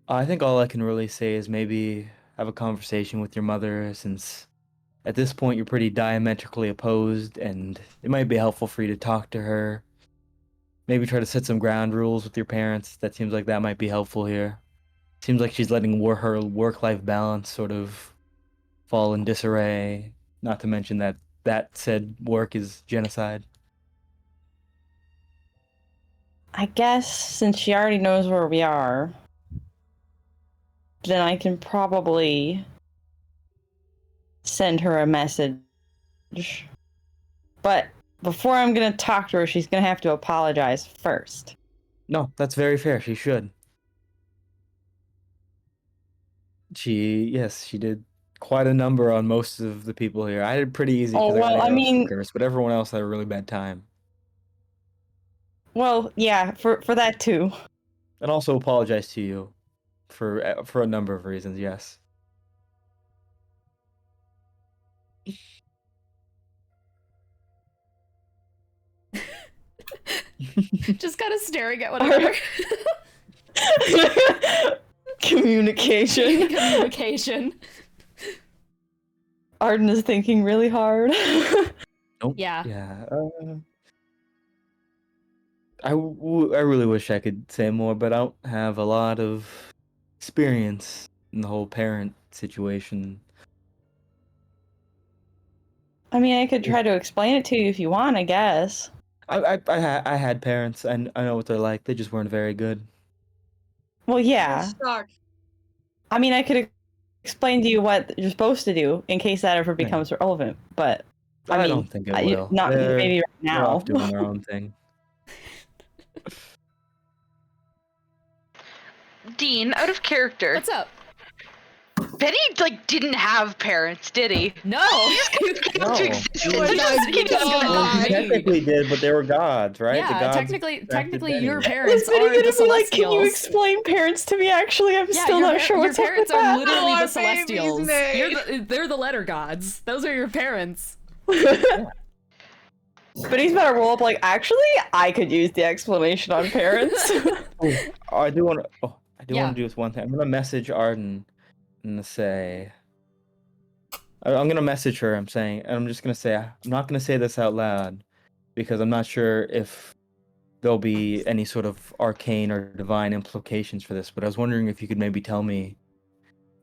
I think all I can really say is maybe have a conversation with your mother, since at this point you're pretty diametrically opposed, and it might be helpful for you to talk to her. Maybe try to set some ground rules with your parents. That seems like that might be helpful here. Seems like she's letting her work-life balance sort of fall in disarray. Not to mention that said work is genocide. I guess since she already knows where we are, then I can probably send her a message. But before I'm gonna talk to her, she's gonna have to apologize first. No, that's very fair. She should. Yes, she did quite a number on most of the people here. I did pretty easy Oh, because well, I I got mean- curse, but everyone else had a really bad time. Well, yeah, for that too. And also apologize to you for a number of reasons. Yes. Just kind of staring at one another. Communication. Communication. Arden is thinking really hard. Nope. Yeah. Yeah. I really wish I could say more, but I don't have a lot of experience in the whole parent situation. I mean, I could try to explain it to you if you want, I guess. I had parents, and I know what they're like. They just weren't very good. Well, yeah. Stuck. I mean, I could explain to you what you're supposed to do in case that ever becomes relevant, but I mean, don't think it will. not They're- maybe right They're now. off doing their own thing. Dean, out of character. What's up? Benny like didn't have parents, did he? No. No. To He existence. He just gonna He die. technically did, but they were gods, right? The Yeah, gods technically attracted your Benny. parents Is Benny are the gonna be like, can you Celestials. explain parents to me? Actually, I'm Yeah, still your not sure your what's up with parents are that. literally Oh, the our baby's Celestials. name. They're the letter gods. Those are your parents. But he's better roll up like, actually, I could use the explanation on parents. I do want to. Oh, I do Yeah. want to do this one thing. I'm gonna message Arden and say. I'm gonna message her. I'm saying, and I'm just gonna say, I'm not gonna say this out loud because I'm not sure if there'll be any sort of arcane or divine implications for this. But I was wondering if you could maybe tell me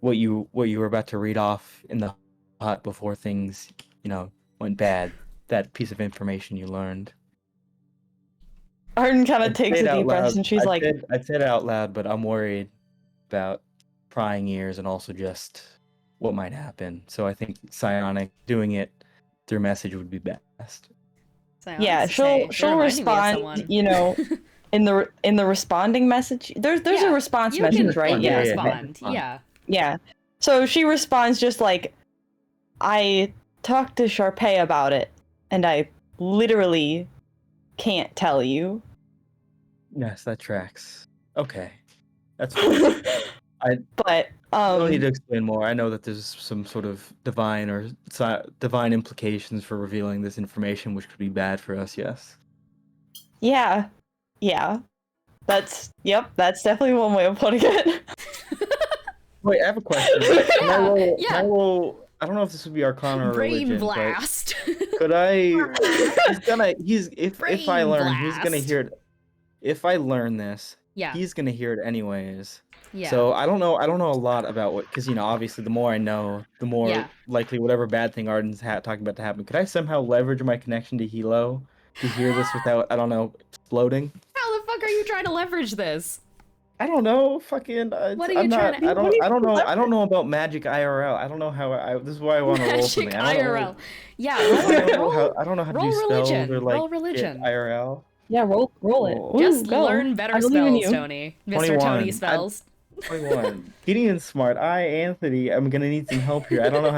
what you were about to read off in the hut before things, went bad. That piece of information you learned. Arden kind of I'd takes say it a out deep breath loud. and she's like, I'd say it out loud, but I'm worried about prying ears and also just what might happen. So I think psionic doing it through message would be best. yeah, she'll respond, in the responding message. There's a response message, right? Yeah. Yeah. Respond. Yeah. Yeah. So she responds just like, I talked to Sharpay about it, and I literally can't tell you. Yes, that tracks. Okay, that's fine. I don't need to explain more. I know that there's some sort of divine or divine implications for revealing this information, which could be bad for us. Yes. Yeah. That's definitely one way of putting it. Wait, I have a question. Can I roll? Yeah. Can I roll? I don't know if this would be Arcana or Brain religion. blast. But could I? If I learn, he's gonna blast. hear it. If I learn this, Yeah. he's gonna hear it anyways. Yeah. So I don't know a lot about what, because obviously the more I know, the more Yeah. likely whatever bad thing Arden's talking about to happen. Could I somehow leverage my connection to Hilo to hear this without exploding? How the fuck are you trying to leverage this? I don't know. Fucking. What are you trying to? I don't know about magic IRL. I don't know how. This is why I want to roll Magic something. I don't IRL. know. Yeah. I don't know how to roll do religion. spells or like Roll religion. IRL. Yeah, roll it. Ooh, Just go. learn better I believe in spells, you. Tony. Mr. Tony 21. spells. 21. Gideon's smart. Anthony, I'm gonna need some help here. I don't know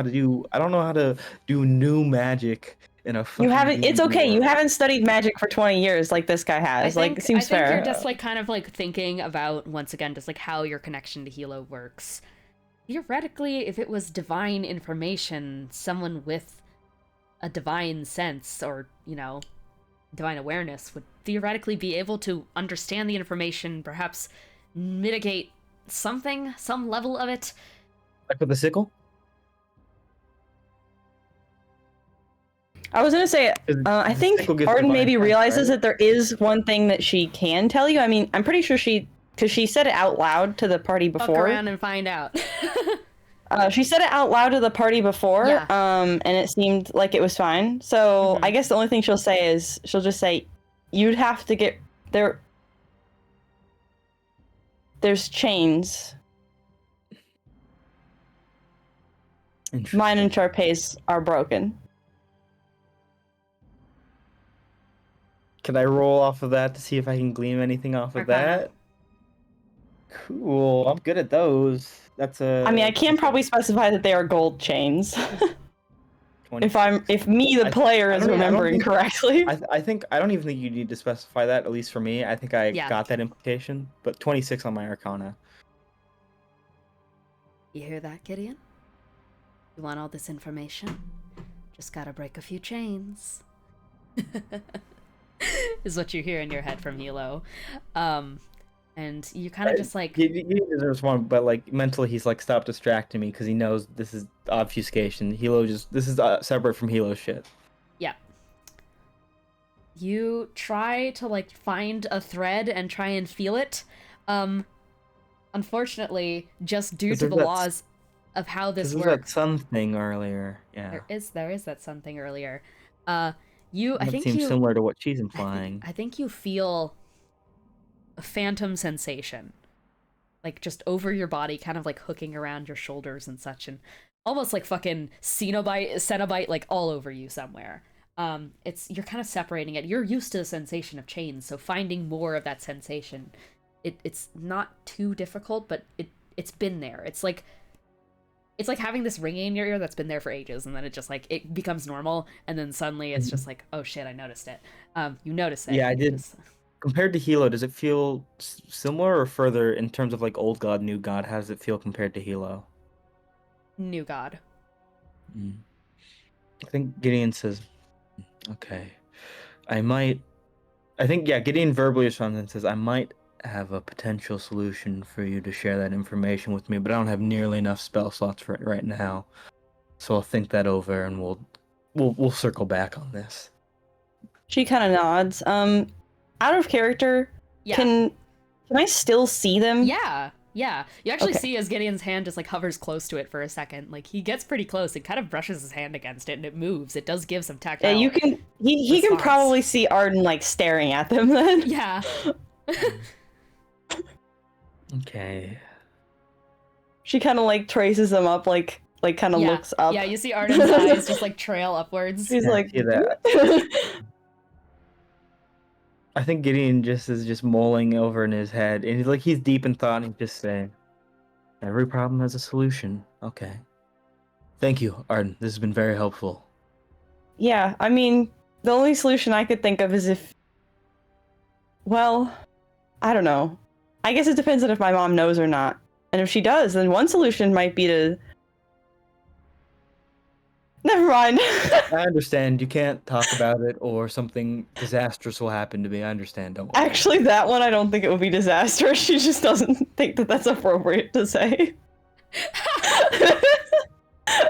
how to do new magic in a fucking It's D&D okay. You world. haven't studied magic for 20 years like this guy has. I think seems fair. you're just like kind of like thinking about, once again, just like how your connection to Hilo works. Theoretically, if it was divine information, someone with a divine sense or, divine awareness would theoretically be able to understand the information, perhaps mitigate some level of it. Like with the sickle? I was gonna say, I think sickle gives Arden divine maybe sense, realizes right? that there is one thing that she can tell you. I mean, I'm pretty sure because she said it out loud to the party Fuck before. around and find out. She said it out loud to the party before, Yeah. and it seemed like it was fine. So I guess the only thing she'll say is she'll just say, "You'd have to get there. There's chains. Mine and Sharpay's are broken." Can I roll off of that to see if I can glean anything off of Arcana. that? Cool. I'm good at those. That's a. I mean, I can probably specify that they are gold chains. 20. if me, the player, is remembering correctly. I think I don't even think you need to specify that, at least for me. I think I got that implication, but 26 on my Arcana. You hear that, Gideon? You want all this information? Just gotta break a few chains. Is what you hear in your head from Hilo. And you kind of just like... He doesn't respond, but like mentally he's like, stop distracting me, because he knows this is obfuscation. This is separate from Hilo's shit. Yeah. You try to like find a thread and try and feel it. Unfortunately, just due to the laws of how this works. There was that sun thing earlier. Yeah. There is that something earlier. That seems similar to what she's implying. I think you feel a phantom sensation, like just over your body, kind of like hooking around your shoulders and such, and almost like fucking Cenobite like all over you somewhere. You're kind of separating it. You're used to the sensation of chains, so finding more of that sensation, it's not too difficult, but it's been there. It's like it's like having this ringing in your ear that's been there for ages, and then it just like it becomes normal, and then suddenly it's just like, oh shit, I noticed it. You notice it. Yeah, I you did. just- Compared to Hilo, does it feel similar or further in terms of like old god, new god? How does it feel compared to Hilo? New god. I think Gideon says, okay, I think, yeah, Gideon verbally responds and says, I might have a potential solution for you to share that information with me, but I don't have nearly enough spell slots for it right now. So I'll think that over and we'll circle back on this. She kind of nods. Out of character, Yeah. can I still see them? Yeah. You actually Okay. see as Gideon's hand just like hovers close to it for a second. Like he gets pretty close. It kind of brushes his hand against it and it moves. It does give some tactile. Yeah, you can. He can response. probably see Arden like staring at them then. Yeah. Okay. She kind of like traces them up, like kind of Yeah. looks up. Yeah, you see Arden's eyes just like trail upwards. She's like, See that? I think Gideon is just mulling over in his head, and he's deep in thought, and he's just saying, "Every problem has a solution." Okay. Thank you, Arden. This has been very helpful. yeah. I mean, the only solution I could think of is if. Well, I don't know. I guess it depends on if my mom knows or not. And if she does, then one solution might be to. Never mind. I understand you can't talk about it, or something disastrous will happen to me. I understand. Don't worry. Actually, that one I don't think it would be disastrous. She just doesn't think that that's appropriate to say.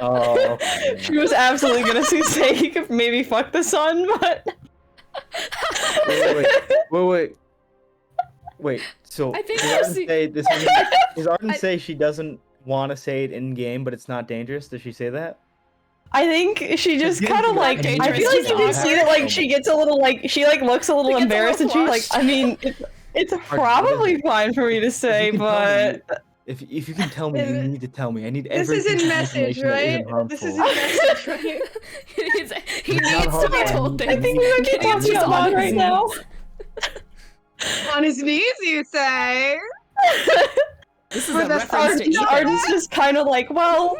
Oh, okay. She was absolutely gonna say he could maybe fuck the son, but. Wait. So I think does I Arden see- say this? Does Arden say she doesn't want to say it in game, but it's not dangerous? Does she say that? I think she just Gideon's kind of not like. I dangerous feel like to you can talk see that like she gets a little like she like looks a little She gets a embarrassed and little she's like. I mean, it's what probably is it? fine for me to say, You can tell me. but. If you can tell me, you need to tell me. I need This every isn't piece of message, information that right? isn't harmful. This isn't message, right? He It's not needs to be hard. told things. I think we might be Gideon's talking just out loud on right his now. knees. On his knees, you say? This is For a the reference to Arden's, Ethan. Arden's just kind of like, well,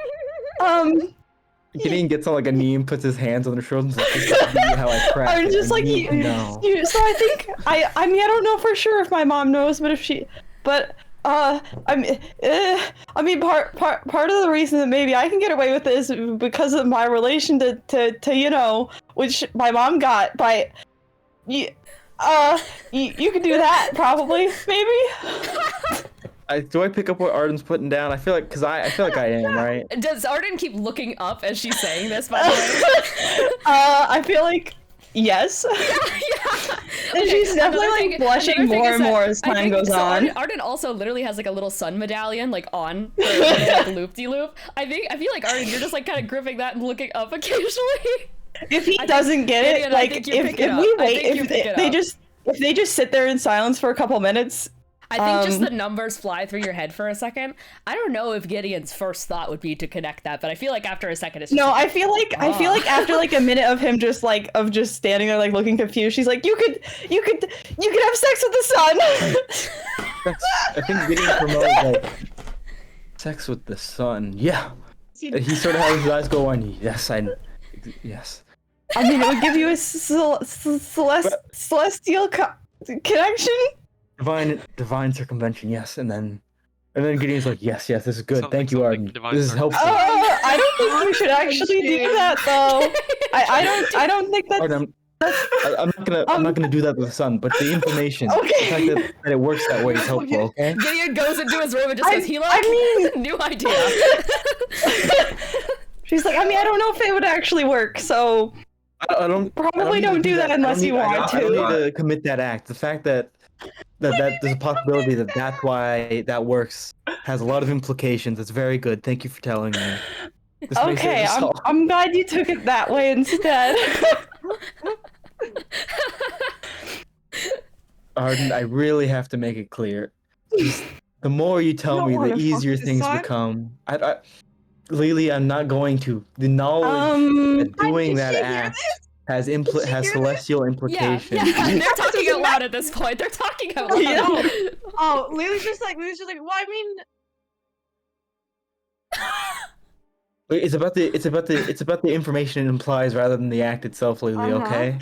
Gideon gets on like a knee and puts his hands on her shoulders. Like, this is how I crack. Arden's it. just I like, need to know. so I think, I mean, I don't know for sure if my mom knows, but if she, but, I mean, part of the reason that maybe I can get away with this is because of my relation to you know, which my mom got by, you could do that probably, maybe. Do I pick up what Arden's putting down? I feel like I feel like I am, right? Does Arden keep looking up as she's saying this, by the way? I feel like yes. Yeah. And she's definitely like blushing more and more as time goes on. Arden also literally has like a little sun medallion like on her little, like loop-de-loop. I feel like Arden, you're just like kind of gripping that and looking up occasionally. If he doesn't get it, Gideon, I like think you if pick it up. we I wait, think you pick it up. if they just sit there in silence for a couple minutes. I think just the numbers fly through your head for a second. I don't know if Gideon's first thought would be to connect that, but I feel like after a second it's just No, like, I feel like after like a minute of him just standing there like looking confused, she's like, you could have sex with the sun. I think Gideon promotes like sex with the sun. Yeah. He sort of has his eyes go on. Yes. I mean, it would give you a celestial connection. Divine circumvention. Yes, and then Gideon's like, yes, this is good. Thank you, something Arden. divine This is helpful. I don't think you should actually do that though. I don't think that's. Arden, I'm not gonna do that with the sun, but the information, Okay. the fact that it works that way is helpful. Okay. Gideon goes into his room and just goes, Hilo, new idea. She's like, I mean, I don't know if it would actually work, so I don't probably don't do that unless you want I don't to. need to commit that act. The fact that there's a possibility that's why that works has a lot of implications. It's very good. Thank you for telling me. This makes it Okay, resolved. I'm glad you took it that way instead. Arden, I really have to make it clear. The more you tell me, the easier things become. Lily, I'm not going to. The knowledge that doing that act has celestial implications. Yeah, they're talking out loud at this point. They're talking out loud. Oh, Lily's just like, well, I mean, It's about the information it implies rather than the act itself, Lily. Okay.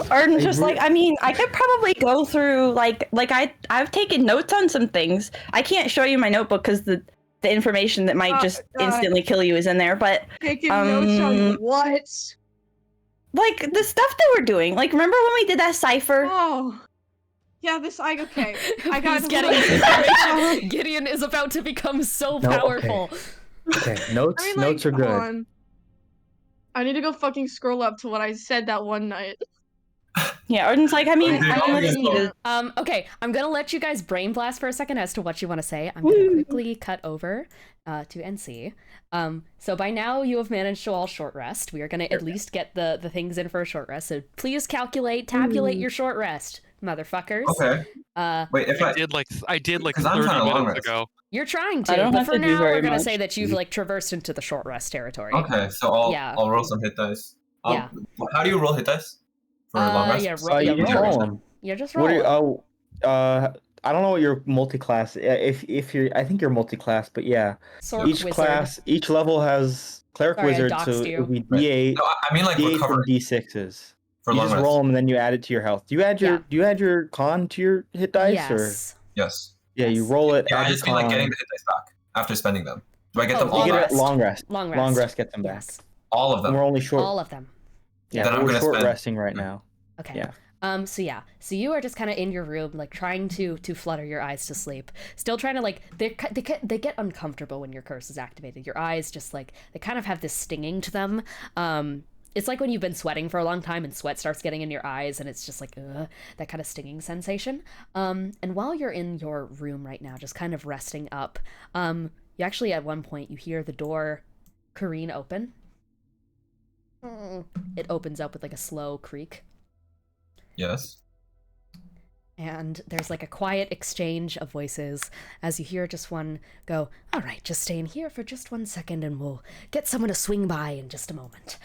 Arden's just like, I mean, I could probably go through like I've taken notes on some things. I can't show you my notebook because the information that might just instantly kill you is in there. But taking notes on what? Like the stuff that we're doing. Like, remember when we did that cipher? Oh. Yeah, okay. I got getting information. Gideon is about to become so powerful. Okay, notes notes are good. On. I need to go fucking scroll up to what I said that one night. Yeah, Arden's like, I mean, okay, I'm gonna let you guys brain blast for a second as to what you want to say. I'm gonna quickly cut over to NC. So by now you have managed to all short rest. We are gonna at least get the things in for a short rest. So please tabulate your short rest, motherfuckers. Okay. Wait, if I did like 30 minutes ago. You're trying to, but for now we're gonna say that you've like traversed into the short rest territory. Okay, so I'll roll some hit dice. Yeah. How do you roll hit dice for long rest? Yeah, roll them. Yeah, just What roll. I don't know what your multi-class. If you're, I think you're multi-class, but yeah, each level has cleric wizard, so it would be D8. No, I mean like D8 recover and D6s. For you long just rest. roll them and then you add it to your health. Do you add your con to your hit dice? Yes. Yes. Yeah, you roll it. Yeah, add I your just mean like con. getting the hit dice back after spending them. Do I get them all You back? get it long rest. Long rest. Long rest get them back. All of them. And we're only short. All of them. Yeah, Then I'm we're gonna short spend- resting right now. Okay. Yeah. So you are just kind of in your room, like trying to flutter your eyes to sleep. Still trying to like they get uncomfortable when your curse is activated. Your eyes just like they kind of have this stinging to them. It's like when you've been sweating for a long time and sweat starts getting in your eyes and it's just like that kind of stinging sensation. And while you're in your room right now, just kind of resting up, you actually at one point you hear the door careen open. It opens up with like a slow creak. Yes. And there's like a quiet exchange of voices as you hear just one go, all right, just stay in here for just 1 second and we'll get someone to swing by in just a moment.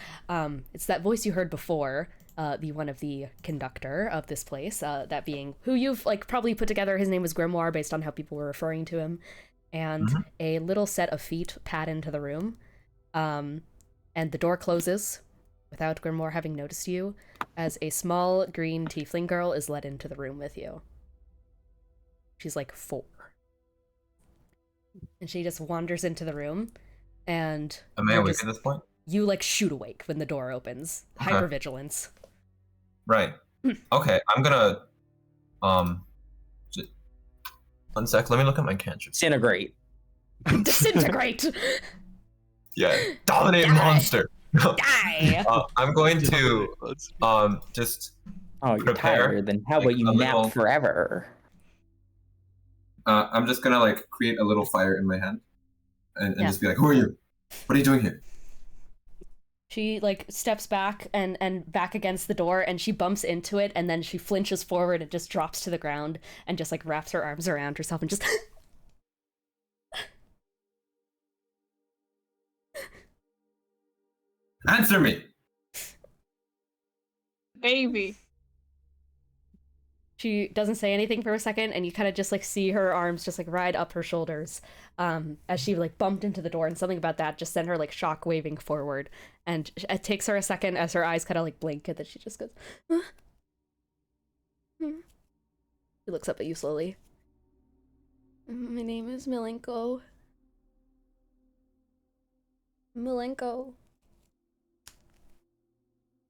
It's that voice you heard before, the one of the conductor of this place, that being who you've like probably put together. His name was Grimoire based on how people were referring to him. And a little set of feet pad into the room. And the door closes without Grimoire having noticed you, as a small green tiefling girl is led into the room with you. She's like 4. And she just wanders into the room, and Am I awake at this point? you like shoot awake when the door opens. Okay. Hypervigilance. Right. Okay, I'm gonna 1 sec. Let me look at my cantrip. Disintegrate. Disintegrate! Yeah. Dominate monster. Die! I'm going to just Oh, you're prepare, tired. Then how like, about you a nap little- forever? I'm just gonna like create a little fire in my hand and Yeah. just be like, who are you? What are you doing here? She like steps back and back against the door, and she bumps into it, and then she flinches forward and just drops to the ground and just like wraps her arms around herself and just Answer me. Baby. She doesn't say anything for a second, and you kind of just like see her arms just like ride up her shoulders as she like bumped into the door, and something about that just sent her like shock waving forward, and it takes her a second as her eyes kind of like blink, and then she just goes She looks up at you slowly. My name is Milenko.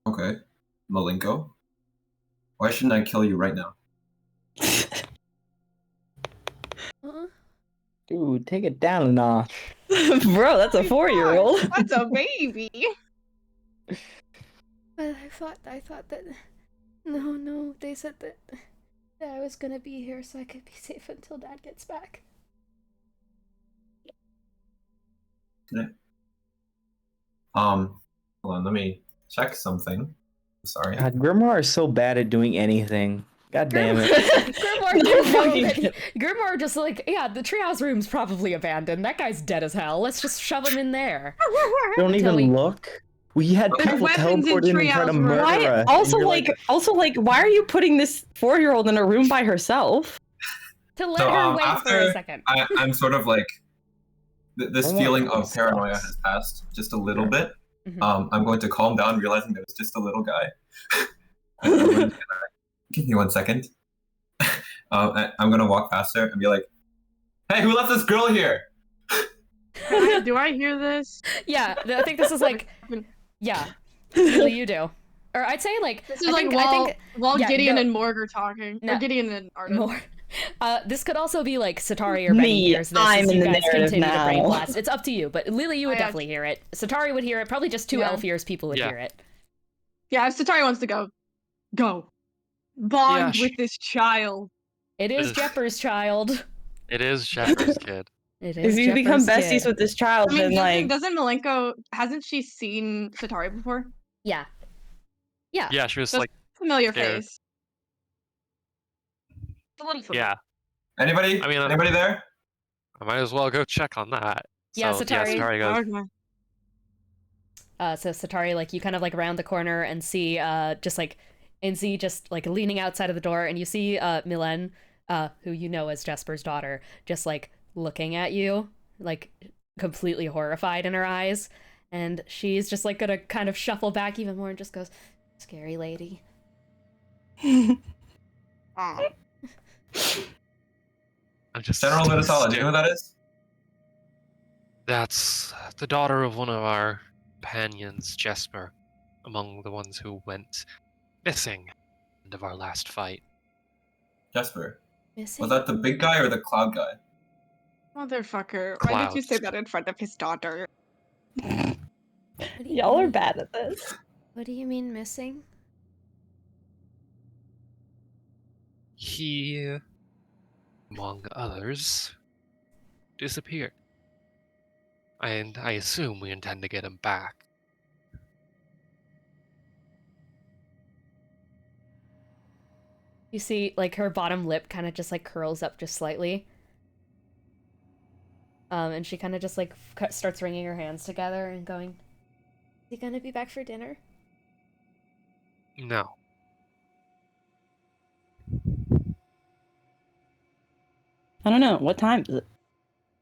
Okay. Malenko. Why shouldn't I kill you right now? Dude, take it down a notch. Bro, that's a 4-year-old. That's a baby. But I thought that no, they said that I was gonna be here so I could be safe until Dad gets back. Okay. Hold on, let me check something. Sorry. God, Grimoire is so bad at doing anything. God damn it. Grimoire just like, yeah, the treehouse room's probably abandoned. That guy's dead as hell. Let's just shove him in there. Don't Until even look. We had There's people weapons teleport in in and try to treehouse murder rooms. Why? us. Also, and you're like, why are you putting this 4-year-old in a room by herself? To let So, her wait for a after second. I'm sort of like this Oh my feeling God, of paranoia sucks. has passed just a little bit. Mhm. I'm going to calm down, realizing that it's just a little guy. And I'm going to give me 1 second. I'm gonna walk past her and be like, "Hey, who left this girl here?" Do I hear this? Yeah, I think this is like, yeah, Lily, you do. Or I'd say like, This is I like think, while yeah, Gideon no, and Morgue are talking. No. Or Gideon and Arden. more. This could also be like Satari or Benny Me, hears this I'm as in you the guys narrative continue to brain now. blast. It's up to you, but Lily, you would I got definitely hear it. Satari would hear it. Probably just two Yeah. elf ears people would Yeah. hear it. Yeah, if Satari wants to go. Go. Bond with this child. It is Ugh. Jepper's child. It is Shepard's kid. It is If you become Jepper's besties kid. with this child, I mean, then like doesn't Malenko, hasn't she seen Satari before? Yeah. Yeah. Yeah, she was So like, familiar scared. face. It's a little familiar. yeah. Anybody? I mean, Anybody there? I might as well go check on that. Yeah, So, Satari. Satari goes, Okay. So Satari, like, you kind of like round the corner and see just like leaning outside of the door, and you see Milen, who you know as Jesper's daughter, just like looking at you, like completely horrified in her eyes, and she's just like gonna kind of shuffle back even more and just goes, "Scary lady." Aw. I'm just General Minnesota, do you know who that is? That's the daughter of one of our companions, Jesper, among the ones who went missing at the end of our last fight. Jesper. Missing? Was that the big guy or the cloud guy? Motherfucker. Why did you say Clouds. that in front of his daughter? What do you y'all are mean? bad at this. What do you mean missing? He, among others, disappeared. And I assume we intend to get him back. You see, like, her bottom lip kind of just like curls up just slightly. And she kind of just like starts wringing her hands together and going, "Is he gonna be back for dinner?" No. I don't know. What time is it?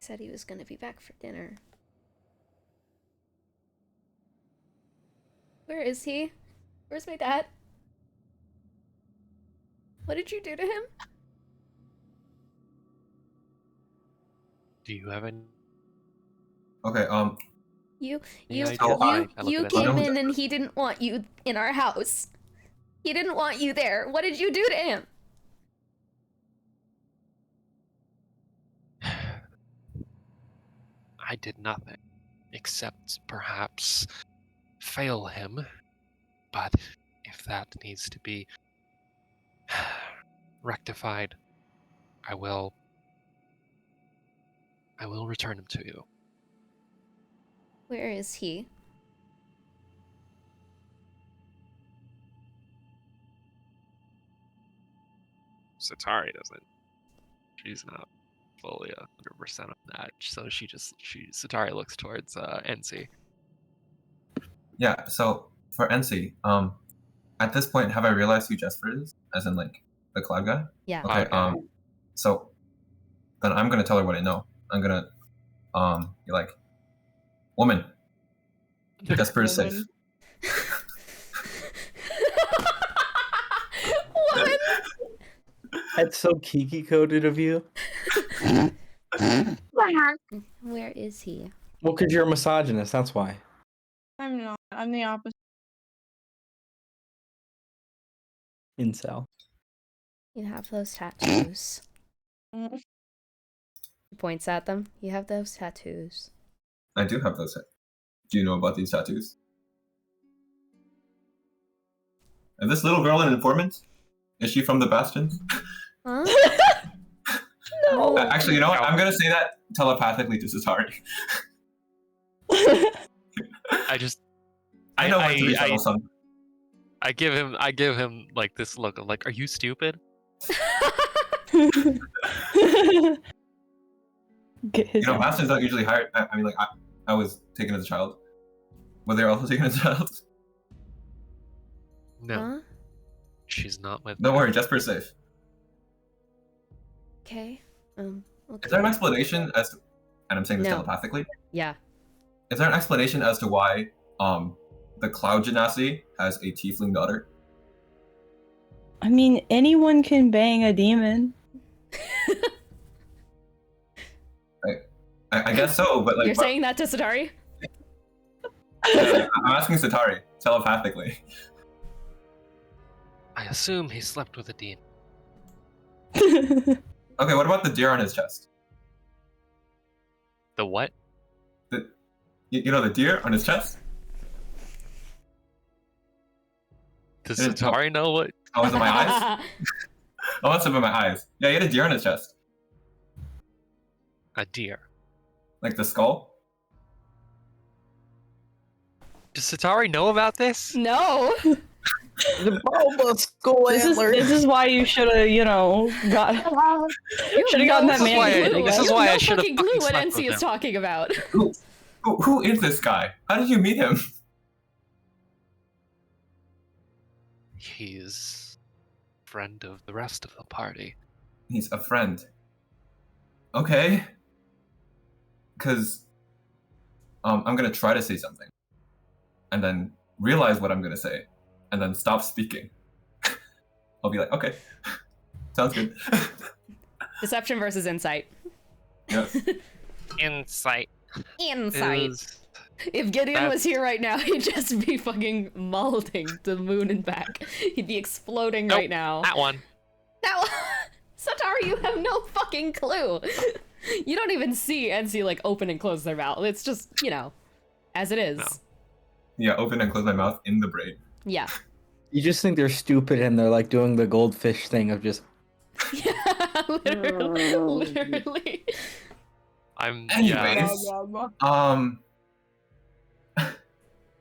He said he was gonna be back for dinner. Where is he? Where's my dad? What did you do to him? Do you have any Okay, You ideas? I look you at it. came in and he didn't want you in our house. He didn't want you there. What did you do to him? I did nothing, except perhaps fail him. But if that needs to be rectified, I will return him to you. Where is he? Satari doesn't. She's not fully 100% on that, so Satari looks towards NC. yeah, so for NC, at this point, have I realized who Jesper is? As in, like, the cloud guy? Yeah. Okay, Okay. so then I'm gonna tell her what I know. I'm gonna, be like, woman, Jesper is safe. Woman. Woman! That's so Kiki coded of you. Where is he? Well, because you're a misogynist, that's why. I'm not. I'm the opposite. Incel. You have those tattoos. He points at them. You have those tattoos. I do have those. Do you know about these tattoos? Is this little girl an informant? Is she from the Bastions? Huh? No. Actually, you know what? I'm gonna say that telepathically to Satari. I know when to be subtle, son. I give him like this look of like, are you stupid? Get his You know, ass. Bastions don't usually hire. I mean, like, I was taken as a child. Were they also taken as a child? No, Huh? she's not with. Don't worry, Jesper's safe. Okay. Okay. Is there an explanation as to and I'm saying this No. telepathically. Yeah. Is there an explanation as to why the Cloud Genasi has a tiefling daughter? I mean, anyone can bang a demon. I guess so, but like You're saying that to Satari? yeah, I'm asking Satari telepathically. I assume he slept with a demon. Okay, what about the deer on his chest? The what? You know the deer on his chest? Does Satari know what? Oh, was it my eyes? Oh, must have been my eyes. Yeah, he had a deer on his chest. A deer. Like the skull? Does Satari know about this? No. The Bulba skull This is why you should have, got. Should have gotten that man. This is why I should have fucking clue what slept with NC is him. talking about. Who is this guy? How did you meet him? He's a friend of the rest of the party. He's a friend. Okay. Because I'm gonna try to say something, and then realize what I'm gonna say, and then stop speaking. I'll be like, okay, sounds good. Deception versus insight. Yes. Insight. Insight. If Gideon was here right now, he'd just be fucking molding to the moon and back. He'd be exploding right now. That one. That one. Satari, you have no fucking clue. You don't even see NC like open and close their mouth. It's just, as it is. No. Yeah, open and close my mouth in the brain. Yeah. You just think they're stupid and they're like doing the goldfish thing of just. Yeah, literally. Anyways,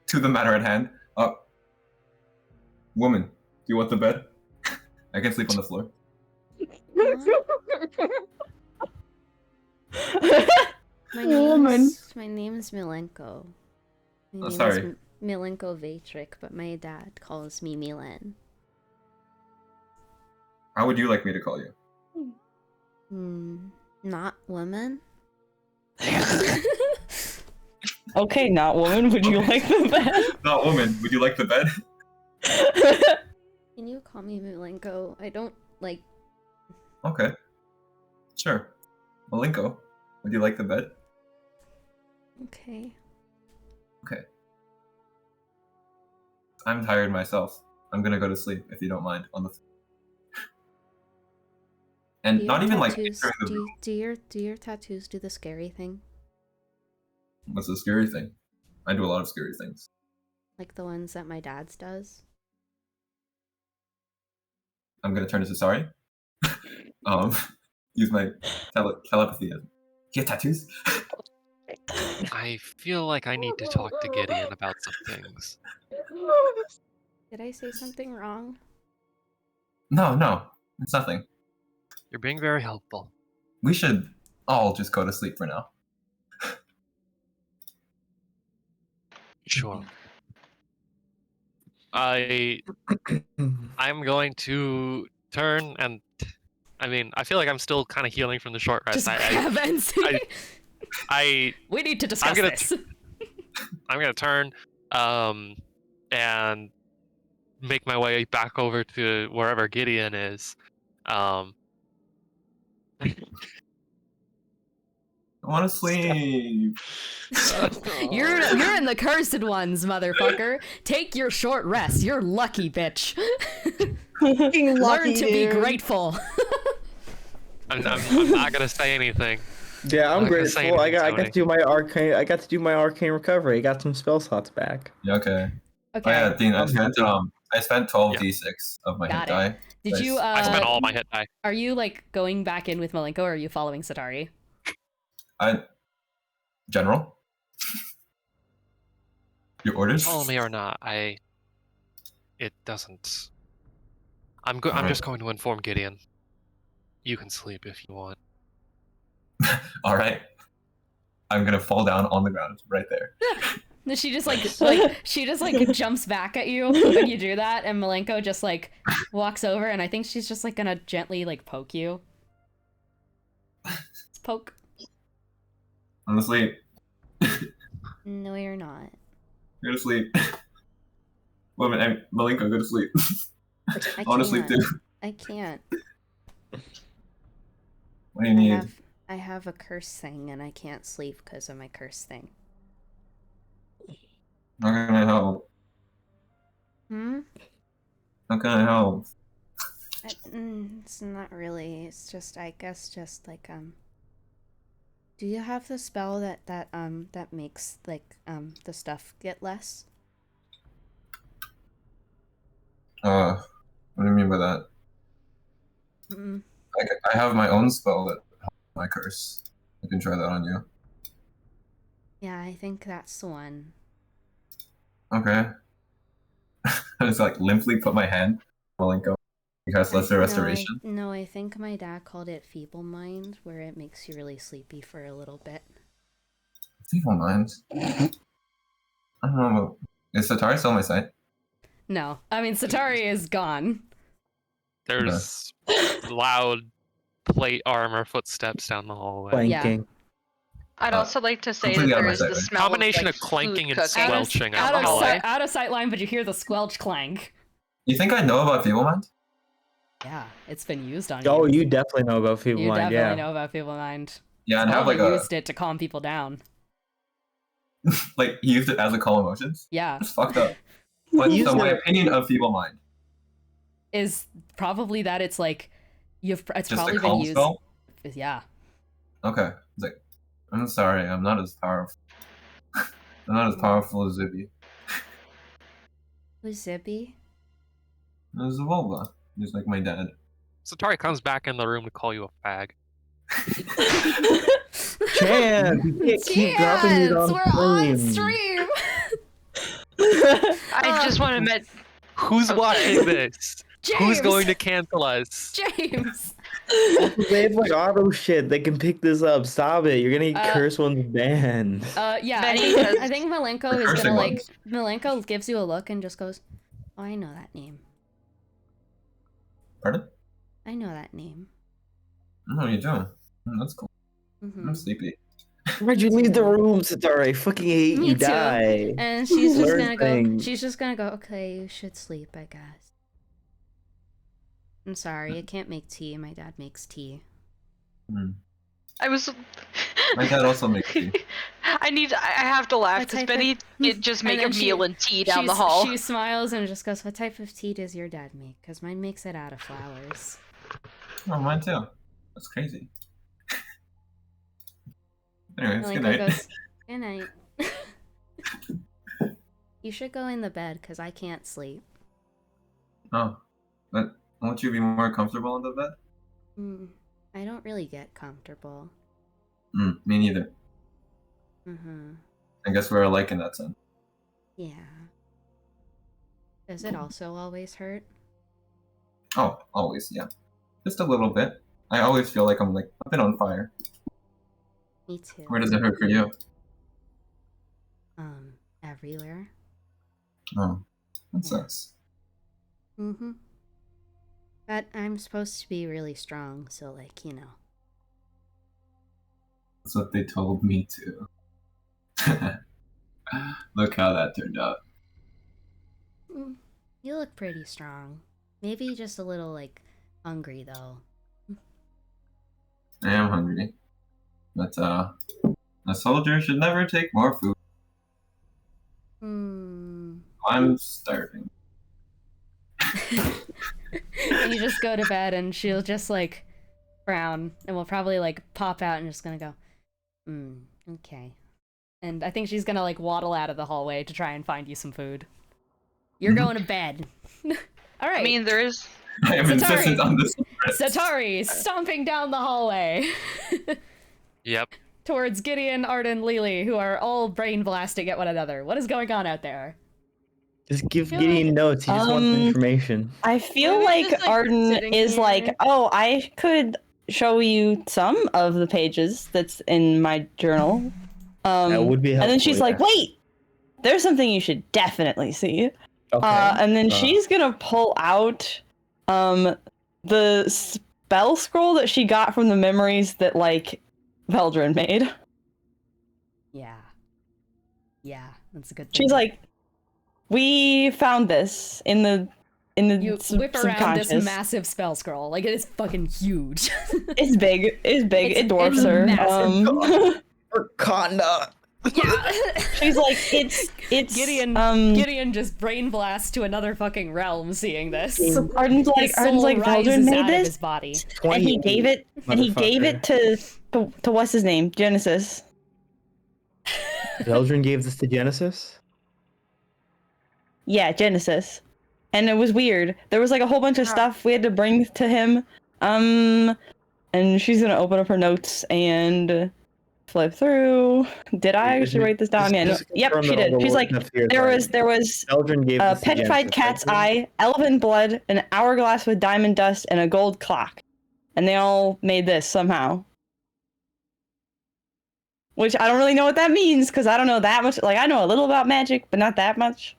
to the matter at hand. Woman, do you want the bed? I can sleep on the floor. My name is Milenko. My name sorry. is Milenko Vatrik, but my dad calls me Milen. How would you like me to call you? Not woman. Okay, not woman. Would you like the bed? Not woman. Would you like the bed? Can you call me Milenko? I don't like. Okay. Sure. Malenko, would you like the bed? Okay. Okay. I'm tired myself. I'm gonna go to sleep if you don't mind on the. And Do not your even like tattoos- entering the room. do your tattoos do the scary thing? What's the scary thing? I do a lot of scary things. Like the ones that my dad's does? I'm gonna turn to sorry. Use my telepathy. Get tattoos? I feel like I need to talk to Gideon about some things. Did I say something wrong? No, it's nothing. You're being very helpful. We should all just go to sleep for now. Sure. I'm going to turn and I feel like I'm still kind of healing from the short rest. Just grab NC. We need to discuss this. I'm gonna turn and make my way back over to wherever Gideon is. I want to sleep. You're in the cursed ones, motherfucker. Take your short rest. You're lucky, bitch. Fucking lucky, Learn to be dude. grateful. I'm not gonna say anything. Yeah, I'm not gonna say grateful. I anything, got to do my arcane. I got to do my arcane recovery. I got some spell slots back. Yeah, okay. Okay. Oh, yeah, Dean, I'm happy. I spent 12 d6 of my Got hit die. it. Did you? I spent all my hit die. Are you like going back in with Malenko, or are you following Satari? General? Your orders? Follow me or not, it doesn't. I'm just going to inform Gideon. You can sleep if you want. All right. I'm gonna fall down on the ground right there. She just like jumps back at you when you do that, and Malenko just like walks over, and I think she's just like gonna gently like poke you. Poke. I'm asleep. No, you're not. Go to sleep. Woman, Malenko, go to sleep. I want to sleep too. I can't. What do you need? I have a curse thing and I can't sleep because of my curse thing. How can I help? How can I help? It's not really. It's just, I guess, just like do you have the spell that makes like the stuff get less? What do you mean by that? I have my own spell that helps my curse. I can try that on you. Yeah, I think that's the one. Okay. I just like limply put my hand on Malenko. Because lesser restoration. No, I think my dad called it feeble mind, where it makes you really sleepy for a little bit. Feeble mind? I don't know. Is Satari still on my side? No. I mean, Satari is gone. There's loud plate armor footsteps down the hallway. Clanking. I'd also like to say that completely out of there is my the sight, smell Combination of, of like, clanking food and cooking squelching down out the of hallway. sight. Out of sight line, but you hear the squelch clank. You think I know about feeble mind? Yeah, it's been used on you. Oh, you definitely know about feeble You mind, definitely yeah. know about feeble mind. Yeah, and have Probably like used it to calm people down. like he used it as a calm emotions? Yeah. That's fucked up. But so my opinion of feeble mind. Is probably that it's like it's Just probably a been calm used. spell? Yeah. Okay. It's like, I'm sorry, I'm not as powerful. I'm not as powerful as Zippy. Who's Zippy? It's Xibalba. Just like my dad. Satari comes back in the room to call you a fag. Chan! You can't keep dropping it on We're on stream. stream! I just want to admit, Who's watching this? Who's James! going to cancel us? James! They have like auto shit. They can pick this up. Stop it. You're gonna get curse ones banned. Yeah, Benny I think Malenko is cursing gonna like ones. Malenko gives you a look and just goes, "Oh, I know that name. Pardon? I know that name." No, you don't. That's cool. Mm-hmm. I'm sleepy. Why'd you leave the room, Satari? I fucking hate Me you. too. Die. And she's just Learn gonna go. things. She's just gonna go. Okay, you should sleep, I guess. I'm sorry, I can't make tea. My dad makes tea. I was. My dad also makes tea. I have to laugh because Benny did just make a meal and tea down the hall. She smiles and just goes, "What type of tea does your dad make? Because mine makes it out of flowers." Oh, mine too. That's crazy. Anyways, Malenko good night. goes, "Good night." You should go in the bed because I can't sleep. Oh, but won't you be more comfortable in the bed? I don't really get comfortable. Me neither. I guess we're alike in that sense. Yeah. Does it also always hurt? Oh, always, yeah. Just a little bit. I always feel like I'm like a bit on fire. Me too. Where does it hurt for you? Everywhere. Oh, that sucks. But I'm supposed to be really strong, so like, you know. That's what they told me to. Look how that turned out. You look pretty strong. Maybe just a little, like, hungry, though. I am hungry. But, a soldier should never take more food. I'm starving. And you just go to bed and she'll just like frown and will probably like pop out and just gonna go, okay. And I think she's gonna like waddle out of the hallway to try and find you some food. You're going to bed. All right. I mean, there is. I am insistent on this. Satari stomping down the hallway. Yep. Towards Gideon, Arden, Lily, who are all brain blasting at one another. What is going on out there? Just give Gideon notes. He just wants information. I feel like Arden is like, oh, I could show you some of the pages that's in my journal. That would be helpful. And then she's like, wait, there's something you should definitely see. Okay. And then she's gonna pull out the spell scroll that she got from the memories that like Veldrin made. Yeah. Yeah, that's a good thing. She's like, we found this in the you whip around this subconscious. massive spell scroll. Like, it is fucking huge. It's big. It's big. It dwarfs her. Wakanda. Yeah. She's like, it's Gideon just brain blasts to another fucking realm seeing this. Arden's like Veldrin made this, his body. and he gave it to what's his name? Genesis. Veldrin gave this to Genesis? Yeah, Genesis. And it was weird. There was like a whole bunch of stuff we had to bring to him. And she's gonna open up her notes and flip through. Did I actually write this down? Yeah, no. Yep, she did. She's like, there was a petrified cat's eye, elven blood, an hourglass with diamond dust, and a gold clock. And they all made this somehow. Which I don't really know what that means, because I don't know that much. Like, I know a little about magic, but not that much.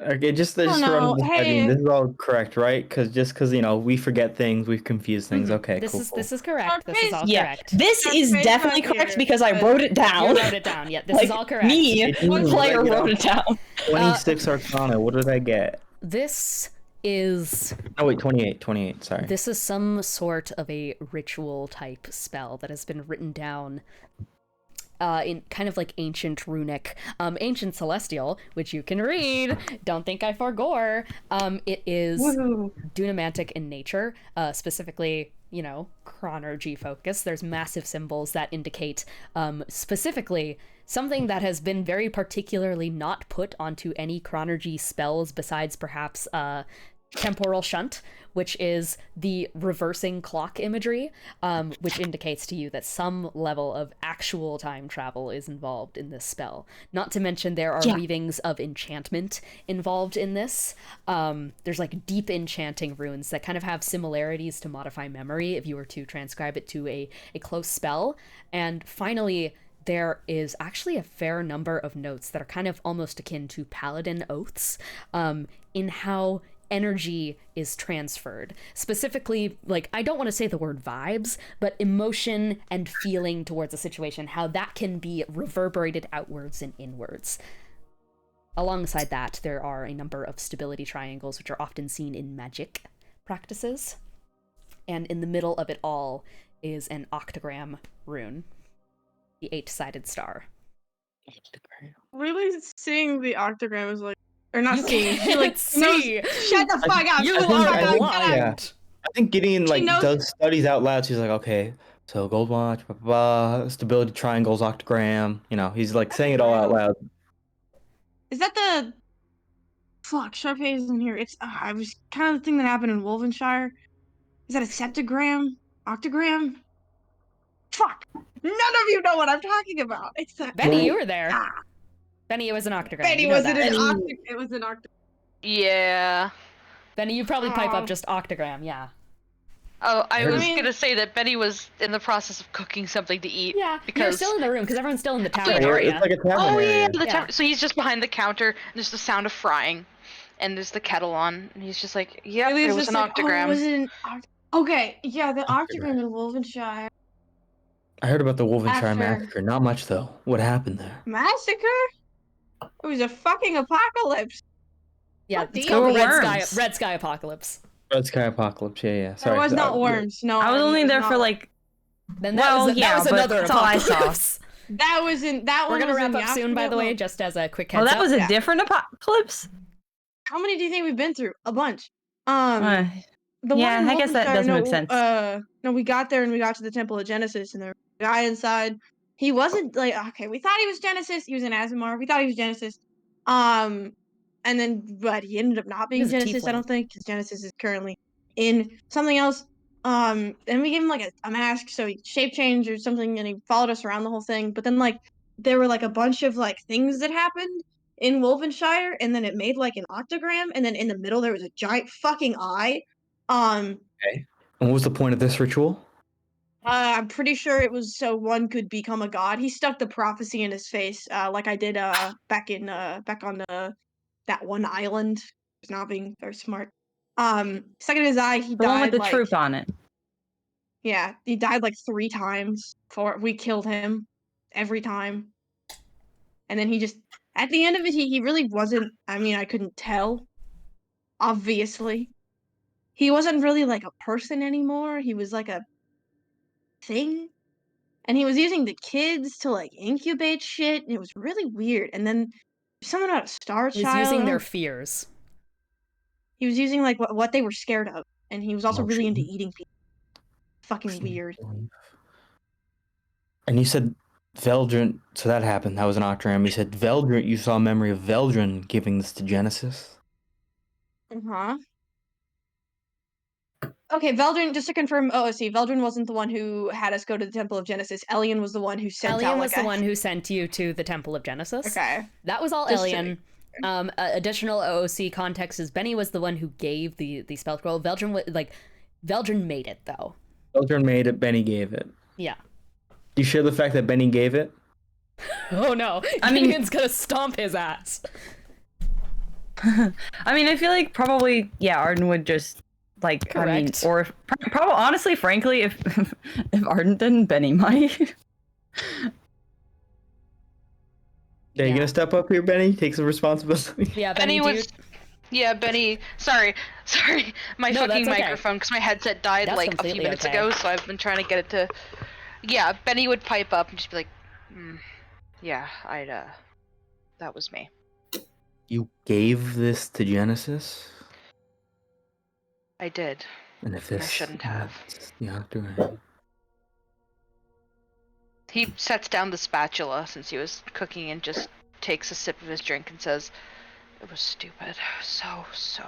Okay, just know. Hey. this is all correct, right? Because you know, we forget things, we've confused things. Okay, This cool. is correct. This is all correct. This is definitely correct because I wrote it down. You wrote it down. Yeah, this like, is all correct. Me, player, wrote it down. 26 Arcana. What did I get? This is... Oh wait, 28. Sorry. This is some sort of a ritual type spell that has been written down in kind of like ancient runic, ancient celestial, which you can read. Don't think I forgore. It is dunamantic in nature, specifically, you know, chronergy focus. There's massive symbols that indicate specifically something that has been very particularly not put onto any chronergy spells besides perhaps temporal shunt, which is the reversing clock imagery, which indicates to you that some level of actual time travel is involved in this spell. Not to mention there are weavings of enchantment involved in this. There's like deep enchanting runes that kind of have similarities to modify memory if you were to transcribe it to a close spell. And finally, there is actually a fair number of notes that are kind of almost akin to paladin oaths in how energy is transferred. Specifically, like, I don't want to say the word vibes, but emotion and feeling towards a situation, how that can be reverberated outwards and inwards. Alongside that, there are a number of stability triangles, which are often seen in magic practices. And in the middle of it all is an octagram rune, the 8-sided star. Really seeing the octagram is like, or not You seeing. She can't like see. Shut the fuck up. You Shut the fuck are up. blind. I think Gideon like knows- does studies out loud. She's like, okay, so gold watch, blah, blah, blah, stability triangles, octagram. You know, he's like saying it all out loud. Is that the fuck? Sharpay isn't here. It's I was kind of the thing that happened in Wolvenshire. Is that a septagram? Octagram? Fuck! None of you know what I'm talking about. It's the Benny, you were there. Benny, it was an octagram. Benny, you know was it that. an octagram? It was an octagram. Yeah. Benny, you probably pipe up just octagram, yeah. Oh, I was gonna say that Benny was in the process of cooking something to eat. Yeah, because you're still in the room because everyone's still in the tavern Yeah, area. it's like a tavern Oh area. yeah, the tavern. So he's just behind the counter, and there's the sound of frying, and there's the kettle on, and he's just like, "Yep, Really, it it's was just an like, octagram." Oh, was it an okay, yeah, the octagram in Wolvenshire. I heard about the Wolvenshire After- massacre. Not much though. What happened there? Massacre? It was a fucking apocalypse. Yeah, What it's do called you Red mean? Sky Apocalypse. Red Sky Apocalypse. Yeah. Sorry. There was not worms. No, I was only there for like. Then that was another that's all I saw. apocalypse. That was in that one. We're gonna was wrap in up soon, by the way, Africa. just as a quick Oh, heads that up. was a Yeah. different apocalypse? How many do you think we've been through? A bunch. The yeah, one in I guess that Wolfenstein, does no, make sense. No, we got there and we got to the Temple of Genesis, and there was a guy inside. He wasn't like okay. We thought he was Genesis. He was an Azimar. We thought he was Genesis. And then but he ended up not being He was a Genesis. I tiefling. don't think because Genesis is currently in something else. And we gave him like a mask, so he shape changed or something, and he followed us around the whole thing. But then like there were like a bunch of like things that happened in Wolvenshire, and then it made like an octagram, and then in the middle there was a giant fucking eye. Okay. And what was the point of this ritual? I'm pretty sure it was so one could become a god. He stuck the prophecy in his face, like I did back on that one island. He's not being very smart. Stuck in his eye. He The died one with the like, truth on it. Yeah, he died like 3 times before we killed him. every time. And then he just, at the end of it, he really wasn't, I mean, I couldn't tell, obviously. He wasn't really like a person anymore. He was like a thing. And he was using the kids to like incubate shit. And it was really weird. And then something about a star He was child. using I their don't- fears. He was using like what they were scared of. And he was also really into Emotion. eating people. Fucking weird. And you said Veldrin, so that happened. That was an Octram. You said Veldrin, you saw a memory of Veldrin giving this to Genesis. Uh-huh. Okay, Veldrin, just to confirm OOC, Veldrin wasn't the one who had us go to the Temple of Genesis. Elian was the one who sent Elian out was like the one who sent you to the Temple of Genesis. Okay. That was all Just to- Elian. Additional OOC context is Benny was the one who gave the spell scroll. Veldrin made it though. Veldrin made it, Benny gave it. Yeah. Do you share the fact that Benny gave it? Oh no, I mean- Gideon's gonna stomp his ass. I mean, I feel like probably, yeah, Arden would just, like, Correct. I mean, or probably, honestly, frankly, if if Arden didn't, Benny might. Yeah, you gonna step up here, Benny? Take some responsibility. Yeah, Benny Benny, was. Yeah, Benny. Sorry, my No, fucking that's okay. microphone, because my headset died That's like a few completely minutes okay. ago, so I've been trying to get it to. Yeah, Benny would pipe up and just be like, "Yeah, that was me." You gave this to Genesis? I did. And if I this... shouldn't have. Yeah, do it. He sets down the spatula since he was cooking and just takes a sip of his drink and says, "It was stupid. So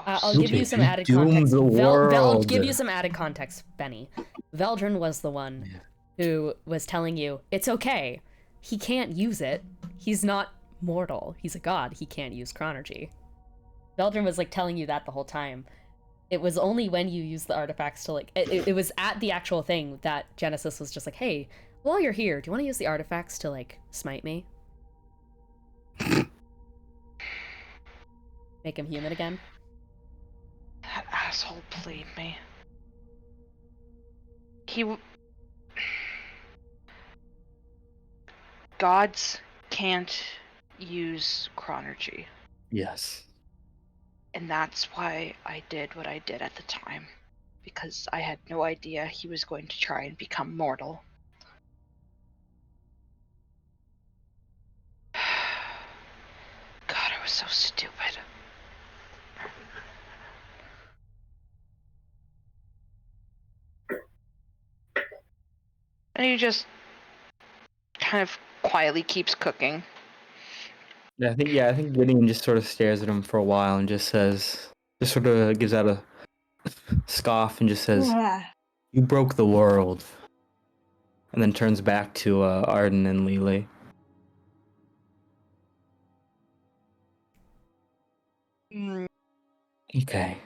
I'll give you some added Doom context. the I'll world. give you some added context, Benny. Veldrin was the one who was telling you, it's okay. He can't use it. He's not mortal. He's a god. He can't use chronergy. Veldrin was like telling you that the whole time. It was only when you use the artifacts to like, it was at the actual thing that Genesis was just like, hey, while you're here, do you want to use the artifacts to like smite me? Make him human again? That asshole played me. Gods can't use chronergy. Yes. And that's why I did what I did at the time. Because I had no idea he was going to try and become mortal. God, I was so stupid. And he just kind of quietly keeps cooking. I think Gideon just sort of stares at him for a while and just sort of gives out a scoff and just says, "You broke the world," and then turns back to Arden and Lily. Okay.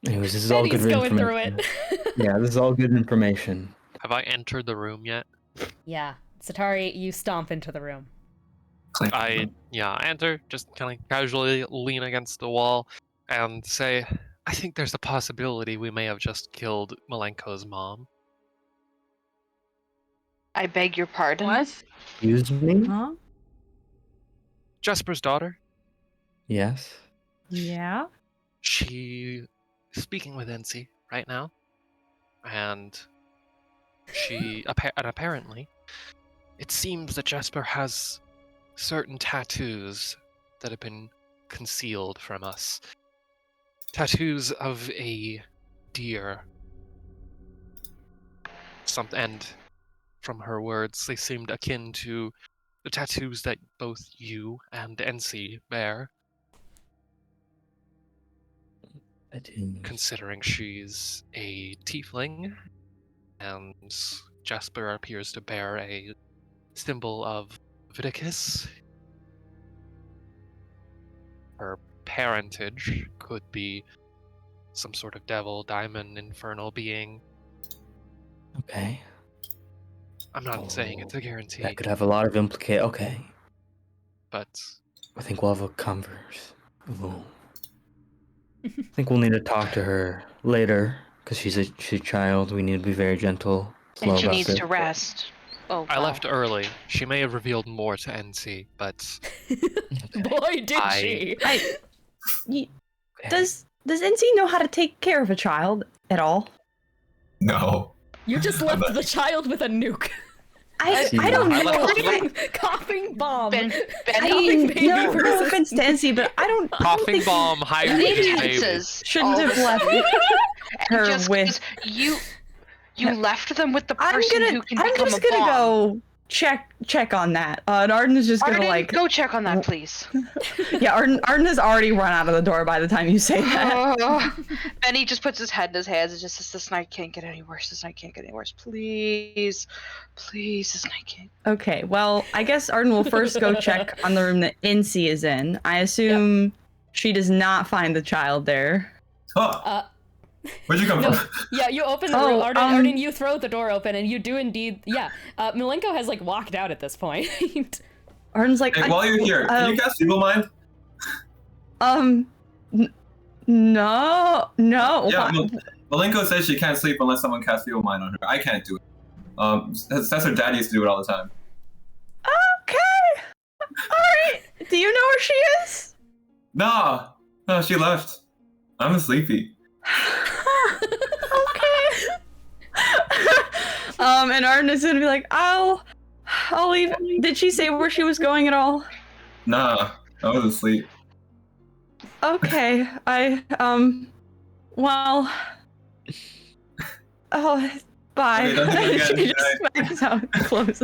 Anyways, this is all good Benny's going through information. it. Yeah, this is all good information. Have I entered the room yet? Yeah. Satari, you stomp into the room. I enter, just kind of casually lean against the wall and say, I think there's a possibility we may have just killed Malenko's mom. I beg your pardon? What? Excuse me? Huh? Jesper's daughter. Yes. Yeah. She is speaking with NC right now, and apparently, it seems that Jesper has certain tattoos that have been concealed from us. Tattoos of a deer. And from her words, they seemed akin to the tattoos that both you and NC bear. Considering she's a tiefling, and Jesper appears to bear a symbol of Leviticus, her parentage could be some sort of devil, diamond, infernal being. Okay. I'm not saying it's a guarantee. That could have a lot of Okay. But I think we'll have a converse. Ooh. I think we'll need to talk to her later because she's a child. We need to be very gentle, slow And she about needs it. to rest. Oh, I wow. left early. She may have revealed more to NC, but Boy, did she! Does NC know how to take care of a child at all? No. You just left the child with a nuke. I don't know. Coughing bomb. Benny, no offense to NC, but I don't coughing think bomb, high baby. Shouldn't have left her just with. You left them with the person who can I'm become just a gonna bomb. go check on that. And Arden is just gonna Arden, like go check on that, please. Yeah, Arden has already run out of the door by the time you say that. Benny just puts his head in his hands and just says, "This night can't get any worse. This night can't get any worse. Please, please, this night can't." Okay, well, I guess Arden will first go check on the room that Incy is in. I assume she does not find the child there. Where'd you come from? Yeah, you open the room. Arden, you throw the door open, and you do indeed. Yeah, Milenko has like walked out at this point. Arden's like, Hey, while you're here, can you cast Feeble Mind? No. Yeah, Malenko says she can't sleep unless someone casts Feeble Mind on her. I can't do it. That's her dad used to do it all the time. Okay. All right. Do you know where she is? No, she left. I'm sleepy. Okay. And Arden is gonna be like, I'll leave. Did she say where she was going at all? Nah, I was asleep. Okay, well, oh, bye. Okay, She just smacks out and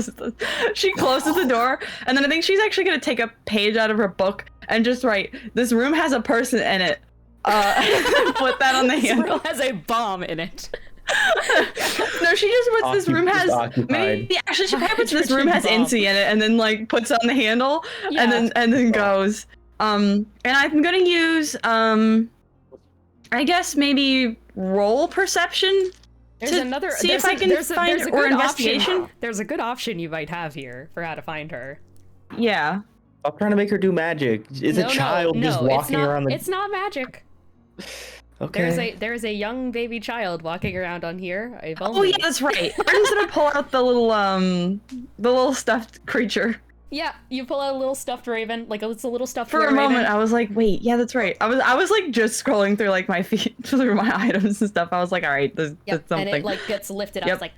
she closes the door, and then I think she's actually gonna take a page out of her book and just write, "This room has a person in it." Put that on the handle. This room has a bomb in it. No, she just puts this room has maybe actually she probably puts this room has Incy in it and then like puts on the handle and then goes. And I'm gonna use I guess maybe roll perception to see if I can find her, or investigation. There's a good option you might have here for how to find her. Yeah. I'm trying to make her do magic. Is a child just walking around the... It's not magic. Okay. There's a young baby child walking around on here. Oh yeah, that's right. Arden's gonna pull out the little stuffed creature. Yeah, you pull out a little stuffed raven, like it's a little stuffed For a moment, I was like, wait, yeah, that's right. I was like just scrolling through like my feet, through my items and stuff. I was like, all right, that's something. And it like gets lifted up. It's like.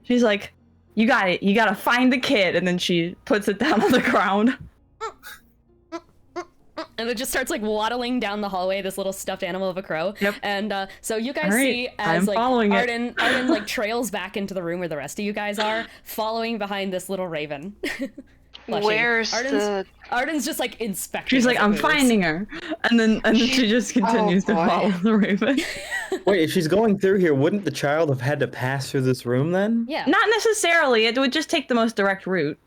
She's like, you got it. You gotta find the kid, and then she puts it down on the ground. And it just starts like waddling down the hallway, this little stuffed animal of a crow. Yep. And so you guys All right, see as I'm like following Arden like trails back into the room where the rest of you guys are, following behind this little raven. Where's Arden's just like inspecting. She's like, I'm finding her, and then she just continues to follow the raven. Wait, if she's going through here, wouldn't the child have had to pass through this room then? Yeah. Not necessarily. It would just take the most direct route.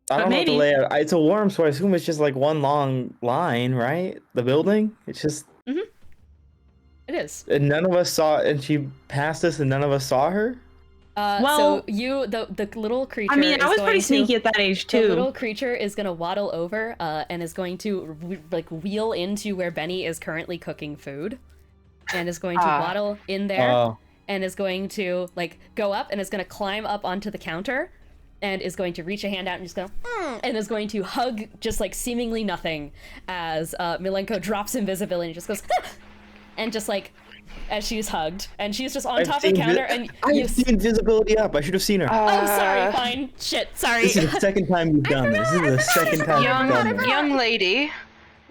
I don't know the layout. It's a worm, so I assume it's just like one long line, right? The building? It's just... Mm-hmm. It is. And none of us saw... And she passed us and none of us saw her? So the little creature... I mean, I was pretty sneaky at that age, too. The little creature is going to waddle over and is going to like wheel into where Benny is currently cooking food. And is going to waddle in there. And is going to like go up and is going to climb up onto the counter. And is going to reach a hand out and just go, and is going to hug just like seemingly nothing as Milenko drops invisibility and just goes, and just like, as she's hugged. And she's just on top of the counter and I've seen invisibility up. I should have seen her. Oh, sorry, fine. Shit, sorry. This is the second time you've done this. This is the second time you've done this. Young lady,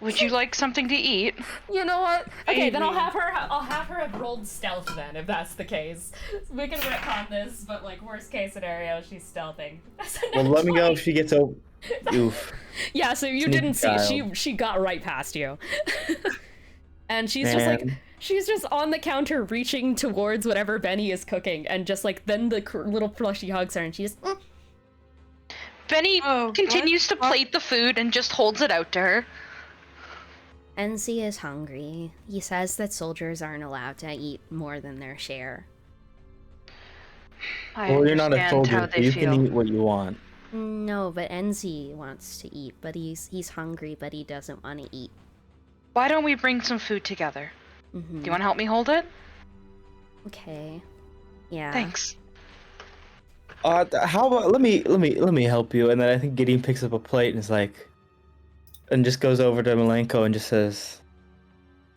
would you like something to eat? You know what? Okay, then I'll have her have rolled stealth then, if that's the case. We can retcon this, but like worst case scenario, she's stealthing. Well, let me know if she gets over. Oof. Yeah, so you didn't see. She got right past you. And she's just like, she's just on the counter reaching towards whatever Benny is cooking, and just like then the little plushie hugs her, and she's. Benny continues to plate the food and just holds it out to her. NC is hungry. He says that soldiers aren't allowed to eat more than their share. Well, you're not a soldier. You can eat what you want. No, but NC wants to eat, but he's hungry, but he doesn't want to eat. Why don't we bring some food together? Do you want to help me hold it? Okay. Yeah. Thanks. How about let me help you? And then I think Gideon picks up a plate and is like, and just goes over to Malenko and just says,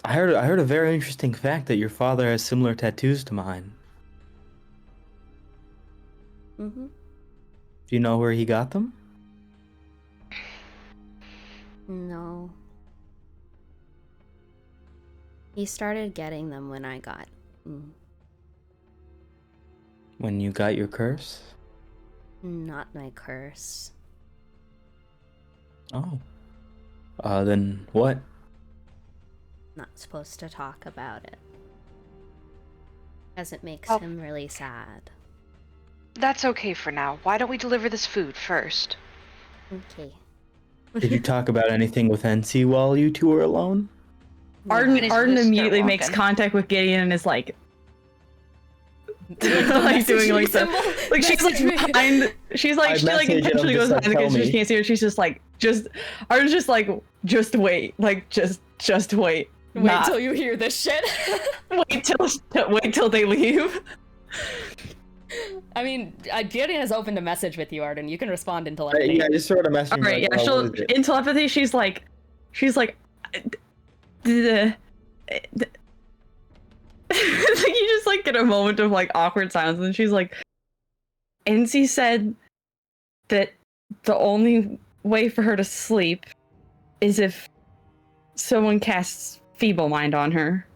I heard a very interesting fact that your father has similar tattoos to mine. Mm-hmm. Do you know where he got them? No. He started getting them when I got. When you got your curse? Not my curse. Oh. Then what? Not supposed to talk about it. As it makes Oh. him really sad. That's okay for now. Why don't we deliver this food first? Okay. Did you talk about anything with NC while you two were alone? Arden Benny's gonna start immediately makes walking. contact with Gideon and is like, The like doing like messaging the, symbol. like she's like Message me. behind, she's like I she like message him intentionally just goes like, behind because "Tell she me." can't see her. She's just like, Arden's just like, just wait, like just wait. Wait Not- till you hear this shit. wait till they leave. I mean, Gideon has opened a message with you, Arden. You can respond in telepathy. Yeah, just sort of messaging. All right, like, yeah, "Oh, she'll what is it?" in telepathy. She's like, like you just like get a moment of like awkward silence, and she's like, NC said that the only way for her to sleep is if someone casts feeble mind on her,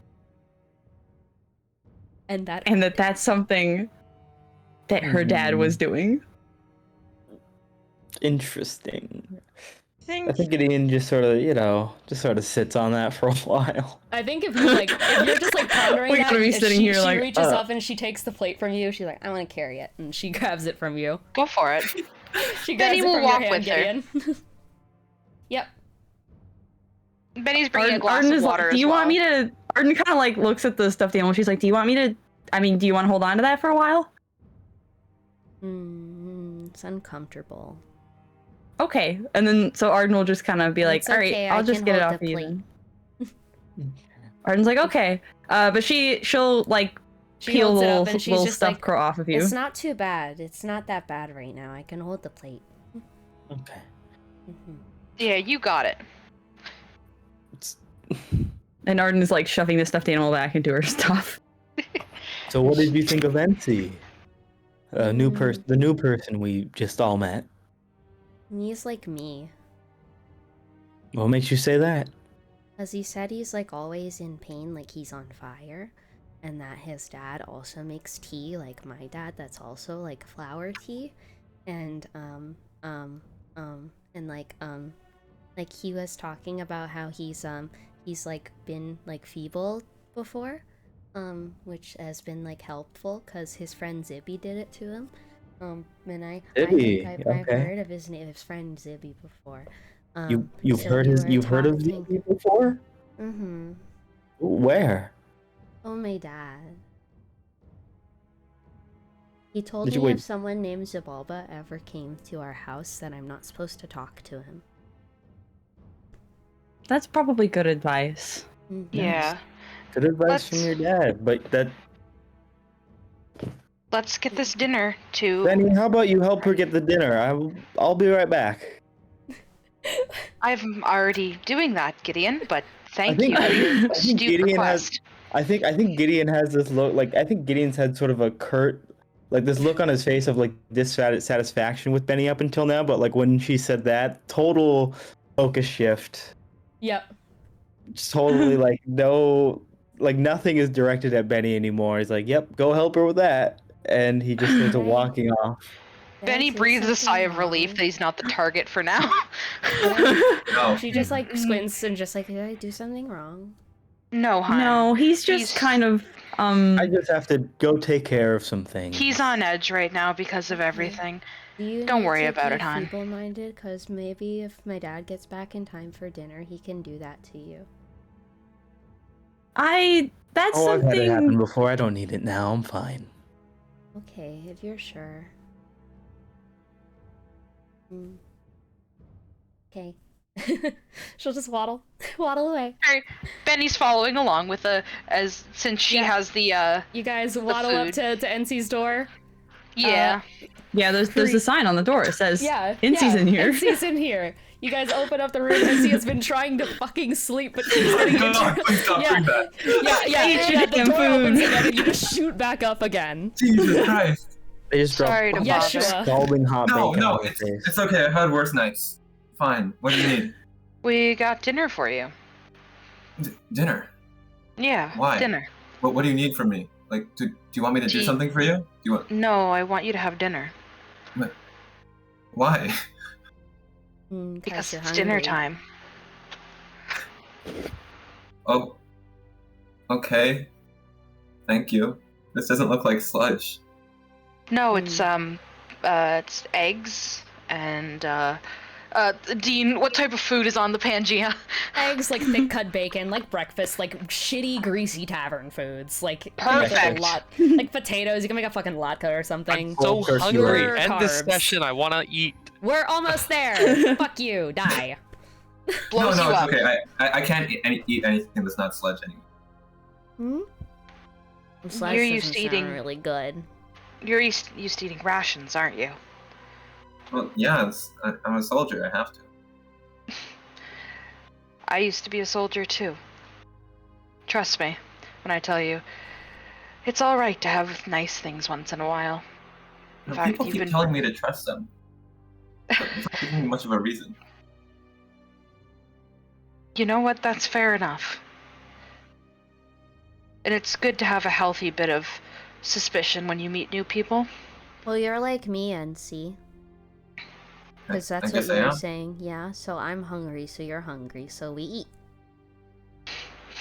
and that's something that her dad was doing. Interesting. I think Gideon just sort of sits on that for a while. I think if you're just like pondering We that, gotta be if sitting she here like, reaches up and she takes the plate from you, she's like, I want to carry it, and she grabs it from you. Go for it. She grabs Benny it will from walk your hand, with her. Gideon. Yep. Benny's bringing a glass Arden of is water like, do as you well. want me to? Arden kind of like looks at the stuffed animal. She's like, do you want me to? I mean, do you want to hold on to that for a while? It's uncomfortable. Okay, and then so Arden will just kind of be like, It's all right, okay, I'll I just can get it hold off the you. plate. Then. Arden's like, okay, but she'll like She peel holds it little, up and she's little just stuffed like, crow off of you. It's not too bad. It's not that bad right now. I can hold the plate. Okay. Yeah, you got it. And Arden is like shoving the stuffed animal back into her stuff. So what did you think of NC? The new person we just all met. He's like me. What makes you say that? As he said, he's like always in pain, like he's on fire. And that his dad also makes tea, like my dad, that's also like flower tea. And, like he was talking about how he's like been like feeble before, which has been like helpful because his friend Zibby did it to him. And I think I've heard of his friend Zibby before. You've so heard we his were you've heard of talking- Ziggy before? Mm-hmm. Where? Oh, my dad. He told Did you me wait? if someone named Xibalba ever came to our house, then I'm not supposed to talk to him. That's probably good advice. Yeah. Good advice from your dad, but that. Let's get this dinner to. Benny, how about you help her get the dinner? I'll be right back. I'm already doing that, Gideon, but thank think- you for your I think astute Gideon request. I think Gideon has this look. Like I think Gideon's had sort of a curt, like this look on his face of like dissatisfaction with Benny up until now. But like when she said that, total focus shift. Yep. Just totally like no, like nothing is directed at Benny anymore. He's like, "Yep, go help her with that," and he just starts walking off. Benny breathes a sigh of relief that he's not the target for now. No. She just like squints and just like, did I do something wrong? No, hon. No, he's just kind of I just have to go take care of some things. He's on edge right now because of everything. Do you Don't need worry to about be it, hon. feeble-minded? Because maybe if my dad gets back in time for dinner, he can do that to you. That's I've had it happen something. before. I don't need it now. I'm fine. Okay, if you're sure. Okay. She'll just waddle away. Alright, Benny's following along with since she has the You guys waddle up food. to NC's door. Yeah. Yeah, there's a sign on the door. It says, NC's in here. NC's in here. You guys open up the room. NC has been trying to fucking sleep, but keeps getting doing that. The door opens again, and you just shoot back up again. Jesus Christ. They just Sorry to drop Yeshua. scalding hot No, bacon no, on your face. it's okay. I've had worse nights. Fine. What do you need? We got dinner for you. Dinner. Yeah, Why? dinner. What do you need from me? Like, do you want me to do something for you? Do you want? No, I want you to have dinner. Why? Because it's dinner time. Oh. Okay. Thank you. This doesn't look like sludge. No, it's eggs and Dean, what type of food is on the Pangea? Eggs, like thick cut bacon, like breakfast, like shitty, greasy tavern foods. Like Perfect. Like potatoes. You can make a fucking latke or something. I'm so hungry. Pure End this carbs. session. I want to eat. We're almost there. Fuck you. Die. Blows no, you it's up. okay. I can't eat anything that's not sludge anymore. Sludge You're doesn't used to sound eating really good. You're used to eating rations, aren't you? Well, yeah, I'm a soldier. I have to. I used to be a soldier too. Trust me when I tell you, it's all right to have nice things once in a while. In fact, people keep telling me to trust them. But it's not giving me much of a reason. You know what? That's fair enough. And it's good to have a healthy bit of suspicion when you meet new people. Well, you're like me, NC. Because that's what you were saying. Yeah, so I'm hungry, so you're hungry, so we eat.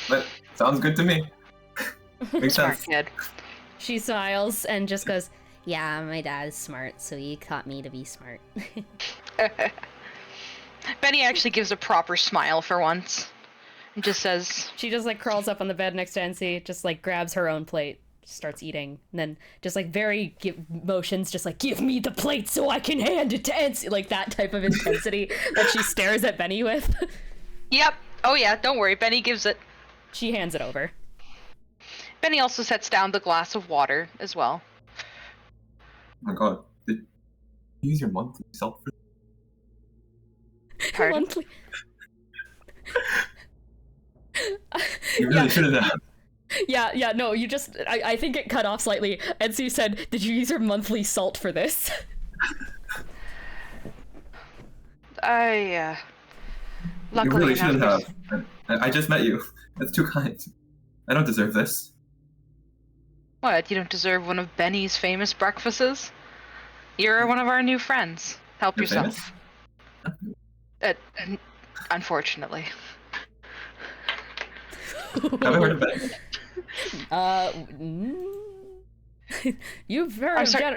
But sounds good to me. Makes Smart sense. kid. She smiles and just goes, Yeah, my dad is smart, so he taught me to be smart. Benny actually gives a proper smile for once. And just says... She just like crawls up on the bed next to NC, just like grabs her own plate, starts eating, and then just like motions, just like, give me the plate so I can hand it to NC, like that type of intensity that she stares at Benny with. Yep. Oh yeah, don't worry, Benny gives it. She hands it over. Benny also sets down the glass of water as well. Oh my god. Did you use your monthly self for Pardon? Monthly. You really should have. Yeah, no, you just, I think it cut off slightly. NC said, did you use your monthly salt for this? Luckily You really shouldn't enough, have. I just met you. That's too kind. I don't deserve this. What, you don't deserve one of Benny's famous breakfasts? You're one of our new friends. Help You're yourself. Unfortunately. Have I heard of that?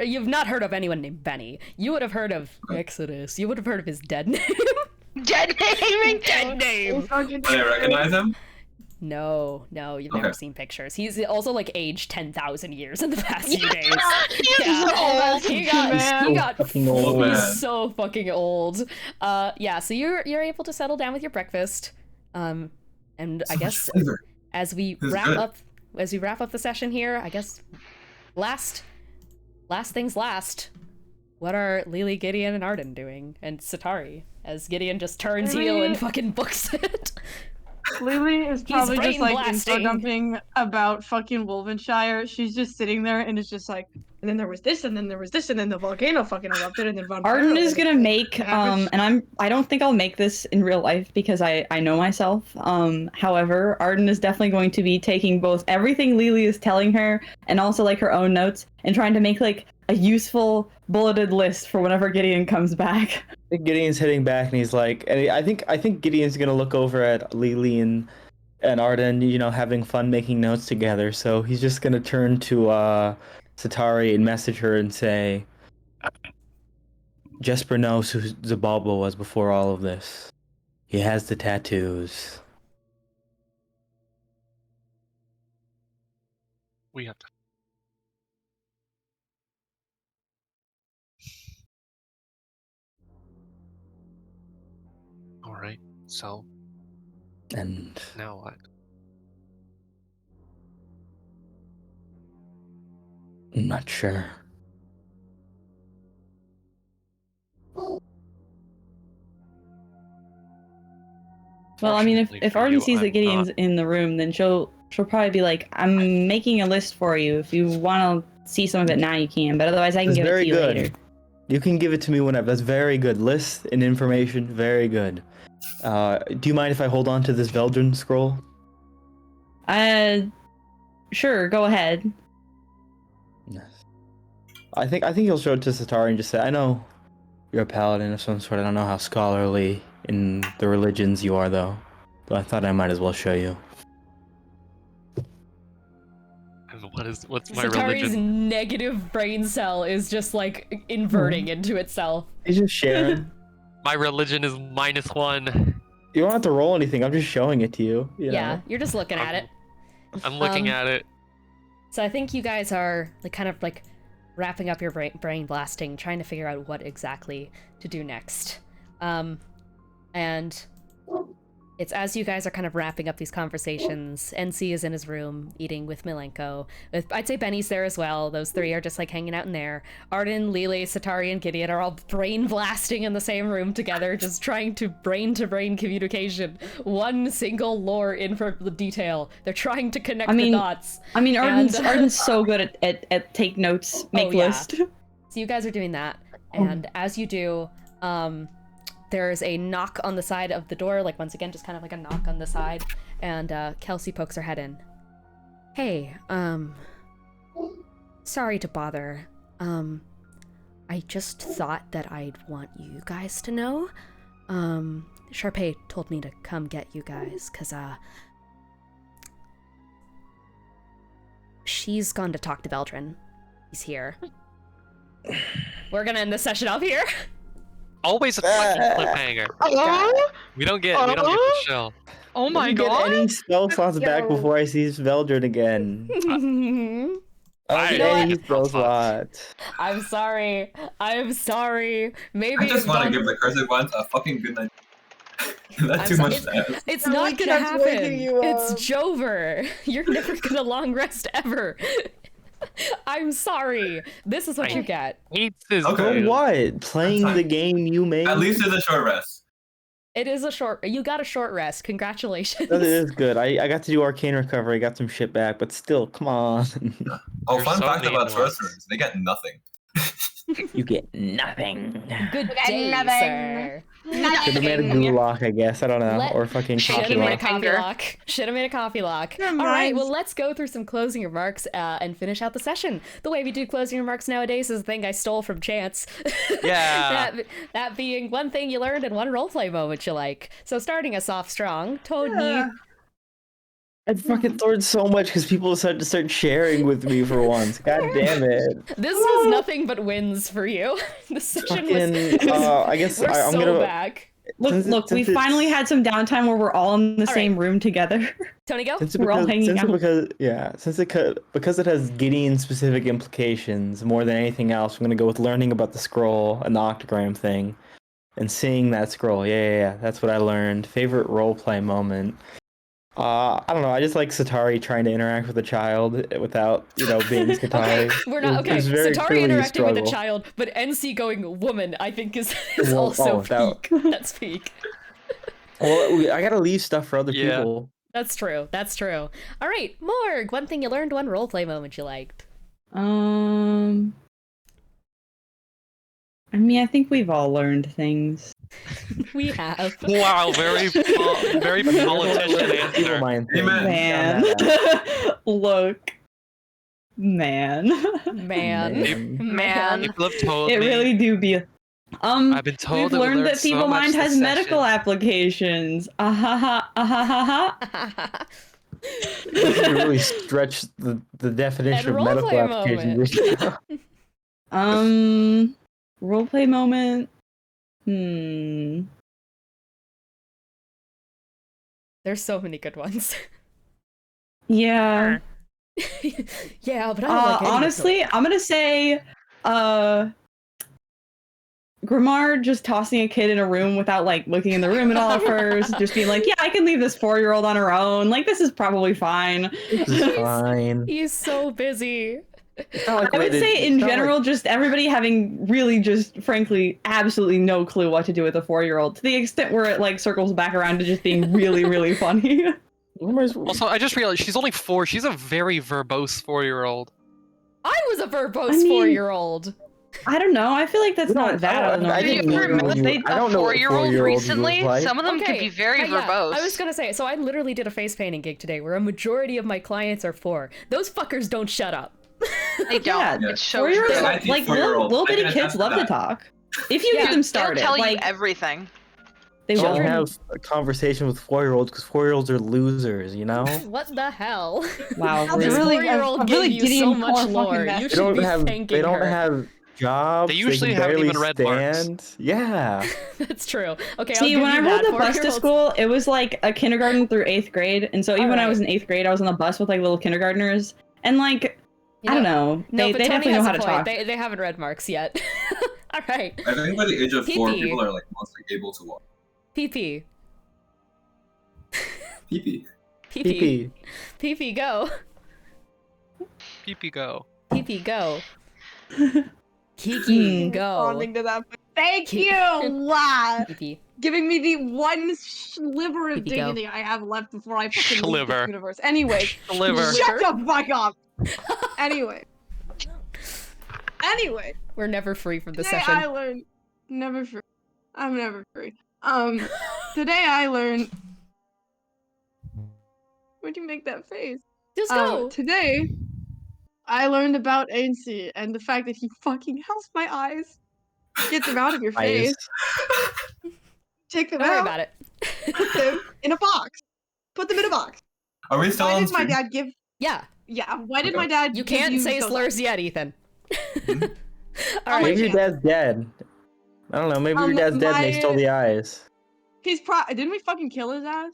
You've not heard of anyone named Benny. You would have heard of Exodus. You would have heard of his dead name. Dead naming? Dead name! Do I recognize him? No, you've never seen pictures. He's also like aged 10,000 years in the past few days. He got fucking old. He's so fucking old. Yeah, so you're able to settle down with your breakfast. And I guess as we wrap up the session here, I guess last things last. What are Lily, Gideon, and Arden doing? And Satari, as Gideon just turns heel and fucking books it. Lily is probably just like blasting. info dumping about fucking Wolvenshire. She's just sitting there and it's just like, and then there was this, and then there was this, and then the volcano fucking erupted, and then Von Arden is gonna make happened. and I don't think I'll make this in real life because I know myself. However, Arden is definitely going to be taking both everything Lily is telling her and also like her own notes and trying to make like a useful bulleted list for whenever Gideon comes back. I think Gideon's hitting back and he's like, and I think Gideon's gonna look over at Lily and Arden, having fun making notes together. So he's just gonna turn to Satari and message her and say, Jesper knows who Xibalba was before all of this. He has the tattoos. We have to. All right. So. And now what? I'm not sure. Well, I mean, if Fortunately for Arden you, sees that I'm Gideon's not. in the room, then she'll probably be like, "I'm making a list for you. If you want to see some of it now, you can. But otherwise, I can That's give it to very you good. later." You can give it to me whenever. That's very good. List and information, very good. Do you mind if I hold on to this Veldrin scroll? Sure. Go ahead. Yes. I think you'll show it to Satari and just say, I know you're a paladin of some sort. I don't know how scholarly in the religions you are, though. But I thought I might as well show you. What's my Satari's religion? negative brain cell is just like inverting into itself. He's just sharing. My religion is -1. You don't have to roll anything. I'm just showing it to you. You Yeah, know? you're just looking at it. I'm looking at it. So I think you guys are like kind of like wrapping up your brain blasting, trying to figure out what exactly to do next. And it's as you guys are kind of wrapping up these conversations, NC is in his room eating with Milenko. I'd say Benny's there as well. Those three are just like hanging out in there. Arden, Lily, Satari, and Gideon are all brain blasting in the same room together, just trying to brain communication. One single lore info detail. They're trying to connect the dots. I mean, Arden's And- Arden's so good at take notes, make list. So you guys are doing that, and as you do, there's a knock on the side of the door, like once again, just kind of like a knock on the side, and Kelsey pokes her head in. Hey, sorry to bother. I just thought that I'd want you guys to know. Sharpay told me to come get you guys, 'cause, she's gone to talk to Veldrin. He's here. We're gonna end the session off here. Always a fucking cliffhanger. We don't get the show. Oh my Let me god! get any spell slots back before I see Veldrin again. I don't get any spell slots. I'm sorry. Maybe I just it's want to done- give the cursed ones a fucking good night. That's I'm too so- much it's, to ask. it's I not really gonna kept waking happen. you It's up. Jover. You're never gonna long rest ever. I'm sorry. This is what you get. For what? Playing the game you made? At least it's a short rest. It is a short. You got a short rest. Congratulations. That is good. I got to do arcane recovery, got some shit back, but still, come on. Oh, fun fact about sorcerers, they get nothing. You get nothing. Good got day, nothing. sir. Should have made a gulag, I guess. I don't know. Or fucking Should coffee have made a lock. coffee lock. Should have made a coffee lock. All right, well, let's go through some closing remarks and finish out the session. The way we do closing remarks nowadays is a thing I stole from Chance. Yeah. that being one thing you learned and one roleplay moment you like. So starting us off strong, Tony. I fucking learned so much because people decided to start sharing with me for once. God damn it. This was nothing but wins for you. The session was. Fucking, I guess we're I'm so gonna. back. Look, we finally had some downtime where we're all in the same room together. Tony, go. Since We're all hanging out. Because it has Gideon specific implications more than anything else, I'm gonna go with learning about the scroll and the octogram thing, and seeing that scroll. Yeah. That's what I learned. Favorite roleplay moment. I don't know. I just like Satari trying to interact with a child without, being Satari. We're not okay. It was very Satari clearly a interacting with a struggle. child, but NC going woman, I think is Well, also that- peak. That's peak. Well, I gotta leave stuff for other Yeah. people. That's true. All right, Morgue. One thing you learned, one roleplay moment you liked. I mean, I think we've all learned things. We have. Wow, very politician answer. Man. Look. Man. Man. People have told It me. really do be. I've been told we've that we learned learned that so Feeble much Mind has this medical session. applications. You can really stretch the definition And of medical roleplay applications. Roleplay moment. There's so many good ones. Yeah. Yeah, but I don't like any of them. honestly, I'm gonna say Grimard just tossing a kid in a room without like looking in the room at all at first, just being like, yeah, I can leave this 4-year-old on her own. Like, this is probably fine. This is fine. He's so busy. I would say in general, just everybody having really just frankly absolutely no clue what to do with a 4-year-old, to the extent where it like circles back around to just being really, really funny. Also, I just realized she's only 4. She's a very verbose 4-year-old. I was a verbose 4-year-old. I don't know. I feel like that's not that out of the norm. Have you ever met a 4-year-old recently? Some of them could be very verbose. I was gonna say, so I literally did a face painting gig today where a majority of my clients are 4. Those fuckers don't shut up. They don't. Yeah, It's so 4-year-olds, like little bitty kids love to talk. If you get them started, they'll tell like you everything. they Don't will. have a conversation with 4-year-olds because 4-year-olds are losers, you know? What the hell? Wow, How this really? 4-year-old I'm gave really you getting so more much fucking lore. mad. You They should don't be have. thanking They don't her. have jobs. They usually can haven't barely even read marks. stand. Yeah. That's true. Okay, See, I'll when I give you rode that. the bus to 4-year-olds school, it was like a kindergarten through 8th grade, and so even when I Alright. was in 8th grade, I was on the bus with like little kindergartners, and like You I don't know, No, they but definitely Tony know has how a to point. talk. They haven't read marks yet. All right. I think by the age of 4, PP. people are like mostly able to walk. PP. PP. PP. PP, go. PP go. PP, go. Kiki, go. Responding to that. Thank Ki- you, wow. PP. Giving me the one sliver of Here you go. dignity I have left before I fucking leave Sliver. this universe. Anyway, Sliver. shut the fuck up. Anyway. Anyway. We're never free from this Today session. I learned never free. I'm never free. Today I learned. Where'd you make that face? Just go. Today I learned about Ainsley and the fact that he fucking helps my eyes. Get them out of your face. Take them Don't worry out. about it. Put them in a box. Put them in a box. Are we still Why on did my stream? dad give? Yeah. Yeah. Why did my dad? You give can't say those slurs yet, Ethan. All my right. Maybe your dad's dead. I don't know. Maybe your dad's dead and they stole the eyes. He's didn't we fucking kill his ass?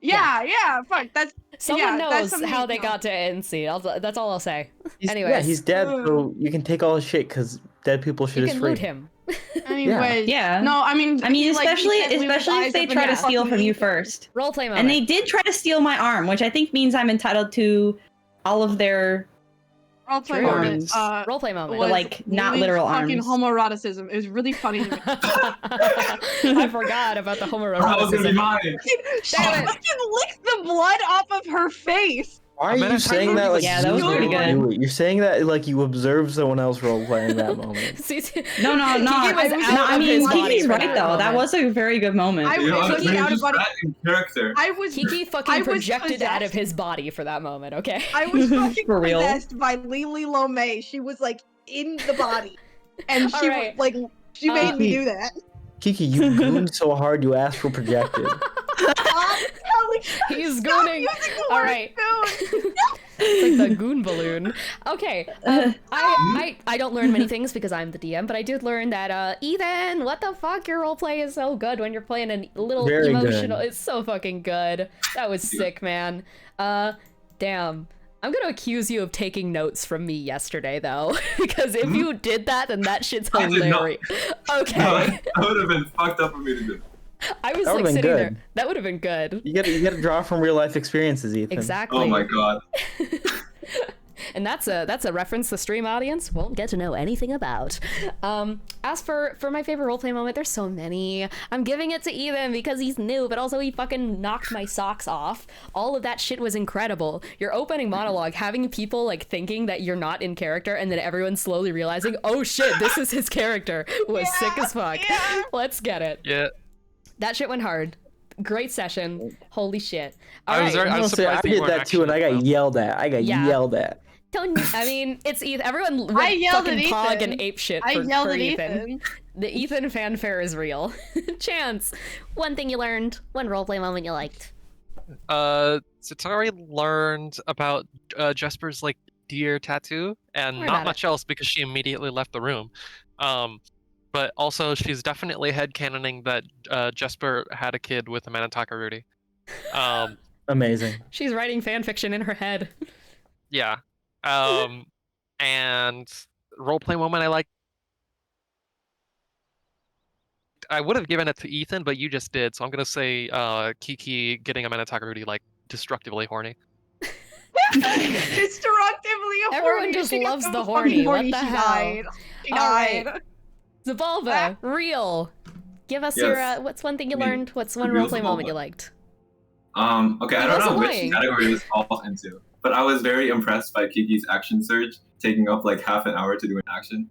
Yeah. Fuck. That's Someone that's knows something how you they know. got to NC. That's all I'll say. Anyways. Yeah, he's dead, so you can take all his shit because dead people shit You is can free. loot him. Anyway, Yeah. No, I mean, especially if they try to steal from you first. Roleplay moment. And they did try to steal my arm, which I think means I'm entitled to all of their Roleplay arms. moment. Roleplay moment. But, like, not really literal fucking arms. homoeroticism. It was really funny to me. I forgot about the That was gonna be homoeroticism. mine. She fucking licked the blood off of her face. Why are you saying that like Yeah, that was you pretty do good. it? You're saying that like you observed someone else role playing that moment. No, was out I of mean, his body Kiki's for right that though. moment. That was a very good moment. I You know, was that's looking out of just body. that in character. I was. Kiki I fucking was projected out of possessed. his body for that moment, okay? I was fucking For real. possessed by Lily Lomé. She was like in the body, and she Alright. like she made me do that. Kiki, you gooned so hard you asked for projected. He's Stop gooning. using the All word right. goon. It's like the goon balloon. Okay. I don't learn many things because I'm the DM, but I did learn that Ethan, what the fuck, your roleplay is so good when you're playing a little Very emotional. good. It's so fucking good. That was sick, man. Damn. I'm gonna accuse you of taking notes from me yesterday, though, because if you did that, then that shit's I did not. hilarious. Okay. No, that would have been fucked up for me to do. I was That like would've been sitting there. good. That would have been good. You gotta draw from real life experiences, Ethan. Exactly. Oh my god. And that's a reference the stream audience won't get to know anything about. As for my favorite roleplay moment, there's so many. I'm giving it to Ethan because he's new, but also he fucking knocked my socks off. All of that shit was incredible. Your opening monologue, having people like thinking that you're not in character and then everyone slowly realizing, oh shit, this is his character, was sick as fuck. Yeah. Let's get it. Yeah. That shit went hard. Great session. Holy shit. I was Alright. very- I was surprised that you did weren't that too, and I actually got yelled at. I got Yeah. yelled at. I mean, it's Ethan. Everyone went I yelled fucking at pog Ethan. and ape shit I for, yelled for at Ethan. Ethan. The Ethan fanfare is real. Chance, one thing you learned, one roleplay moment you liked. Satari learned about Jesper's like deer tattoo, and Worry not about much else because she immediately left the room. But also she's definitely headcanoning that Jesper had a kid with a Manataka Rudy. Amazing. She's writing fan fiction in her head. Yeah. And roleplay moment I like. I would have given it to Ethan, but you just did, so I'm gonna say Kiki getting Amanda Takarudi like destructively horny. Destructively Everyone horny. just She got loves so the fucking horny. What the She hell? died. She All died. right. Xibalba, real. Give us Yes. your what's one thing you Me. learned? What's one Reveal roleplay moment Xibalba. you liked? Okay, I He don't know wasn't which lying. category this falls into, but I was very impressed by Kiki's action surge, taking up like half an hour to do an action.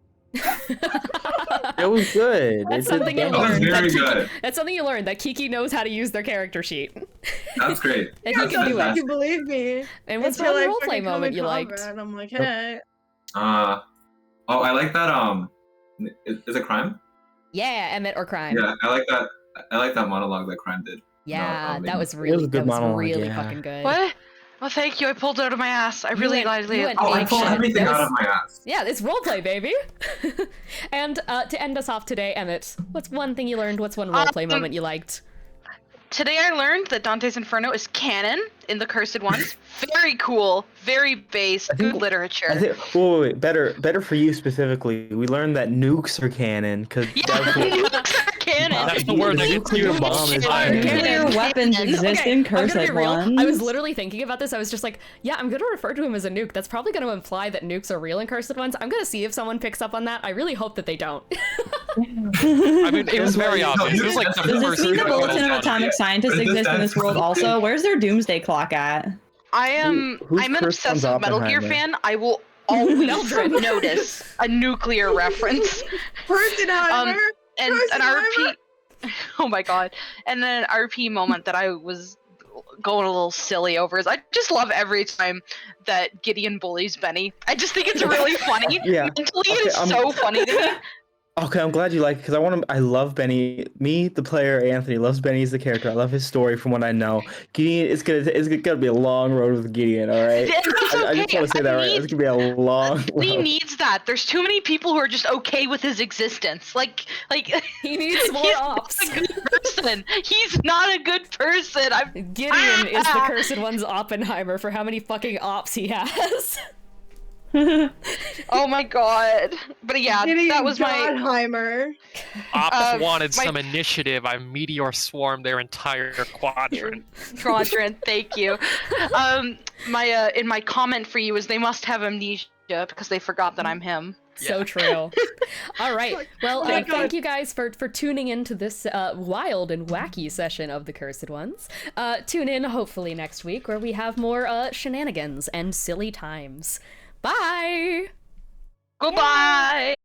It was good. That's It did something you That was learned. very Kiki, good. that's something you learned, that Kiki knows how to use their character sheet. That's great. And That's he can do it. fantastic. You believe me? And what's Until one I roleplay fucking come moment in you liked? combat, and I'm like, hey. Oh, I like that. Is it crime? Yeah, Emmet or crime. Yeah, I like that. I like that monologue that crime did. Yeah, No, that was a really good monologue, really yeah. fucking good. What? Well, thank you. I pulled it out of my ass. I really went like Oh, I ape pulled shit. everything That out was- of my ass. Yeah, it's roleplay, baby. And to end us off today, Emmet, what's one thing you learned? What's one roleplay moment you liked? Today I learned that Dante's Inferno is canon in the Cursed Ones. Very cool, very base, good literature. I think. Wait. Better for you specifically. We learned that nukes are canon because nukes are canon. That's the word that gets nuclear used. bomb is Nuclear weapons exist in I'm Cursed gonna be real. Ones. I was literally thinking about this. I was just like, yeah, I'm gonna refer to him as a nuke. That's probably gonna imply that nukes are real in Cursed Ones. I'm gonna see if someone picks up on that. I really hope that they don't. I mean, it was very obvious. It was like the Does this first mean the thing Bulletin of I Atomic Scientists exist in this world also? Where's their doomsday clock at? I am. Who's I'm an Chris Von obsessive Metal Gear Oppenheimer? fan. I will always Mildred. notice a nuclear reference. Personheimer. And an RP. Oh my god! And then an RP moment that I was going a little silly over is I just love every time that Gideon bullies Benny. I just think it's really funny. Yeah. Mentally, Okay, it is so funny to me. Okay, I'm glad you like it because I love Benny. Me, the player, Anthony loves Benny as the character. I love his story from what I know. Gideon, it's gonna be a long road with Gideon. All right. That's I just okay. want to say that right. It's gonna be a long He road. needs that. There's too many people who are just okay with his existence. Like He needs more he's ops. not a good person. He's not a good person. Gideon is the Cursed One's Oppenheimer for how many fucking ops he has. Oh my god. But yeah, Gideon that was my Godheimer. Ops wanted my- some initiative. I meteor swarmed their entire quadrant. quadrant. Thank you. My in my comment for you is they must have amnesia because they forgot that I'm him. So true. All right. Well, my God. thank you guys for tuning into this wild and wacky session of the Cursed Ones. Tune in hopefully next week where we have more shenanigans and silly times. Bye! Goodbye.